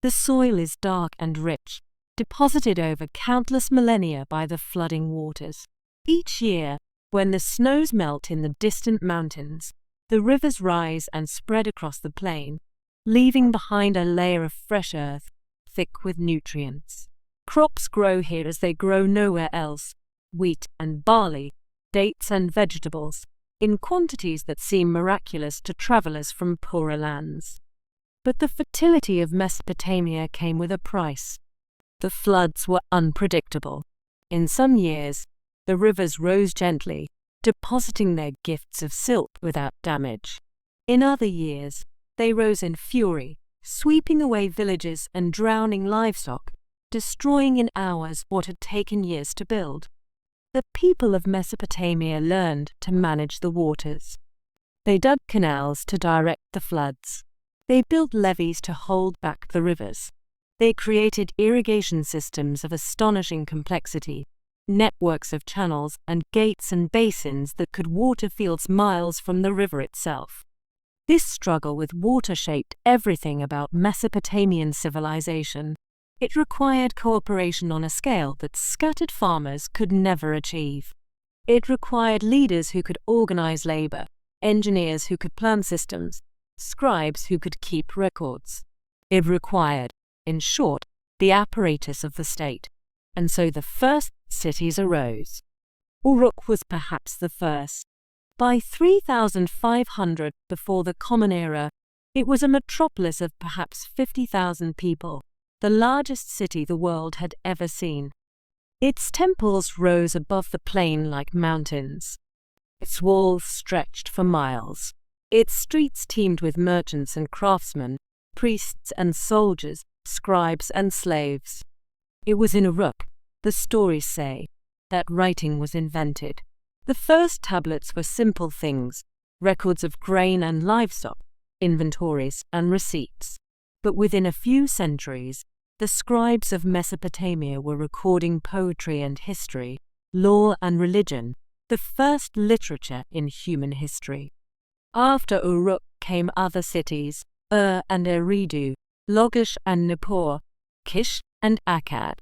A: The soil is dark and rich, deposited over countless millennia by the flooding waters. Each year, when the snows melt in the distant mountains, the rivers rise and spread across the plain, leaving behind a layer of fresh earth, thick with nutrients. Crops grow here as they grow nowhere else: wheat and barley, dates and vegetables, in quantities that seem miraculous to travelers from poorer lands. But the fertility of Mesopotamia came with a price. The floods were unpredictable. In some years, the rivers rose gently, depositing their gifts of silt without damage. In other years, they rose in fury, sweeping away villages and drowning livestock, destroying in hours what had taken years to build. The people of Mesopotamia learned to manage the waters. They dug canals to direct the floods. They built levees to hold back the rivers. They created irrigation systems of astonishing complexity, networks of channels and gates and basins that could water fields miles from the river itself. This struggle with water shaped everything about Mesopotamian civilization. It required cooperation on a scale that scattered farmers could never achieve. It required leaders who could organize labor, engineers who could plan systems, scribes who could keep records. It required, in short, the apparatus of the state. And so the first cities arose. Uruk was perhaps the first. By 3500 before the Common Era, it was a metropolis of perhaps 50,000 people, the largest city the world had ever seen. Its temples rose above the plain like mountains. Its walls stretched for miles. Its streets teemed with merchants and craftsmen, priests and soldiers, scribes and slaves. It was in Uruk, the stories say, that writing was invented. The first tablets were simple things, records of grain and livestock, inventories and receipts. But within a few centuries, the scribes of Mesopotamia were recording poetry and history, law and religion, the first literature in human history. After Uruk came other cities, and Eridu, Lagash and Nippur, Kish and Akkad.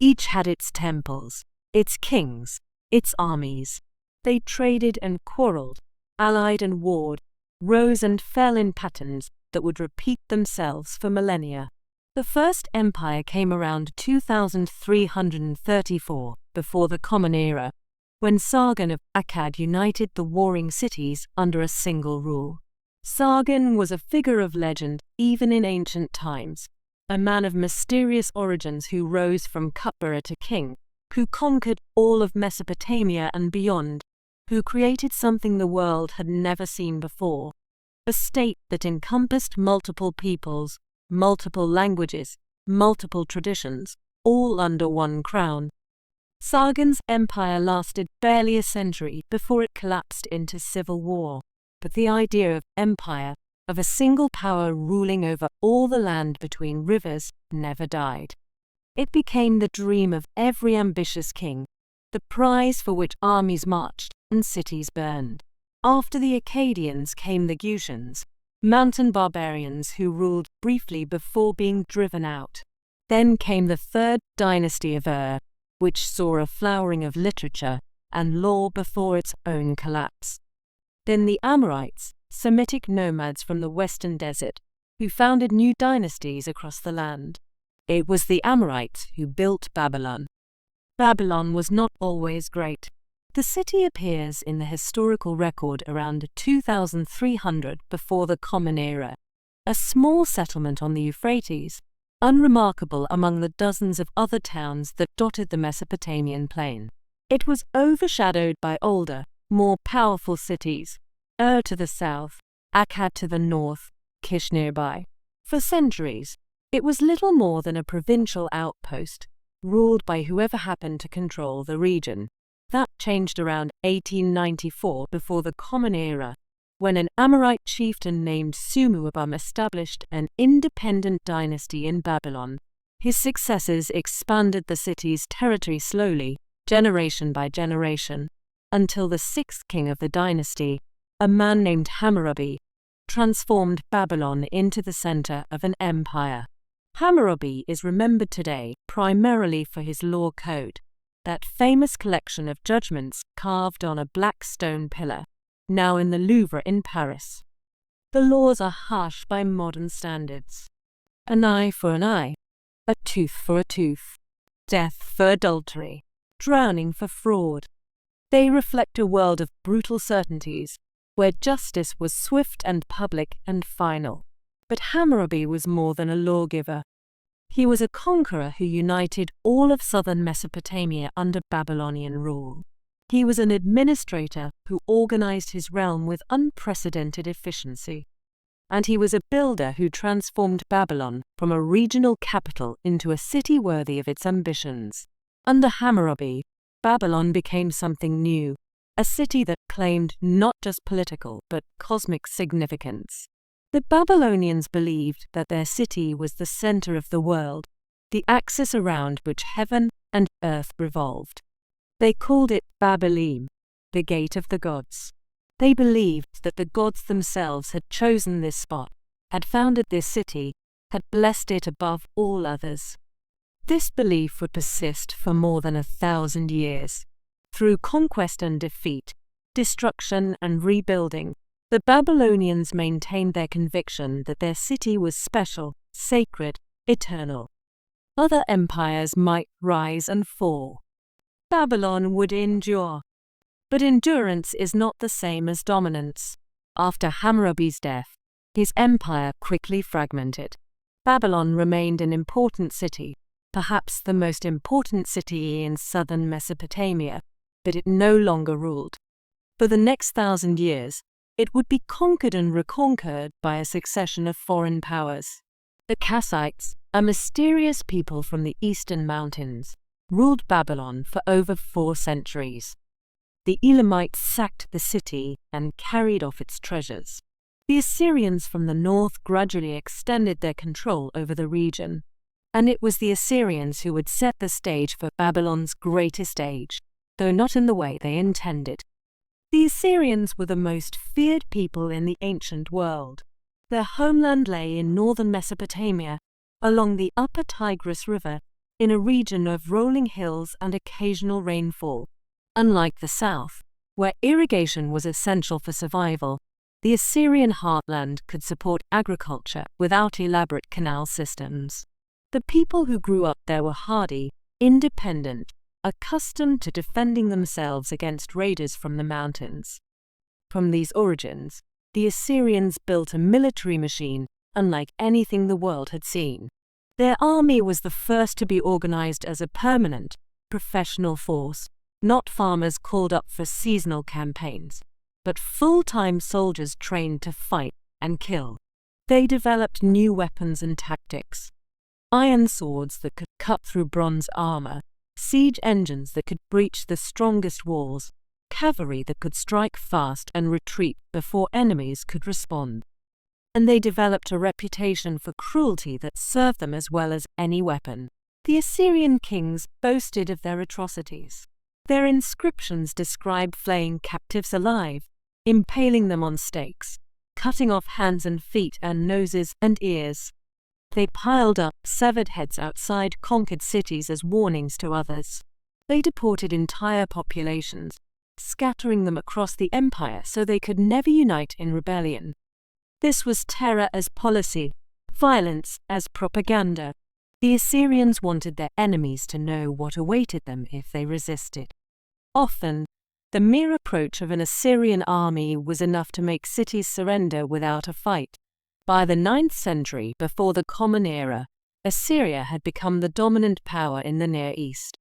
A: Each had its temples, its kings, its armies. They traded and quarreled, allied and warred, rose and fell in patterns that would repeat themselves for millennia. The first empire came around 2334 before the Common Era, when Sargon of Akkad united the warring cities under a single rule. Sargon was a figure of legend even in ancient times, a man of mysterious origins who rose from cupbearer to king, who conquered all of Mesopotamia and beyond, who created something the world had never seen before, a state that encompassed multiple peoples, multiple languages, multiple traditions, all under one crown. Sargon's empire lasted barely a century before it collapsed into civil war. But the idea of empire, of a single power ruling over all the land between rivers, never died. It became the dream of every ambitious king, the prize for which armies marched and cities burned. After the Akkadians came the Gutians, mountain barbarians who ruled briefly before being driven out. Then came the third dynasty of Ur, which saw a flowering of literature and law before its own collapse. Then the Amorites, Semitic nomads from the western desert, who founded new dynasties across the land. It was the Amorites who built Babylon. Babylon was not always great. The city appears in the historical record around 2300 before the Common Era, a small settlement on the Euphrates, unremarkable among the dozens of other towns that dotted the Mesopotamian plain. It was overshadowed by older, more powerful cities, Ur to the south, Akkad to the north, Kish nearby. For centuries, it was little more than a provincial outpost, ruled by whoever happened to control the region. That changed around 1894 before the Common Era, when an Amorite chieftain named Sumuabum established an independent dynasty in Babylon. His successors expanded the city's territory slowly, generation by generation, until the sixth king of the dynasty, a man named Hammurabi, transformed Babylon into the center of an empire. Hammurabi is remembered today primarily for his law code, that famous collection of judgments carved on a black stone pillar, now in the Louvre in Paris. The laws are harsh by modern standards. An eye for an eye, a tooth for a tooth, death for adultery, drowning for fraud. They reflect a world of brutal certainties, where justice was swift and public and final. But Hammurabi was more than a lawgiver. He was a conqueror who united all of southern Mesopotamia under Babylonian rule. He was an administrator who organized his realm with unprecedented efficiency. And he was a builder who transformed Babylon from a regional capital into a city worthy of its ambitions. Under Hammurabi, Babylon became something new, a city that claimed not just political but cosmic significance. The Babylonians believed that their city was the center of the world, the axis around which heaven and earth revolved. They called it Babylim, the gate of the gods. They believed that the gods themselves had chosen this spot, had founded this city, had blessed it above all others. This belief would persist for more than 1,000 years. Through conquest and defeat, destruction and rebuilding, the Babylonians maintained their conviction that their city was special, sacred, eternal. Other empires might rise and fall. Babylon would endure. But endurance is not the same as dominance. After Hammurabi's death, his empire quickly fragmented. Babylon remained an important city, perhaps the most important city in southern Mesopotamia, but it no longer ruled. For the next 1,000 years, it would be conquered and reconquered by a succession of foreign powers. The Kassites, a mysterious people from the eastern mountains, ruled Babylon for over 4 centuries. The Elamites sacked the city and carried off its treasures. The Assyrians from the north gradually extended their control over the region, and it was the Assyrians who would set the stage for Babylon's greatest age, though not in the way they intended. The Assyrians were the most feared people in the ancient world. Their homeland lay in northern Mesopotamia, along the upper Tigris River, in a region of rolling hills and occasional rainfall. Unlike the south, where irrigation was essential for survival, the Assyrian heartland could support agriculture without elaborate canal systems. The people who grew up there were hardy, independent, accustomed to defending themselves against raiders from the mountains. From these origins, the Assyrians built a military machine unlike anything the world had seen. Their army was the first to be organized as a permanent, professional force, not farmers called up for seasonal campaigns, but full-time soldiers trained to fight and kill. They developed new weapons and tactics. Iron swords that could cut through bronze armor, siege engines that could breach the strongest walls, cavalry that could strike fast and retreat before enemies could respond. And they developed a reputation for cruelty that served them as well as any weapon. The Assyrian kings boasted of their atrocities. Their inscriptions describe flaying captives alive, impaling them on stakes, cutting off hands and feet and noses and ears. They piled up severed heads outside conquered cities as warnings to others. They deported entire populations, scattering them across the empire so they could never unite in rebellion. This was terror as policy, violence as propaganda. The Assyrians wanted their enemies to know what awaited them if they resisted. Often, the mere approach of an Assyrian army was enough to make cities surrender without a fight. By the 9th century, before the Common Era, Assyria had become the dominant power in the Near East.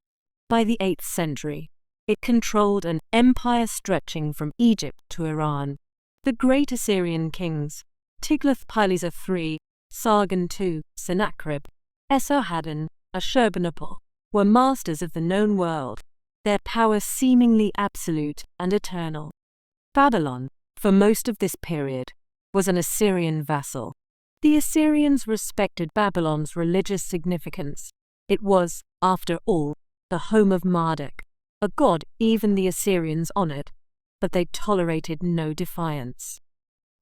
A: By the 8th century, it controlled an empire stretching from Egypt to Iran. The great Assyrian kings, Tiglath-Pileser III, Sargon II, Sennacherib, Esarhaddon, Ashurbanipal, were masters of the known world, their power seemingly absolute and eternal. Babylon, for most of this period, was an Assyrian vassal. The Assyrians respected Babylon's religious significance. It was, after all, the home of Marduk, a god even the Assyrians honored, but they tolerated no defiance.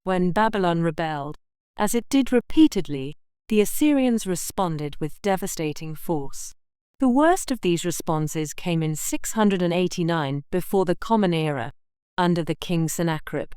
A: When Babylon rebelled, as it did repeatedly, the Assyrians responded with devastating force. The worst of these responses came in 689 before the Common Era, under the king Sennacherib.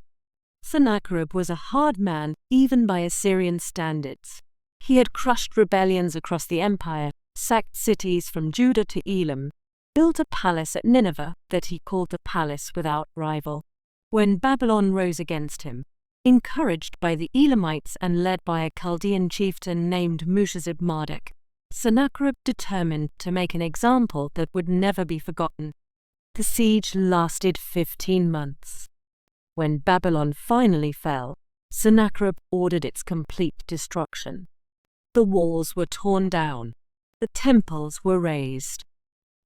A: Sennacherib was a hard man even by Assyrian standards. He had crushed rebellions across the empire, sacked cities from Judah to Elam, built a palace at Nineveh that he called the Palace Without Rival. When Babylon rose against him, encouraged by the Elamites and led by a Chaldean chieftain named Mushezib-Marduk, Sennacherib determined to make an example that would never be forgotten. The siege lasted 15 months. When Babylon finally fell, Sennacherib ordered its complete destruction. The walls were torn down. The temples were razed.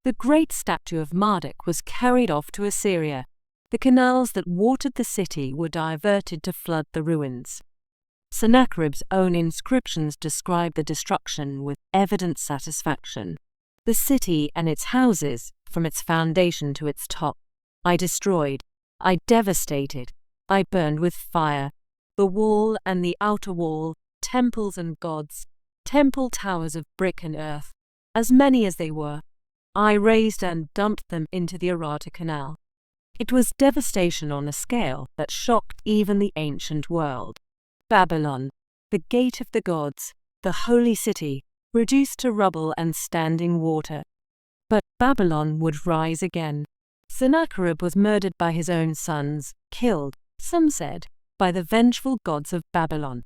A: The great statue of Marduk was carried off to Assyria. The canals that watered the city were diverted to flood the ruins. Sennacherib's own inscriptions describe the destruction with evident satisfaction. The city and its houses, from its foundation to its top, I destroyed, I devastated, I burned with fire. The wall and the outer wall, temples and gods, temple towers of brick and earth, as many as they were, I razed and dumped them into the Arata Canal. It was devastation on a scale that shocked even the ancient world. Babylon, the gate of the gods, the holy city, reduced to rubble and standing water. But Babylon would rise again. Sennacherib was murdered by his own sons, killed, some said, by the vengeful gods of Babylon.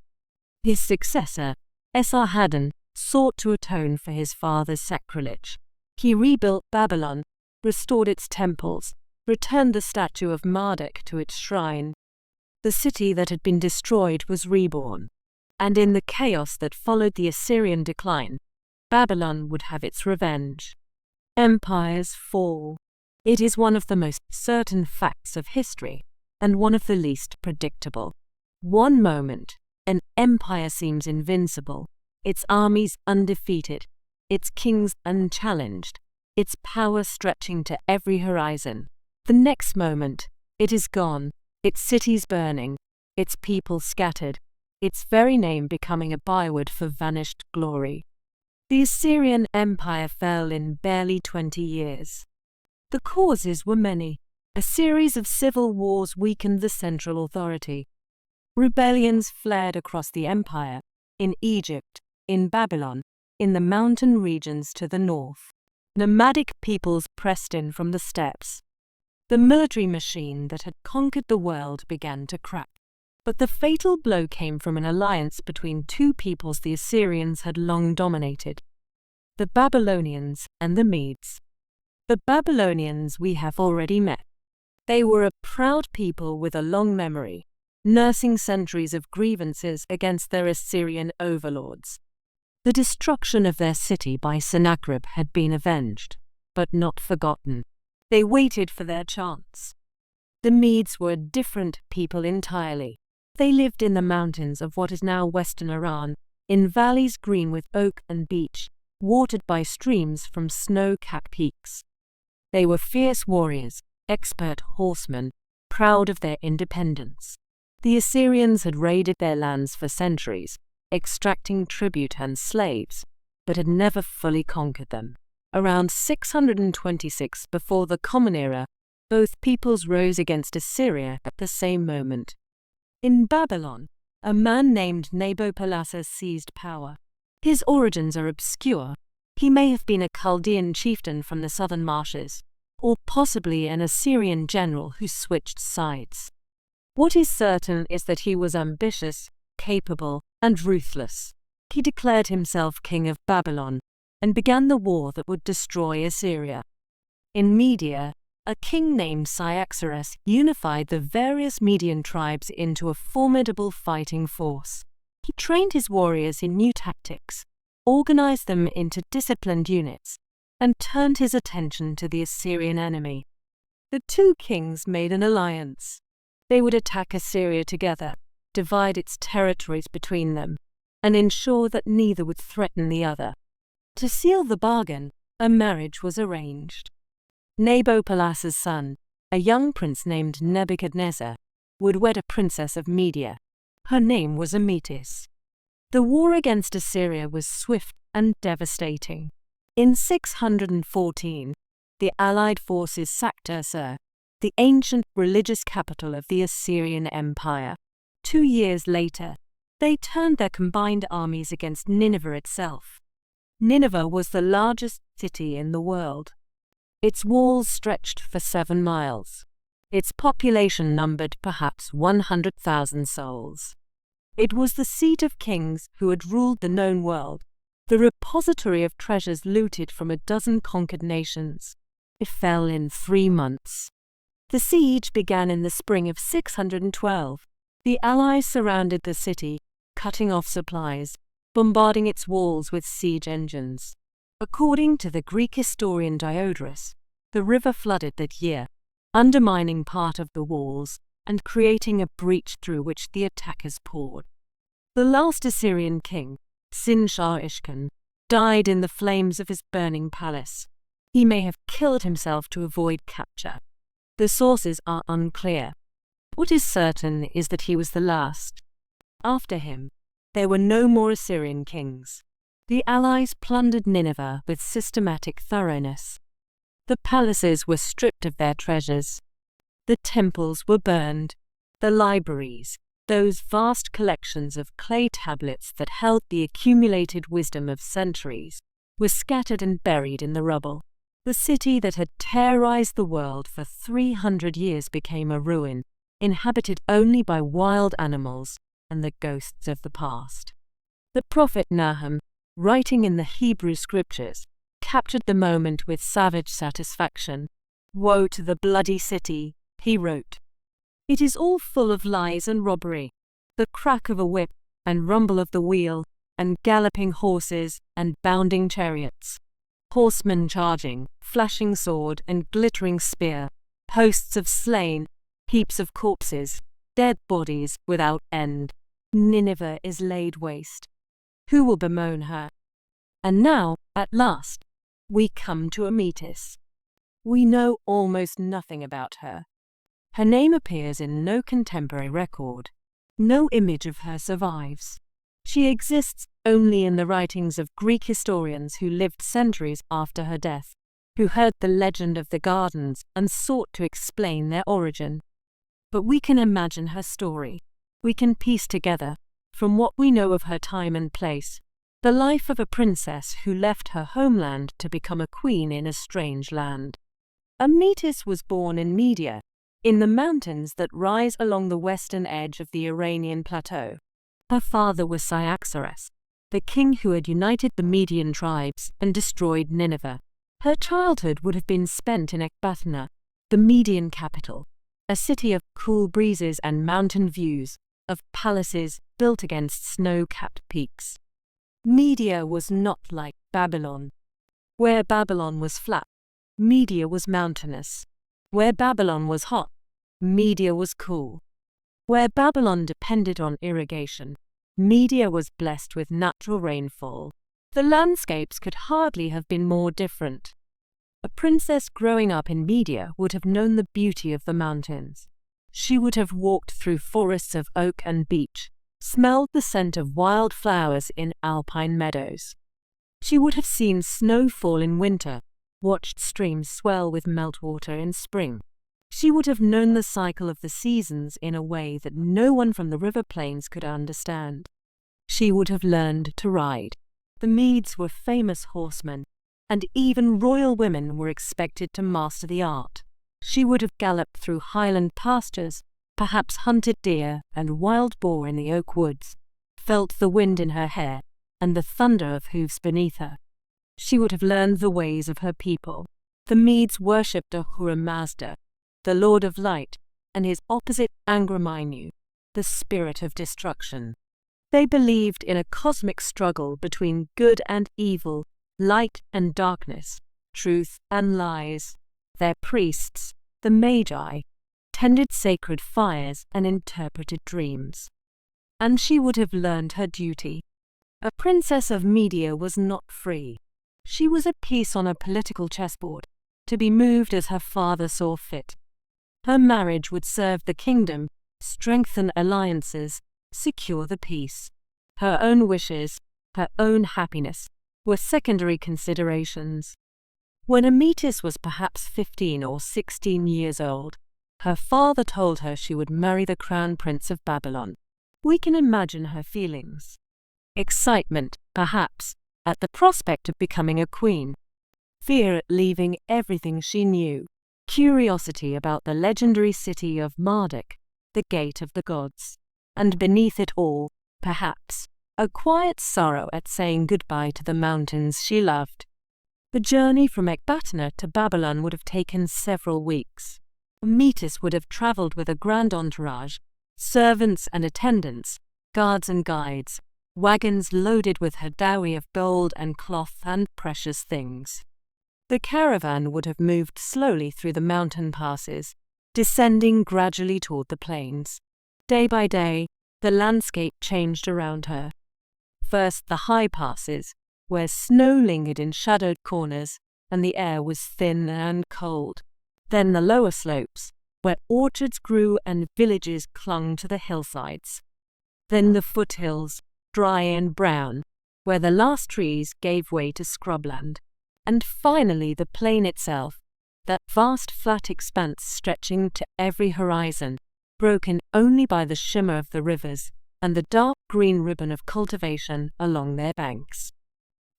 A: His successor, Esarhaddon, sought to atone for his father's sacrilege. He rebuilt Babylon, restored its temples, returned the statue of Marduk to its shrine. The city that had been destroyed was reborn, and in the chaos that followed the Assyrian decline, Babylon would have its revenge. Empires fall. It is one of the most certain facts of history, and one of the least predictable. One moment, an empire seems invincible, its armies undefeated, its kings unchallenged, its power stretching to every horizon. The next moment, it is gone, its cities burning, its people scattered, its very name becoming a byword for vanished glory. The Assyrian Empire fell in barely 20 years. The causes were many. A series of civil wars weakened the central authority. Rebellions flared across the empire, in Egypt, in Babylon, in the mountain regions to the north. Nomadic peoples pressed in from the steppes. The military machine that had conquered the world began to crack. But the fatal blow came from an alliance between two peoples the Assyrians had long dominated: the Babylonians and the Medes. The Babylonians we have already met. They were a proud people with a long memory, nursing centuries of grievances against their Assyrian overlords. The destruction of their city by Sennacherib had been avenged, but not forgotten. They waited for their chance. The Medes were a different people entirely. They lived in the mountains of what is now western Iran, in valleys green with oak and beech, watered by streams from snow-capped peaks. They were fierce warriors, expert horsemen, proud of their independence. The Assyrians had raided their lands for centuries, extracting tribute and slaves, but had never fully conquered them. Around 626 before the Common Era, both peoples rose against Assyria at the same moment. In Babylon, a man named Nabopolassar seized power. His origins are obscure. He may have been a Chaldean chieftain from the southern marshes, or possibly an Assyrian general who switched sides. What is certain is that he was ambitious, capable, and ruthless. He declared himself king of Babylon and began the war that would destroy Assyria. In Media, a king named Cyaxares unified the various Median tribes into a formidable fighting force. He trained his warriors in new tactics, organized them into disciplined units, and turned his attention to the Assyrian enemy. The two kings made an alliance. They would attack Assyria together, divide its territories between them, and ensure that neither would threaten the other. To seal the bargain, a marriage was arranged. Nabopolassar's son, a young prince named Nebuchadnezzar, would wed a princess of Media. Her name was Amytis. The war against Assyria was swift and devastating. In 614, the allied forces sacked Ursur, the ancient religious capital of the Assyrian Empire. 2 years later, they turned their combined armies against Nineveh itself. Nineveh was the largest city in the world. Its walls stretched for 7 miles. Its population numbered perhaps 100,000 souls. It was the seat of kings who had ruled the known world, the repository of treasures looted from a dozen conquered nations. It fell in 3 months. The siege began in the spring of 612. The Allies surrounded the city, cutting off supplies, bombarding its walls with siege engines. According to the Greek historian Diodorus, the river flooded that year, undermining part of the walls and creating a breach through which the attackers poured. The last Assyrian king, Sin-shar-ishkun, died in the flames of his burning palace. He may have killed himself to avoid capture. The sources are unclear. What is certain is that he was the last. After him, there were no more Assyrian kings. The allies plundered Nineveh with systematic thoroughness. The palaces were stripped of their treasures. The temples were burned. The libraries, those vast collections of clay tablets that held the accumulated wisdom of centuries, were scattered and buried in the rubble. The city that had terrorized the world for 300 years became a ruin, inhabited only by wild animals and the ghosts of the past. The prophet Nahum, writing in the Hebrew scriptures, captured the moment with savage satisfaction. "Woe to the bloody city," he wrote. "It is all full of lies and robbery, the crack of a whip and rumble of the wheel, and galloping horses and bounding chariots, horsemen charging, flashing sword and glittering spear, hosts of slain, heaps of corpses, dead bodies without end. Nineveh is laid waste. Who will bemoan her?" And now, at last, we come to Amytis. We know almost nothing about her. Her name appears in no contemporary record. No image of her survives. She exists only in the writings of Greek historians who lived centuries after her death, who heard the legend of the gardens and sought to explain their origin. But we can imagine her story. We can piece together, from what we know of her time and place, the life of a princess who left her homeland to become a queen in a strange land. Amytis was born in Media, in the mountains that rise along the western edge of the Iranian plateau. Her father was Cyaxares, the king who had united the Median tribes and destroyed Nineveh. Her childhood would have been spent in Ecbatana, the Median capital, a city of cool breezes and mountain views, of palaces built against snow-capped peaks. Media was not like Babylon. Where Babylon was flat, Media was mountainous. Where Babylon was hot, Media was cool. Where Babylon depended on irrigation, Media was blessed with natural rainfall. The landscapes could hardly have been more different. A princess growing up in Media would have known the beauty of the mountains. She would have walked through forests of oak and beech, smelled the scent of wild flowers in alpine meadows. She would have seen snow fall in winter, watched streams swell with meltwater in spring. She would have known the cycle of the seasons in a way that no one from the river plains could understand. She would have learned to ride. The Medes were famous horsemen, and even royal women were expected to master the art. She would have galloped through highland pastures, perhaps hunted deer and wild boar in the oak woods, felt the wind in her hair and the thunder of hoofs beneath her. She would have learned the ways of her people. The Medes worshipped Ahura Mazda, the Lord of Light, and his opposite Angramaynu, the spirit of destruction. They believed in a cosmic struggle between good and evil, light and darkness, truth and lies. Their priests, the Magi, tended sacred fires and interpreted dreams. And she would have learned her duty. A princess of Media was not free. She was a piece on a political chessboard, to be moved as her father saw fit. Her marriage would serve the kingdom, strengthen alliances, secure the peace. Her own wishes, her own happiness, were secondary considerations. When Amytis was perhaps 15 or 16 years old, her father told her she would marry the crown prince of Babylon. We can imagine her feelings. Excitement, perhaps, at the prospect of becoming a queen. Fear at leaving everything she knew. Curiosity about the legendary city of Marduk, the gate of the gods. And beneath it all, perhaps, a quiet sorrow at saying goodbye to the mountains she loved. The journey from Ecbatana to Babylon would have taken several weeks. Amytis would have travelled with a grand entourage, servants and attendants, guards and guides, wagons loaded with her dowry of gold and cloth and precious things. The caravan would have moved slowly through the mountain passes, descending gradually toward the plains. Day by day, the landscape changed around her. First the high passes, where snow lingered in shadowed corners and the air was thin and cold. Then the lower slopes, where orchards grew and villages clung to the hillsides. Then the foothills, dry and brown, where the last trees gave way to scrubland. And finally the plain itself, that vast flat expanse stretching to every horizon, broken only by the shimmer of the rivers and the dark green ribbon of cultivation along their banks.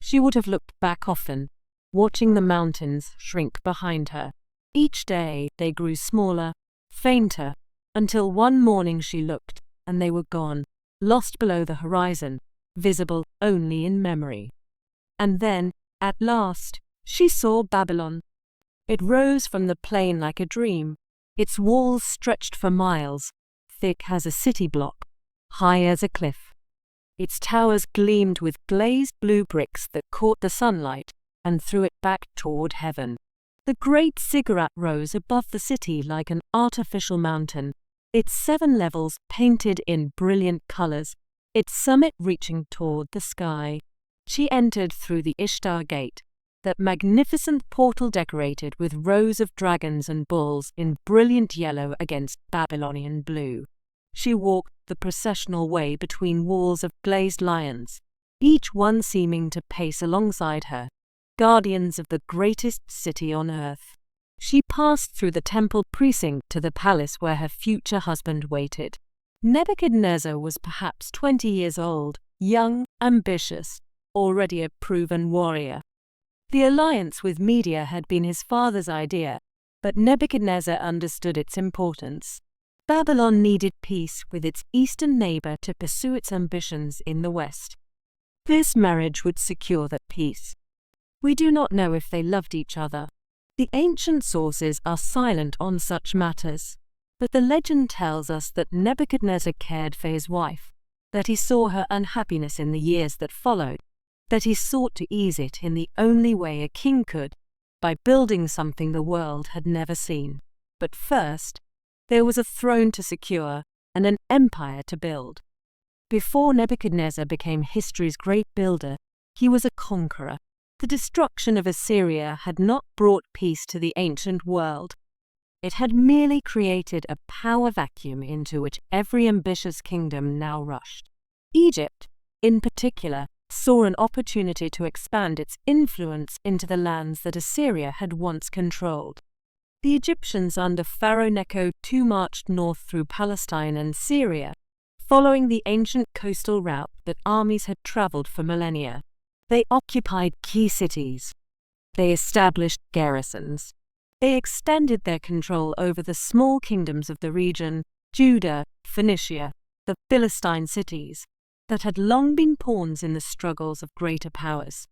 A: She would have looked back often, watching the mountains shrink behind her. Each day they grew smaller, fainter, until one morning she looked, and they were gone, lost below the horizon, visible only in memory. And then, at last, she saw Babylon. It rose from the plain like a dream. Its walls stretched for miles, thick as a city block, high as a cliff. Its towers gleamed with glazed blue bricks that caught the sunlight and threw it back toward heaven. The great ziggurat rose above the city like an artificial mountain, its 7 levels painted in brilliant colors, its summit reaching toward the sky. She entered through the Ishtar Gate, that magnificent portal decorated with rows of dragons and bulls in brilliant yellow against Babylonian blue. She walked the processional way between walls of glazed lions, each one seeming to pace alongside her, guardians of the greatest city on earth. She passed through the temple precinct to the palace where her future husband waited. Nebuchadnezzar was perhaps 20 years old, young, ambitious, already a proven warrior. The alliance with Media had been his father's idea, but Nebuchadnezzar understood its importance. Babylon needed peace with its eastern neighbor to pursue its ambitions in the west. This marriage would secure that peace. We do not know if they loved each other. The ancient sources are silent on such matters, but the legend tells us that Nebuchadnezzar cared for his wife, that he saw her unhappiness in the years that followed, that he sought to ease it in the only way a king could, by building something the world had never seen. But first, there was a throne to secure and an empire to build. Before Nebuchadnezzar became history's great builder, he was a conqueror. The destruction of Assyria had not brought peace to the ancient world. It had merely created a power vacuum into which every ambitious kingdom now rushed. Egypt, in particular, saw an opportunity to expand its influence into the lands that Assyria had once controlled. The Egyptians under Pharaoh Necho II marched north through Palestine and Syria, following the ancient coastal route that armies had traveled for millennia. They occupied key cities. They established garrisons. They extended their control over the small kingdoms of the region, Judah, Phoenicia, the Philistine cities, that had long been pawns in the struggles of greater powers.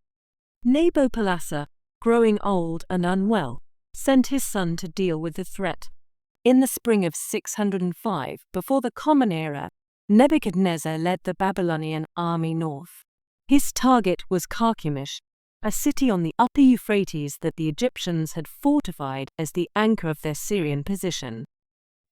A: Nabopolassar, growing old and unwell, sent his son to deal with the threat. In the spring of 605, before the Common Era, Nebuchadnezzar led the Babylonian army north. His target was Carchemish, a city on the upper Euphrates that the Egyptians had fortified as the anchor of their Syrian position.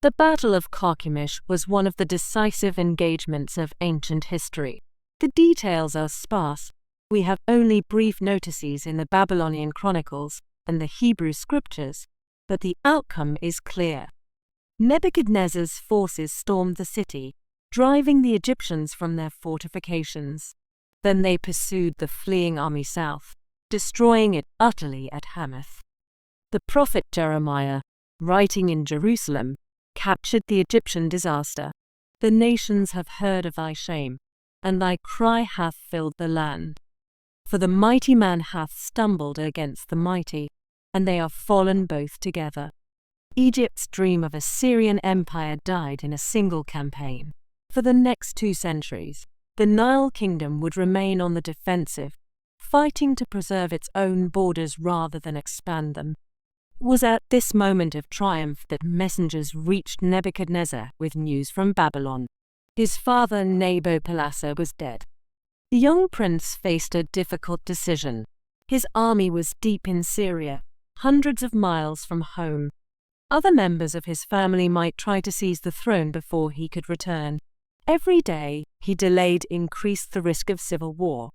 A: The Battle of Carchemish was one of the decisive engagements of ancient history. The details are sparse. We have only brief notices in the Babylonian chronicles and the Hebrew scriptures, but the outcome is clear. Nebuchadnezzar's forces stormed the city, driving the Egyptians from their fortifications. Then they pursued the fleeing army south, destroying it utterly at Hamath. The prophet Jeremiah, writing in Jerusalem, captured the Egyptian disaster. The nations have heard of thy shame, and thy cry hath filled the land. For the mighty man hath stumbled against the mighty, and they are fallen both together. Egypt's dream of a Syrian empire died in a single campaign. For the next 2 centuries, the Nile kingdom would remain on the defensive, fighting to preserve its own borders rather than expand them. It was at this moment of triumph that messengers reached Nebuchadnezzar with news from Babylon. His father Nabopolassar was dead. The young prince faced a difficult decision. His army was deep in Syria, hundreds of miles from home. Other members of his family might try to seize the throne before he could return. Every day he delayed increased the risk of civil war.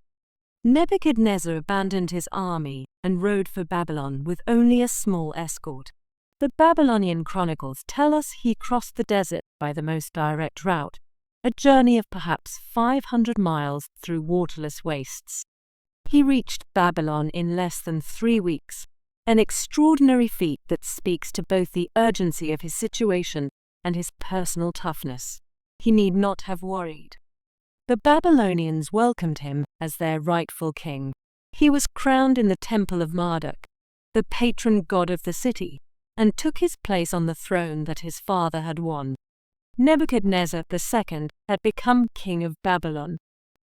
A: Nebuchadnezzar abandoned his army and rode for Babylon with only a small escort. The Babylonian chronicles tell us he crossed the desert by the most direct route, a journey of perhaps 500 miles through waterless wastes. He reached Babylon in less than 3 weeks, an extraordinary feat that speaks to both the urgency of his situation and his personal toughness. He need not have worried. The Babylonians welcomed him as their rightful king. He was crowned in the temple of Marduk, the patron god of the city, and took his place on the throne that his father had won. Nebuchadnezzar II had become king of Babylon.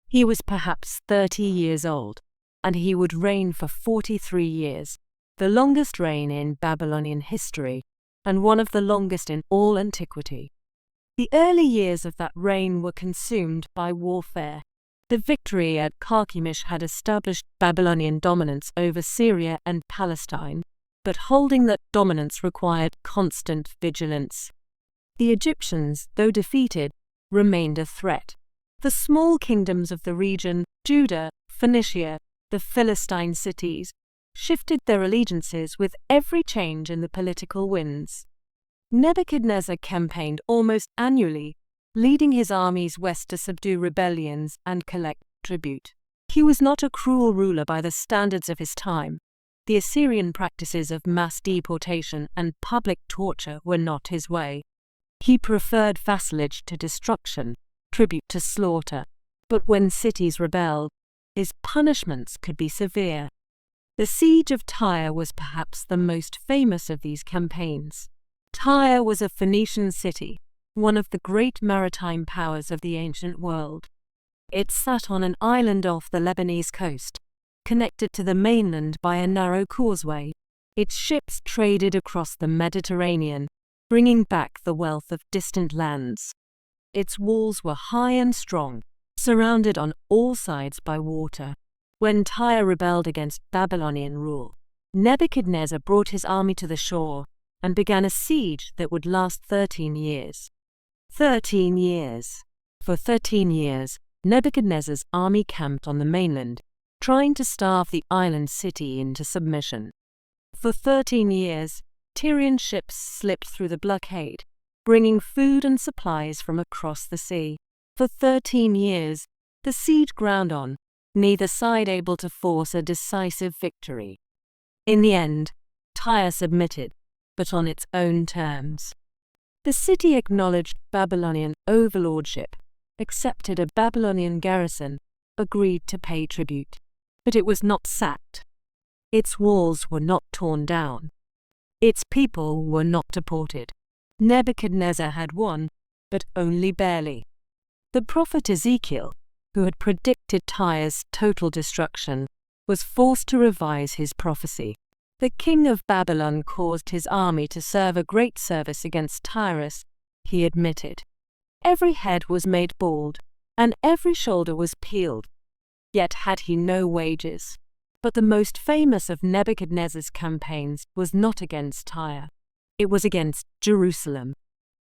A: He was perhaps 30 years old, and he would reign for 43 years, the longest reign in Babylonian history, and one of the longest in all antiquity. The early years of that reign were consumed by warfare. The victory at Carchemish had established Babylonian dominance over Syria and Palestine, but holding that dominance required constant vigilance. The Egyptians, though defeated, remained a threat. The small kingdoms of the region, Judah, Phoenicia, the Philistine cities, shifted their allegiances with every change in the political winds. Nebuchadnezzar campaigned almost annually, leading his armies west to subdue rebellions and collect tribute. He was not a cruel ruler by the standards of his time. The Assyrian practices of mass deportation and public torture were not his way. He preferred vassalage to destruction, tribute to slaughter. But when cities rebelled, his punishments could be severe. The siege of Tyre was perhaps the most famous of these campaigns. Tyre was a Phoenician city, one of the great maritime powers of the ancient world. It sat on an island off the Lebanese coast, connected to the mainland by a narrow causeway. Its ships traded across the Mediterranean, bringing back the wealth of distant lands. Its walls were high and strong, surrounded on all sides by water. When Tyre rebelled against Babylonian rule, Nebuchadnezzar brought his army to the shore and began a siege that would last 13 years. 13 years. For 13 years, Nebuchadnezzar's army camped on the mainland, trying to starve the island city into submission. For 13 years, Tyrian ships slipped through the blockade, bringing food and supplies from across the sea. For 13 years, the siege ground on, neither side able to force a decisive victory. In the end, Tyre submitted, but on its own terms. The city acknowledged Babylonian overlordship, accepted a Babylonian garrison, agreed to pay tribute. But it was not sacked. Its walls were not torn down. Its people were not deported. Nebuchadnezzar had won, but only barely. The prophet Ezekiel, who had predicted Tyre's total destruction, was forced to revise his prophecy. The king of Babylon caused his army to serve a great service against Tyrus, he admitted. Every head was made bald, and every shoulder was peeled. Yet had he no wages. But the most famous of Nebuchadnezzar's campaigns was not against Tyre. It was against Jerusalem.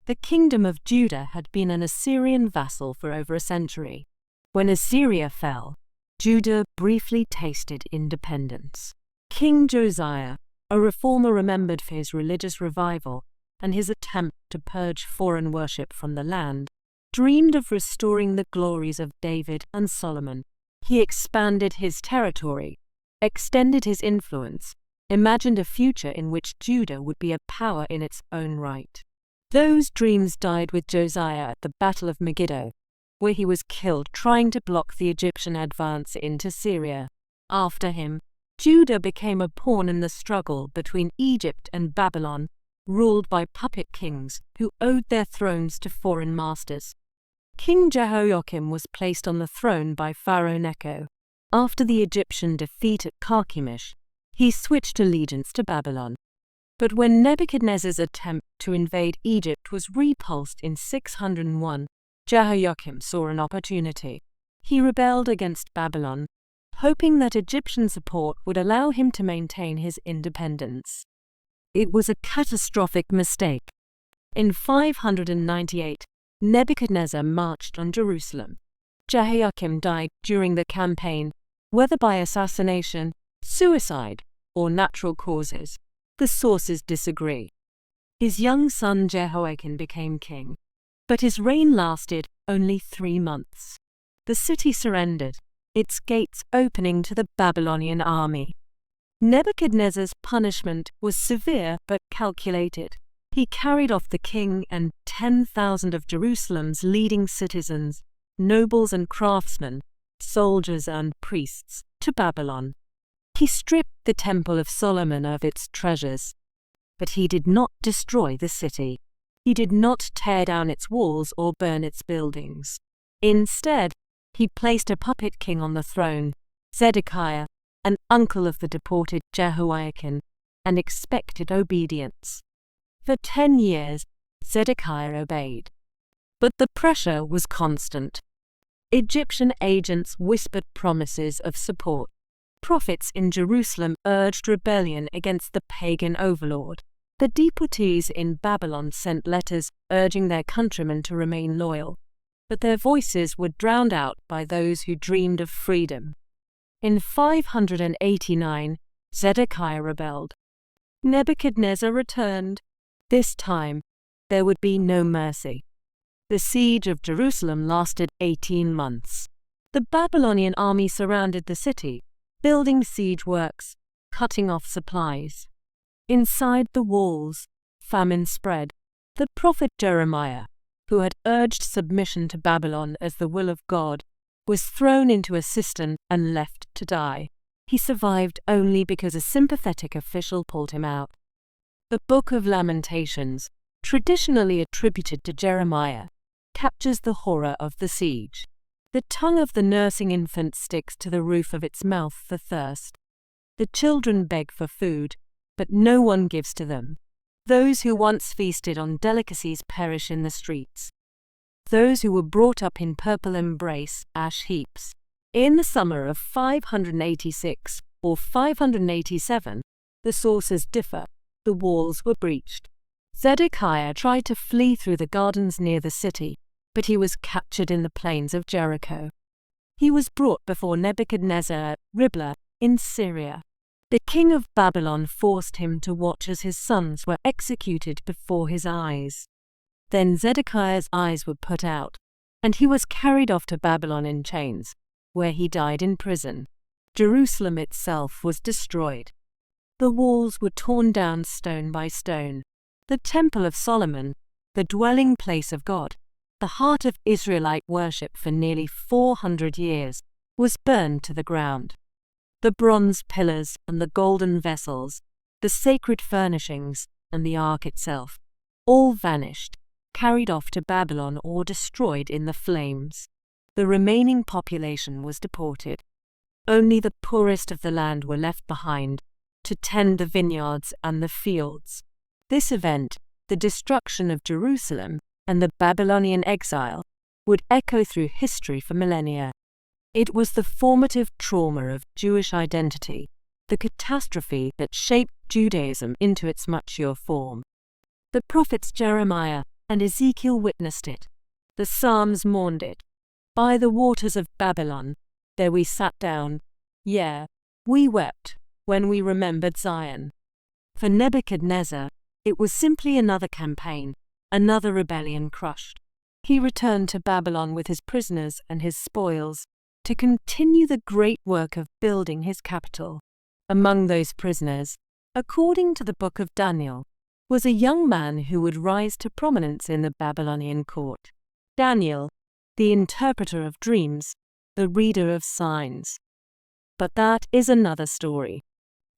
A: The kingdom of Judah had been an Assyrian vassal for over a century. When Assyria fell, Judah briefly tasted independence. King Josiah, a reformer remembered for his religious revival and his attempt to purge foreign worship from the land, dreamed of restoring the glories of David and Solomon. He expanded his territory, extended his influence, imagined a future in which Judah would be a power in its own right. Those dreams died with Josiah at the Battle of Megiddo, where he was killed trying to block the Egyptian advance into Syria. After him, Judah became a pawn in the struggle between Egypt and Babylon, ruled by puppet kings who owed their thrones to foreign masters. King Jehoiakim was placed on the throne by Pharaoh Necho. After the Egyptian defeat at Carchemish, he switched allegiance to Babylon. But when Nebuchadnezzar's attempt to invade Egypt was repulsed in 601, Jehoiakim saw an opportunity. He rebelled against Babylon, hoping that Egyptian support would allow him to maintain his independence. It was a catastrophic mistake. In 598, Nebuchadnezzar marched on Jerusalem. Jehoiakim died during the campaign, whether by assassination, suicide, or natural causes. The sources disagree. His young son Jehoiakim became king, but his reign lasted only 3 months. The city surrendered, its gates opening to the Babylonian army. Nebuchadnezzar's punishment was severe but calculated. He carried off the king and 10,000 of Jerusalem's leading citizens, nobles and craftsmen, soldiers and priests, to Babylon. He stripped the Temple of Solomon of its treasures. But he did not destroy the city. He did not tear down its walls or burn its buildings. Instead, he placed a puppet king on the throne, Zedekiah, an uncle of the deported Jehoiakim, and expected obedience. For 10 years, Zedekiah obeyed. But the pressure was constant. Egyptian agents whispered promises of support. Prophets in Jerusalem urged rebellion against the pagan overlord. The deportees in Babylon sent letters urging their countrymen to remain loyal, but their voices were drowned out by those who dreamed of freedom. In 589, Zedekiah rebelled. Nebuchadnezzar returned. This time, there would be no mercy. The siege of Jerusalem lasted 18 months. The Babylonian army surrounded the city, building siege works, cutting off supplies. Inside the walls, famine spread. The prophet Jeremiah, who had urged submission to Babylon as the will of God, was thrown into a cistern and left to die. He survived only because a sympathetic official pulled him out. The Book of Lamentations, traditionally attributed to Jeremiah, captures the horror of the siege. The tongue of the nursing infant sticks to the roof of its mouth for thirst. The children beg for food, but no one gives to them. Those who once feasted on delicacies perish in the streets. Those who were brought up in purple embrace ash heaps. In the summer of 586 or 587, the sources differ, the walls were breached. Zedekiah tried to flee through the gardens near the city, but he was captured in the plains of Jericho. He was brought before Nebuchadnezzar at Riblah in Syria. The king of Babylon forced him to watch as his sons were executed before his eyes. Then Zedekiah's eyes were put out, and he was carried off to Babylon in chains, where he died in prison. Jerusalem itself was destroyed. The walls were torn down stone by stone. The Temple of Solomon, the dwelling place of God, the heart of Israelite worship for nearly 400 years, was burned to the ground. The bronze pillars and the golden vessels, the sacred furnishings and the ark itself, all vanished, carried off to Babylon or destroyed in the flames. The remaining population was deported. Only the poorest of the land were left behind to tend the vineyards and the fields. This event, the destruction of Jerusalem and the Babylonian exile, would echo through history for millennia. It was the formative trauma of Jewish identity, the catastrophe that shaped Judaism into its mature form. The prophets Jeremiah and Ezekiel witnessed it. The Psalms mourned it. By the waters of Babylon, there we sat down, we wept, when we remembered Zion. For Nebuchadnezzar, it was simply another campaign, another rebellion crushed. He returned to Babylon with his prisoners and his spoils, to continue the great work of building his capital. Among those prisoners, according to the book of Daniel, was a young man who would rise to prominence in the Babylonian court. Daniel, the interpreter of dreams, the reader of signs. But that is another story.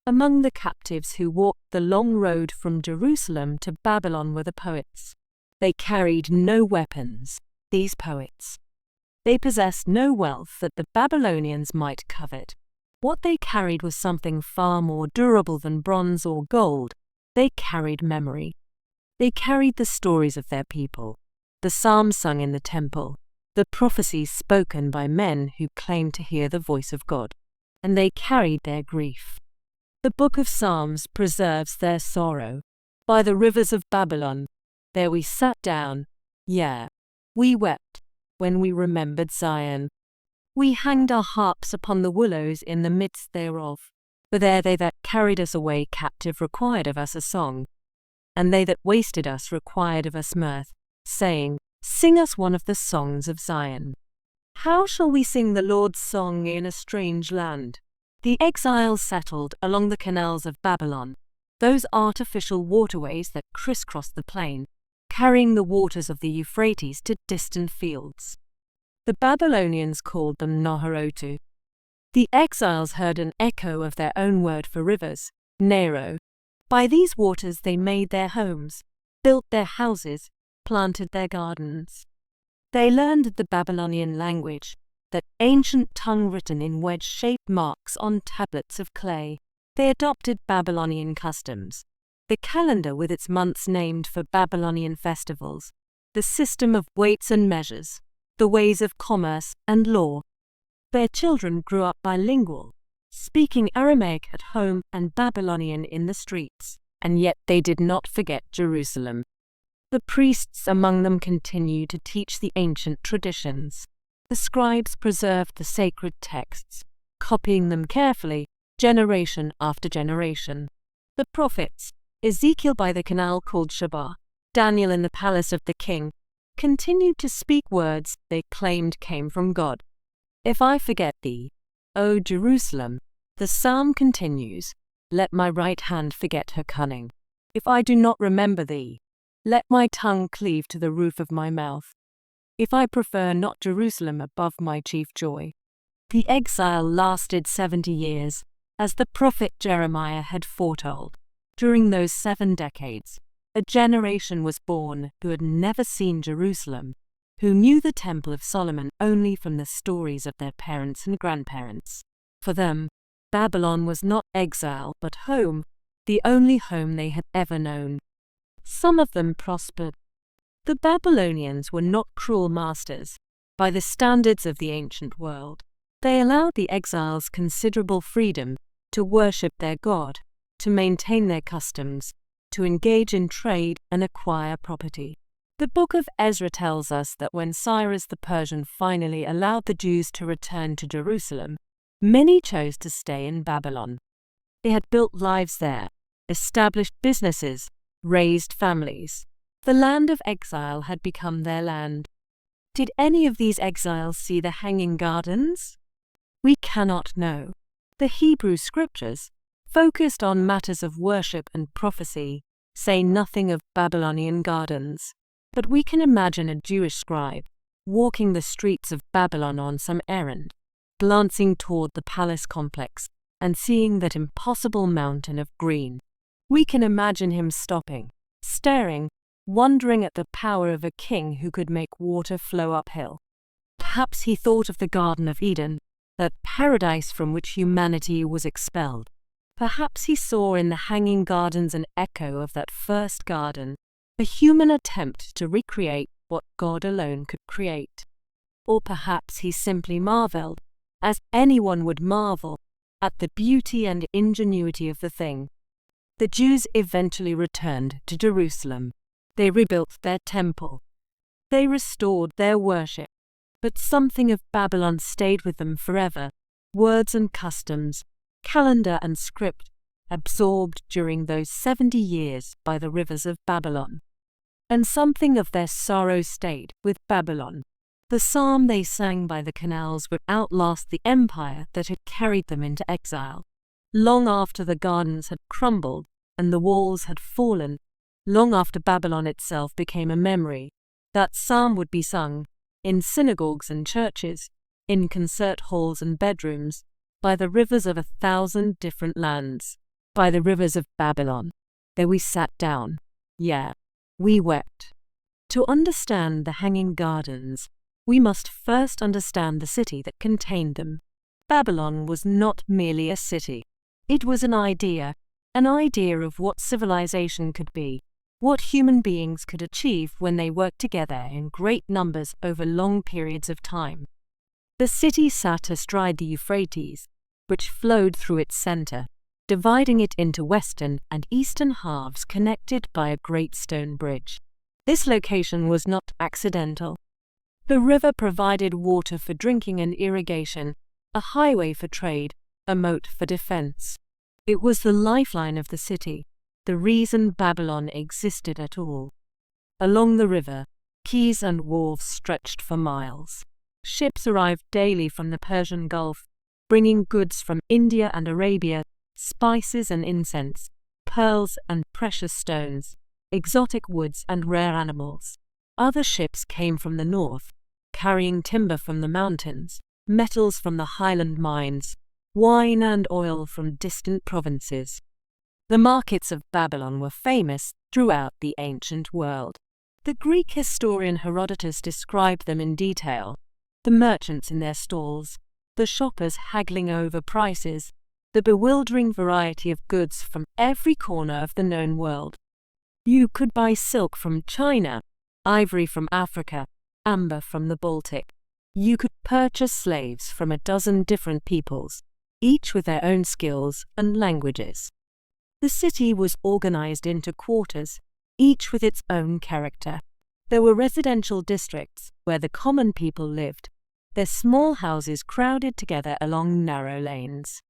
A: Among the captives who walked the long road from Jerusalem to Babylon were the poets. They carried no weapons, these poets. They possessed no wealth that the Babylonians might covet. What they carried was something far more durable than bronze or gold. They carried memory. They carried the stories of their people, the psalms sung in the temple, the prophecies spoken by men who claimed to hear the voice of God, and they carried their grief. The book of Psalms preserves their sorrow. By the rivers of Babylon, there we sat down, we wept, when we remembered Zion. We hanged our harps upon the willows in the midst thereof. For there they that carried us away captive required of us a song, and they that wasted us required of us mirth, saying, Sing us one of the songs of Zion. How shall we sing the Lord's song in a strange land? The exiles settled along the canals of Babylon, those artificial waterways that crisscross the plain, carrying the waters of the Euphrates to distant fields. The Babylonians called them Naharotu. The exiles heard an echo of their own word for rivers, Nero. By these waters they made their homes, built their houses, planted their gardens. They learned the Babylonian language, that ancient tongue written in wedge-shaped marks on tablets of clay. They adopted Babylonian customs, the calendar with its months named for Babylonian festivals, the system of weights and measures, the ways of commerce and law. Their children grew up bilingual, speaking Aramaic at home and Babylonian in the streets, and yet they did not forget Jerusalem. The priests among them continued to teach the ancient traditions. The scribes preserved the sacred texts, copying them carefully, generation after generation. The prophets, Ezekiel by the canal called Shabbat, Daniel in the palace of the king, continued to speak words they claimed came from God. If I forget thee, O Jerusalem, the psalm continues, let my right hand forget her cunning. If I do not remember thee, let my tongue cleave to the roof of my mouth. If I prefer not Jerusalem above my chief joy. The exile lasted 70 years, as the prophet Jeremiah had foretold. During those 7 decades, a generation was born who had never seen Jerusalem, who knew the Temple of Solomon only from the stories of their parents and grandparents. For them, Babylon was not exile but home, the only home they had ever known. Some of them prospered. The Babylonians were not cruel masters, by the standards of the ancient world. They allowed the exiles considerable freedom to worship their God, to maintain their customs, to engage in trade and acquire property. The book of Ezra tells us that when Cyrus the Persian finally allowed the Jews to return to Jerusalem, many chose to stay in Babylon. They had built lives there, established businesses, raised families. The land of exile had become their land. Did any of these exiles see the Hanging Gardens? We cannot know. The Hebrew scriptures, focused on matters of worship and prophecy, say nothing of Babylonian gardens. But we can imagine a Jewish scribe walking the streets of Babylon on some errand, glancing toward the palace complex and seeing that impossible mountain of green. We can imagine him stopping, staring, wondering at the power of a king who could make water flow uphill. Perhaps he thought of the Garden of Eden, that paradise from which humanity was expelled. Perhaps he saw in the Hanging Gardens an echo of that first garden, a human attempt to recreate what God alone could create. Or perhaps he simply marveled, as anyone would marvel, at the beauty and ingenuity of the thing. The Jews eventually returned to Jerusalem. They rebuilt their temple. They restored their worship. But something of Babylon stayed with them forever. Words and customs, calendar and script, absorbed during those 70 years by the rivers of Babylon. And something of their sorrow stayed with Babylon. The psalm they sang by the canals would outlast the empire that had carried them into exile. Long after the gardens had crumbled and the walls had fallen, long after Babylon itself became a memory, that psalm would be sung in synagogues and churches, in concert halls and bedrooms, by the rivers of 1,000 different lands, by the rivers of Babylon. There we sat down. We wept. To understand the Hanging Gardens, we must first understand the city that contained them. Babylon was not merely a city. It was an idea of what civilization could be, what human beings could achieve when they worked together in great numbers over long periods of time. The city sat astride the Euphrates, which flowed through its center, dividing it into western and eastern halves connected by a great stone bridge. This location was not accidental. The river provided water for drinking and irrigation, a highway for trade, a moat for defense. It was the lifeline of the city, the reason Babylon existed at all. Along the river, quays and wharves stretched for miles. Ships arrived daily from the Persian Gulf, bringing goods from India and Arabia, spices and incense, pearls and precious stones, exotic woods and rare animals. Other ships came from the north, carrying timber from the mountains, metals from the highland mines, wine and oil from distant provinces. The markets of Babylon were famous throughout the ancient world. The Greek historian Herodotus described them in detail: the merchants in their stalls, the shoppers haggling over prices, the bewildering variety of goods from every corner of the known world. You could buy silk from China, ivory from Africa, amber from the Baltic. You could purchase slaves from 12 different peoples, each with their own skills and languages. The city was organized into quarters, each with its own character. There were residential districts where the common people lived, their small houses crowded together along narrow lanes.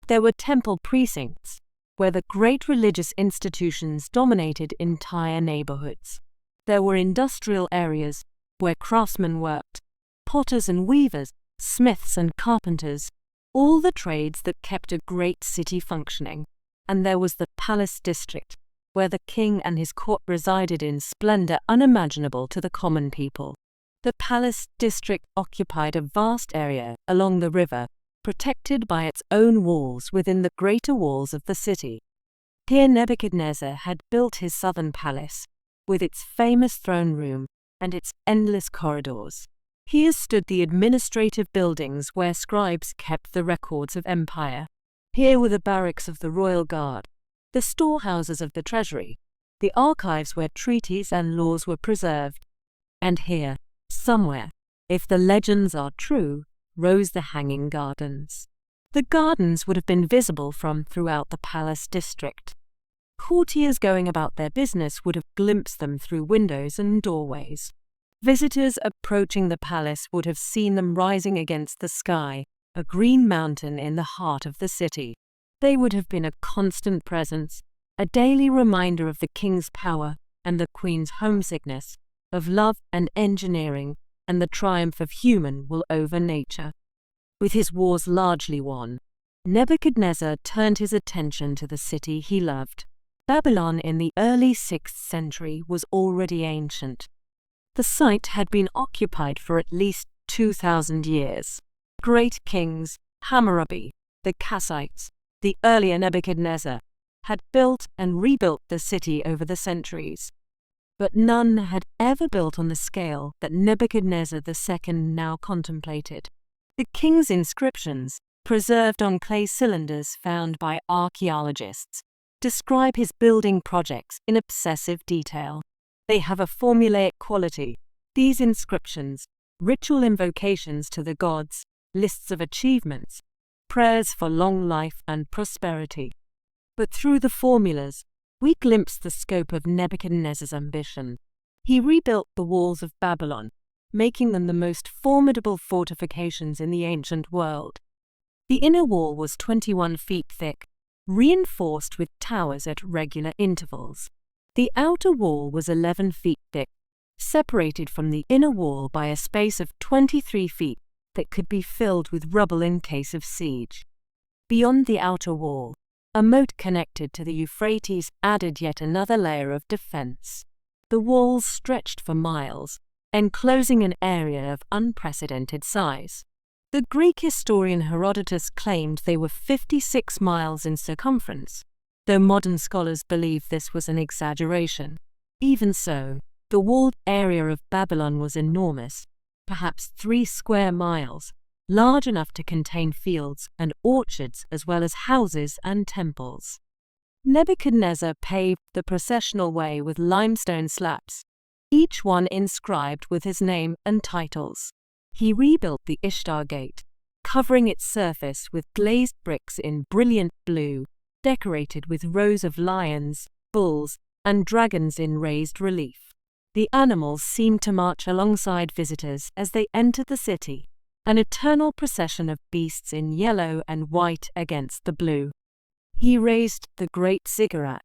A: There were temple precincts, where the great religious institutions dominated entire neighborhoods. There were industrial areas where craftsmen worked, potters and weavers, smiths and carpenters, all the trades that kept a great city functioning. And there was the palace district, where the king and his court resided in splendor unimaginable to the common people. The palace district occupied a vast area along the river, protected by its own walls within the greater walls of the city. Here Nebuchadnezzar had built his southern palace, with its famous throne room and its endless corridors. Here stood the administrative buildings where scribes kept the records of empire. Here were the barracks of the royal guard, the storehouses of the treasury, the archives where treaties and laws were preserved. And here, somewhere, if the legends are true, rose the Hanging Gardens. The gardens would have been visible from throughout the palace district. Courtiers going about their business would have glimpsed them through windows and doorways. Visitors approaching the palace would have seen them rising against the sky, a green mountain in the heart of the city. They would have been a constant presence, a daily reminder of the king's power and the queen's homesickness, of love and engineering, and the triumph of human will over nature. With his wars largely won, Nebuchadnezzar turned his attention to the city he loved. Babylon in the early 6th century was already ancient. The site had been occupied for at least 2,000 years. Great kings, Hammurabi, the Kassites, the earlier Nebuchadnezzar, had built and rebuilt the city over the centuries. But none had ever built on the scale that Nebuchadnezzar II now contemplated. The king's inscriptions, preserved on clay cylinders found by archaeologists, describe his building projects in obsessive detail. They have a formulaic quality. These inscriptions, ritual invocations to the gods, lists of achievements, prayers for long life and prosperity. But through the formulas, we glimpse the scope of Nebuchadnezzar's ambition. He rebuilt the walls of Babylon, making them the most formidable fortifications in the ancient world. The inner wall was 21 feet thick, reinforced with towers at regular intervals. The outer wall was 11 feet thick, separated from the inner wall by a space of 23 feet that could be filled with rubble in case of siege. Beyond the outer wall, a moat connected to the Euphrates added yet another layer of defense. The walls stretched for miles, enclosing an area of unprecedented size. The Greek historian Herodotus claimed they were 56 miles in circumference, though modern scholars believe this was an exaggeration. Even so, the walled area of Babylon was enormous, perhaps 3 square miles, large enough to contain fields and orchards as well as houses and temples. Nebuchadnezzar paved the processional way with limestone slabs, each one inscribed with his name and titles. He rebuilt the Ishtar Gate, covering its surface with glazed bricks in brilliant blue, decorated with rows of lions, bulls, and dragons in raised relief. The animals seemed to march alongside visitors as they entered the city, an eternal procession of beasts in yellow and white against the blue. He raised the Great Ziggurat,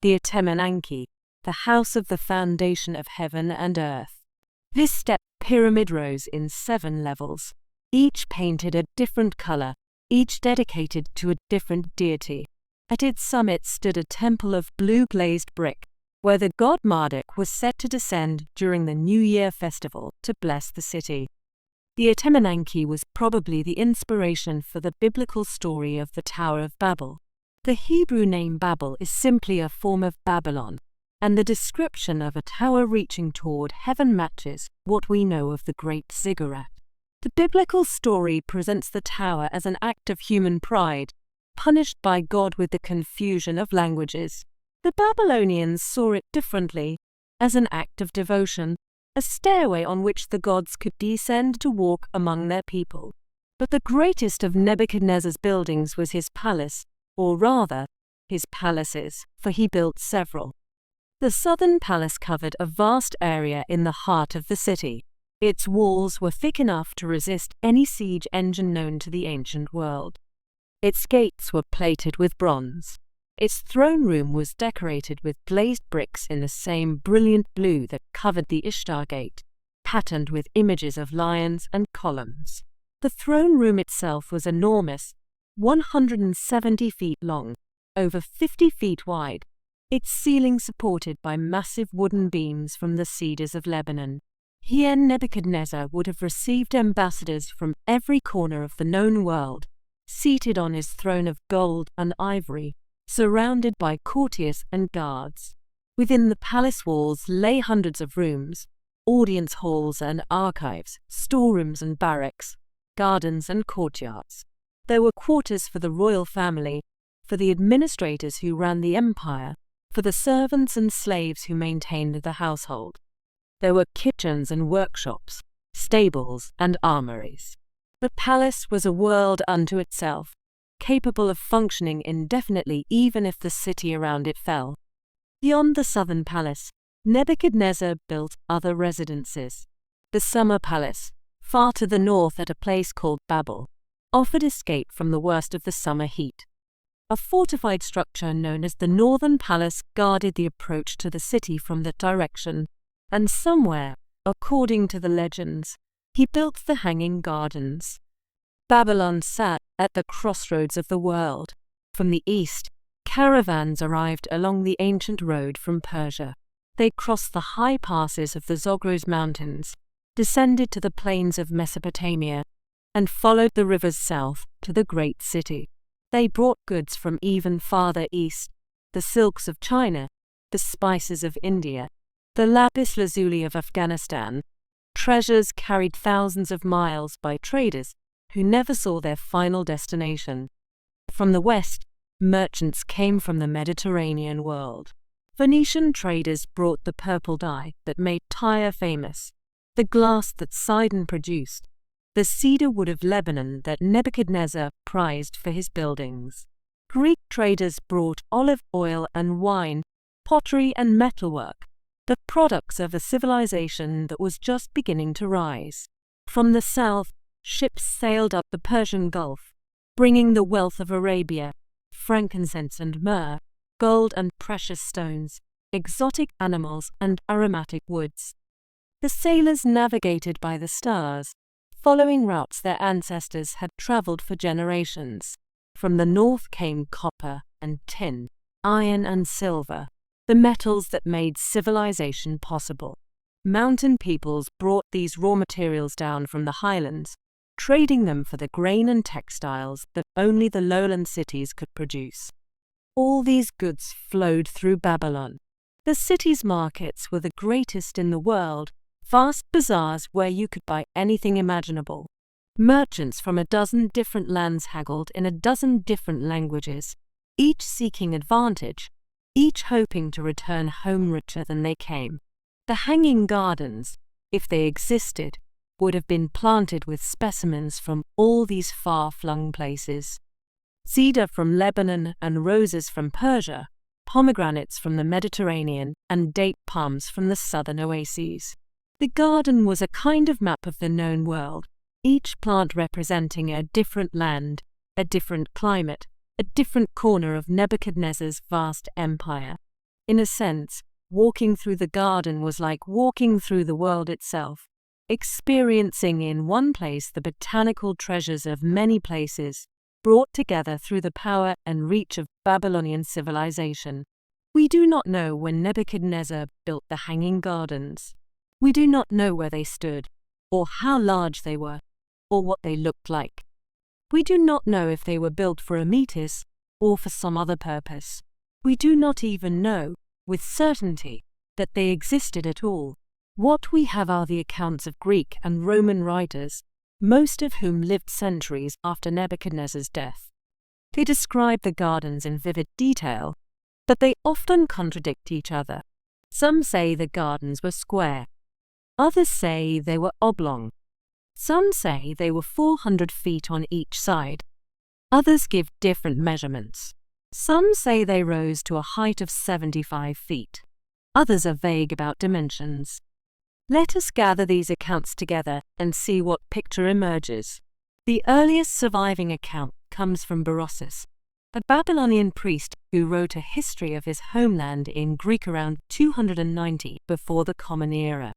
A: the Artemision, the house of the foundation of heaven and earth. This step pyramid rose in 7 levels, each painted a different color, each dedicated to a different deity. At its summit stood a temple of blue glazed brick, where the god Marduk was set to descend during the New Year festival to bless the city. The Artemision was probably the inspiration for the biblical story of the Tower of Babel. The Hebrew name Babel is simply a form of Babylon, and the description of a tower reaching toward heaven matches what we know of the Great Ziggurat. The biblical story presents the tower as an act of human pride, punished by God with the confusion of languages. The Babylonians saw it differently, as an act of devotion, a stairway on which the gods could descend to walk among their people. But the greatest of Nebuchadnezzar's buildings was his palace, or rather, his palaces, for he built several. The southern palace covered a vast area in the heart of the city. Its walls were thick enough to resist any siege engine known to the ancient world. Its gates were plated with bronze. Its throne room was decorated with glazed bricks in the same brilliant blue that covered the Ishtar Gate, patterned with images of lions and columns. The throne room itself was enormous, 170 feet long, over 50 feet wide, its ceiling supported by massive wooden beams from the cedars of Lebanon. Here Nebuchadnezzar would have received ambassadors from every corner of the known world, seated on his throne of gold and ivory, surrounded by courtiers and guards. Within the palace walls lay hundreds of rooms, audience halls and archives, storerooms and barracks, gardens and courtyards. There were quarters for the royal family, for the administrators who ran the empire, for the servants and slaves who maintained the household. There were kitchens and workshops, stables and armories. The palace was a world unto itself, capable of functioning indefinitely even if the city around it fell. Beyond the southern palace, Nebuchadnezzar built other residences. The summer palace, far to the north at a place called Babel, offered escape from the worst of the summer heat. A fortified structure known as the Northern Palace guarded the approach to the city from that direction, and somewhere, according to the legends, he built the Hanging Gardens. Babylon sat at the crossroads of the world. From the east, caravans arrived along the ancient road from Persia. They crossed the high passes of the Zagros Mountains, descended to the plains of Mesopotamia, and followed the rivers south to the great city. They brought goods from even farther east, the silks of China, the spices of India, the lapis lazuli of Afghanistan, treasures carried thousands of miles by traders who never saw their final destination. From the west, merchants came from the Mediterranean world. Phoenician traders brought the purple dye that made Tyre famous, the glass that Sidon produced, the cedar wood of Lebanon that Nebuchadnezzar prized for his buildings. Greek traders brought olive oil and wine, pottery and metalwork, the products of a civilization that was just beginning to rise. From the south, ships sailed up the Persian Gulf, bringing the wealth of Arabia, frankincense and myrrh, gold and precious stones, exotic animals and aromatic woods. The sailors navigated by the stars, following routes their ancestors had traveled for generations. From the north came copper and tin, iron and silver, the metals that made civilization possible. Mountain peoples brought these raw materials down from the highlands, trading them for the grain and textiles that only the lowland cities could produce. All these goods flowed through Babylon. The city's markets were the greatest in the world, vast bazaars where you could buy anything imaginable. Merchants from a dozen different lands haggled in a dozen different languages, each seeking advantage, each hoping to return home richer than they came. The Hanging Gardens, if they existed, would have been planted with specimens from all these far-flung places. Cedar from Lebanon and roses from Persia, pomegranates from the Mediterranean and date palms from the southern oases. The garden was a kind of map of the known world, each plant representing a different land, a different climate, a different corner of Nebuchadnezzar's vast empire. In a sense, walking through the garden was like walking through the world itself, experiencing in one place the botanical treasures of many places, brought together through the power and reach of Babylonian civilization. We do not know when Nebuchadnezzar built the Hanging Gardens. We do not know where they stood, or how large they were, or what they looked like. We do not know if they were built for a metis or for some other purpose. We do not even know, with certainty, that they existed at all. What we have are the accounts of Greek and Roman writers, most of whom lived centuries after Nebuchadnezzar's death. They describe the gardens in vivid detail, but they often contradict each other. Some say the gardens were square. Others say they were oblong. Some say they were 400 feet on each side. Others give different measurements. Some say they rose to a height of 75 feet. Others are vague about dimensions. Let us gather these accounts together and see what picture emerges. The earliest surviving account comes from Berosus, a Babylonian priest who wrote a history of his homeland in Greek around 290 before the Common Era.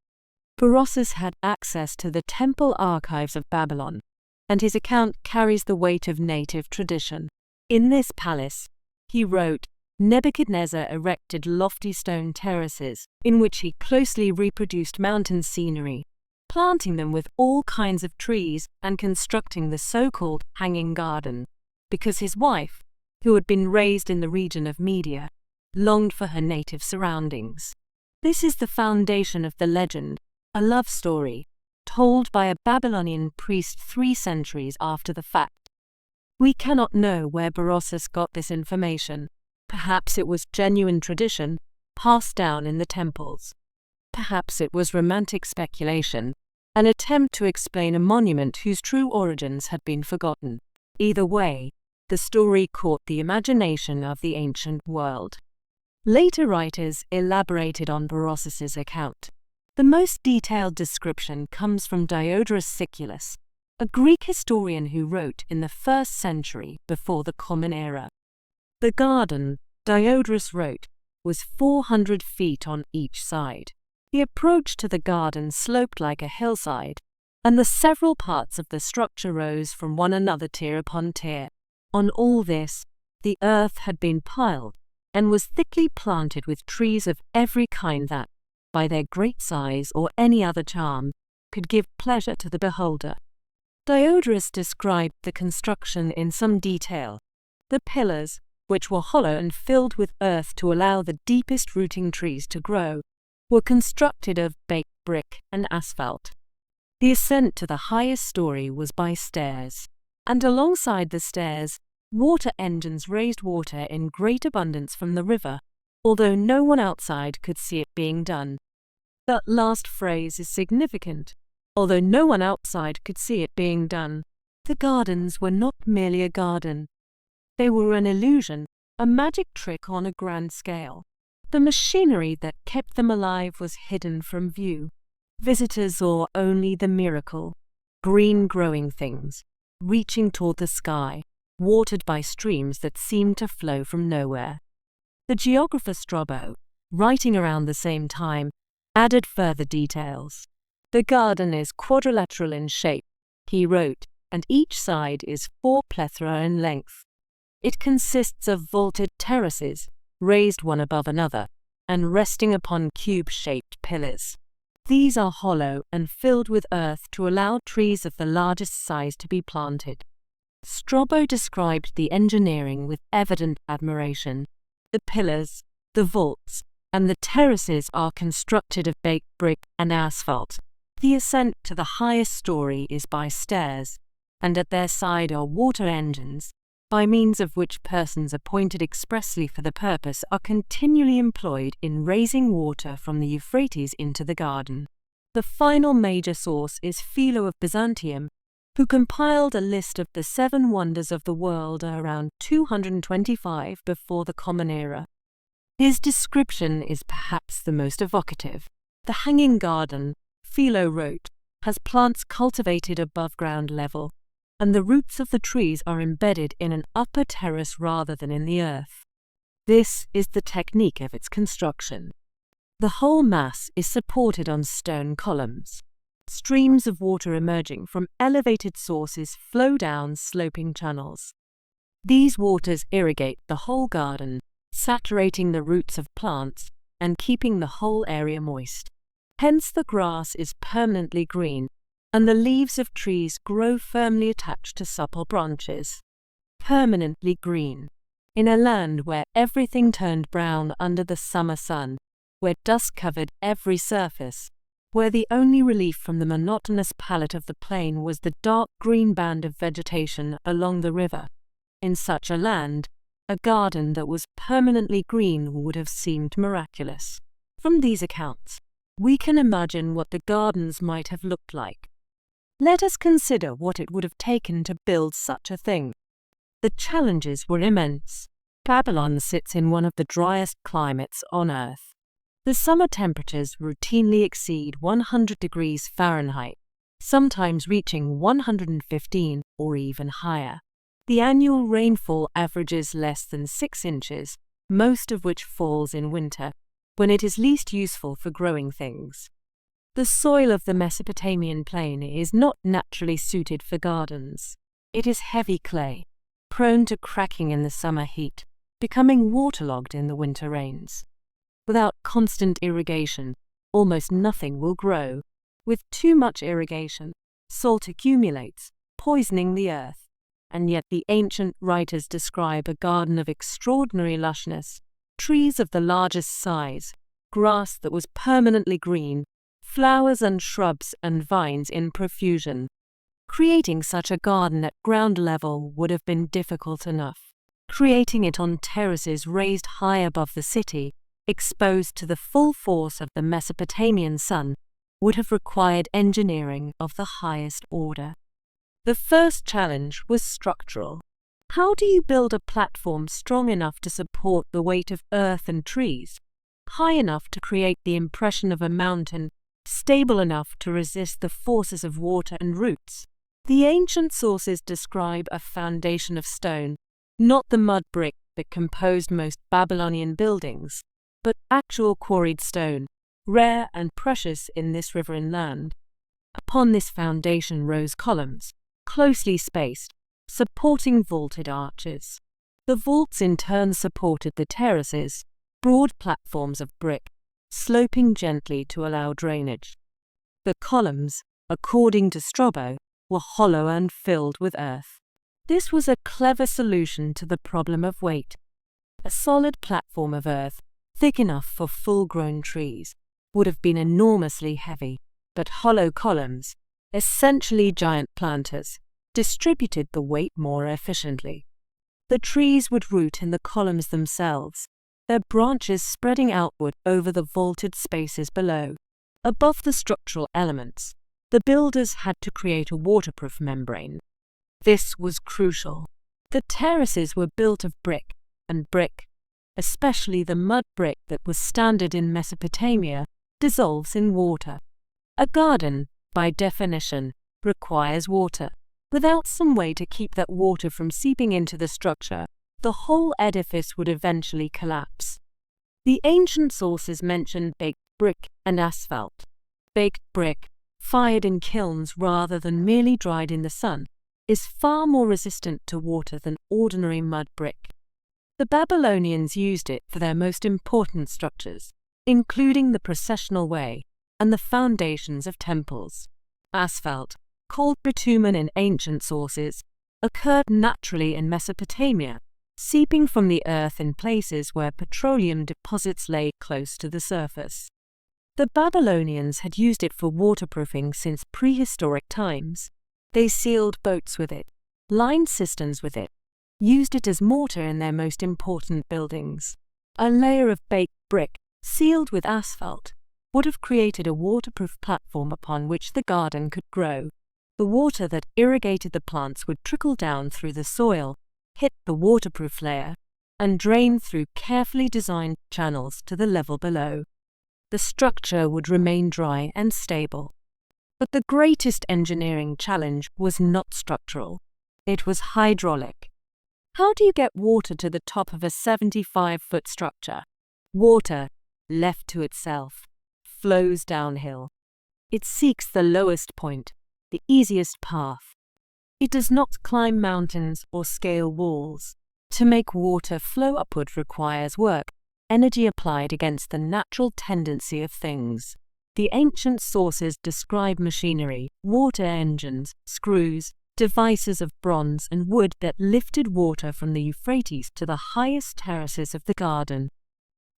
A: Berosus had access to the temple archives of Babylon, and his account carries the weight of native tradition. In this palace, he wrote, Nebuchadnezzar erected lofty stone terraces, in which he closely reproduced mountain scenery, planting them with all kinds of trees and constructing the so-called Hanging Garden, because his wife, who had been raised in the region of Media, longed for her native surroundings. This is the foundation of the legend, a love story, told by a Babylonian priest 3 centuries after the fact. We cannot know where Berosus got this information. Perhaps it was genuine tradition, passed down in the temples. Perhaps it was romantic speculation, an attempt to explain a monument whose true origins had been forgotten. Either way, the story caught the imagination of the ancient world. Later writers elaborated on Berosus's account. The most detailed description comes from Diodorus Siculus, a Greek historian who wrote in the 1st century before the Common Era. The garden, Diodorus wrote, was 400 feet on each side. The approach to the garden sloped like a hillside, and the several parts of the structure rose from one another tier upon tier. On all this, the earth had been piled, and was thickly planted with trees of every kind that, by their great size or any other charm, could give pleasure to the beholder. Diodorus described the construction in some detail. The pillars, which were hollow and filled with earth to allow the deepest rooting trees to grow, were constructed of baked brick and asphalt. The ascent to the highest story was by stairs, and alongside the stairs, water engines raised water in great abundance from the river, although no one outside could see it being done. That last phrase is significant. Although no one outside could see it being done, the gardens were not merely a garden. They were an illusion, a magic trick on a grand scale. The machinery that kept them alive was hidden from view. Visitors saw only the miracle: green growing things, reaching toward the sky, watered by streams that seemed to flow from nowhere. The geographer Strabo, writing around the same time, added further details. The garden is quadrilateral in shape, he wrote, and each side is 4 plethra in length. It consists of vaulted terraces, raised one above another, and resting upon cube-shaped pillars. These are hollow and filled with earth to allow trees of the largest size to be planted. Strabo described the engineering with evident admiration. The pillars, the vaults, and the terraces are constructed of baked brick and asphalt. The ascent to the highest story is by stairs, and at their side are water engines, by means of which persons appointed expressly for the purpose are continually employed in raising water from the Euphrates into the garden. The final major source is Philo of Byzantium, who compiled a list of the 7 wonders of the world around 225 before the Common Era. His description is perhaps the most evocative. The hanging garden, Philo wrote, has plants cultivated above ground level, and the roots of the trees are embedded in an upper terrace rather than in the earth. This is the technique of its construction. The whole mass is supported on stone columns. Streams of water emerging from elevated sources flow down sloping channels. These waters irrigate the whole garden, saturating the roots of plants and keeping the whole area moist. Hence the grass is permanently green, and the leaves of trees grow firmly attached to supple branches. Permanently green. In a land where everything turned brown under the summer sun, where dust covered every surface, where the only relief from the monotonous palette of the plain was the dark green band of vegetation along the river. In such a land, a garden that was permanently green would have seemed miraculous. From these accounts, we can imagine what the gardens might have looked like. Let us consider what it would have taken to build such a thing. The challenges were immense. Babylon sits in one of the driest climates on Earth. The summer temperatures routinely exceed 100 degrees Fahrenheit, sometimes reaching 115 or even higher. The annual rainfall averages less than 6 inches, most of which falls in winter, when it is least useful for growing things. The soil of the Mesopotamian plain is not naturally suited for gardens. It is heavy clay, prone to cracking in the summer heat, becoming waterlogged in the winter rains. Without constant irrigation, almost nothing will grow. With too much irrigation, salt accumulates, poisoning the earth. And yet the ancient writers describe a garden of extraordinary lushness, trees of the largest size, grass that was permanently green, flowers and shrubs and vines in profusion. Creating such a garden at ground level would have been difficult enough. Creating it on terraces raised high above the city, exposed to the full force of the Mesopotamian sun, would have required engineering of the highest order. The first challenge was structural. How do you build a platform strong enough to support the weight of earth and trees, high enough to create the impression of a mountain, stable enough to resist the forces of water and roots? The ancient sources describe a foundation of stone, not the mud brick that composed most Babylonian buildings, but actual quarried stone, rare and precious in this riverine land. Upon this foundation rose columns, closely spaced, supporting vaulted arches. The vaults in turn supported the terraces, broad platforms of brick, sloping gently to allow drainage. The columns, according to Strabo, were hollow and filled with earth. This was a clever solution to the problem of weight. A solid platform of earth, thick enough for full-grown trees, would have been enormously heavy, but hollow columns, essentially giant planters, distributed the weight more efficiently. The trees would root in the columns themselves, their branches spreading outward over the vaulted spaces below. Above the structural elements, the builders had to create a waterproof membrane. This was crucial. The terraces were built of brick, and brick, especially the mud brick that was standard in Mesopotamia, dissolves in water. A garden, by definition, requires water. Without some way to keep that water from seeping into the structure, the whole edifice would eventually collapse. The ancient sources mention baked brick and asphalt. Baked brick, fired in kilns rather than merely dried in the sun, is far more resistant to water than ordinary mud brick. The Babylonians used it for their most important structures, including the processional way and the foundations of temples. Asphalt, called bitumen in ancient sources, occurred naturally in Mesopotamia, seeping from the earth in places where petroleum deposits lay close to the surface. The Babylonians had used it for waterproofing since prehistoric times. They sealed boats with it, lined cisterns with it, used it as mortar in their most important buildings. A layer of baked brick, sealed with asphalt, would have created a waterproof platform upon which the garden could grow. The water that irrigated the plants would trickle down through the soil, hit the waterproof layer, and drain through carefully designed channels to the level below. The structure would remain dry and stable. But the greatest engineering challenge was not structural. It was hydraulic. How do you get water to the top of a 75-foot structure? Water, left to itself, flows downhill. It seeks the lowest point, the easiest path. It does not climb mountains or scale walls. To make water flow upward requires work, energy applied against the natural tendency of things. The ancient sources describe machinery, water engines, screws, devices of bronze and wood that lifted water from the Euphrates to the highest terraces of the garden.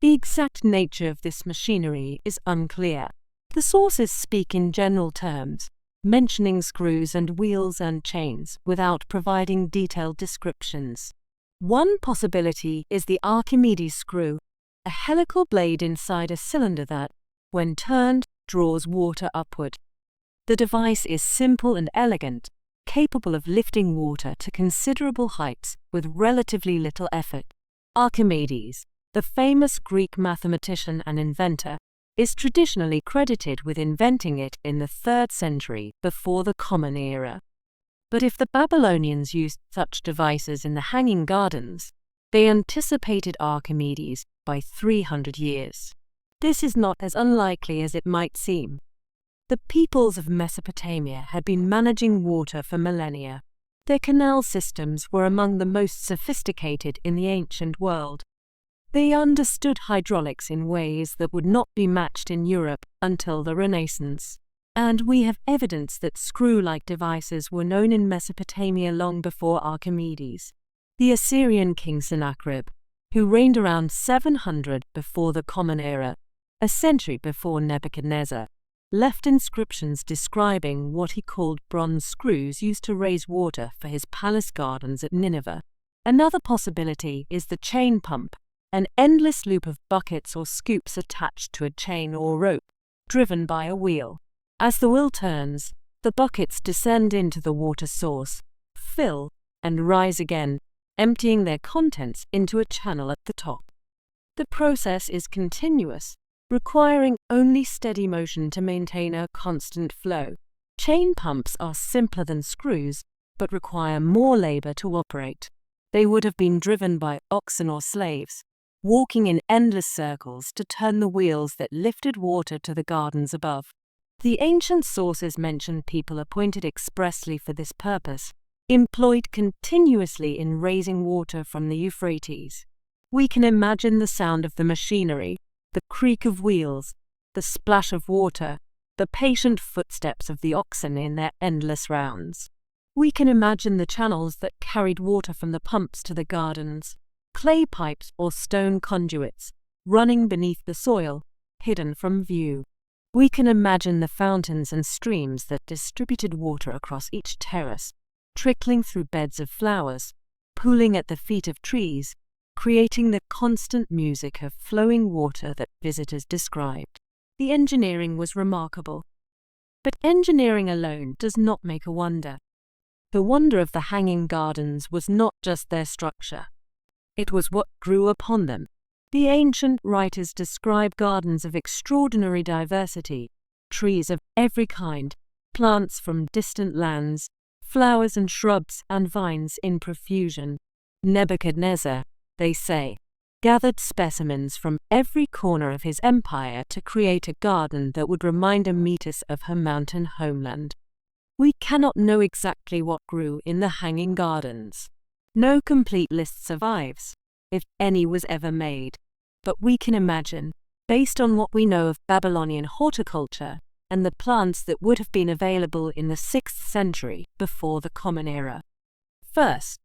A: The exact nature of this machinery is unclear. The sources speak in general terms, mentioning screws and wheels and chains without providing detailed descriptions. One possibility is the Archimedes screw, a helical blade inside a cylinder that, when turned, draws water upward. The device is simple and elegant, capable of lifting water to considerable heights with relatively little effort. Archimedes, the famous Greek mathematician and inventor, is traditionally credited with inventing it in the 3rd century before the Common Era. But if the Babylonians used such devices in the Hanging Gardens, they anticipated Archimedes by 300 years. This is not as unlikely as it might seem. The peoples of Mesopotamia had been managing water for millennia. Their canal systems were among the most sophisticated in the ancient world. They understood hydraulics in ways that would not be matched in Europe until the Renaissance. And we have evidence that screw-like devices were known in Mesopotamia long before Archimedes. The Assyrian king Sennacherib, who reigned around 700 before the Common Era, a century before Nebuchadnezzar, left inscriptions describing what he called bronze screws used to raise water for his palace gardens at Nineveh. Another possibility is the chain pump, an endless loop of buckets or scoops attached to a chain or rope, driven by a wheel. As the wheel turns, the buckets descend into the water source, fill, and rise again, emptying their contents into a channel at the top. The process is continuous, requiring only steady motion to maintain a constant flow. Chain pumps are simpler than screws, but require more labor to operate. They would have been driven by oxen or slaves, walking in endless circles to turn the wheels that lifted water to the gardens above. The ancient sources mention people appointed expressly for this purpose, employed continuously in raising water from the Euphrates. We can imagine the sound of the machinery, the creak of wheels, the splash of water, the patient footsteps of the oxen in their endless rounds. We can imagine the channels that carried water from the pumps to the gardens, clay pipes or stone conduits, running beneath the soil, hidden from view. We can imagine the fountains and streams that distributed water across each terrace, trickling through beds of flowers, pooling at the feet of trees, creating the constant music of flowing water that visitors described. The engineering was remarkable. But engineering alone does not make a wonder. The wonder of the hanging gardens was not just their structure. It was what grew upon them. The ancient writers describe gardens of extraordinary diversity, trees of every kind, plants from distant lands, flowers and shrubs and vines in profusion. Nebuchadnezzar, they say, gathered specimens from every corner of his empire to create a garden that would remind Amytis of her mountain homeland. We cannot know exactly what grew in the hanging gardens. No complete list survives, if any was ever made, but we can imagine, based on what we know of Babylonian horticulture and the plants that would have been available in the 6th century before the Common Era. First,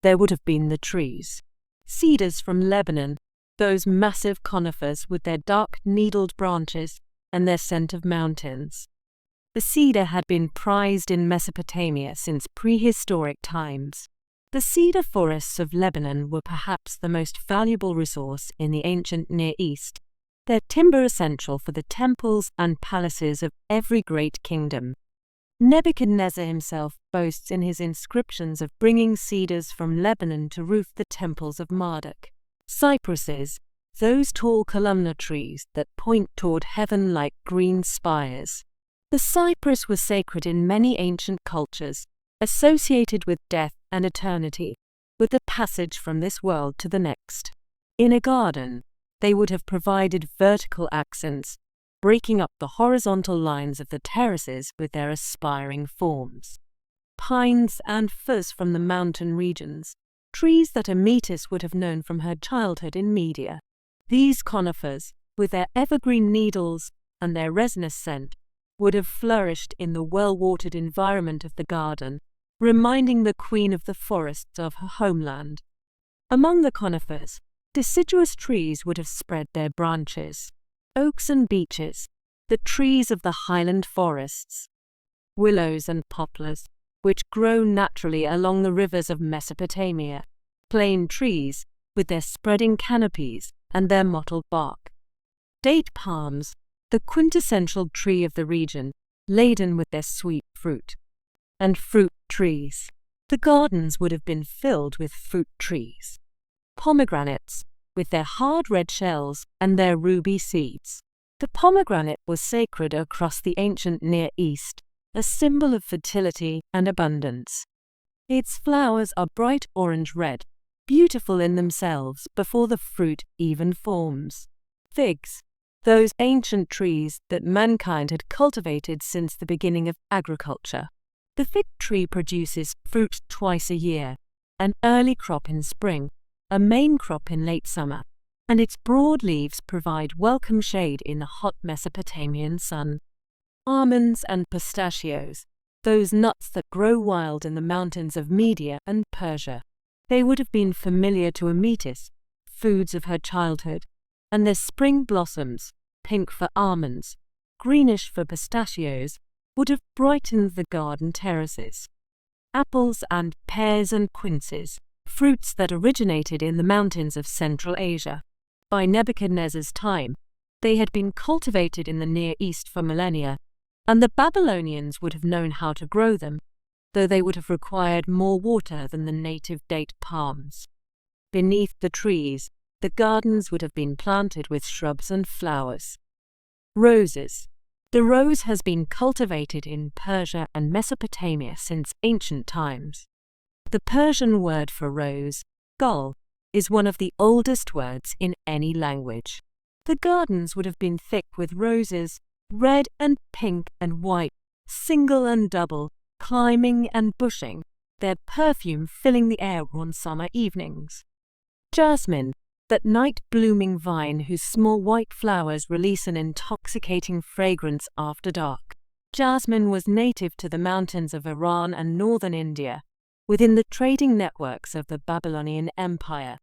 A: there would have been the trees. Cedars from Lebanon, those massive conifers with their dark needled branches and their scent of mountains. The cedar had been prized in Mesopotamia since prehistoric times. The cedar forests of Lebanon were perhaps the most valuable resource in the ancient Near East, their timber essential for the temples and palaces of every great kingdom. Nebuchadnezzar himself boasts in his inscriptions of bringing cedars from Lebanon to roof the temples of Marduk. Cypresses, those tall columnar trees that point toward heaven like green spires. The cypress was sacred in many ancient cultures, associated with death and eternity, with the passage from this world to the next. In a garden, they would have provided vertical accents, breaking up the horizontal lines of the terraces with their aspiring forms. Pines and firs from the mountain regions, trees that Amytis would have known from her childhood in Media. These conifers, with their evergreen needles and their resinous scent, would have flourished in the well-watered environment of the garden, reminding the queen of the forests of her homeland. Among the conifers, deciduous trees would have spread their branches. Oaks and beeches, the trees of the highland forests. Willows and poplars, which grow naturally along the rivers of Mesopotamia. Plane trees, with their spreading canopies and their mottled bark. Date palms, the quintessential tree of the region, laden with their sweet fruit. And fruit trees. The gardens would have been filled with fruit trees. Pomegranates, with their hard red shells and their ruby seeds. The pomegranate was sacred across the ancient Near East, a symbol of fertility and abundance. Its flowers are bright orange-red, beautiful in themselves before the fruit even forms. Figs, those ancient trees that mankind had cultivated since the beginning of agriculture. The fig tree produces fruit twice a year, an early crop in spring, a main crop in late summer, and its broad leaves provide welcome shade in the hot Mesopotamian sun. Almonds and pistachios, those nuts that grow wild in the mountains of Media and Persia. They would have been familiar to Amytis, foods of her childhood, and their spring blossoms, pink for almonds, greenish for pistachios, would have brightened the garden terraces. Apples and pears and quinces, fruits that originated in the mountains of Central Asia. By Nebuchadnezzar's time, they had been cultivated in the Near East for millennia, and the Babylonians would have known how to grow them, though they would have required more water than the native date palms. Beneath the trees, the gardens would have been planted with shrubs and flowers. Roses. The rose has been cultivated in Persia and Mesopotamia since ancient times. The Persian word for rose Gull is one of the oldest words in any language. The gardens would have been thick with roses, red and pink and white, single and double, climbing and bushing, their perfume filling the air on summer evenings. Jasmine, that night-blooming vine whose small white flowers release an intoxicating fragrance after dark. Jasmine was native to the mountains of Iran and northern India, within the trading networks of the Babylonian Empire.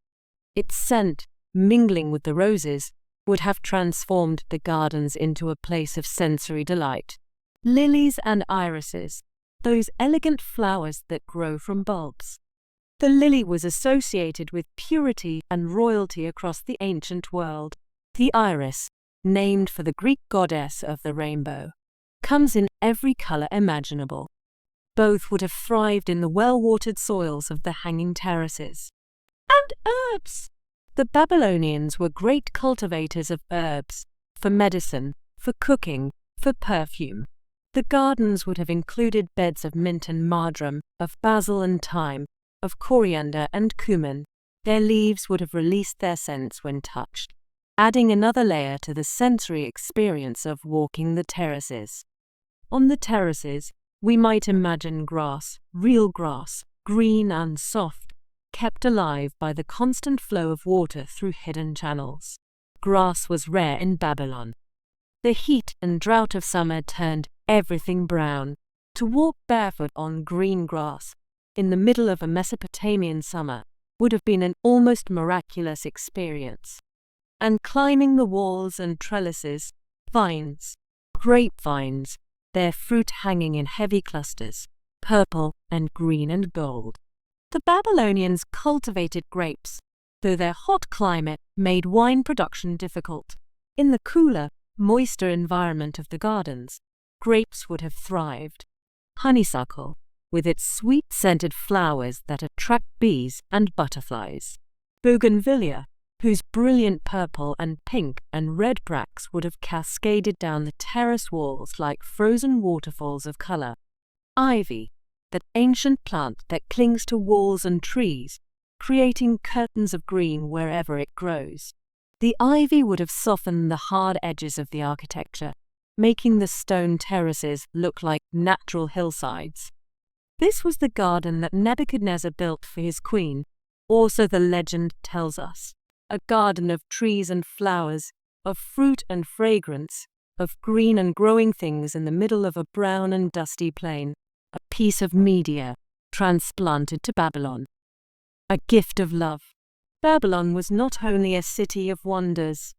A: Its scent, mingling with the roses, would have transformed the gardens into a place of sensory delight. Lilies and irises, those elegant flowers that grow from bulbs. The lily was associated with purity and royalty across the ancient world. The iris, named for the Greek goddess of the rainbow, comes in every color imaginable. Both would have thrived in the well-watered soils of the hanging terraces. And herbs! The Babylonians were great cultivators of herbs, for medicine, for cooking, for perfume. The gardens would have included beds of mint and marjoram, of basil and thyme, of coriander and cumin. Their leaves would have released their scents when touched, adding another layer to the sensory experience of walking the terraces. On the terraces, we might imagine grass, real grass, green and soft, kept alive by the constant flow of water through hidden channels. Grass was rare in Babylon. The heat and drought of summer turned everything brown. To walk barefoot on green grass, in the middle of a Mesopotamian summer, would have been an almost miraculous experience. And climbing the walls and trellises, vines, grapevines, their fruit hanging in heavy clusters, purple and green and gold. The Babylonians cultivated grapes, though their hot climate made wine production difficult. In the cooler, moister environment of the gardens, grapes would have thrived. Honeysuckle, with its sweet-scented flowers that attract bees and butterflies. Bougainvillea, whose brilliant purple and pink and red bracts would have cascaded down the terrace walls like frozen waterfalls of color. Ivy, that ancient plant that clings to walls and trees, creating curtains of green wherever it grows. The ivy would have softened the hard edges of the architecture, making the stone terraces look like natural hillsides. This was the garden that Nebuchadnezzar built for his queen, or so the legend tells us. A garden of trees and flowers, of fruit and fragrance, of green and growing things in the middle of a brown and dusty plain, a piece of media transplanted to Babylon. A gift of love. Babylon was not only a city of wonders,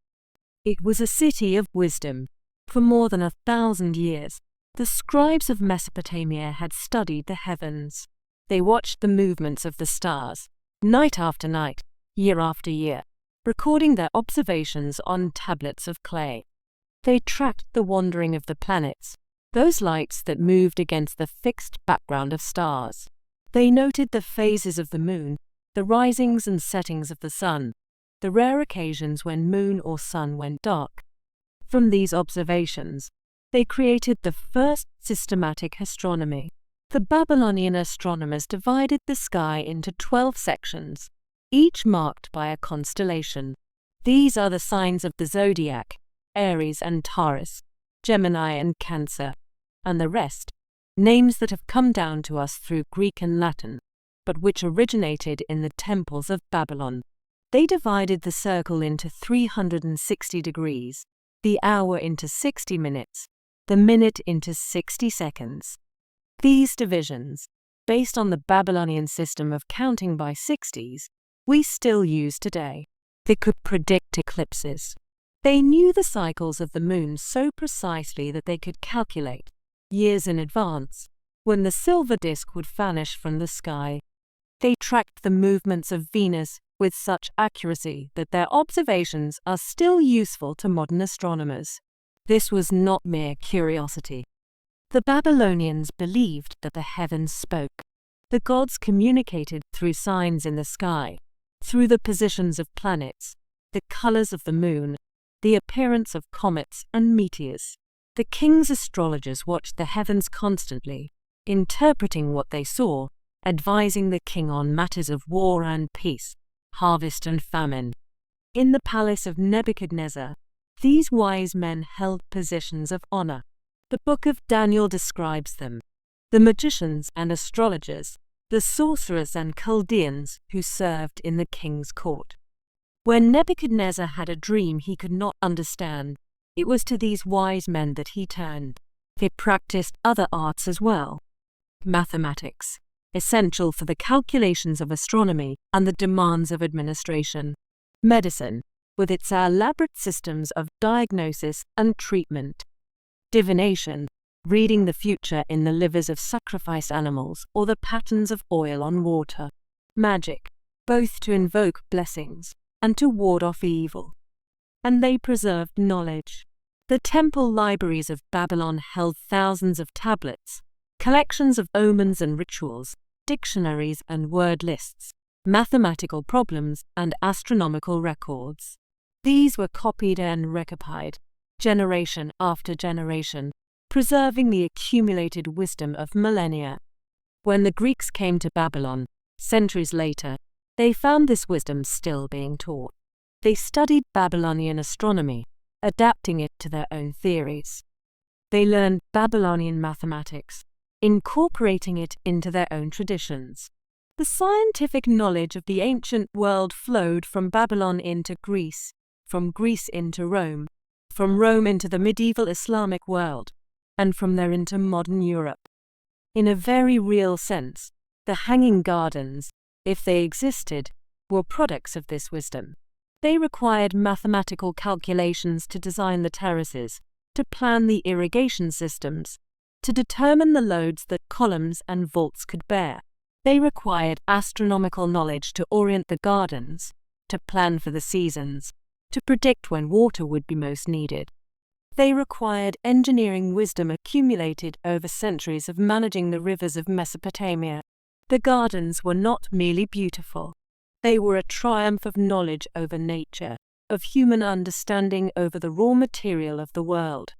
A: it was a city of wisdom. For more than 1,000 years, the scribes of Mesopotamia had studied the heavens. They watched the movements of the stars, night after night, year after year, recording their observations on tablets of clay. They tracked the wandering of the planets, those lights that moved against the fixed background of stars. They noted the phases of the moon, the risings and settings of the sun, the rare occasions when moon or sun went dark. From these observations, they created the first systematic astronomy. The Babylonian astronomers divided the sky into 12 sections, each marked by a constellation. These are the signs of the zodiac, Aries and Taurus, Gemini and Cancer, and the rest, names that have come down to us through Greek and Latin, but which originated in the temples of Babylon. They divided the circle into 360 degrees, the hour into 60 minutes, the minute into 60 seconds. These divisions, based on the Babylonian system of counting by 60s, we still use today. They could predict eclipses. They knew the cycles of the moon so precisely that they could calculate, years in advance, when the silver disk would vanish from the sky. They tracked the movements of Venus with such accuracy that their observations are still useful to modern astronomers. This was not mere curiosity. The Babylonians believed that the heavens spoke. The gods communicated through signs in the sky, through the positions of planets, the colors of the moon, the appearance of comets and meteors. The king's astrologers watched the heavens constantly, interpreting what they saw, advising the king on matters of war and peace. harvest and famine. In the palace of Nebuchadnezzar, these wise men held positions of honor. The book of Daniel describes them: the magicians and astrologers, the sorcerers and Chaldeans who served in the king's court. When Nebuchadnezzar had a dream he could not understand, it was to these wise men that he turned. They practiced other arts as well. Mathematics, essential for the calculations of astronomy and the demands of administration. Medicine, with its elaborate systems of diagnosis and treatment. Divination, reading the future in the livers of sacrificed animals or the patterns of oil on water. Magic, both to invoke blessings and to ward off evil. And they preserved knowledge. The temple libraries of Babylon held thousands of tablets, collections of omens and rituals, dictionaries and word lists, mathematical problems and astronomical records. These were copied and recopied, generation after generation, preserving the accumulated wisdom of millennia. When the Greeks came to Babylon, centuries later, they found this wisdom still being taught. They studied Babylonian astronomy, adapting it to their own theories. They learned Babylonian mathematics, incorporating it into their own traditions. The scientific knowledge of the ancient world flowed from Babylon into Greece, from Greece into Rome, from Rome into the medieval Islamic world, and from there into modern Europe. In a very real sense, the Hanging Gardens, if they existed, were products of this wisdom. They required mathematical calculations to design the terraces, to plan the irrigation systems, to determine the loads that columns and vaults could bear. They required astronomical knowledge to orient the gardens, to plan for the seasons, to predict when water would be most needed. They required engineering wisdom accumulated over centuries of managing the rivers of Mesopotamia. The gardens were not merely beautiful. They were a triumph of knowledge over nature, of human understanding over the raw material of the world.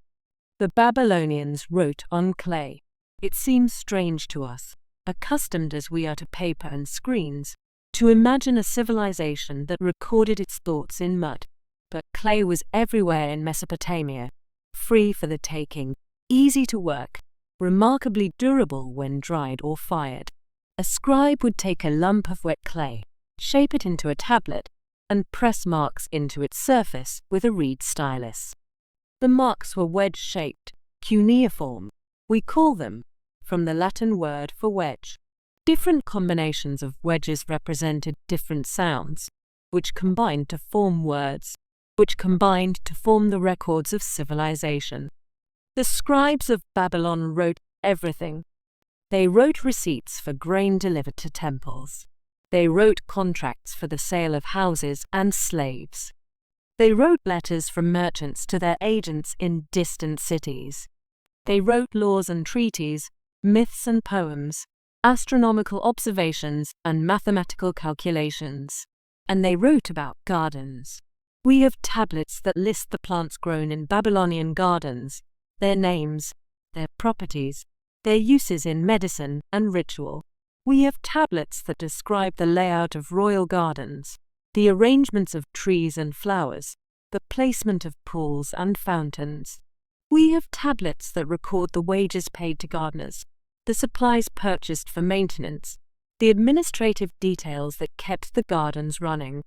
A: The Babylonians wrote on clay. It seems strange to us, accustomed as we are to paper and screens, to imagine a civilization that recorded its thoughts in mud. But clay was everywhere in Mesopotamia, free for the taking, easy to work, remarkably durable when dried or fired. A scribe would take a lump of wet clay, shape it into a tablet, and press marks into its surface with a reed stylus. The marks were wedge-shaped, cuneiform, we call them, from the Latin word for wedge. Different combinations of wedges represented different sounds, which combined to form words, which combined to form the records of civilization. The scribes of Babylon wrote everything. They wrote receipts for grain delivered to temples. They wrote contracts for the sale of houses and slaves. They wrote letters from merchants to their agents in distant cities. They wrote laws and treaties, myths and poems, astronomical observations and mathematical calculations. And they wrote about gardens. We have tablets that list the plants grown in Babylonian gardens, their names, their properties, their uses in medicine and ritual. We have tablets that describe the layout of royal gardens, the arrangements of trees and flowers, the placement of pools and fountains. We have tablets that record the wages paid to gardeners, the supplies purchased for maintenance, the administrative details that kept the gardens running.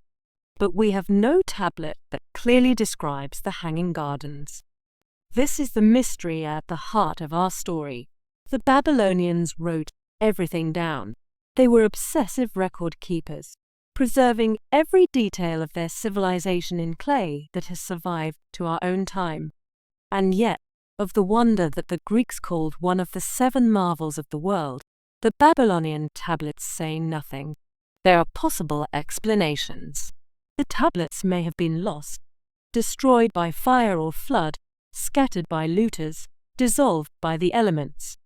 A: But we have no tablet that clearly describes the Hanging Gardens. This is the mystery at the heart of our story. The Babylonians wrote everything down. They were obsessive record keepers, preserving every detail of their civilization in clay that has survived to our own time. And yet, of the wonder that the Greeks called one of the 7 marvels of the world, the Babylonian tablets say nothing. There are possible explanations. The tablets may have been lost, destroyed by fire or flood, scattered by looters, dissolved by the elements.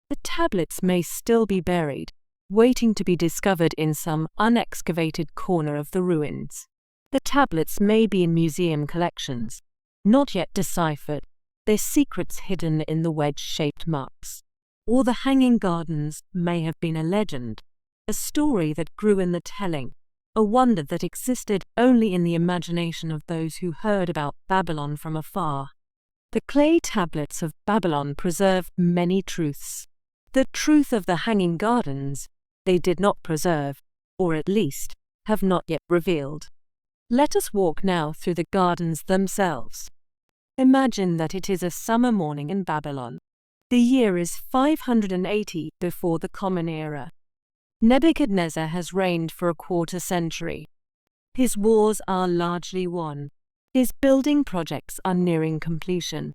A: The tablets may still be buried, waiting to be discovered in some unexcavated corner of the ruins. The tablets may be in museum collections, not yet deciphered, their secrets hidden in the wedge-shaped marks. Or the Hanging Gardens may have been a legend, a story that grew in the telling, a wonder that existed only in the imagination of those who heard about Babylon from afar. The clay tablets of Babylon preserve many truths. The truth of the hanging gardens they did not preserve, or at least have not yet revealed. Let us walk now through the gardens themselves. Imagine that it is a summer morning in Babylon. The year is 580 before the Common Era. Nebuchadnezzar has reigned for a quarter century. His wars are largely won. His building projects are nearing completion.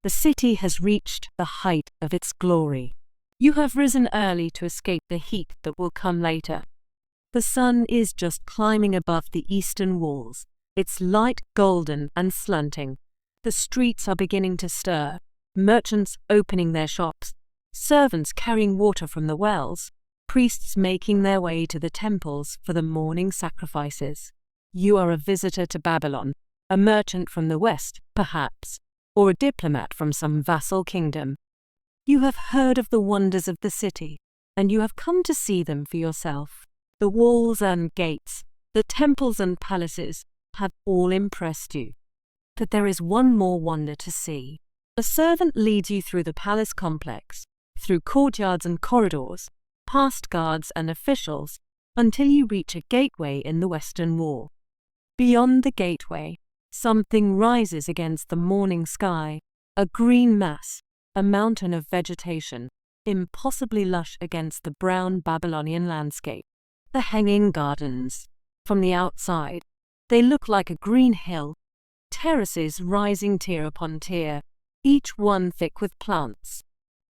A: The city has reached the height of its glory. You have risen early to escape the heat that will come later. The sun is just climbing above the eastern walls, its light golden and slanting. The streets are beginning to stir, merchants opening their shops, servants carrying water from the wells, priests making their way to the temples for the morning sacrifices. You are a visitor to Babylon, a merchant from the west, perhaps, or a diplomat from some vassal kingdom. You have heard of the wonders of the city, and you have come to see them for yourself. The walls and gates, the temples and palaces have all impressed you. But there is one more wonder to see. A servant leads you through the palace complex, through courtyards and corridors, past guards and officials, until you reach a gateway in the western wall. Beyond the gateway, something rises against the morning sky, a green mass, a mountain of vegetation, impossibly lush against the brown Babylonian landscape. The hanging gardens. From the outside, they look like a green hill, terraces rising tier upon tier, each one thick with plants.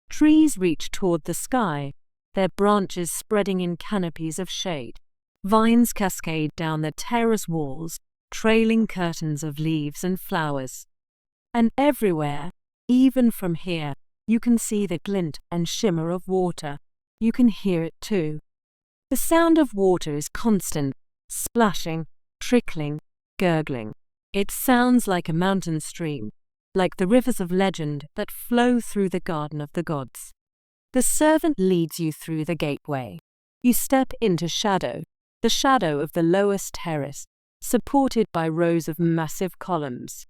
A: Trees reach toward the sky, their branches spreading in canopies of shade. Vines cascade down the terrace walls, trailing curtains of leaves and flowers. And everywhere, even from here, you can see the glint and shimmer of water. You can hear it too. The sound of water is constant, splashing, trickling, gurgling. It sounds like a mountain stream, like the rivers of legend that flow through the garden of the gods. The servant leads you through the gateway. You step into shadow, the shadow of the lowest terrace, supported by rows of massive columns.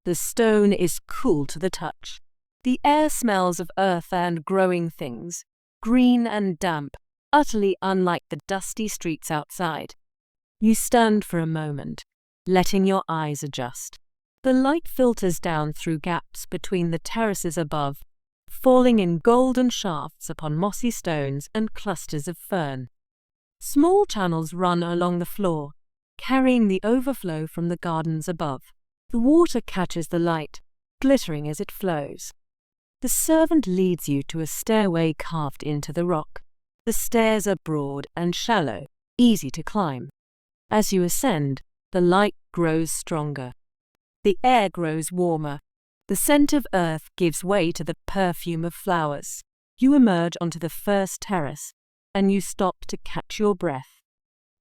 A: The stone is cool to the touch. The air smells of earth and growing things, green and damp, utterly unlike the dusty streets outside. You stand for a moment, letting your eyes adjust. The light filters down through gaps between the terraces above, falling in golden shafts upon mossy stones and clusters of fern. Small channels run along the floor, carrying the overflow from the gardens above. The water catches the light, glittering as it flows. The servant leads you to a stairway carved into the rock. The stairs are broad and shallow, easy to climb. As you ascend, the light grows stronger. The air grows warmer. The scent of earth gives way to the perfume of flowers. You emerge onto the first terrace, and you stop to catch your breath.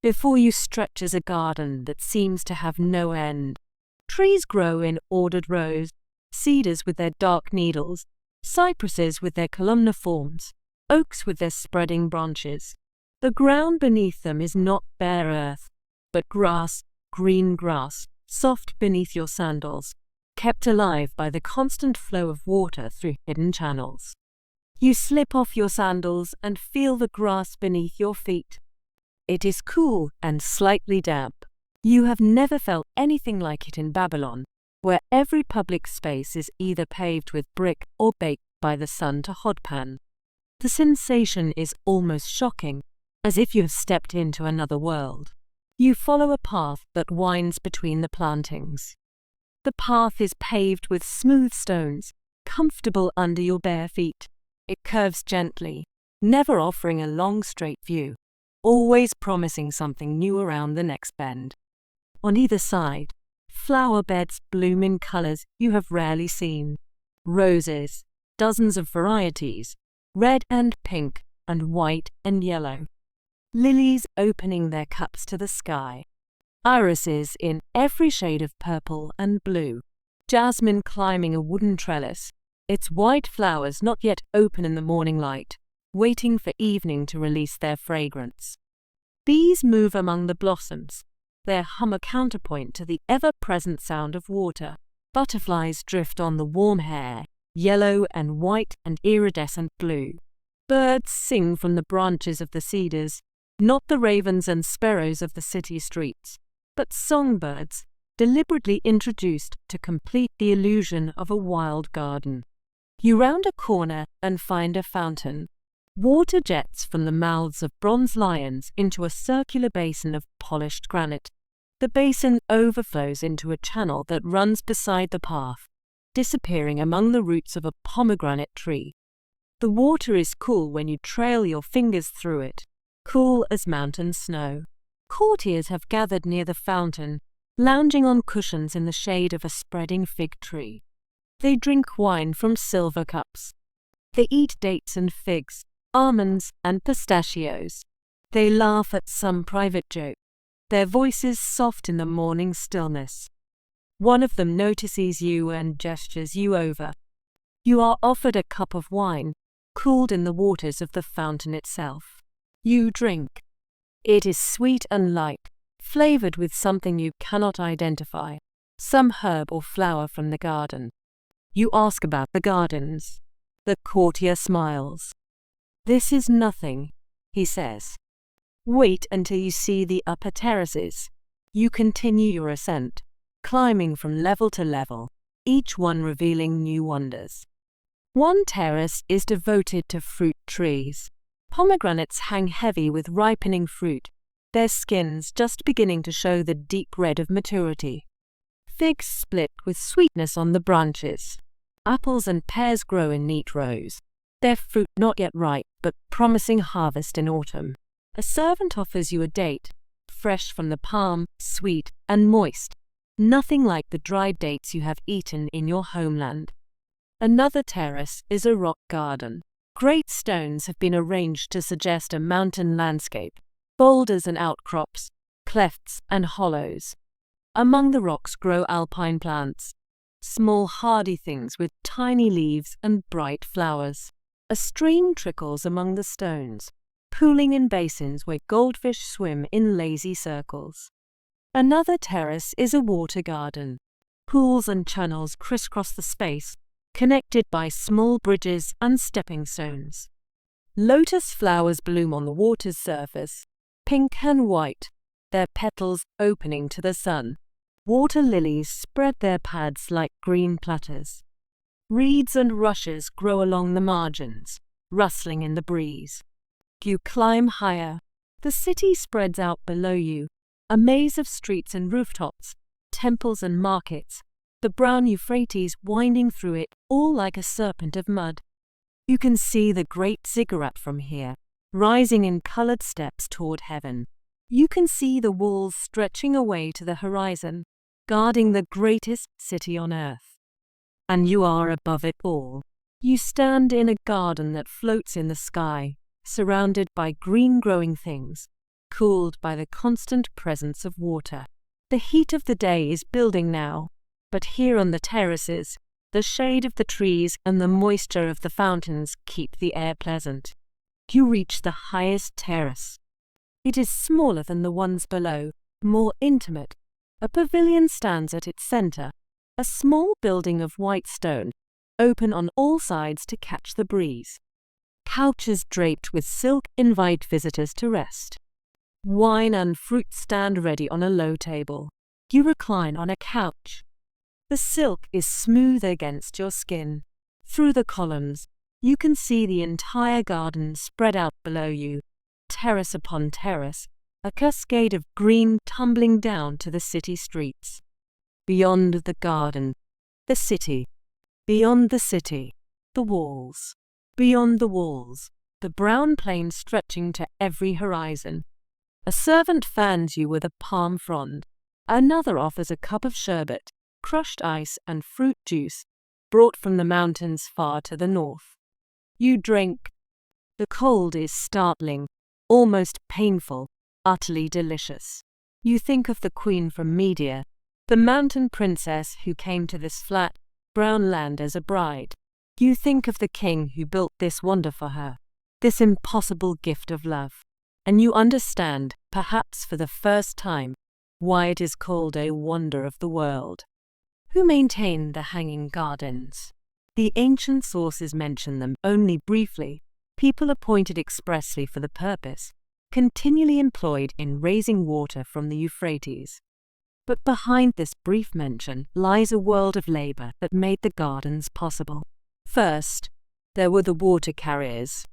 A: Before you stretches a garden that seems to have no end. Trees grow in ordered rows, cedars with their dark needles, cypresses with their columnar forms, oaks with their spreading branches. The ground beneath them is not bare earth, but grass, green grass, soft beneath your sandals, kept alive by the constant flow of water through hidden channels. You slip off your sandals and feel the grass beneath your feet. It is cool and slightly damp. You have never felt anything like it in Babylon, where every public space is either paved with brick or baked by the sun to hodpan. The sensation is almost shocking, as if you have stepped into another world. You follow a path that winds between the plantings. The path is paved with smooth stones, comfortable under your bare feet. It curves gently, never offering a long straight view, always promising something new around the next bend. On either side, flower beds bloom in colors you have rarely seen. Roses, dozens of varieties, red and pink and white and yellow. Lilies opening their cups to the sky. Irises in every shade of purple and blue. Jasmine climbing a wooden trellis, its white flowers not yet open in the morning light, waiting for evening to release their fragrance. Bees move among the blossoms, their hum a counterpoint to the ever-present sound of water. Butterflies drift on the warm hair, yellow and white and iridescent blue. Birds sing from the branches of the cedars, not the ravens and sparrows of the city streets, but songbirds, deliberately introduced to complete the illusion of a wild garden. You round a corner and find a fountain. Water jets from the mouths of bronze lions into a circular basin of polished granite. The basin overflows into a channel that runs beside the path, disappearing among the roots of a pomegranate tree. The water is cool when you trail your fingers through it, cool as mountain snow. Courtiers have gathered near the fountain, lounging on cushions in the shade of a spreading fig tree. They drink wine from silver cups. They eat dates and figs, almonds and pistachios. They laugh at some private joke, their voices soft in the morning stillness. One of them notices you and gestures you over. You are offered a cup of wine, cooled in the waters of the fountain itself. You drink. It is sweet and light, flavored with something you cannot identify, some herb or flower from the garden. You ask about the gardens. The courtier smiles. "This is nothing," he says. "Wait until you see the upper terraces." You continue your ascent, climbing from level to level, each one revealing new wonders. One terrace is devoted to fruit trees. Pomegranates hang heavy with ripening fruit, their skins just beginning to show the deep red of maturity. Figs split with sweetness on the branches. Apples and pears grow in neat rows, their fruit not yet ripe but promising harvest in autumn. A servant offers you a date, fresh from the palm, sweet and moist, nothing like the dried dates you have eaten in your homeland. Another terrace is a rock garden. Great stones have been arranged to suggest a mountain landscape, boulders and outcrops, clefts and hollows. Among the rocks grow alpine plants, small hardy things with tiny leaves and bright flowers. A stream trickles among the stones, pooling in basins where goldfish swim in lazy circles. Another terrace is a water garden. Pools and channels crisscross the space, connected by small bridges and stepping stones. Lotus flowers bloom on the water's surface, pink and white, their petals opening to the sun. Water lilies spread their pads like green platters. Reeds and rushes grow along the margins, rustling in the breeze. You climb higher. The city spreads out below you, a maze of streets and rooftops, temples and markets, the brown Euphrates winding through it, all like a serpent of mud. You can see the great ziggurat from here, rising in colored steps toward heaven. You can see the walls stretching away to the horizon, guarding the greatest city on earth. And you are above it all. You stand in a garden that floats in the sky, surrounded by green-growing things, cooled by the constant presence of water. The heat of the day is building now, but here on the terraces, the shade of the trees and the moisture of the fountains keep the air pleasant. You reach the highest terrace. It is smaller than the ones below, more intimate. A pavilion stands at its center, a small building of white stone, open on all sides to catch the breeze. Couches draped with silk invite visitors to rest. Wine and fruit stand ready on a low table. You recline on a couch. The silk is smooth against your skin. Through the columns, you can see the entire garden spread out below you, terrace upon terrace, a cascade of green tumbling down to the city streets. Beyond the garden, the city. Beyond the city, the walls. Beyond the walls, the brown plain stretching to every horizon. A servant fans you with a palm frond. Another offers a cup of sherbet, crushed ice and fruit juice, brought from the mountains far to the north. You drink. The cold is startling, almost painful, utterly delicious. You think of the queen from Media, the mountain princess who came to this flat, brown land as a bride. You think of the king who built this wonder for her, this impossible gift of love. and you understand, perhaps for the first time, why it is called a wonder of the world. Who maintained the hanging gardens? The ancient sources mention them only briefly, people appointed expressly for the purpose, continually employed in raising water from the Euphrates. But behind this brief mention lies a world of labor that made the gardens possible. First, there were the water carriers.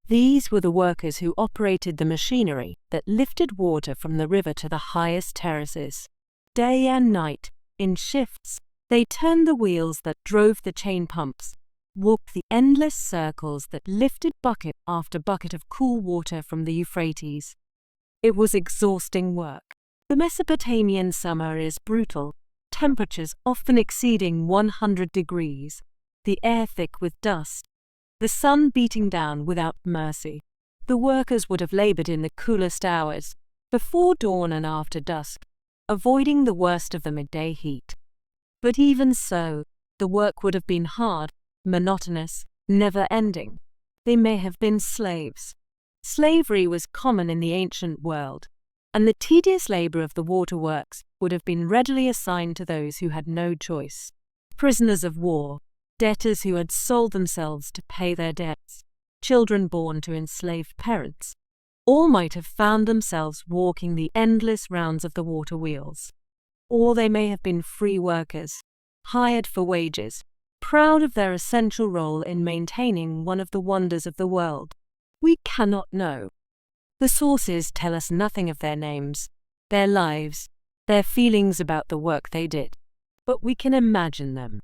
A: These were the workers who operated the machinery that lifted water from the river to the highest terraces. Day and night, in shifts, they turned the wheels that drove the chain pumps, walked the endless circles that lifted bucket after bucket of cool water from the Euphrates. It was exhausting work. The Mesopotamian summer is brutal, temperatures often exceeding 100 degrees, the air thick with dust, the sun beating down without mercy. The workers would have labored in the coolest hours, before dawn and after dusk, avoiding the worst of the midday heat. But even so, the work would have been hard, monotonous, never-ending. They may have been slaves. Slavery was common in the ancient world, and the tedious labor of the waterworks would have been readily assigned to those who had no choice. Prisoners of war, debtors who had sold themselves to pay their debts, children born to enslaved parents, all might have found themselves walking the endless rounds of the water wheels. Or they may have been free workers, hired for wages, proud of their essential role in maintaining one of the wonders of the world. We cannot know. The sources tell us nothing of their names, their lives, their feelings about the work they did, but we can imagine them.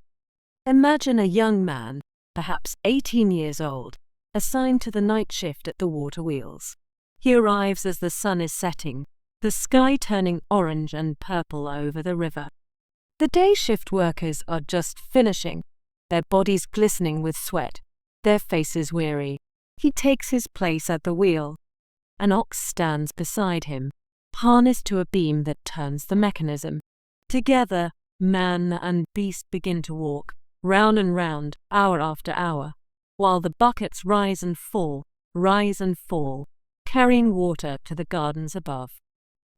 A: Imagine a young man, perhaps 18 years old, assigned to the night shift at the water wheels. He arrives as the sun is setting, the sky turning orange and purple over the river. The day shift workers are just finishing, their bodies glistening with sweat, their faces weary. He takes his place at the wheel. An ox stands beside him, harnessed to a beam that turns the mechanism. Together, man and beast begin to walk, round and round, hour after hour, while the buckets rise and fall, carrying water to the gardens above.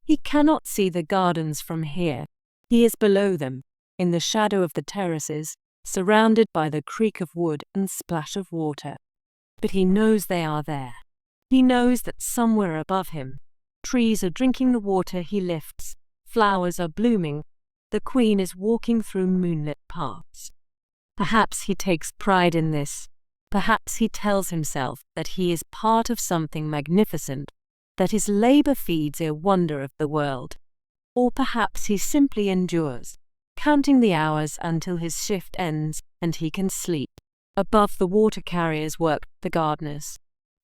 A: He cannot see the gardens from here. He is below them, in the shadow of the terraces, surrounded by the creak of wood and splash of water. But he knows they are there. He knows that somewhere above him, trees are drinking the water he lifts, flowers are blooming, the queen is walking through moonlit paths. Perhaps he takes pride in this. Perhaps he tells himself that he is part of something magnificent, that his labor feeds a wonder of the world. Or perhaps he simply endures, counting the hours until his shift ends and he can sleep. Above the water carriers worked the gardeners.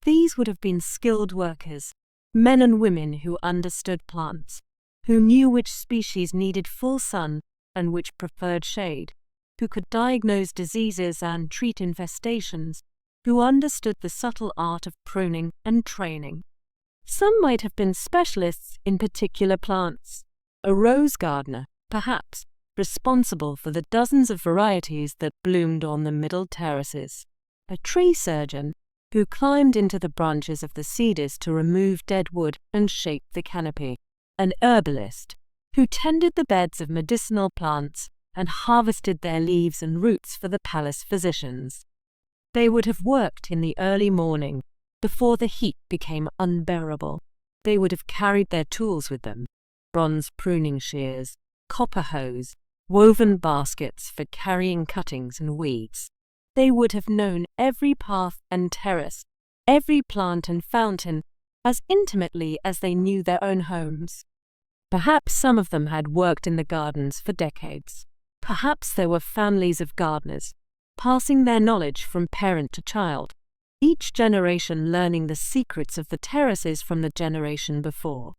A: These would have been skilled workers, men and women who understood plants, who knew which species needed full sun and which preferred shade, who could diagnose diseases and treat infestations, who understood the subtle art of pruning and training. Some might have been specialists in particular plants. A rose gardener, perhaps, responsible for the dozens of varieties that bloomed on the middle terraces. A tree surgeon, who climbed into the branches of the cedars to remove dead wood and shape the canopy. An herbalist, who tended the beds of medicinal plants and harvested their leaves and roots for the palace physicians. They would have worked in the early morning, before the heat became unbearable. They would have carried their tools with them, bronze pruning shears, copper hoes, woven baskets for carrying cuttings and weeds. They would have known every path and terrace, every plant and fountain, as intimately as they knew their own homes. Perhaps some of them had worked in the gardens for decades. Perhaps there were families of gardeners, passing their knowledge from parent to child, each generation learning the secrets of the terraces from the generation before.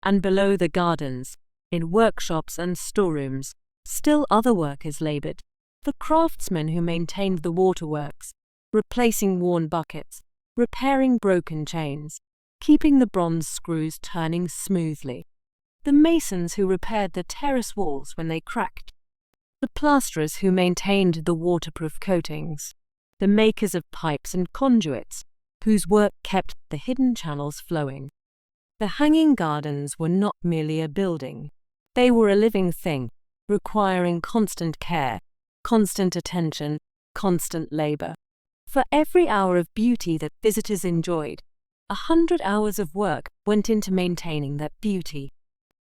A: And below the gardens, in workshops and storerooms, still other workers labored. The craftsmen who maintained the waterworks, replacing worn buckets, repairing broken chains, keeping the bronze screws turning smoothly. The masons who repaired the terrace walls when they cracked. The plasterers who maintained the waterproof coatings. The makers of pipes and conduits, whose work kept the hidden channels flowing. The hanging gardens were not merely a building. They were a living thing, requiring constant care, constant attention, constant labor. For every hour of beauty that visitors enjoyed, 100 hours of work went into maintaining that beauty.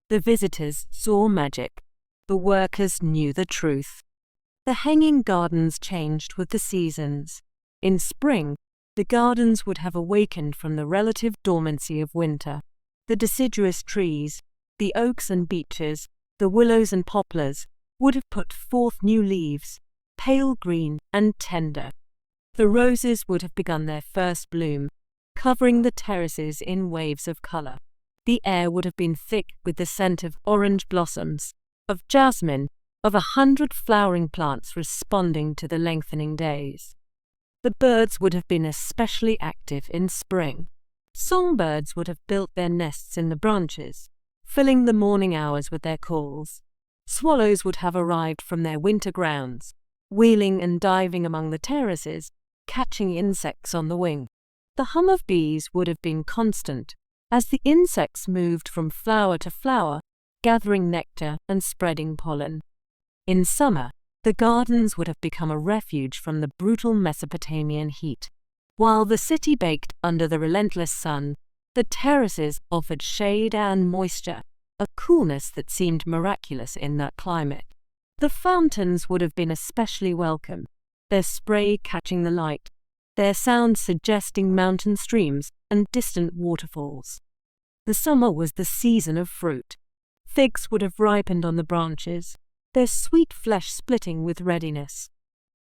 A: The visitors saw magic. The workers knew the truth. The hanging gardens changed with the seasons. In spring, the gardens would have awakened from the relative dormancy of winter. The deciduous trees, the oaks and beeches, the willows and poplars, would have put forth new leaves, pale green and tender. The roses would have begun their first bloom, covering the terraces in waves of color. The air would have been thick with the scent of orange blossoms, of jasmine, of 100 flowering plants responding to the lengthening days. The birds would have been especially active in spring. Songbirds would have built their nests in the branches, filling the morning hours with their calls. Swallows would have arrived from their winter grounds, wheeling and diving among the terraces, catching insects on the wing. The hum of bees would have been constant, as the insects moved from flower to flower, gathering nectar and spreading pollen. In summer, the gardens would have become a refuge from the brutal Mesopotamian heat. While the city baked under the relentless sun, the terraces offered shade and moisture, a coolness that seemed miraculous in that climate. The fountains would have been especially welcome, their spray catching the light, their sound suggesting mountain streams and distant waterfalls. The summer was the season of fruit. Figs would have ripened on the branches, their sweet flesh splitting with readiness.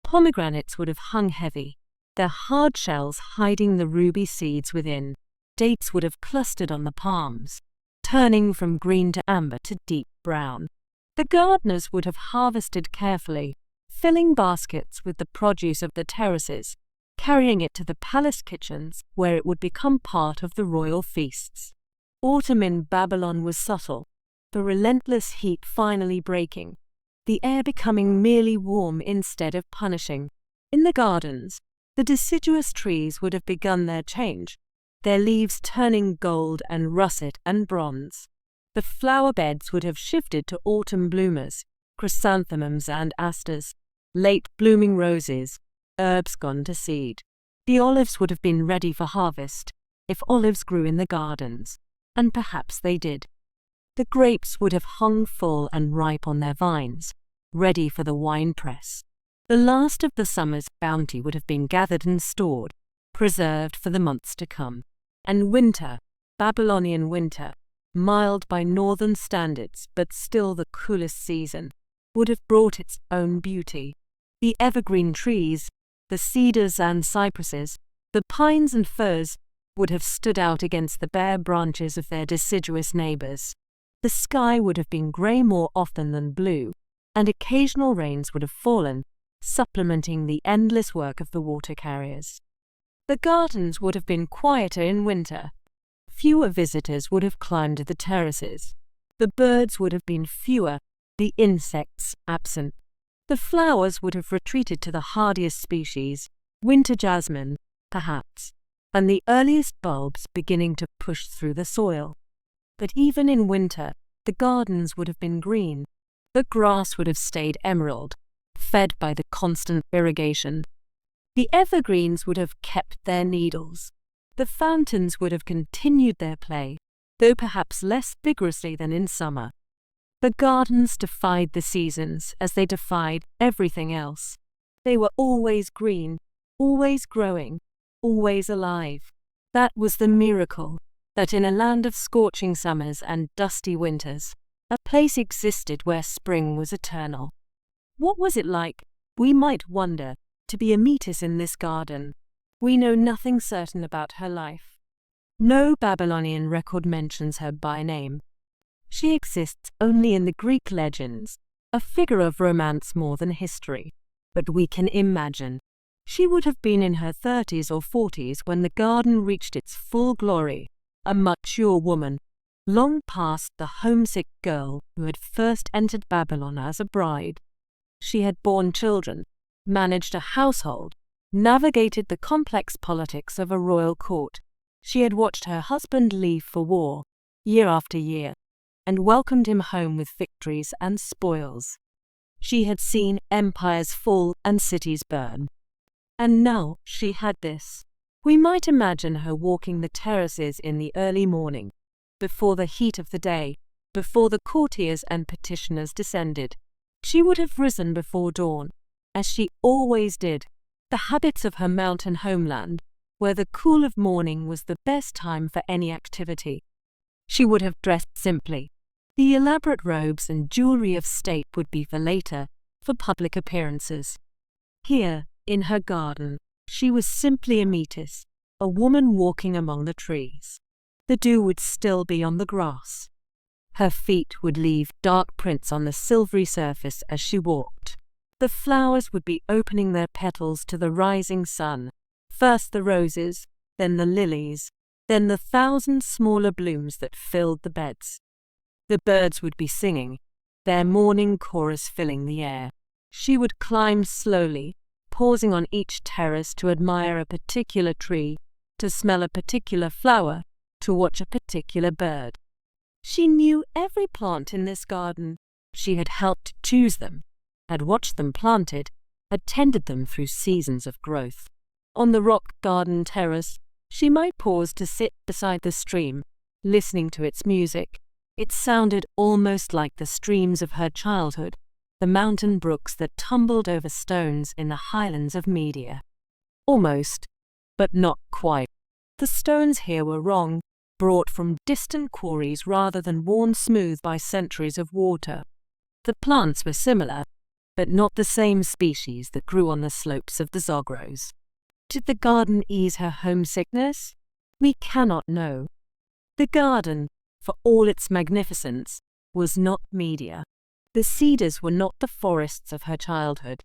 A: Pomegranates would have hung heavy, their hard shells hiding the ruby seeds within. Dates would have clustered on the palms, turning from green to amber to deep brown. The gardeners would have harvested carefully, filling baskets with the produce of the terraces, carrying it to the palace kitchens where it would become part of the royal feasts. Autumn in Babylon was subtle, the relentless heat finally breaking, the air becoming merely warm instead of punishing. In the gardens, the deciduous trees would have begun their change, their leaves turning gold and russet and bronze. The flower beds would have shifted to autumn bloomers, chrysanthemums and asters, late blooming roses, herbs gone to seed. The olives would have been ready for harvest, if olives grew in the gardens, and perhaps they did. The grapes would have hung full and ripe on their vines, ready for the winepress. The last of the summer's bounty would have been gathered and stored, preserved for the months to come. And winter, Babylonian winter, mild by northern standards but still the coolest season, would have brought its own beauty. The evergreen trees, the cedars and cypresses, the pines and firs would have stood out against the bare branches of their deciduous neighbors. The sky would have been grey more often than blue, and occasional rains would have fallen, supplementing the endless work of the water carriers. The gardens would have been quieter in winter. Fewer visitors would have climbed the terraces. The birds would have been fewer, the insects absent. The flowers would have retreated to the hardiest species, winter jasmine, perhaps, and the earliest bulbs beginning to push through the soil. But even in winter, the gardens would have been green. The grass would have stayed emerald, fed by the constant irrigation. The evergreens would have kept their needles. The fountains would have continued their play, though perhaps less vigorously than in summer. The gardens defied the seasons as they defied everything else. They were always green, always growing, always alive. That was the miracle, that in a land of scorching summers and dusty winters, a place existed where spring was eternal. What was it like, we might wonder, to be a Metis in this garden? We know nothing certain about her life. No Babylonian record mentions her by name. She exists only in the Greek legends, a figure of romance more than history. But we can imagine. She would have been in her 30s or 40s when the garden reached its full glory, a mature woman, long past the homesick girl who had first entered Babylon as a bride. She had borne children, managed a household, navigated the complex politics of a royal court. She had watched her husband leave for war, year after year, and welcomed him home with victories and spoils. She had seen empires fall and cities burn. And now she had this. We might imagine her walking the terraces in the early morning, before the heat of the day, before the courtiers and petitioners descended. She would have risen before dawn, as she always did, the habits of her mountain homeland, where the cool of morning was the best time for any activity. She would have dressed simply. The elaborate robes and jewelry of state would be for later, for public appearances. Here, in her garden, she was simply a metis, a woman walking among the trees. The dew would still be on the grass. Her feet would leave dark prints on the silvery surface as she walked. The flowers would be opening their petals to the rising sun, first the roses, then the lilies, then the 1,000 smaller blooms that filled the beds. The birds would be singing, their morning chorus filling the air. She would climb slowly, pausing on each terrace to admire a particular tree, to smell a particular flower, to watch a particular bird. She knew every plant in this garden. She had helped choose them, had watched them planted, had tended them through seasons of growth. On the rock garden terrace, she might pause to sit beside the stream, listening to its music. It sounded almost like the streams of her childhood, the mountain brooks that tumbled over stones in the highlands of Media. Almost, but not quite. The stones here were wrong, brought from distant quarries rather than worn smooth by centuries of water. The plants were similar, but not the same species that grew on the slopes of the Zagros. Did the garden ease her homesickness? We cannot know. The garden, for all its magnificence, was not Media. The cedars were not the forests of her childhood.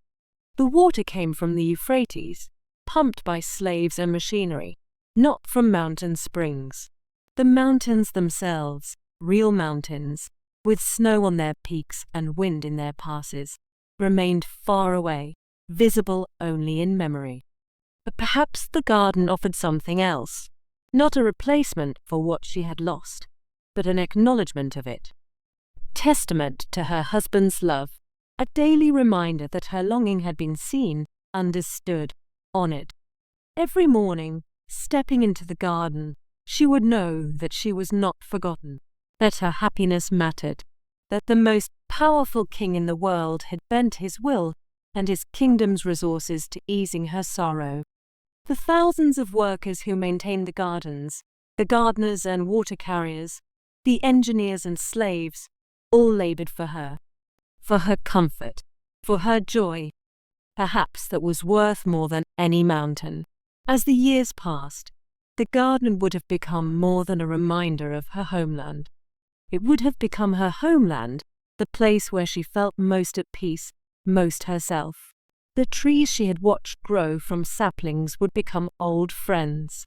A: The water came from the Euphrates, pumped by slaves and machinery, not from mountain springs. The mountains themselves, real mountains, with snow on their peaks and wind in their passes, remained far away, visible only in memory. But perhaps the garden offered something else, not a replacement for what she had lost, but an acknowledgement of it. Testament to her husband's love, a daily reminder that her longing had been seen, understood, honored. Every morning, stepping into the garden, she would know that she was not forgotten, that her happiness mattered, that the most powerful king in the world had bent his will and his kingdom's resources to easing her sorrow. The thousands of workers who maintained the gardens, the gardeners and water carriers, the engineers and slaves, all labored for her comfort, for her joy, perhaps that was worth more than any mountain. As the years passed, the garden would have become more than a reminder of her homeland. It would have become her homeland, the place where she felt most at peace, most herself. The trees she had watched grow from saplings would become old friends.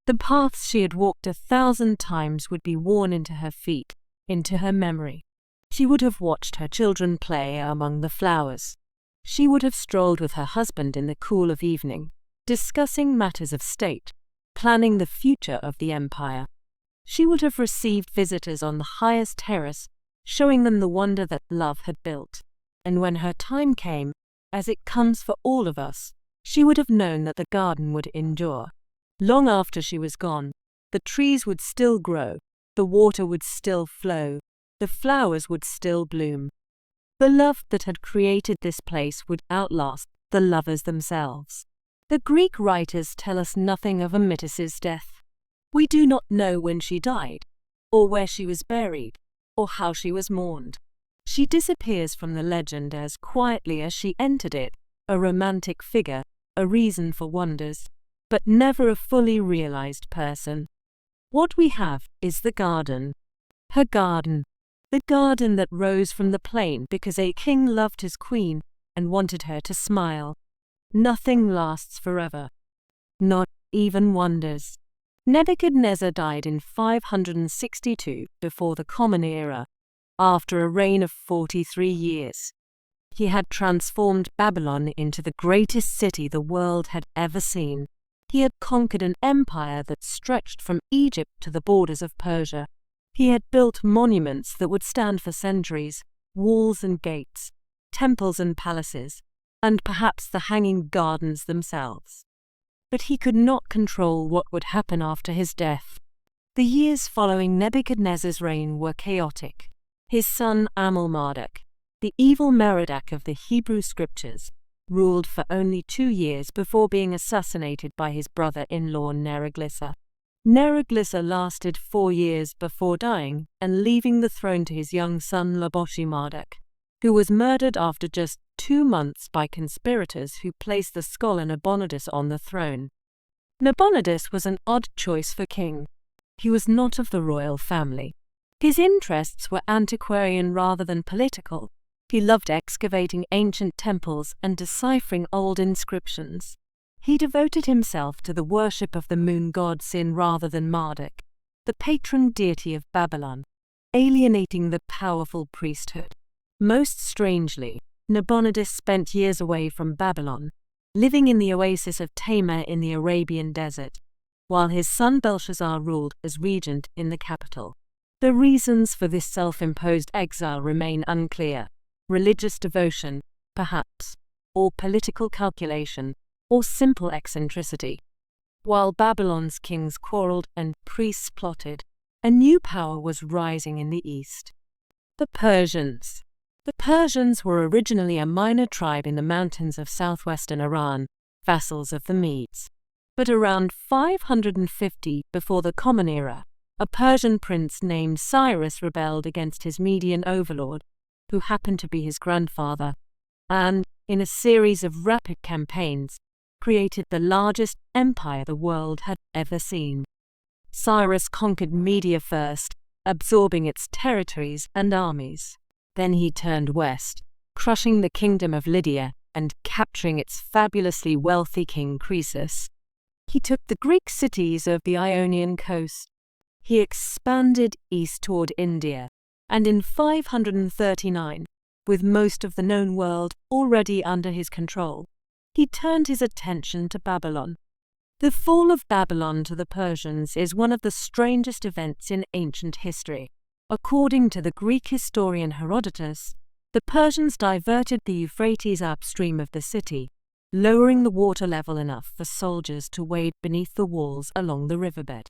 A: The paths she had walked 1,000 times would be worn into her feet, into her memory. She would have watched her children play among the flowers. She would have strolled with her husband in the cool of evening, discussing matters of state, planning the future of the empire. She would have received visitors on the highest terrace, showing them the wonder that love had built. And when her time came, as it comes for all of us, she would have known that the garden would endure. Long after she was gone, the trees would still grow, the water would still flow, the flowers would still bloom. The love that had created this place would outlast the lovers themselves. The Greek writers tell us nothing of Amytis's death. We do not know when she died, or where she was buried, or how she was mourned. She disappears from the legend as quietly as she entered it, a romantic figure, a reason for wonders, but never a fully realized person. What we have is the garden. Her garden. The garden that rose from the plain because a king loved his queen and wanted her to smile. Nothing lasts forever. Not even wonders. Nebuchadnezzar died in 562 before the Common Era, after a reign of 43 years. He had transformed Babylon into the greatest city the world had ever seen. He had conquered an empire that stretched from Egypt to the borders of Persia. He had built monuments that would stand for centuries, walls and gates, temples and palaces, and perhaps the hanging gardens themselves. But he could not control what would happen after his death. The years following Nebuchadnezzar's reign were chaotic. His son Amel-Marduk, the evil Merodach of the Hebrew Scriptures, ruled for only 2 years before being assassinated by his brother-in-law Neriglissar. Neriglissar lasted 4 years before dying and leaving the throne to his young son Laboshi-Marduk, who was murdered after just 2 months by conspirators who placed the scholar Nabonidus on the throne. Nabonidus was an odd choice for king. He was not of the royal family. His interests were antiquarian rather than political. He loved excavating ancient temples and deciphering old inscriptions. He devoted himself to the worship of the moon god Sin rather than Marduk, the patron deity of Babylon, alienating the powerful priesthood. Most strangely, Nabonidus spent years away from Babylon, living in the oasis of Tamar in the Arabian desert, while his son Belshazzar ruled as regent in the capital. The reasons for this self-imposed exile remain unclear. Religious devotion, perhaps, or political calculation, or simple eccentricity. While Babylon's kings quarreled and priests plotted, a new power was rising in the east. The Persians. The Persians were originally a minor tribe in the mountains of southwestern Iran, vassals of the Medes. But around 550 before the Common Era, a Persian prince named Cyrus rebelled against his Median overlord, who happened to be his grandfather, and, in a series of rapid campaigns, created the largest empire the world had ever seen. Cyrus conquered Media first, absorbing its territories and armies. Then he turned west, crushing the kingdom of Lydia and capturing its fabulously wealthy king Croesus. He took the Greek cities of the Ionian coast. He expanded east toward India, and in 539, with most of the known world already under his control, he turned his attention to Babylon. The fall of Babylon to the Persians is one of the strangest events in ancient history. According to the Greek historian Herodotus, the Persians diverted the Euphrates upstream of the city, lowering the water level enough for soldiers to wade beneath the walls along the riverbed.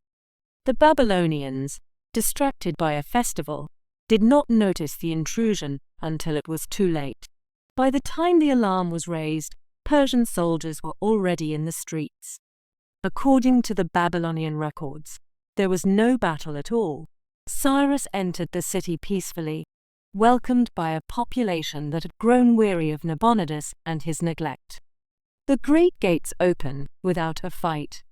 A: The Babylonians, distracted by a festival, did not notice the intrusion until it was too late. By the time the alarm was raised, Persian soldiers were already in the streets. According to the Babylonian records, there was no battle at all. Cyrus entered the city peacefully, welcomed by a population that had grown weary of Nabonidus and his neglect. The great gates opened without a fight.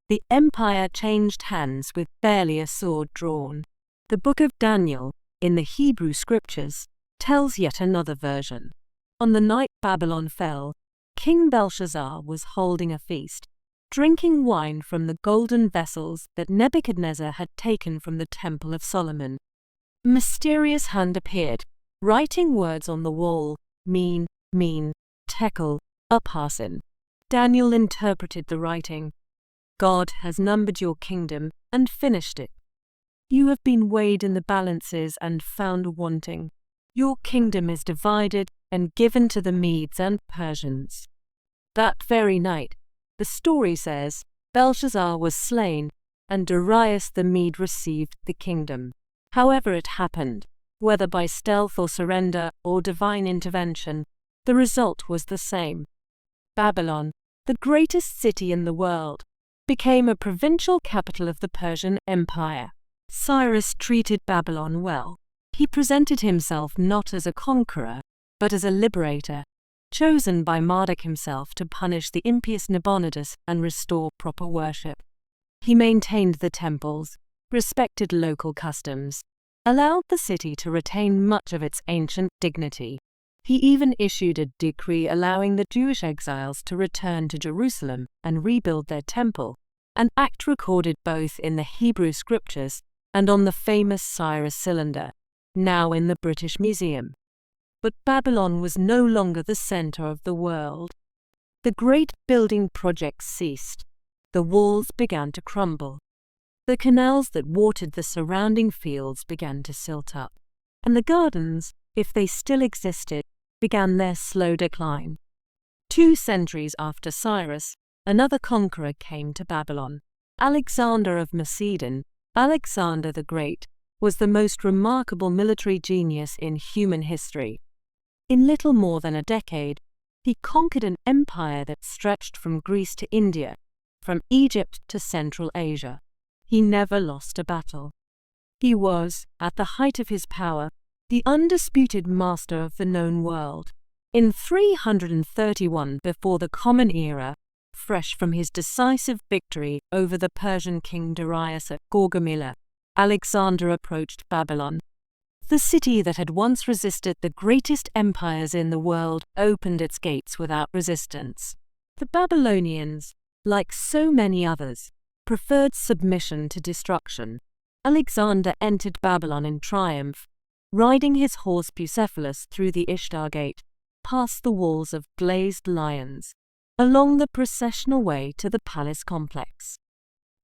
A: The empire changed hands with barely a sword drawn. The book of Daniel, in the Hebrew Scriptures, tells yet another version. On the night Babylon fell, King Belshazzar was holding a feast, drinking wine from the golden vessels that Nebuchadnezzar had taken from the Temple of Solomon. A mysterious hand appeared, writing words on the wall, mean, tekel, upharsin. Daniel interpreted the writing. God has numbered your kingdom and finished it. You have been weighed in the balances and found wanting. Your kingdom is divided and given to the Medes and Persians. That very night, the story says, Belshazzar was slain, and Darius the Mede received the kingdom. However it happened, whether by stealth or surrender or divine intervention, the result was the same. Babylon, the greatest city in the world, became a provincial capital of the Persian Empire. Cyrus treated Babylon well. He presented himself not as a conqueror, but as a liberator, chosen by Marduk himself to punish the impious Nabonidus and restore proper worship. He maintained the temples, respected local customs, allowed the city to retain much of its ancient dignity. He even issued a decree allowing the Jewish exiles to return to Jerusalem and rebuild their temple, an act recorded both in the Hebrew Scriptures and on the famous Cyrus cylinder, now in the British Museum. But Babylon was no longer the center of the world. The great building projects ceased. The walls began to crumble. The The canals that watered the surrounding fields began to silt up, and the gardens, if they still existed, began their slow decline. 2 centuries after Cyrus, another conqueror came to Babylon. Alexander of Macedon, Alexander the Great, was the most remarkable military genius in human history. In little more than a decade, he conquered an empire that stretched from Greece to India, from Egypt to Central Asia. He never lost a battle. He was, at the height of his power, the undisputed master of the known world. In 331 before the Common Era, fresh from his decisive victory over the Persian king Darius at Gaugamela, Alexander approached Babylon. The city that had once resisted the greatest empires in the world opened its gates without resistance. The Babylonians, like so many others, preferred submission to destruction. Alexander entered Babylon in triumph, riding his horse Bucephalus through the Ishtar Gate, past the walls of glazed lions, along the processional way to the palace complex.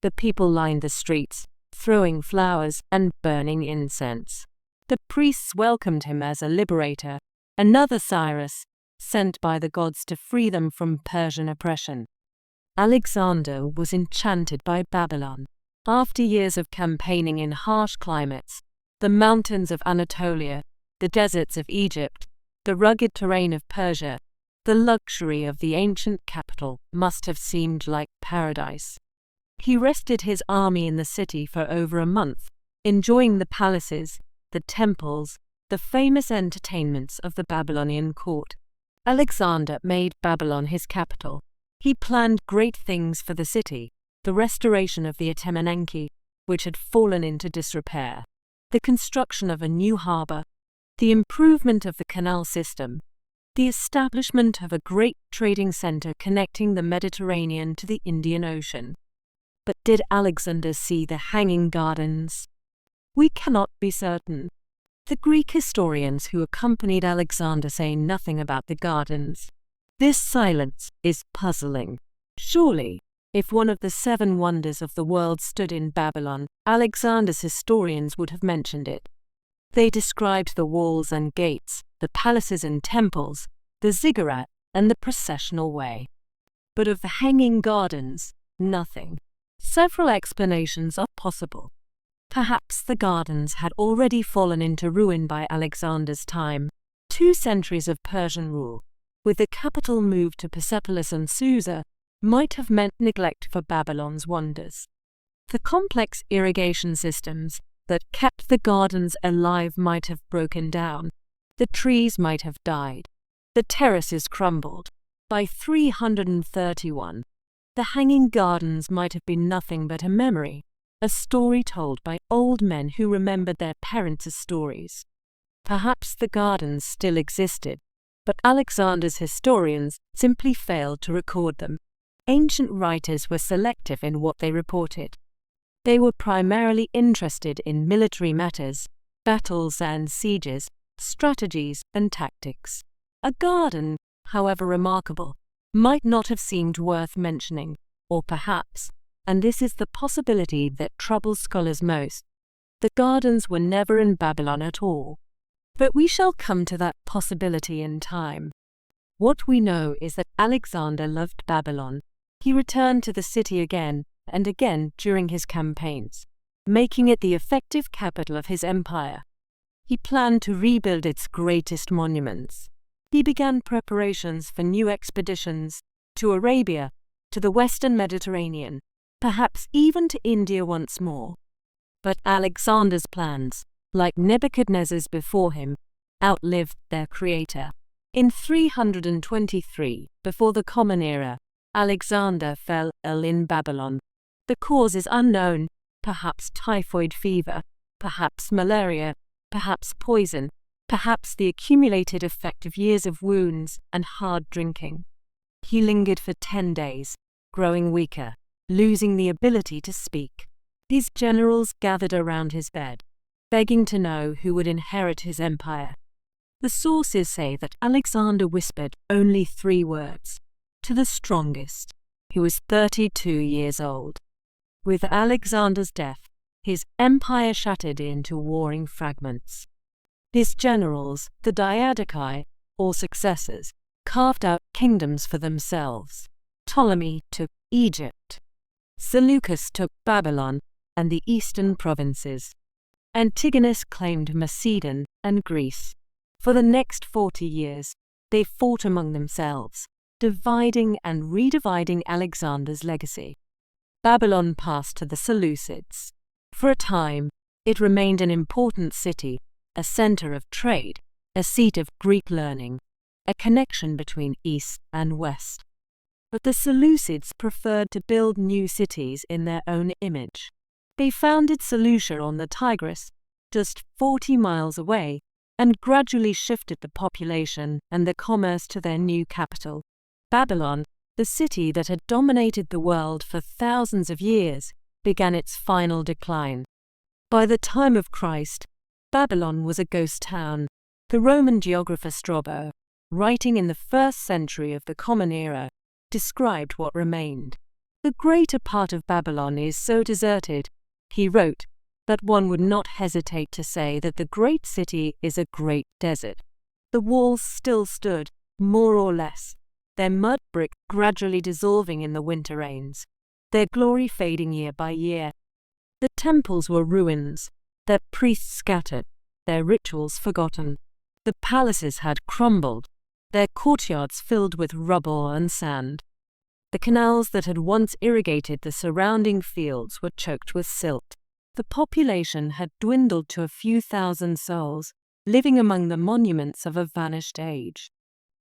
A: The people lined the streets, throwing flowers and burning incense. The priests welcomed him as a liberator, another Cyrus, sent by the gods to free them from Persian oppression. Alexander was enchanted by Babylon. After years of campaigning in harsh climates, the mountains of Anatolia, the deserts of Egypt, the rugged terrain of Persia, the luxury of the ancient capital must have seemed like paradise. He rested his army in the city for over a month, enjoying the palaces, the temples, the famous entertainments of the Babylonian court. Alexander made Babylon his capital. He planned great things for the city: the restoration of the Artemision, which had fallen into disrepair, the construction of a new harbor, the improvement of the canal system, the establishment of a great trading center connecting the Mediterranean to the Indian Ocean. But did Alexander see the hanging gardens? We cannot be certain. The Greek historians who accompanied Alexander say nothing about the gardens. This silence is puzzling. Surely, if one of the 7 wonders of the world stood in Babylon, Alexander's historians would have mentioned it. They described the walls and gates, the palaces and temples, the ziggurat and the processional way. But of the hanging gardens, nothing. Several explanations are possible. Perhaps the gardens had already fallen into ruin by Alexander's time. 2 centuries of Persian rule, with the capital moved to Persepolis and Susa, might have meant neglect for Babylon's wonders. The complex irrigation systems that kept the gardens alive might have broken down. The trees might have died. The terraces crumbled. By 331, the hanging gardens might have been nothing but a memory, a story told by old men who remembered their parents' stories. Perhaps the gardens still existed, but Alexander's historians simply failed to record them. Ancient writers were selective in what they reported. They were primarily interested in military matters, battles and sieges, strategies and tactics. A garden, however remarkable, might not have seemed worth mentioning, or perhaps, and this is the possibility that troubles scholars most, the gardens were never in Babylon at all. But we shall come to that possibility in time. What we know is that Alexander loved Babylon. He returned to the city again and again during his campaigns, making it the effective capital of his empire. He planned to rebuild its greatest monuments. He began preparations for new expeditions to Arabia, to the Western Mediterranean, perhaps even to India once more. But Alexander's plans, like Nebuchadnezzar's before him, outlived their creator. In 323, before the Common Era, Alexander fell ill in Babylon. The cause is unknown, perhaps typhoid fever, perhaps malaria, perhaps poison, perhaps the accumulated effect of years of wounds and hard drinking. He lingered for 10 days, growing weaker, losing the ability to speak. His generals gathered around his bed, begging to know who would inherit his empire. The sources say that Alexander whispered only 3 words, to the strongest, who was 32 years old. With Alexander's death, his empire shattered into warring fragments. His generals, the Diadochi, or successors, carved out kingdoms for themselves. Ptolemy took Egypt. Seleucus took Babylon and the eastern provinces. Antigonus claimed Macedon and Greece. For the next 40 years, they fought among themselves, dividing and redividing Alexander's legacy. Babylon passed to the Seleucids. For a time, it remained an important city, a center of trade, a seat of Greek learning, a connection between East and West. But the Seleucids preferred to build new cities in their own image. They founded Seleucia on the Tigris, just 40 miles away, and gradually shifted the population and the commerce to their new capital. Babylon, the city that had dominated the world for thousands of years, began its final decline. By the time of Christ, Babylon was a ghost town. The Roman geographer Strabo, writing in the 1st century of the Common Era, described what remained. The greater part of Babylon is so deserted, he wrote, that one would not hesitate to say that the great city is a great desert. The walls still stood, more or less, their mud brick gradually dissolving in the winter rains, their glory fading year by year. The temples were ruins, their priests scattered, their rituals forgotten. The palaces had crumbled, their courtyards filled with rubble and sand. The canals that had once irrigated the surrounding fields were choked with silt. The population had dwindled to a few thousand souls, living among the monuments of a vanished age.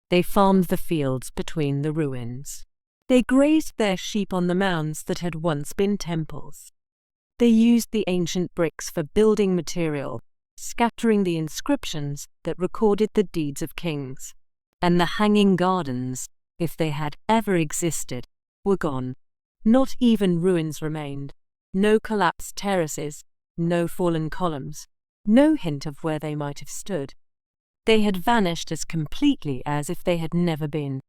A: They farmed the fields between the ruins. They grazed their sheep on the mounds that had once been temples. They used the ancient bricks for building material, scattering the inscriptions that recorded the deeds of kings. And the hanging gardens, if they had ever existed, were gone. Not even ruins remained. No collapsed terraces, no fallen columns, no hint of where they might have stood. They had vanished as completely as if they had never been.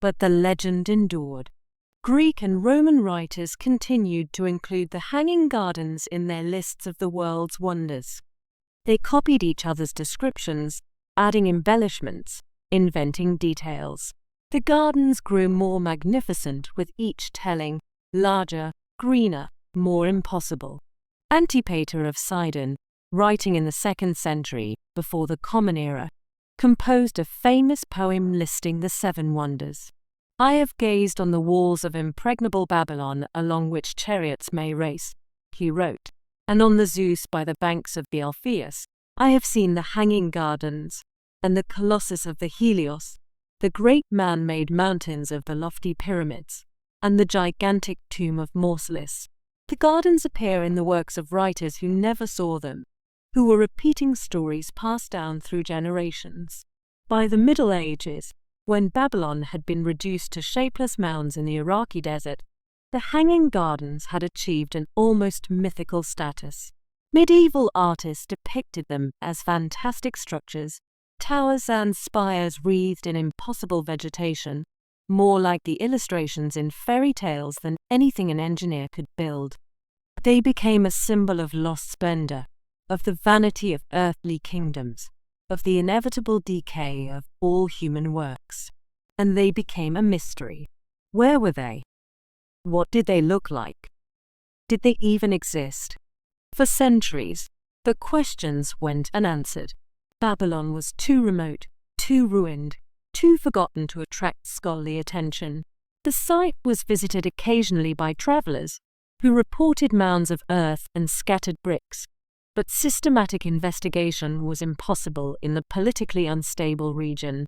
A: But the legend endured. Greek and Roman writers continued to include the hanging gardens in their lists of the world's wonders. They copied each other's descriptions, adding embellishments, inventing details. The gardens grew more magnificent with each telling, larger, greener, more impossible. Antipater of Sidon, writing in the 2nd century, before the Common Era, composed a famous poem listing the 7 wonders. I have gazed on the walls of impregnable Babylon along which chariots may race, he wrote, and on the Zeus by the banks of the Alpheus. I have seen the hanging gardens, and the Colossus of the Helios, the great man-made mountains of the lofty pyramids, and the gigantic tomb of Mausolus. The gardens appear in the works of writers who never saw them, who were repeating stories passed down through generations. By the Middle Ages, when Babylon had been reduced to shapeless mounds in the Iraqi desert, the hanging gardens had achieved an almost mythical status. Medieval artists depicted them as fantastic structures, towers and spires wreathed in impossible vegetation, more like the illustrations in fairy tales than anything an engineer could build. They became a symbol of lost splendor, of the vanity of earthly kingdoms, of the inevitable decay of all human works. And they became a mystery. Where were they? What did they look like? Did they even exist? For centuries, the questions went unanswered. Babylon was too remote, too ruined, too forgotten to attract scholarly attention. The site was visited occasionally by travelers who reported mounds of earth and scattered bricks, but systematic investigation was impossible in the politically unstable region.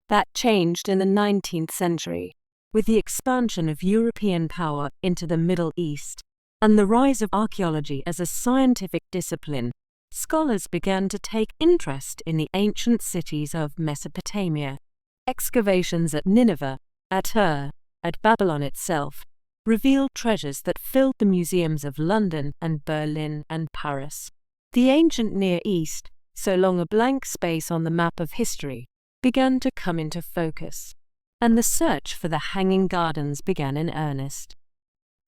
A: That changed in the 19th century, with the expansion of European power into the Middle East and the rise of archaeology as a scientific discipline. Scholars began to take interest in the ancient cities of Mesopotamia. Excavations at Nineveh, at Ur, at Babylon itself, revealed treasures that filled the museums of London and Berlin and Paris. The ancient Near East, so long a blank space on the map of history, began to come into focus, and the search for the hanging gardens began in earnest.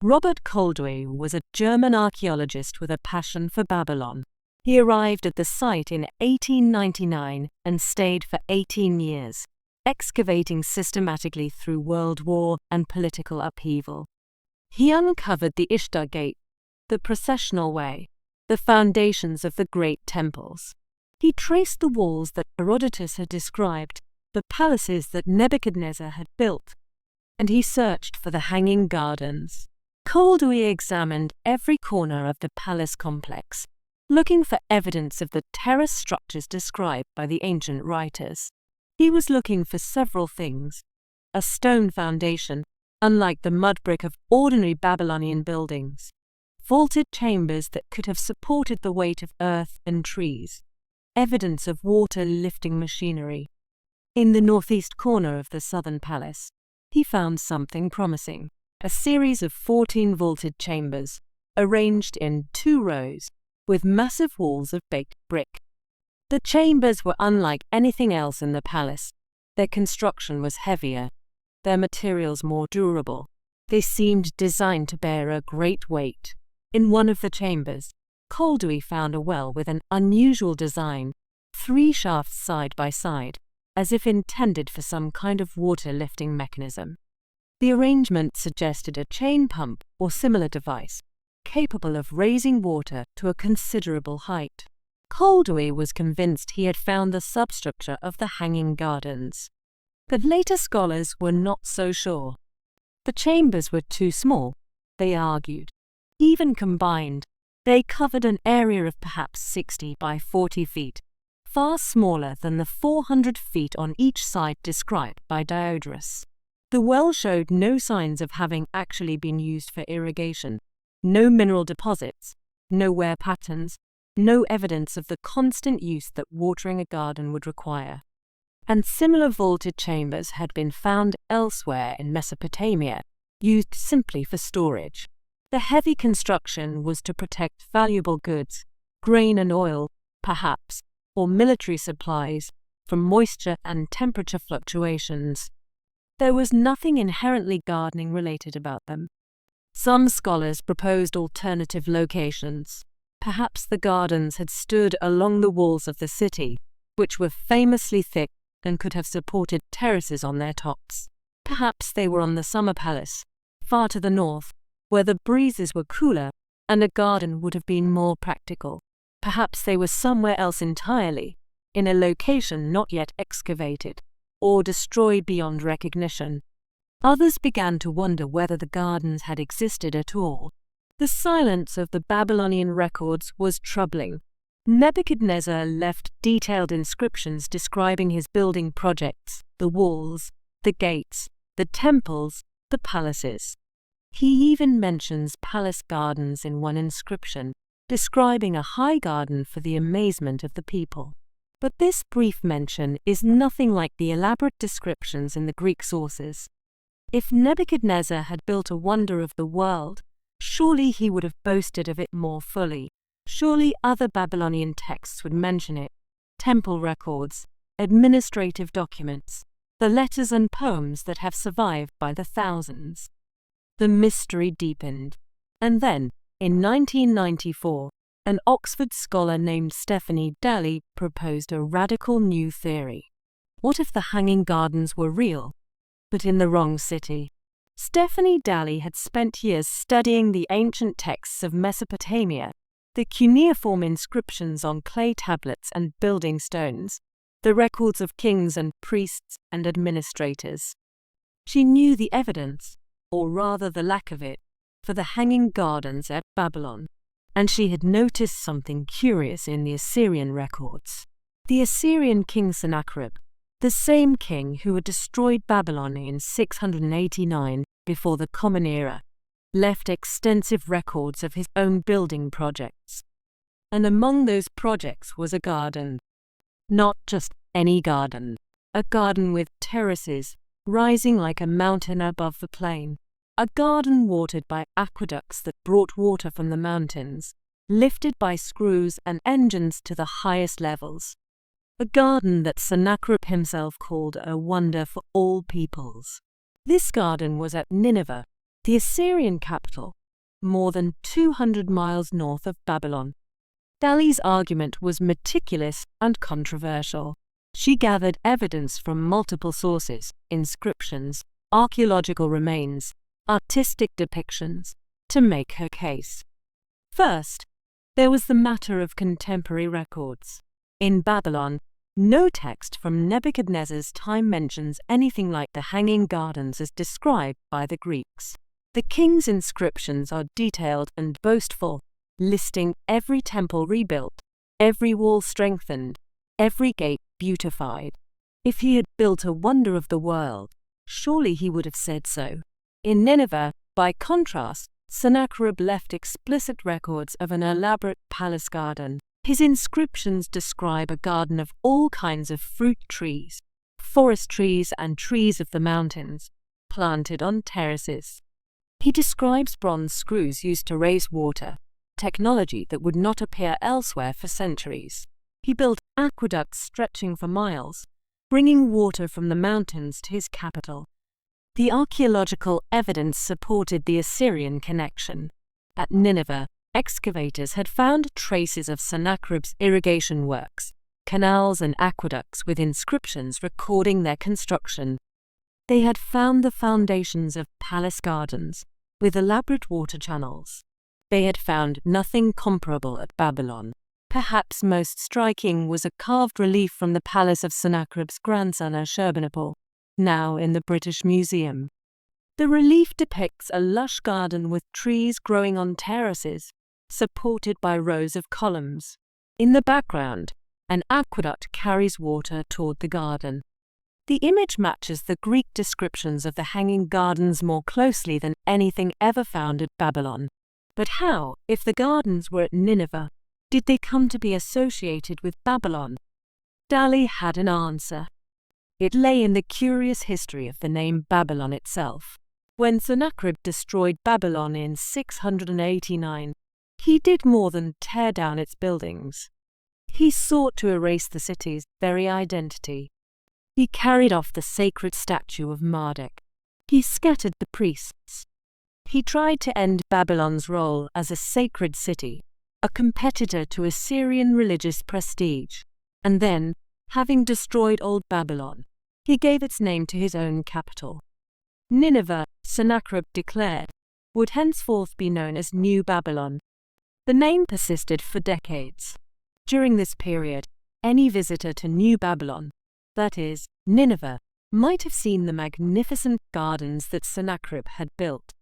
A: Robert Koldewey was a German archaeologist with a passion for Babylon. He arrived at the site in 1899 and stayed for 18 years, excavating systematically through world war and political upheaval. He uncovered the Ishtar Gate, the processional way, the foundations of the great temples. He traced the walls that Herodotus had described, the palaces that Nebuchadnezzar had built, and he searched for the hanging gardens. Koldewey examined every corner of the palace complex, looking for evidence of the terrace structures described by the ancient writers. He was looking for several things: a stone foundation, unlike the mud brick of ordinary Babylonian buildings, vaulted chambers that could have supported the weight of earth and trees, evidence of water-lifting machinery. In the northeast corner of the southern palace, he found something promising: a series of 14 vaulted chambers, arranged in 2 rows, with massive walls of baked brick. The chambers were unlike anything else in the palace. Their construction was heavier, their materials more durable. They seemed designed to bear a great weight. In one of the chambers, Koldewey found a well with an unusual design, 3 shafts side by side, as if intended for some kind of water-lifting mechanism. The arrangement suggested a chain pump or similar device, capable of raising water to a considerable height. Koldewey was convinced he had found the substructure of the Hanging Gardens. But later scholars were not so sure. The chambers were too small, they argued. Even combined, they covered an area of perhaps 60 by 40 feet, far smaller than the 400 feet on each side described by Diodorus. The well showed no signs of having actually been used for irrigation. No mineral deposits, no wear patterns, no evidence of the constant use that watering a garden would require. And similar vaulted chambers had been found elsewhere in Mesopotamia, used simply for storage. The heavy construction was to protect valuable goods, grain and oil, perhaps, or military supplies, from moisture and temperature fluctuations. There was nothing inherently gardening-related about them. Some scholars proposed alternative locations. Perhaps the gardens had stood along the walls of the city, which were famously thick and could have supported terraces on their tops. Perhaps they were on the summer palace, far to the north, where the breezes were cooler and a garden would have been more practical. Perhaps they were somewhere else entirely, in a location not yet excavated, or destroyed beyond recognition. Others began to wonder whether the gardens had existed at all. The silence of the Babylonian records was troubling. Nebuchadnezzar left detailed inscriptions describing his building projects, the walls, the gates, the temples, the palaces. He even mentions palace gardens in one inscription, describing a high garden for the amazement of the people. But this brief mention is nothing like the elaborate descriptions in the Greek sources. If Nebuchadnezzar had built a wonder of the world, surely he would have boasted of it more fully. Surely other Babylonian texts would mention it: temple records, administrative documents, the letters and poems that have survived by the thousands. The mystery deepened. And then, in 1994, an Oxford scholar named Stephanie Daly proposed a radical new theory. What if the Hanging Gardens were real, but in the wrong city? Stephanie Daly had spent years studying the ancient texts of Mesopotamia, the cuneiform inscriptions on clay tablets and building stones, the records of kings and priests and administrators. She knew the evidence, or rather the lack of it, for the Hanging Gardens at Babylon, and she had noticed something curious in the Assyrian records. The Assyrian king Sennacherib, the same king who had destroyed Babylon in 689 before the Common Era, left extensive records of his own building projects. And among those projects was a garden. Not just any garden. A garden with terraces rising like a mountain above the plain. A garden watered by aqueducts that brought water from the mountains, lifted by screws and engines to the highest levels. A garden that Sennacherib himself called a wonder for all peoples. This garden was at Nineveh, the Assyrian capital, more than 200 miles north of Babylon. Dali's argument was meticulous and controversial. She gathered evidence from multiple sources, inscriptions, archaeological remains, artistic depictions, to make her case. First, there was the matter of contemporary records. In Babylon, no text from Nebuchadnezzar's time mentions anything like the Hanging Gardens as described by the Greeks. The king's inscriptions are detailed and boastful, listing every temple rebuilt, every wall strengthened, every gate beautified. If he had built a wonder of the world, surely he would have said so. In Nineveh, by contrast, Sennacherib left explicit records of an elaborate palace garden. His inscriptions describe a garden of all kinds of fruit trees, forest trees and trees of the mountains, planted on terraces. He describes bronze screws used to raise water, technology that would not appear elsewhere for centuries. He built aqueducts stretching for miles, bringing water from the mountains to his capital. The archaeological evidence supported the Assyrian connection. At Nineveh, excavators had found traces of Sennacherib's irrigation works, canals and aqueducts with inscriptions recording their construction. They had found the foundations of palace gardens, with elaborate water channels. They had found nothing comparable at Babylon. Perhaps most striking was a carved relief from the palace of Sennacherib's grandson Ashurbanipal, now in the British Museum. The relief depicts a lush garden with trees growing on terraces, supported by rows of columns. In the background, an aqueduct carries water toward the garden. The image matches the Greek descriptions of the Hanging Gardens more closely than anything ever found at Babylon. But how, if the gardens were at Nineveh, did they come to be associated with Babylon? Dali had an answer. It lay in the curious history of the name Babylon itself. When Sennacherib destroyed Babylon in 689, he did more than tear down its buildings. He sought to erase the city's very identity. He carried off the sacred statue of Marduk. He scattered the priests. He tried to end Babylon's role as a sacred city, a competitor to Assyrian religious prestige. And then, having destroyed Old Babylon, he gave its name to his own capital. Nineveh, Sennacherib declared, would henceforth be known as New Babylon. The name persisted for decades. During this period, any visitor to New Babylon, that is, Nineveh, might have seen the magnificent gardens that Sennacherib had built.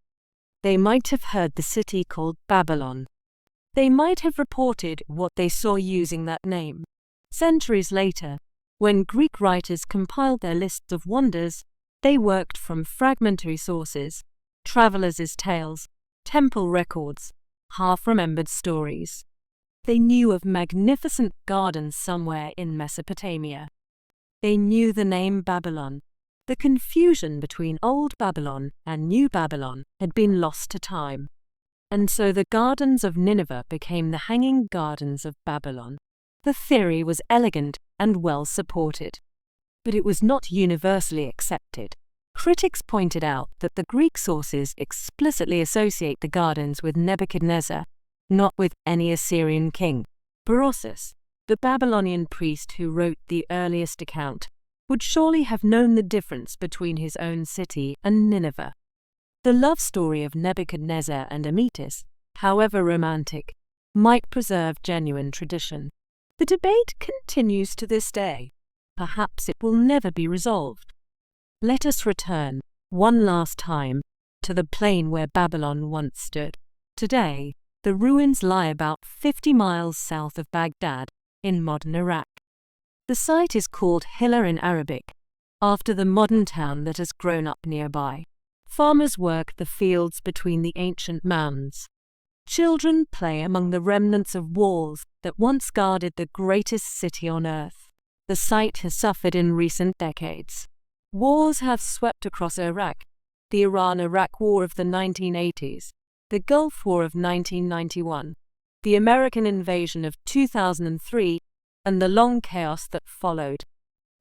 A: They might have heard the city called Babylon. They might have reported what they saw using that name. Centuries later, when Greek writers compiled their lists of wonders, they worked from fragmentary sources, travelers' tales, temple records, half-remembered stories. They knew of magnificent gardens somewhere in Mesopotamia. They knew the name Babylon. The confusion between Old Babylon and New Babylon had been lost to time, and so the gardens of Nineveh became the Hanging Gardens of Babylon. The theory was elegant and well supported, but it was not universally accepted. Critics pointed out that the Greek sources explicitly associate the gardens with Nebuchadnezzar, not with any Assyrian king. Pharos, the Babylonian priest who wrote the earliest account, would surely have known the difference between his own city and Nineveh. The love story of Nebuchadnezzar and Amytis, however romantic, might preserve genuine tradition. The debate continues to this day. Perhaps it will never be resolved. Let us return, one last time, to the plain where Babylon once stood. Today, the ruins lie about 50 miles south of Baghdad, in modern Iraq. The site is called Hilla in Arabic, after the modern town that has grown up nearby. Farmers work the fields between the ancient mounds. Children play among the remnants of walls that once guarded the greatest city on earth. The site has suffered in recent decades. Wars have swept across Iraq: the Iran-Iraq War of the 1980s, the Gulf War of 1991, the American invasion of 2003, and the long chaos that followed.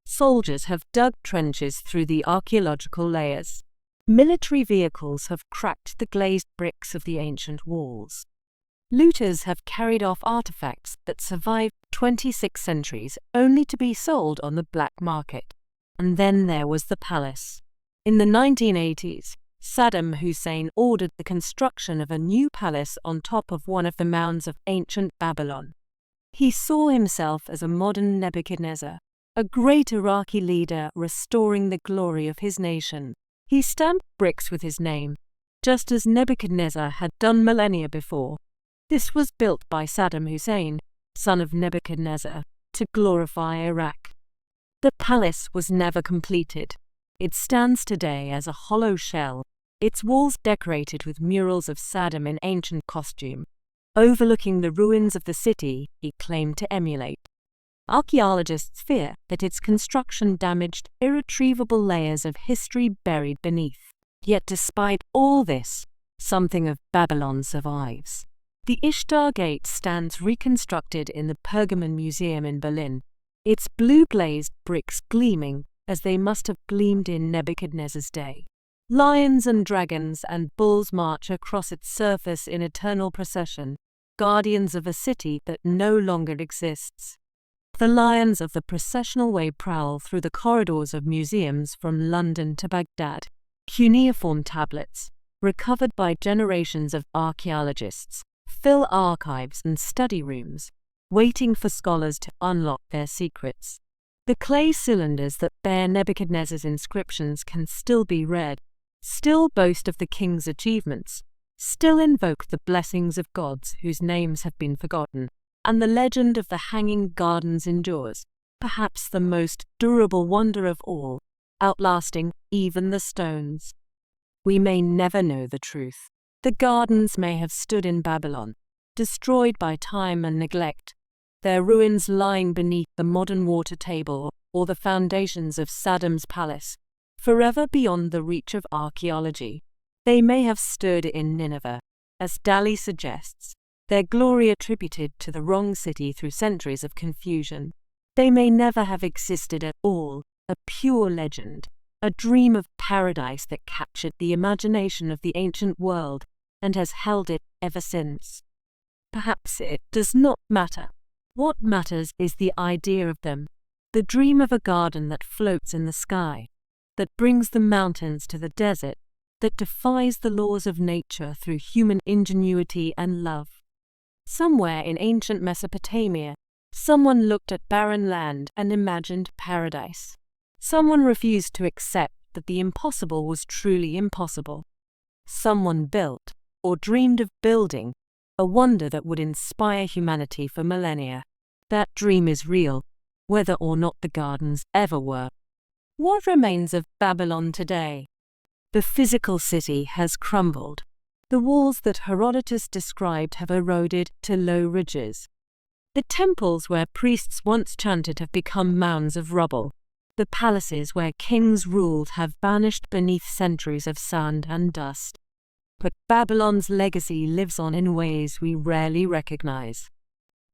A: Soldiers have dug trenches through the archaeological layers. Military vehicles have cracked the glazed bricks of the ancient walls. Looters have carried off artifacts that survived 26 centuries only to be sold on the black market. And then there was the palace. In the 1980s, Saddam Hussein ordered the construction of a new palace on top of one of the mounds of ancient Babylon. He saw himself as a modern Nebuchadnezzar, a great Iraqi leader restoring the glory of his nation. He stamped bricks with his name, just as Nebuchadnezzar had done millennia before. This was built by Saddam Hussein, son of Nebuchadnezzar, to glorify Iraq. The palace was never completed. It stands today as a hollow shell, its walls decorated with murals of Saddam in ancient costume, overlooking the ruins of the city he claimed to emulate. Archaeologists fear that its construction damaged irretrievable layers of history buried beneath. Yet despite all this, something of Babylon survives. The Ishtar Gate stands reconstructed in the Pergamon Museum in Berlin, its blue-glazed bricks gleaming as they must have gleamed in Nebuchadnezzar's day. Lions and dragons and bulls march across its surface in eternal procession, guardians of a city that no longer exists. The lions of the processional way prowl through the corridors of museums from London to Baghdad. Cuneiform tablets, recovered by generations of archaeologists, fill archives and study rooms, waiting for scholars to unlock their secrets. The clay cylinders that bear Nebuchadnezzar's inscriptions can still be read, still boast of the king's achievements, still invoke the blessings of gods whose names have been forgotten, and the legend of the Hanging Gardens endures, perhaps the most durable wonder of all, outlasting even the stones. We may never know the truth. The gardens may have stood in Babylon, destroyed by time and neglect, their ruins lying beneath the modern water table or the foundations of Saddam's palace, forever beyond the reach of archaeology. They may have stood in Nineveh, as Dali suggests, their glory attributed to the wrong city through centuries of confusion. They may never have existed at all, a pure legend, a dream of paradise that captured the imagination of the ancient world and has held it ever since. Perhaps it does not matter. What matters is the idea of them, the dream of a garden that floats in the sky, that brings the mountains to the desert, that defies the laws of nature through human ingenuity and love. Somewhere in ancient Mesopotamia, someone looked at barren land and imagined paradise. Someone refused to accept that the impossible was truly impossible. Someone built, or dreamed of building, a wonder that would inspire humanity for millennia. That dream is real, whether or not the gardens ever were. What remains of Babylon today? The physical city has crumbled. The walls that Herodotus described have eroded to low ridges. The temples where priests once chanted have become mounds of rubble. The palaces where kings ruled have vanished beneath centuries of sand and dust. But Babylon's legacy lives on in ways we rarely recognize.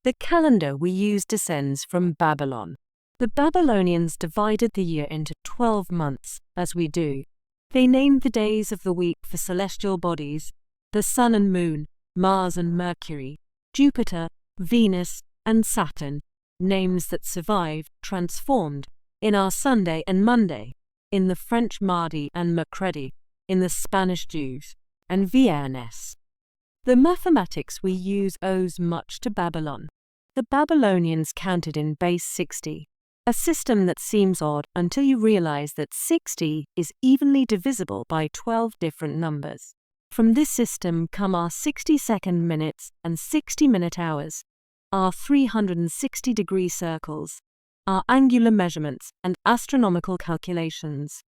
A: The calendar we use descends from Babylon. The Babylonians divided the year into 12 months, as we do. They named the days of the week for celestial bodies, the sun and moon, Mars and Mercury, Jupiter, Venus, and Saturn, names that survived, transformed, in our Sunday and Monday, in the French Mardi and Mercredi, in the Spanish Jews, and Viernes. The mathematics we use owes much to Babylon. The Babylonians counted in base 60, a system that seems odd until you realize that 60 is evenly divisible by 12 different numbers. From this system come our 60-second minutes and 60-minute hours, our 360-degree circles, our angular measurements and astronomical calculations.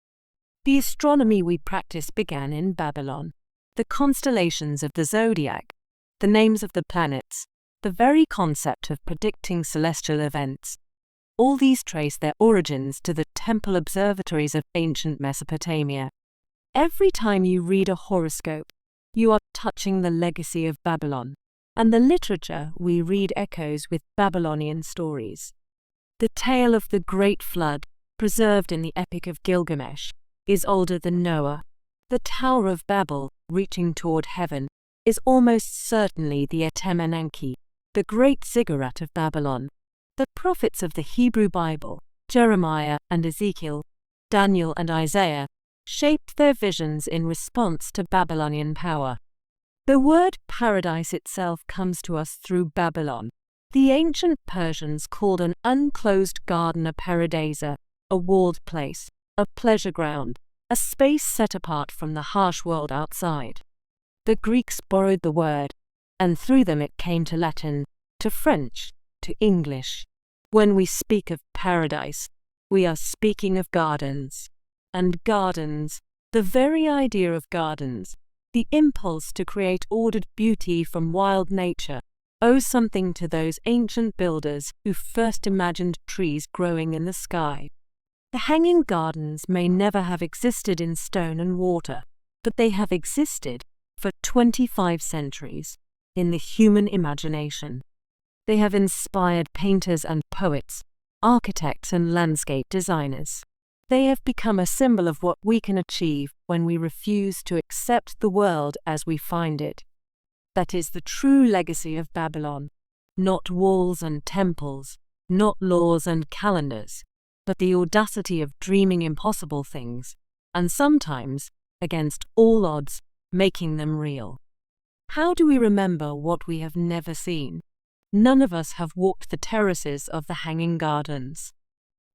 A: The astronomy we practice began in Babylon. The constellations of the zodiac, the names of the planets, the very concept of predicting celestial events, all these trace their origins to the temple observatories of ancient Mesopotamia. Every time you read a horoscope, you are touching the legacy of Babylon, and the literature we read echoes with Babylonian stories. The tale of the Great Flood, preserved in the Epic of Gilgamesh, is older than Noah. The Tower of Babel, reaching toward heaven, is almost certainly the Artemis, the great ziggurat of Babylon. The prophets of the Hebrew Bible, Jeremiah and Ezekiel, Daniel and Isaiah, shaped their visions in response to Babylonian power. The word paradise itself comes to us through Babylon. The ancient Persians called an unclosed garden a paradisa, a walled place, a pleasure ground, a space set apart from the harsh world outside. The Greeks borrowed the word, and through them it came to Latin, to French, to English. When we speak of paradise, we are speaking of gardens. And gardens, the very idea of gardens, the impulse to create ordered beauty from wild nature, owes something to those ancient builders who first imagined trees growing in the sky. The hanging gardens may never have existed in stone and water, but they have existed for 25 centuries in the human imagination. They have inspired painters and poets, architects and landscape designers. They have become a symbol of what we can achieve when we refuse to accept the world as we find it. That is the true legacy of Babylon. Not walls and temples, not laws and calendars, but the audacity of dreaming impossible things, and sometimes, against all odds, making them real. How do we remember what we have never seen? None of us have walked the terraces of the hanging gardens.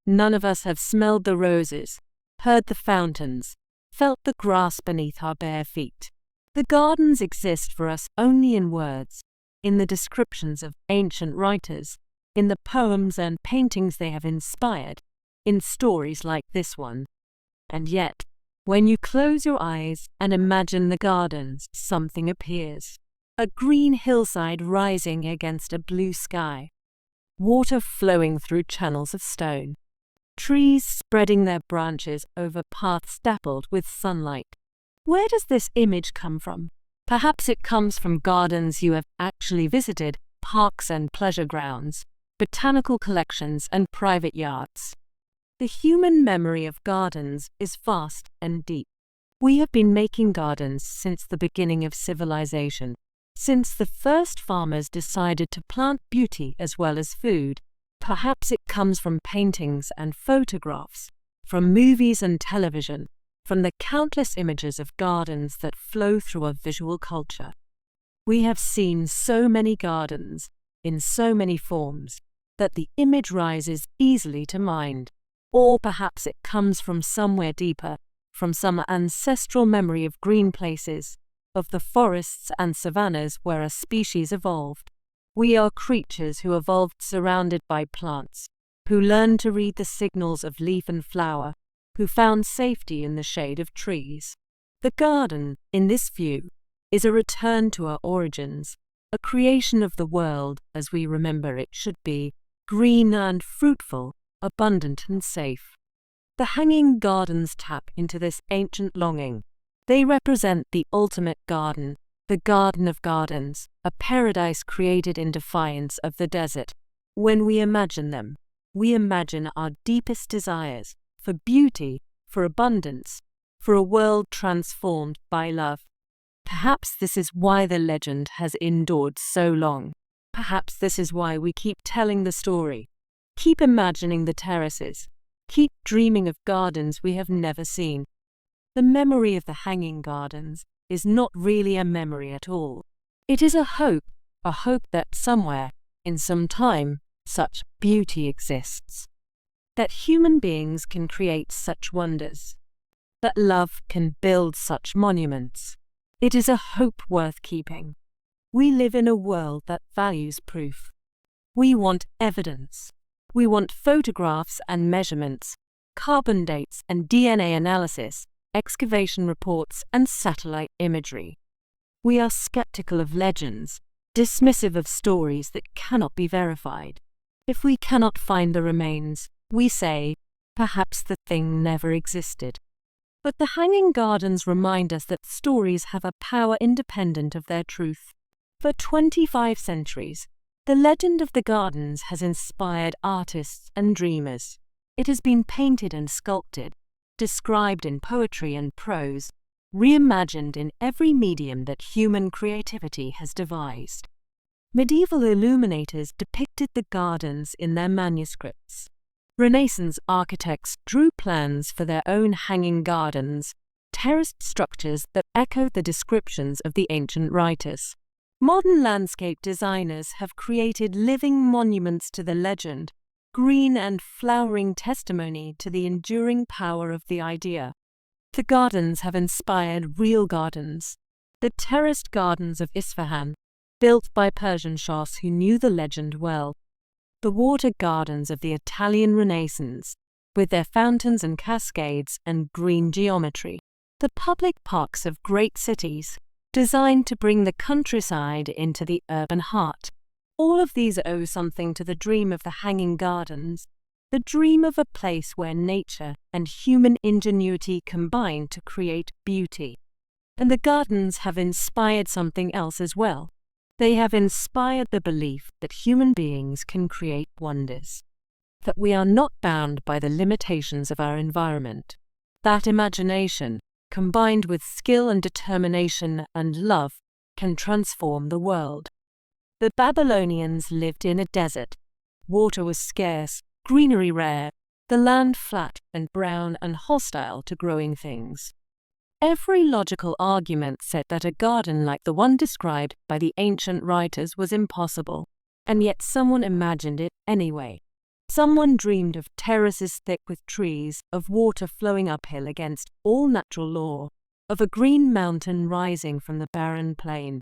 A: None of us have smelled the roses, heard the fountains, felt the grass beneath our bare feet. The gardens exist for us only in words, in the descriptions of ancient writers, in the poems and paintings they have inspired, in stories like this one. And yet, when you close your eyes and imagine the gardens, something appears. A green hillside rising against a blue sky, water flowing through channels of stone, trees spreading their branches over paths dappled with sunlight. Where does this image come from? Perhaps it comes from gardens you have actually visited, parks and pleasure grounds, botanical collections and private yachts. The human memory of gardens is vast and deep. We have been making gardens since the beginning of civilization, since the first farmers decided to plant beauty as well as food. Perhaps it comes from paintings and photographs, from movies and television, from the countless images of gardens that flow through our visual culture. We have seen so many gardens, in so many forms, that the image rises easily to mind. Or perhaps it comes from somewhere deeper, from some ancestral memory of green places, of the forests and savannas where a species evolved. We are creatures who evolved surrounded by plants, who learned to read the signals of leaf and flower, who found safety in the shade of trees. The garden, in this view, is a return to our origins, a creation of the world as we remember it should be, green and fruitful, abundant and safe. The hanging gardens tap into this ancient longing. They represent the ultimate garden, the garden of gardens, a paradise created in defiance of the desert. When we imagine them, we imagine our deepest desires for beauty, for abundance, for a world transformed by love. Perhaps this is why the legend has endured so long. Perhaps this is why we keep telling the story, keep imagining the terraces, keep dreaming of gardens we have never seen. The memory of the hanging gardens is not really a memory at all. It is a hope that somewhere, in some time, such beauty exists. That human beings can create such wonders. That love can build such monuments. It is a hope worth keeping. We live in a world that values proof. We want evidence. We want photographs and measurements, carbon dates and DNA analysis, excavation reports and satellite imagery. We are skeptical of legends, dismissive of stories that cannot be verified. If we cannot find the remains, we say, perhaps the thing never existed. But the hanging gardens remind us that stories have a power independent of their truth. For 25 centuries, the legend of the gardens has inspired artists and dreamers. It has been painted and sculpted, described in poetry and prose, reimagined in every medium that human creativity has devised. Medieval illuminators depicted the gardens in their manuscripts. Renaissance architects drew plans for their own hanging gardens, terraced structures that echoed the descriptions of the ancient writers. Modern landscape designers have created living monuments to the legend, green and flowering testimony to the enduring power of the idea. The gardens have inspired real gardens. The terraced gardens of Isfahan, built by Persian Shahs who knew the legend well. The water gardens of the Italian Renaissance, with their fountains and cascades and green geometry. The public parks of great cities, designed to bring the countryside into the urban heart. All of these owe something to the dream of the hanging gardens, the dream of a place where nature and human ingenuity combine to create beauty. And the gardens have inspired something else as well. They have inspired the belief that human beings can create wonders, that we are not bound by the limitations of our environment. That imagination, combined with skill and determination and love, can transform the world. The Babylonians lived in a desert. Water was scarce, greenery rare, the land flat and brown and hostile to growing things. Every logical argument said that a garden like the one described by the ancient writers was impossible, and yet someone imagined it anyway. Someone dreamed of terraces thick with trees, of water flowing uphill against all natural law, of a green mountain rising from the barren plain.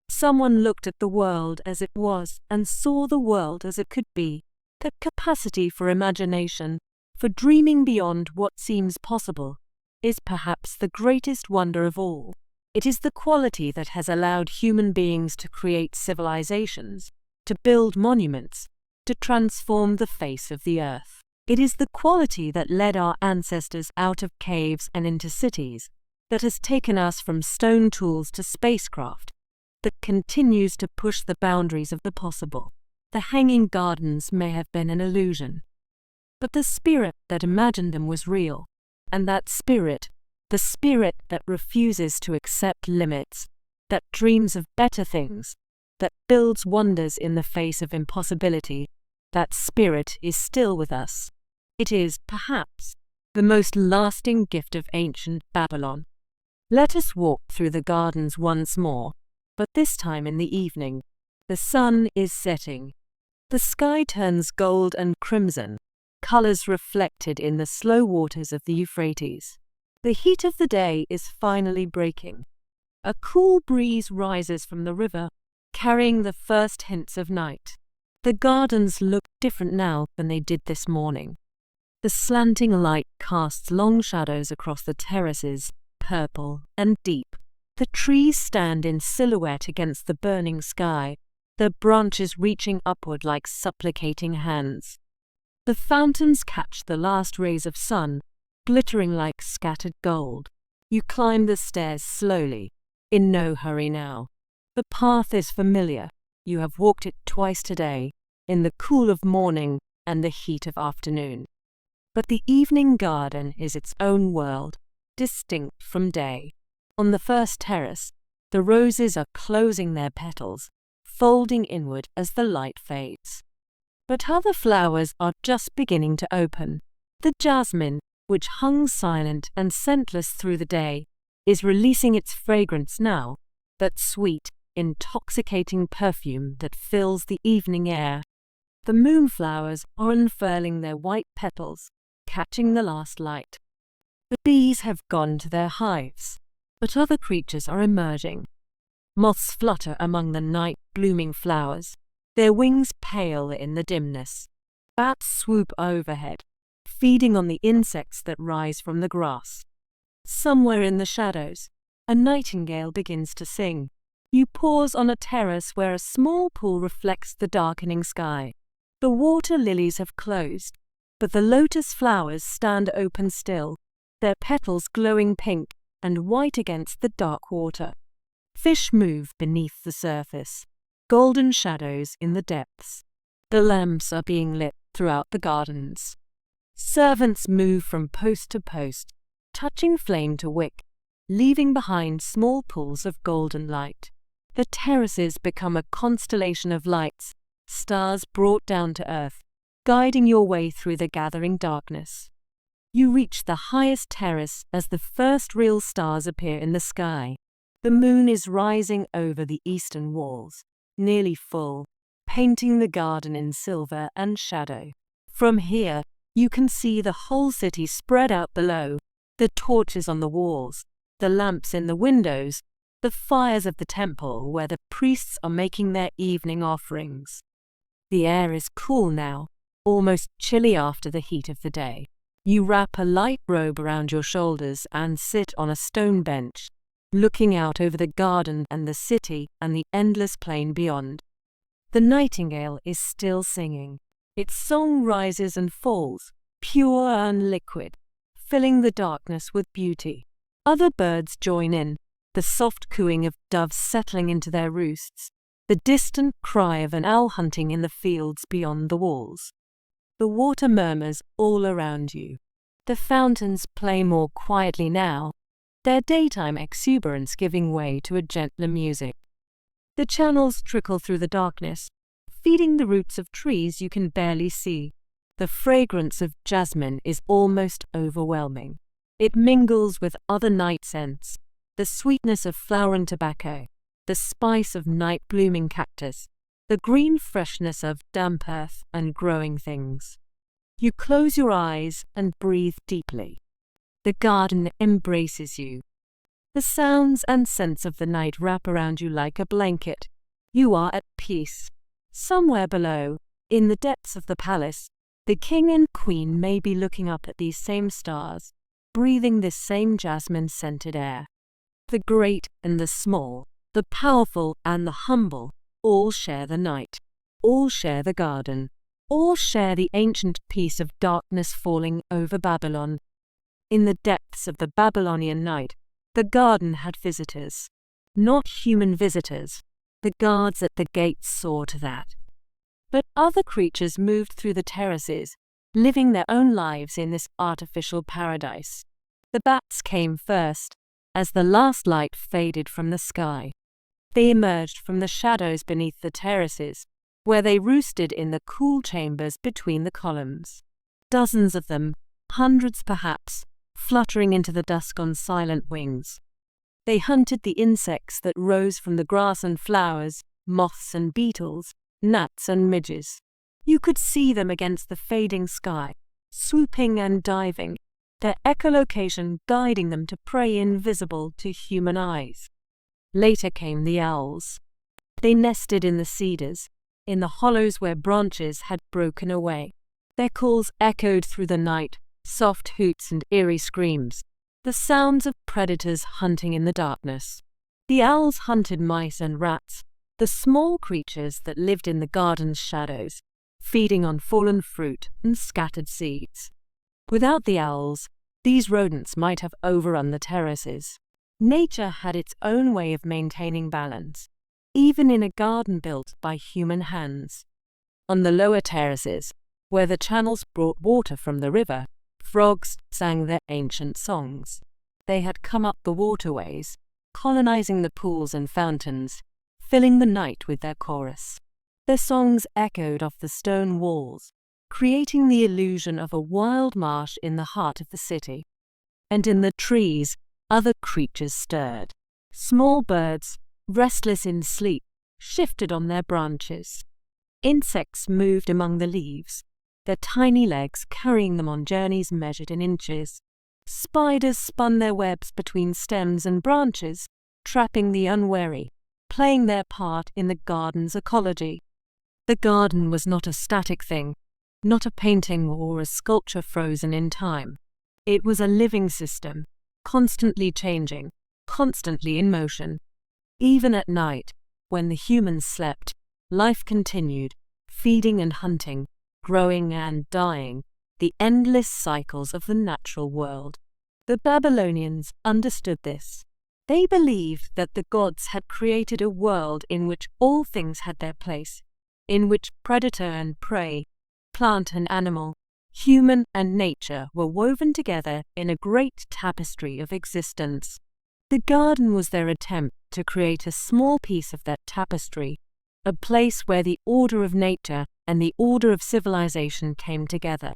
A: Someone looked at the world as it was and saw the world as it could be. That capacity for imagination, for dreaming beyond what seems possible, is perhaps the greatest wonder of all. It is the quality that has allowed human beings to create civilizations, to build monuments, to transform the face of the earth. It is the quality that led our ancestors out of caves and into cities, that has taken us from stone tools to spacecraft, that continues to push the boundaries of the possible. The hanging gardens may have been an illusion, but the spirit that imagined them was real. And that spirit, the spirit that refuses to accept limits, that dreams of better things, that builds wonders in the face of impossibility, that spirit is still with us. It is, perhaps, the most lasting gift of ancient Babylon. Let us walk through the gardens once more, but this time in the evening. The sun is setting. The sky turns gold and crimson, colors reflected in the slow waters of the Euphrates. The heat of the day is finally breaking. A cool breeze rises from the river, carrying the first hints of night. The gardens look different now than they did this morning. The slanting light casts long shadows across the terraces, purple and deep. The trees stand in silhouette against the burning sky, their branches reaching upward like supplicating hands. The fountains catch the last rays of sun, glittering like scattered gold. You climb the stairs slowly, in no hurry now. The path is familiar. You have walked it twice today, in the cool of morning and the heat of afternoon. But the evening garden is its own world, distinct from day. On the first terrace, the roses are closing their petals, folding inward as the light fades. But other flowers are just beginning to open. The jasmine, which hung silent and scentless through the day, is releasing its fragrance now, that sweet, intoxicating perfume that fills the evening air. The moonflowers are unfurling their white petals, catching the last light. The bees have gone to their hives, but other creatures are emerging. Moths flutter among the night-blooming flowers, their wings pale in the dimness. Bats swoop overhead, feeding on the insects that rise from the grass. Somewhere in the shadows, a nightingale begins to sing. You pause on a terrace where a small pool reflects the darkening sky. The water lilies have closed, but the lotus flowers stand open still, their petals glowing pink and white against the dark water. Fish move beneath the surface, golden shadows in the depths. The lamps are being lit throughout the gardens. Servants move from post to post, touching flame to wick, leaving behind small pools of golden light. The terraces become a constellation of lights, stars brought down to earth, guiding your way through the gathering darkness. You reach the highest terrace as the first real stars appear in the sky. The moon is rising over the eastern walls, nearly full, painting the garden in silver and shadow. From here, you can see the whole city spread out below, the torches on the walls, the lamps in the windows, the fires of the temple where the priests are making their evening offerings. The air is cool now, almost chilly after the heat of the day. You wrap a light robe around your shoulders and sit on a stone bench, looking out over the garden and the city and the endless plain beyond. The nightingale is still singing. Its song rises and falls, pure and liquid, filling the darkness with beauty. Other birds join in, the soft cooing of doves settling into their roosts, the distant cry of an owl hunting in the fields beyond the walls. The water murmurs all around you. The fountains play more quietly now, their daytime exuberance giving way to a gentler music. The channels trickle through the darkness, feeding the roots of trees you can barely see. The fragrance of jasmine is almost overwhelming. It mingles with other night scents, the sweetness of flower and tobacco, the spice of night-blooming cactus, the green freshness of damp earth and growing things. You close your eyes and breathe deeply. The garden embraces you. The sounds and scents of the night wrap around you like a blanket. You are at peace. Somewhere below, in the depths of the palace, the king and queen may be looking up at these same stars, breathing this same jasmine-scented air. The great and the small, the powerful and the humble, all share the night, all share the garden, all share the ancient peace of darkness falling over Babylon. In the depths of the Babylonian night, the garden had visitors. Not human visitors. The guards at the gates saw to that. But other creatures moved through the terraces, living their own lives in this artificial paradise. The bats came first, as the last light faded from the sky. They emerged from the shadows beneath the terraces, where they roosted in the cool chambers between the columns. Dozens of them, hundreds perhaps, fluttering into the dusk on silent wings. They hunted the insects that rose from the grass and flowers, moths and beetles, gnats and midges. You could see them against the fading sky, swooping and diving, their echolocation guiding them to prey invisible to human eyes. Later came the owls. They nested in the cedars, in the hollows where branches had broken away. Their calls echoed through the night, soft hoots and eerie screams, the sounds of predators hunting in the darkness. The owls hunted mice and rats, the small creatures that lived in the garden's shadows, feeding on fallen fruit and scattered seeds. Without the owls, these rodents might have overrun the terraces. Nature had its own way of maintaining balance, even in a garden built by human hands. On the lower terraces, where the channels brought water from the river, frogs sang their ancient songs. They had come up the waterways, colonizing the pools and fountains, filling the night with their chorus. Their songs echoed off the stone walls, creating the illusion of a wild marsh in the heart of the city. And in the trees, other creatures stirred. Small birds, restless in sleep, shifted on their branches. Insects moved among the leaves, their tiny legs carrying them on journeys measured in inches. Spiders spun their webs between stems and branches, trapping the unwary, playing their part in the garden's ecology. The garden was not a static thing, not a painting or a sculpture frozen in time. It was a living system, constantly changing, constantly in motion. Even at night, when the humans slept, life continued, feeding and hunting, growing and dying, the endless cycles of the natural world. The Babylonians understood this. They believed that the gods had created a world in which all things had their place, in which predator and prey, plant and animal, human and nature were woven together in a great tapestry of existence. The garden was their attempt to create a small piece of that tapestry, a place where the order of nature and the order of civilization came together,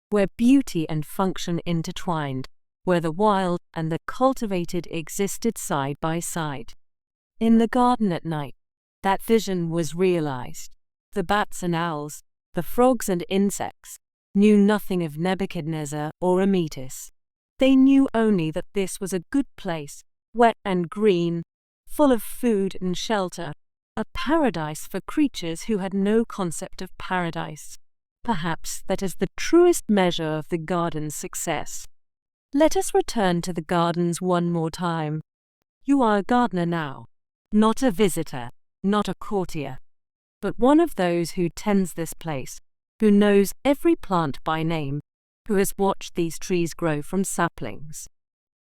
A: where beauty and function intertwined, where the wild and the cultivated existed side by side. In the garden at night, that vision was realized. The bats and owls, the frogs and insects, knew nothing of Nebuchadnezzar or Ametis. They knew only that this was a good place, wet and green, full of food and shelter, a paradise for creatures who had no concept of paradise. Perhaps that is the truest measure of the garden's success. Let us return to the gardens one more time. You are a gardener now, not a visitor, not a courtier, but one of those who tends this place, who knows every plant by name, who has watched these trees grow from saplings.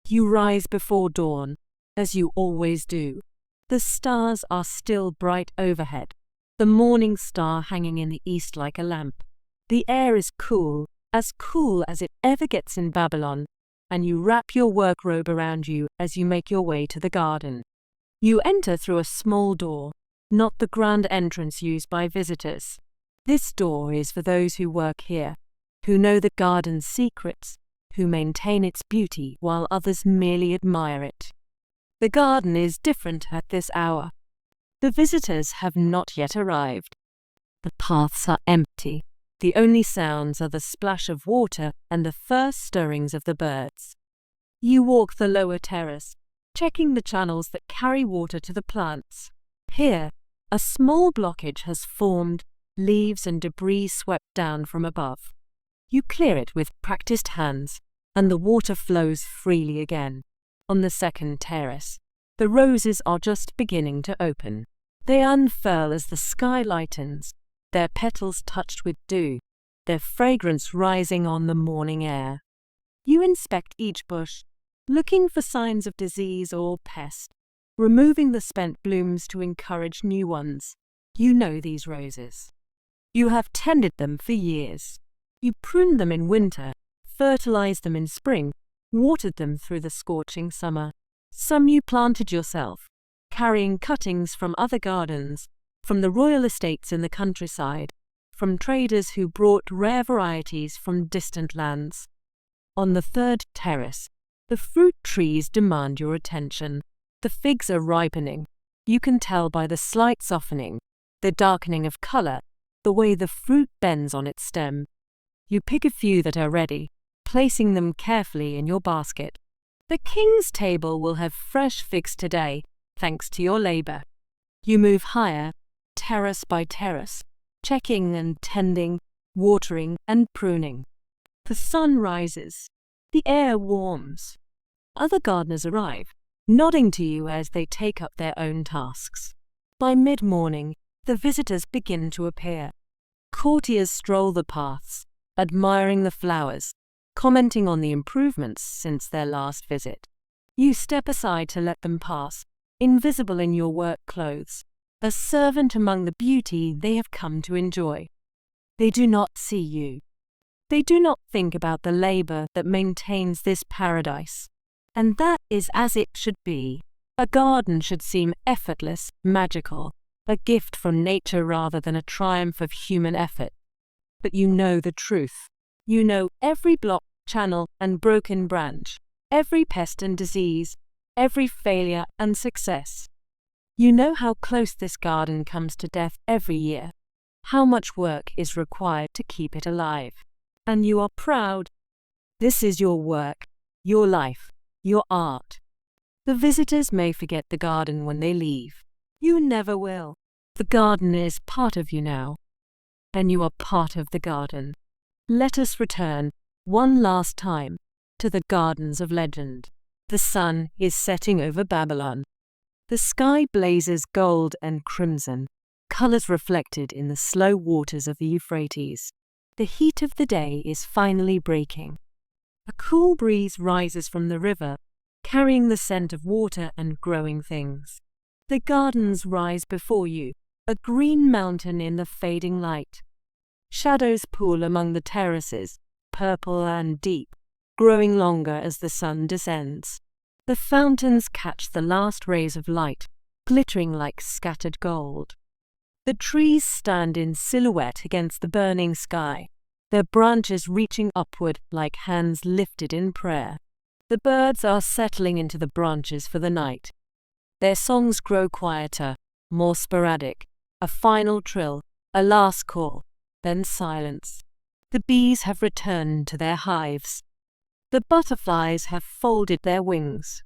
A: You rise before dawn, as you always do. The stars are still bright overhead, the morning star hanging in the east like a lamp. The air is cool as it ever gets in Babylon, and you wrap your work robe around you as you make your way to the garden. You enter through a small door, not the grand entrance used by visitors. This door is for those who work here, who know the garden's secrets, who maintain its beauty while others merely admire it. The garden is different at this hour. The visitors have not yet arrived. The paths are empty. The only sounds are the splash of water and the first stirrings of the birds. You walk the lower terrace, checking the channels that carry water to the plants. Here, a small blockage has formed, leaves and debris swept down from above. You clear it with practiced hands, and the water flows freely again. On the second terrace, the roses are just beginning to open. They unfurl as the sky lightens, their petals touched with dew, their fragrance rising on the morning air. You inspect each bush, looking for signs of disease or pest, removing the spent blooms to encourage new ones. You know these roses. You have tended them for years. You pruned them in winter, fertilized them in spring, watered them through the scorching summer. Some you planted yourself, carrying cuttings from other gardens, from the royal estates in the countryside, from traders who brought rare varieties from distant lands. On the third terrace, the fruit trees demand your attention. The figs are ripening. You can tell by the slight softening, the darkening of color, the way the fruit bends on its stem. You pick a few that are ready, placing them carefully in your basket. The king's table will have fresh figs today, thanks to your labor. You move higher, terrace by terrace, checking and tending, watering and pruning. The sun rises. The air warms. Other gardeners arrive, nodding to you as they take up their own tasks. By mid-morning, the visitors begin to appear. Courtiers stroll the paths, admiring the flowers, commenting on the improvements since their last visit. You step aside to let them pass, invisible in your work clothes, a servant among the beauty they have come to enjoy. They do not see you. They do not think about the labor that maintains this paradise. And that is as it should be. A garden should seem effortless, magical, a gift from nature rather than a triumph of human effort. But you know the truth. You know every block, channel, and broken branch, every pest and disease, every failure and success. You know how close this garden comes to death every year, how much work is required to keep it alive. And you are proud. This is your work, your life, your art. The visitors may forget the garden when they leave. You never will. The garden is part of you now, and you are part of the garden. Let us return, one last time, to the gardens of legend. The sun is setting over Babylon. The sky blazes gold and crimson, colors reflected in the slow waters of the Euphrates. The heat of the day is finally breaking. A cool breeze rises from the river, carrying the scent of water and growing things. The gardens rise before you, a green mountain in the fading light. Shadows pool among the terraces, purple and deep, growing longer as the sun descends. The fountains catch the last rays of light, glittering like scattered gold. The trees stand in silhouette against the burning sky, their branches reaching upward like hands lifted in prayer. The birds are settling into the branches for the night. Their songs grow quieter, more sporadic, a final trill, a last call, then silence. The bees have returned to their hives. The butterflies have folded their wings.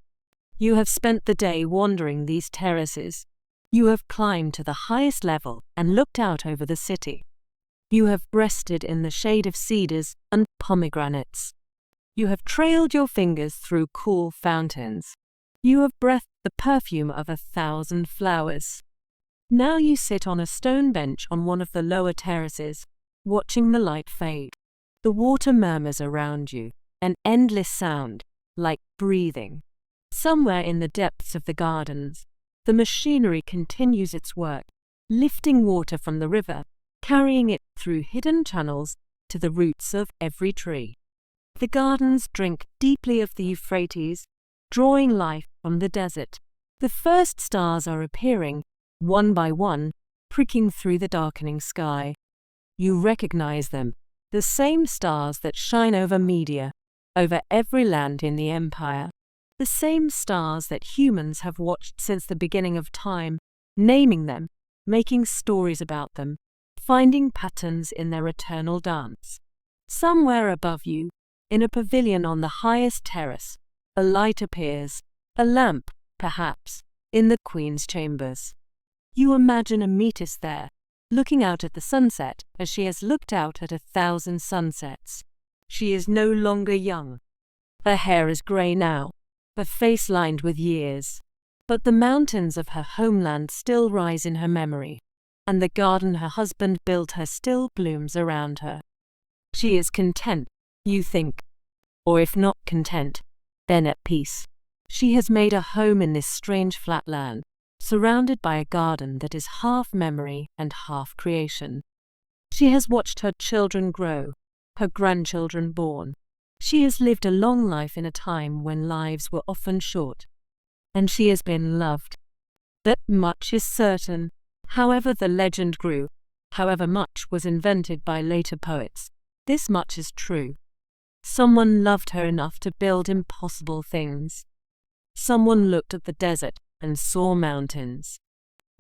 A: You have spent the day wandering these terraces. You have climbed to the highest level and looked out over the city. You have rested in the shade of cedars and pomegranates. You have trailed your fingers through cool fountains. You have breathed the perfume of 1,000 flowers. Now you sit on a stone bench on one of the lower terraces, watching the light fade. The water murmurs around you, an endless sound, like breathing. Somewhere in the depths of the gardens, the machinery continues its work, lifting water from the river, carrying it through hidden channels to the roots of every tree. The gardens drink deeply of the Euphrates, drawing life from the desert. The first stars are appearing, one by one, pricking through the darkening sky. You recognize them, the same stars that shine over Media, over every land in the empire. The same stars that humans have watched since the beginning of time, naming them, making stories about them, finding patterns in their eternal dance. Somewhere above you, in a pavilion on the highest terrace, a light appears, a lamp, perhaps, in the Queen's chambers. You imagine Ametis there, looking out at the sunset as she has looked out at 1,000 sunsets. She is no longer young. Her hair is grey now, her face lined with years. But the mountains of her homeland still rise in her memory, and the garden her husband built her still blooms around her. She is content, you think. Or if not content, then at peace. She has made a home in this strange flat land, surrounded by a garden that is half memory and half creation. She has watched her children grow, her grandchildren born. She has lived a long life in a time when lives were often short, and she has been loved. That much is certain. However the legend grew, however much was invented by later poets, this much is true. Someone loved her enough to build impossible things. Someone looked at the desert and saw mountains.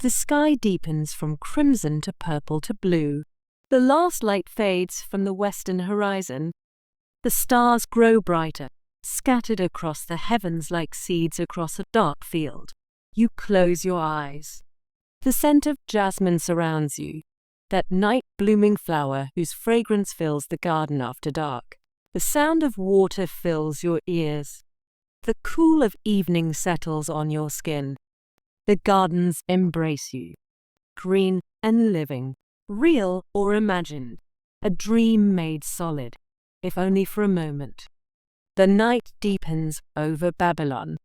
A: The sky deepens from crimson to purple to blue. The last light fades from the western horizon. The stars grow brighter, scattered across the heavens like seeds across a dark field. You close your eyes. The scent of jasmine surrounds you, that night-blooming flower whose fragrance fills the garden after dark. The sound of water fills your ears. The cool of evening settles on your skin. The gardens embrace you, green and living, real or imagined, a dream made solid, if only for a moment. The night deepens over Babylon.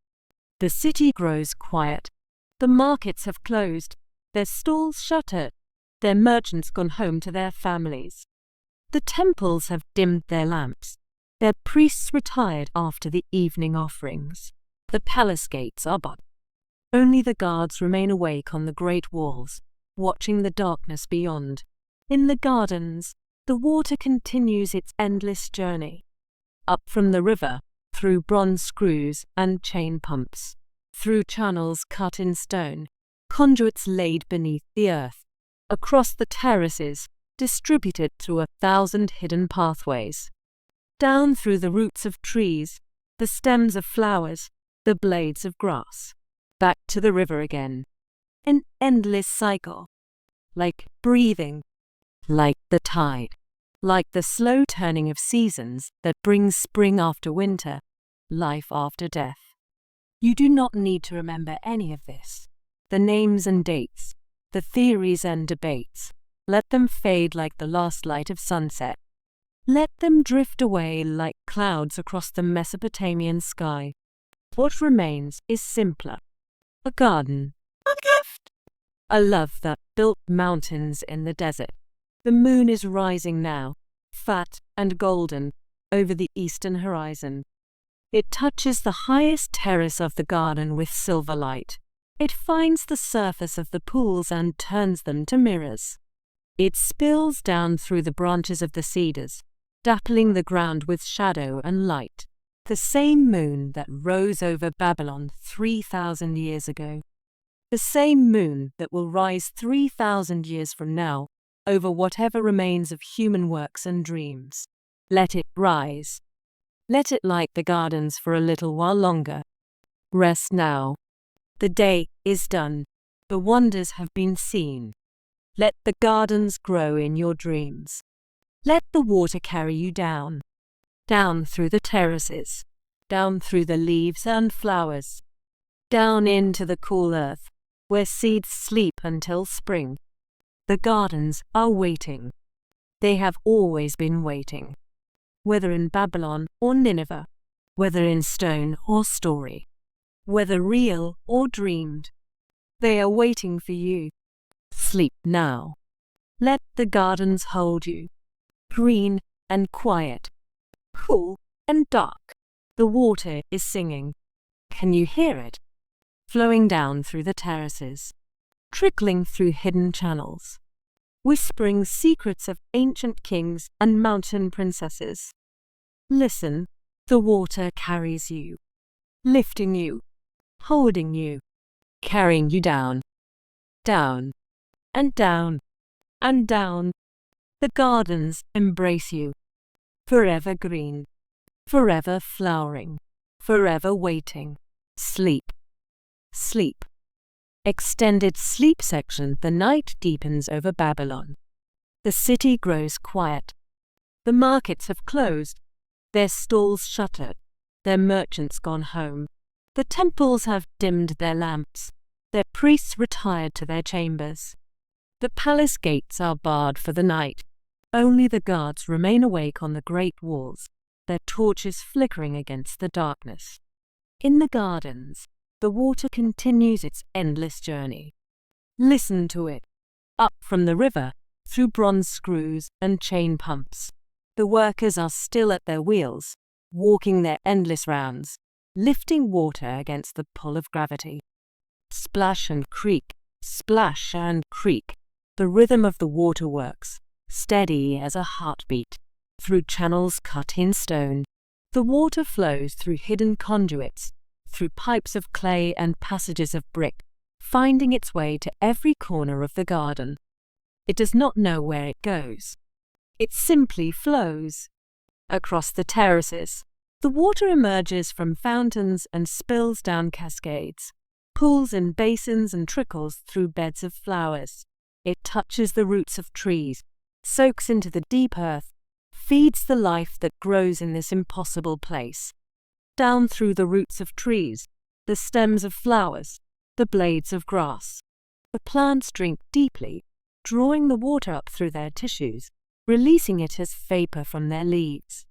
A: The city grows quiet. The markets have closed, their stalls shuttered, their merchants gone home to their families. The temples have dimmed their lamps, their priests retired after the evening offerings. The palace gates are barred. Only the guards remain awake on the great walls, watching the darkness beyond. In the gardens, the water continues its endless journey. Up from the river, through bronze screws and chain pumps, through channels cut in stone, conduits laid beneath the earth, across the terraces, distributed through 1,000 hidden pathways, down through the roots of trees, the stems of flowers, the blades of grass, back to the river again. An endless cycle, like breathing, like the tide, like the slow turning of seasons that brings spring after winter, life after death. You do not need to remember any of this. The names and dates, the theories and debates, let them fade like the last light of sunset. Let them drift away like clouds across the Mesopotamian sky. What remains is simpler. A garden. A gift. A love that built mountains in the desert. The moon is rising now, fat and golden, over the eastern horizon. It touches the highest terrace of the garden with silver light. It finds the surface of the pools and turns them to mirrors. It spills down through the branches of the cedars, dappling the ground with shadow and light. The same moon that rose over Babylon 3,000 years ago. The same moon that will rise 3,000 years from now over whatever remains of human works and dreams. Let it rise. Let it light the gardens for a little while longer. Rest now. The day is done. The wonders have been seen. Let the gardens grow in your dreams. Let the water carry you down. Down through the terraces. Down through the leaves and flowers. Down into the cool earth, where seeds sleep until spring. The gardens are waiting. They have always been waiting. Whether in Babylon or Nineveh, whether in stone or story, whether real or dreamed, they are waiting for you. Sleep now. Let the gardens hold you, green and quiet, cool and dark. The water is singing. Can you hear it? Flowing down through the terraces, trickling through hidden channels, whispering secrets of ancient kings and mountain princesses. Listen, the water carries you, lifting you, holding you, carrying you down, down, and down, and down. The gardens embrace you, forever green, forever flowering, forever waiting. Sleep, sleep. Extended sleep section. The night deepens over Babylon. The city grows quiet. The markets have closed, their stalls shuttered, their merchants gone home. The temples have dimmed their lamps, their priests retired to their chambers. The palace gates are barred for the night. Only the guards remain awake on the great walls, their torches flickering against the darkness. In the gardens, the water continues its endless journey. Listen to it. Up from the river, through bronze screws and chain pumps. The workers are still at their wheels, walking their endless rounds, lifting water against the pull of gravity. Splash and creak, splash and creak. The rhythm of the waterworks, steady as a heartbeat. Through channels cut in stone, the water flows through hidden conduits, through pipes of clay and passages of brick, finding its way to every corner of the garden. It does not know where it goes. It simply flows. Across the terraces, the water emerges from fountains and spills down cascades, pools in basins and trickles through beds of flowers. It touches the roots of trees, soaks into the deep earth, feeds the life that grows in this impossible place. Down through the roots of trees, the stems of flowers, the blades of grass. The plants drink deeply, drawing the water up through their tissues, releasing it as vapor from their leaves.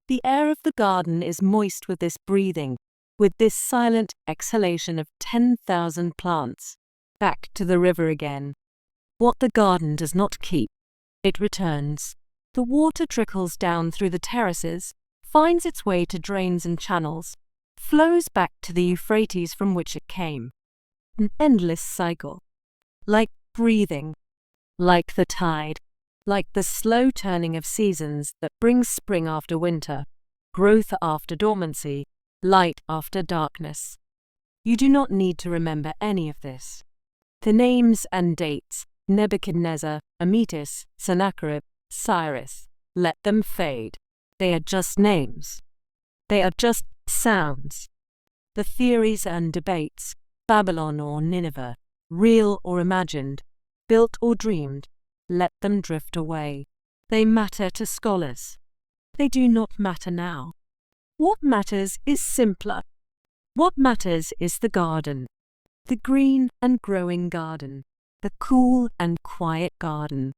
A: The air of the garden is moist with this breathing, with this silent exhalation of 10,000 plants. Back to the river again. What the garden does not keep, it returns. The water trickles down through the terraces, finds its way to drains and channels, flows back to the Euphrates from which it came. An endless cycle. Like breathing, like the tide, like the slow turning of seasons that brings spring after winter, growth after dormancy, light after darkness. You do not need to remember any of this. The names and dates, Nebuchadnezzar, Amytis, Sennacherib, Cyrus, let them fade. They are just names. They are just sounds. The theories and debates, Babylon or Nineveh, real or imagined, built or dreamed, let them drift away. They matter to scholars. They do not matter now. What matters is simpler. What matters is the garden. The green and growing garden. The cool and quiet garden.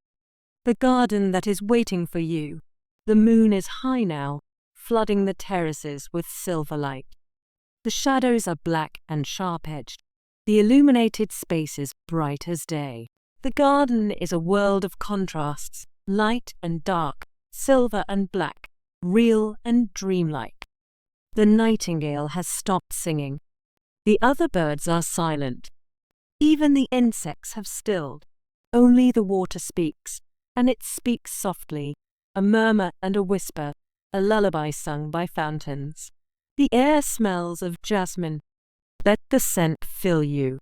A: The garden that is waiting for you. The moon is high now, flooding the terraces with silver light. The shadows are black and sharp-edged. The illuminated space is bright as day. The garden is a world of contrasts, light and dark, silver and black, real and dreamlike. The nightingale has stopped singing. The other birds are silent. Even the insects have stilled. Only the water speaks, and it speaks softly, a murmur and a whisper, a lullaby sung by fountains. The air smells of jasmine. Let the scent fill you.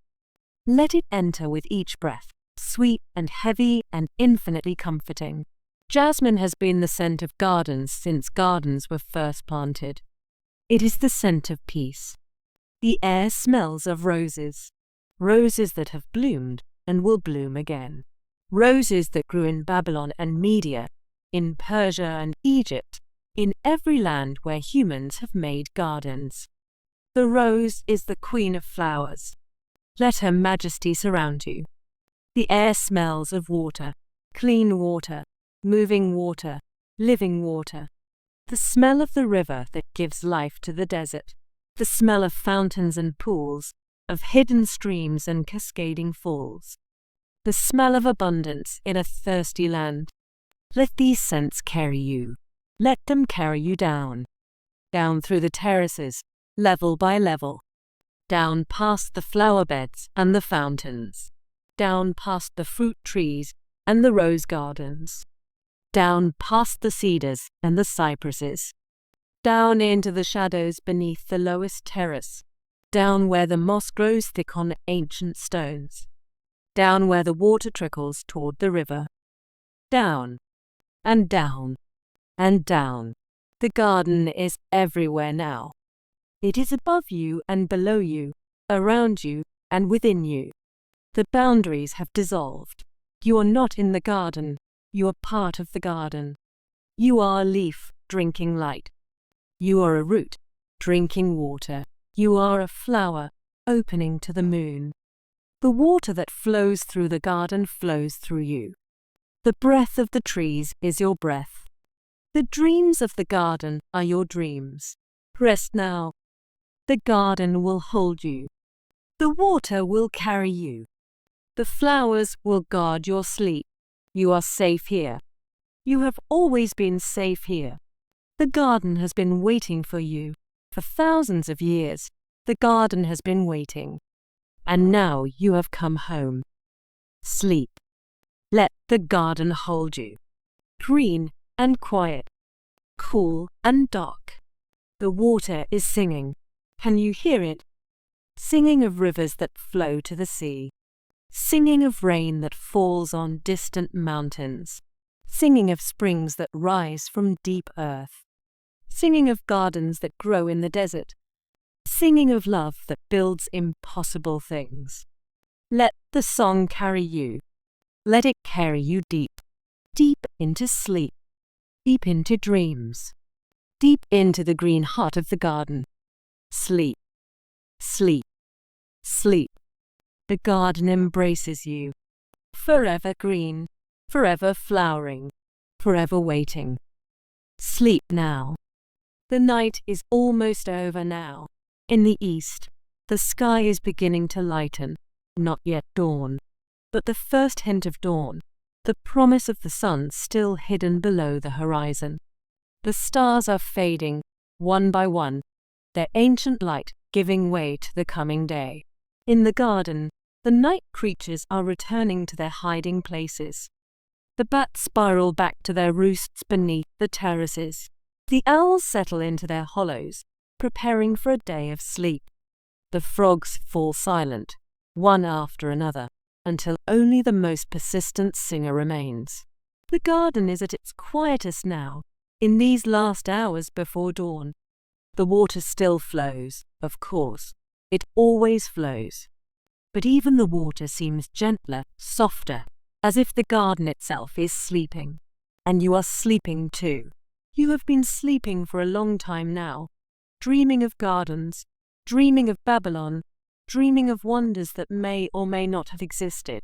A: Let it enter with each breath, sweet and heavy and infinitely comforting. Jasmine has been the scent of gardens since gardens were first planted. It is the scent of peace. The air smells of roses, roses that have bloomed and will bloom again. Roses that grew in Babylon and Media, in Persia and Egypt, in every land where humans have made gardens. The rose is the queen of flowers. Let her majesty surround you. The air smells of water, clean water, moving water, living water. The smell of the river that gives life to the desert. The smell of fountains and pools, of hidden streams and cascading falls. The smell of abundance in a thirsty land. Let these scents carry you. Let them carry you down. Down through the terraces, level by level. Down past the flower beds and the fountains. Down past the fruit trees and the rose gardens. Down past the cedars and the cypresses. Down into the shadows beneath the lowest terrace. Down where the moss grows thick on ancient stones. Down where the water trickles toward the river. Down, and down, and down. The garden is everywhere now. It is above you and below you, around you and within you. The boundaries have dissolved. You are not in the garden. You are part of the garden. You are a leaf, drinking light. You are a root, drinking water. You are a flower, opening to the moon. The water that flows through the garden flows through you. The breath of the trees is your breath. The dreams of the garden are your dreams. Rest now. The garden will hold you. The water will carry you. The flowers will guard your sleep. You are safe here. You have always been safe here. The garden has been waiting for you. For thousands of years, the garden has been waiting. And now you have come home. Sleep. Let the garden hold you. Green and quiet. Cool and dark. The water is singing. Can you hear it? Singing of rivers that flow to the sea. Singing of rain that falls on distant mountains. Singing of springs that rise from deep earth. Singing of gardens that grow in the desert. Singing of love that builds impossible things. Let the song carry you. Let it carry you deep, deep into sleep, deep into dreams, deep into the green heart of the garden. Sleep, sleep, sleep. The garden embraces you, forever green, forever flowering, forever waiting. Sleep now. The night is almost over now. In the east, the sky is beginning to lighten, not yet dawn, but the first hint of dawn, the promise of the sun still hidden below the horizon. The stars are fading, one by one, their ancient light giving way to the coming day. In the garden, the night creatures are returning to their hiding places. The bats spiral back to their roosts beneath the terraces. The owls settle into their hollows, preparing for a day of sleep. The frogs fall silent, one after another, until only the most persistent singer remains. The garden is at its quietest now, in these last hours before dawn. The water still flows, of course. It always flows. But even the water seems gentler, softer, as if the garden itself is sleeping. And you are sleeping too. You have been sleeping for a long time now, dreaming of gardens, dreaming of Babylon, dreaming of wonders that may or may not have existed.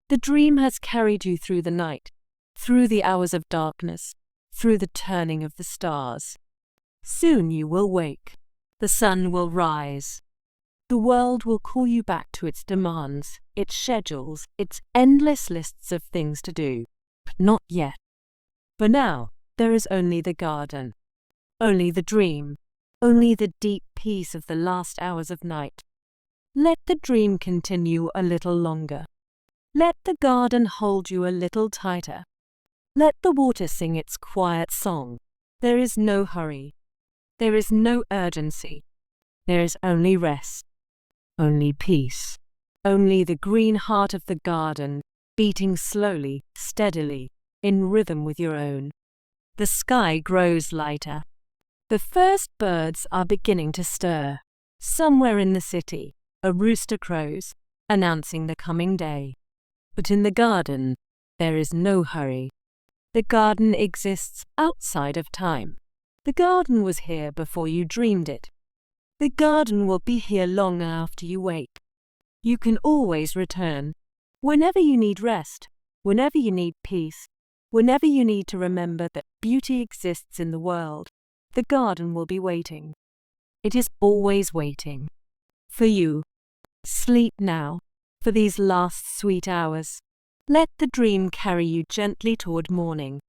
A: The dream has carried you through the night, through the hours of darkness, through the turning of the stars. Soon you will wake. The sun will rise. The world will call you back to its demands, its schedules, its endless lists of things to do. But not yet. For now, there is only the garden, only the dream, only the deep peace of the last hours of night. Let the dream continue a little longer. Let the garden hold you a little tighter. Let the water sing its quiet song. There is no hurry. There is no urgency. There is only rest. Only peace. Only the green heart of the garden, beating slowly, steadily, in rhythm with your own. The sky grows lighter. The first birds are beginning to stir. Somewhere in the city, a rooster crows, announcing the coming day. But in the garden, there is no hurry. The garden exists outside of time. The garden was here before you dreamed it. The garden will be here long after you wake. You can always return. Whenever you need rest, whenever you need peace, whenever you need to remember that beauty exists in the world, the garden will be waiting. It is always waiting. For you. Sleep now, for these last sweet hours. Let the dream carry you gently toward morning.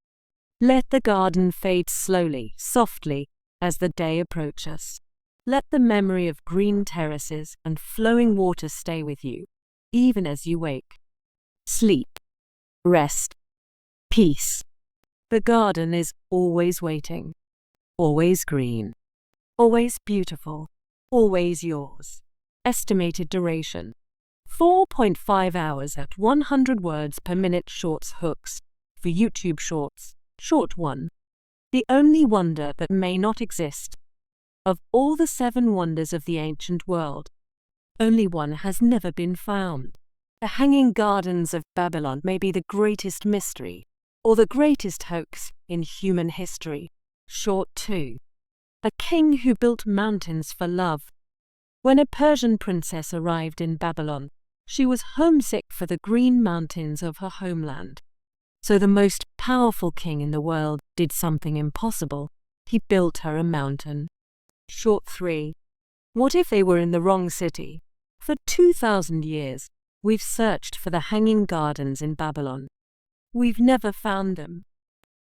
A: Let the garden fade slowly, softly, as the day approaches. Let the memory of green terraces and flowing water stay with you, even as you wake. Sleep, rest, peace. The garden is always waiting, always green, always beautiful, always yours. Estimated duration: 4.5 hours at 100 words per minute. Shorts hooks for YouTube Shorts. Short 1. The only wonder that may not exist. Of all the 7 wonders of the ancient world, only one has never been found. The Hanging Gardens of Babylon may be the greatest mystery, or the greatest hoax in human history. Short 2. A king who built mountains for love. When a Persian princess arrived in Babylon, she was homesick for the green mountains of her homeland. So the most powerful king in the world did something impossible. He built her a mountain. Short 3. What if they were in the wrong city? For 2,000 years, we've searched for the Hanging Gardens in Babylon. We've never found them.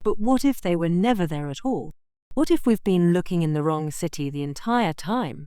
A: But what if they were never there at all? What if we've been looking in the wrong city the entire time?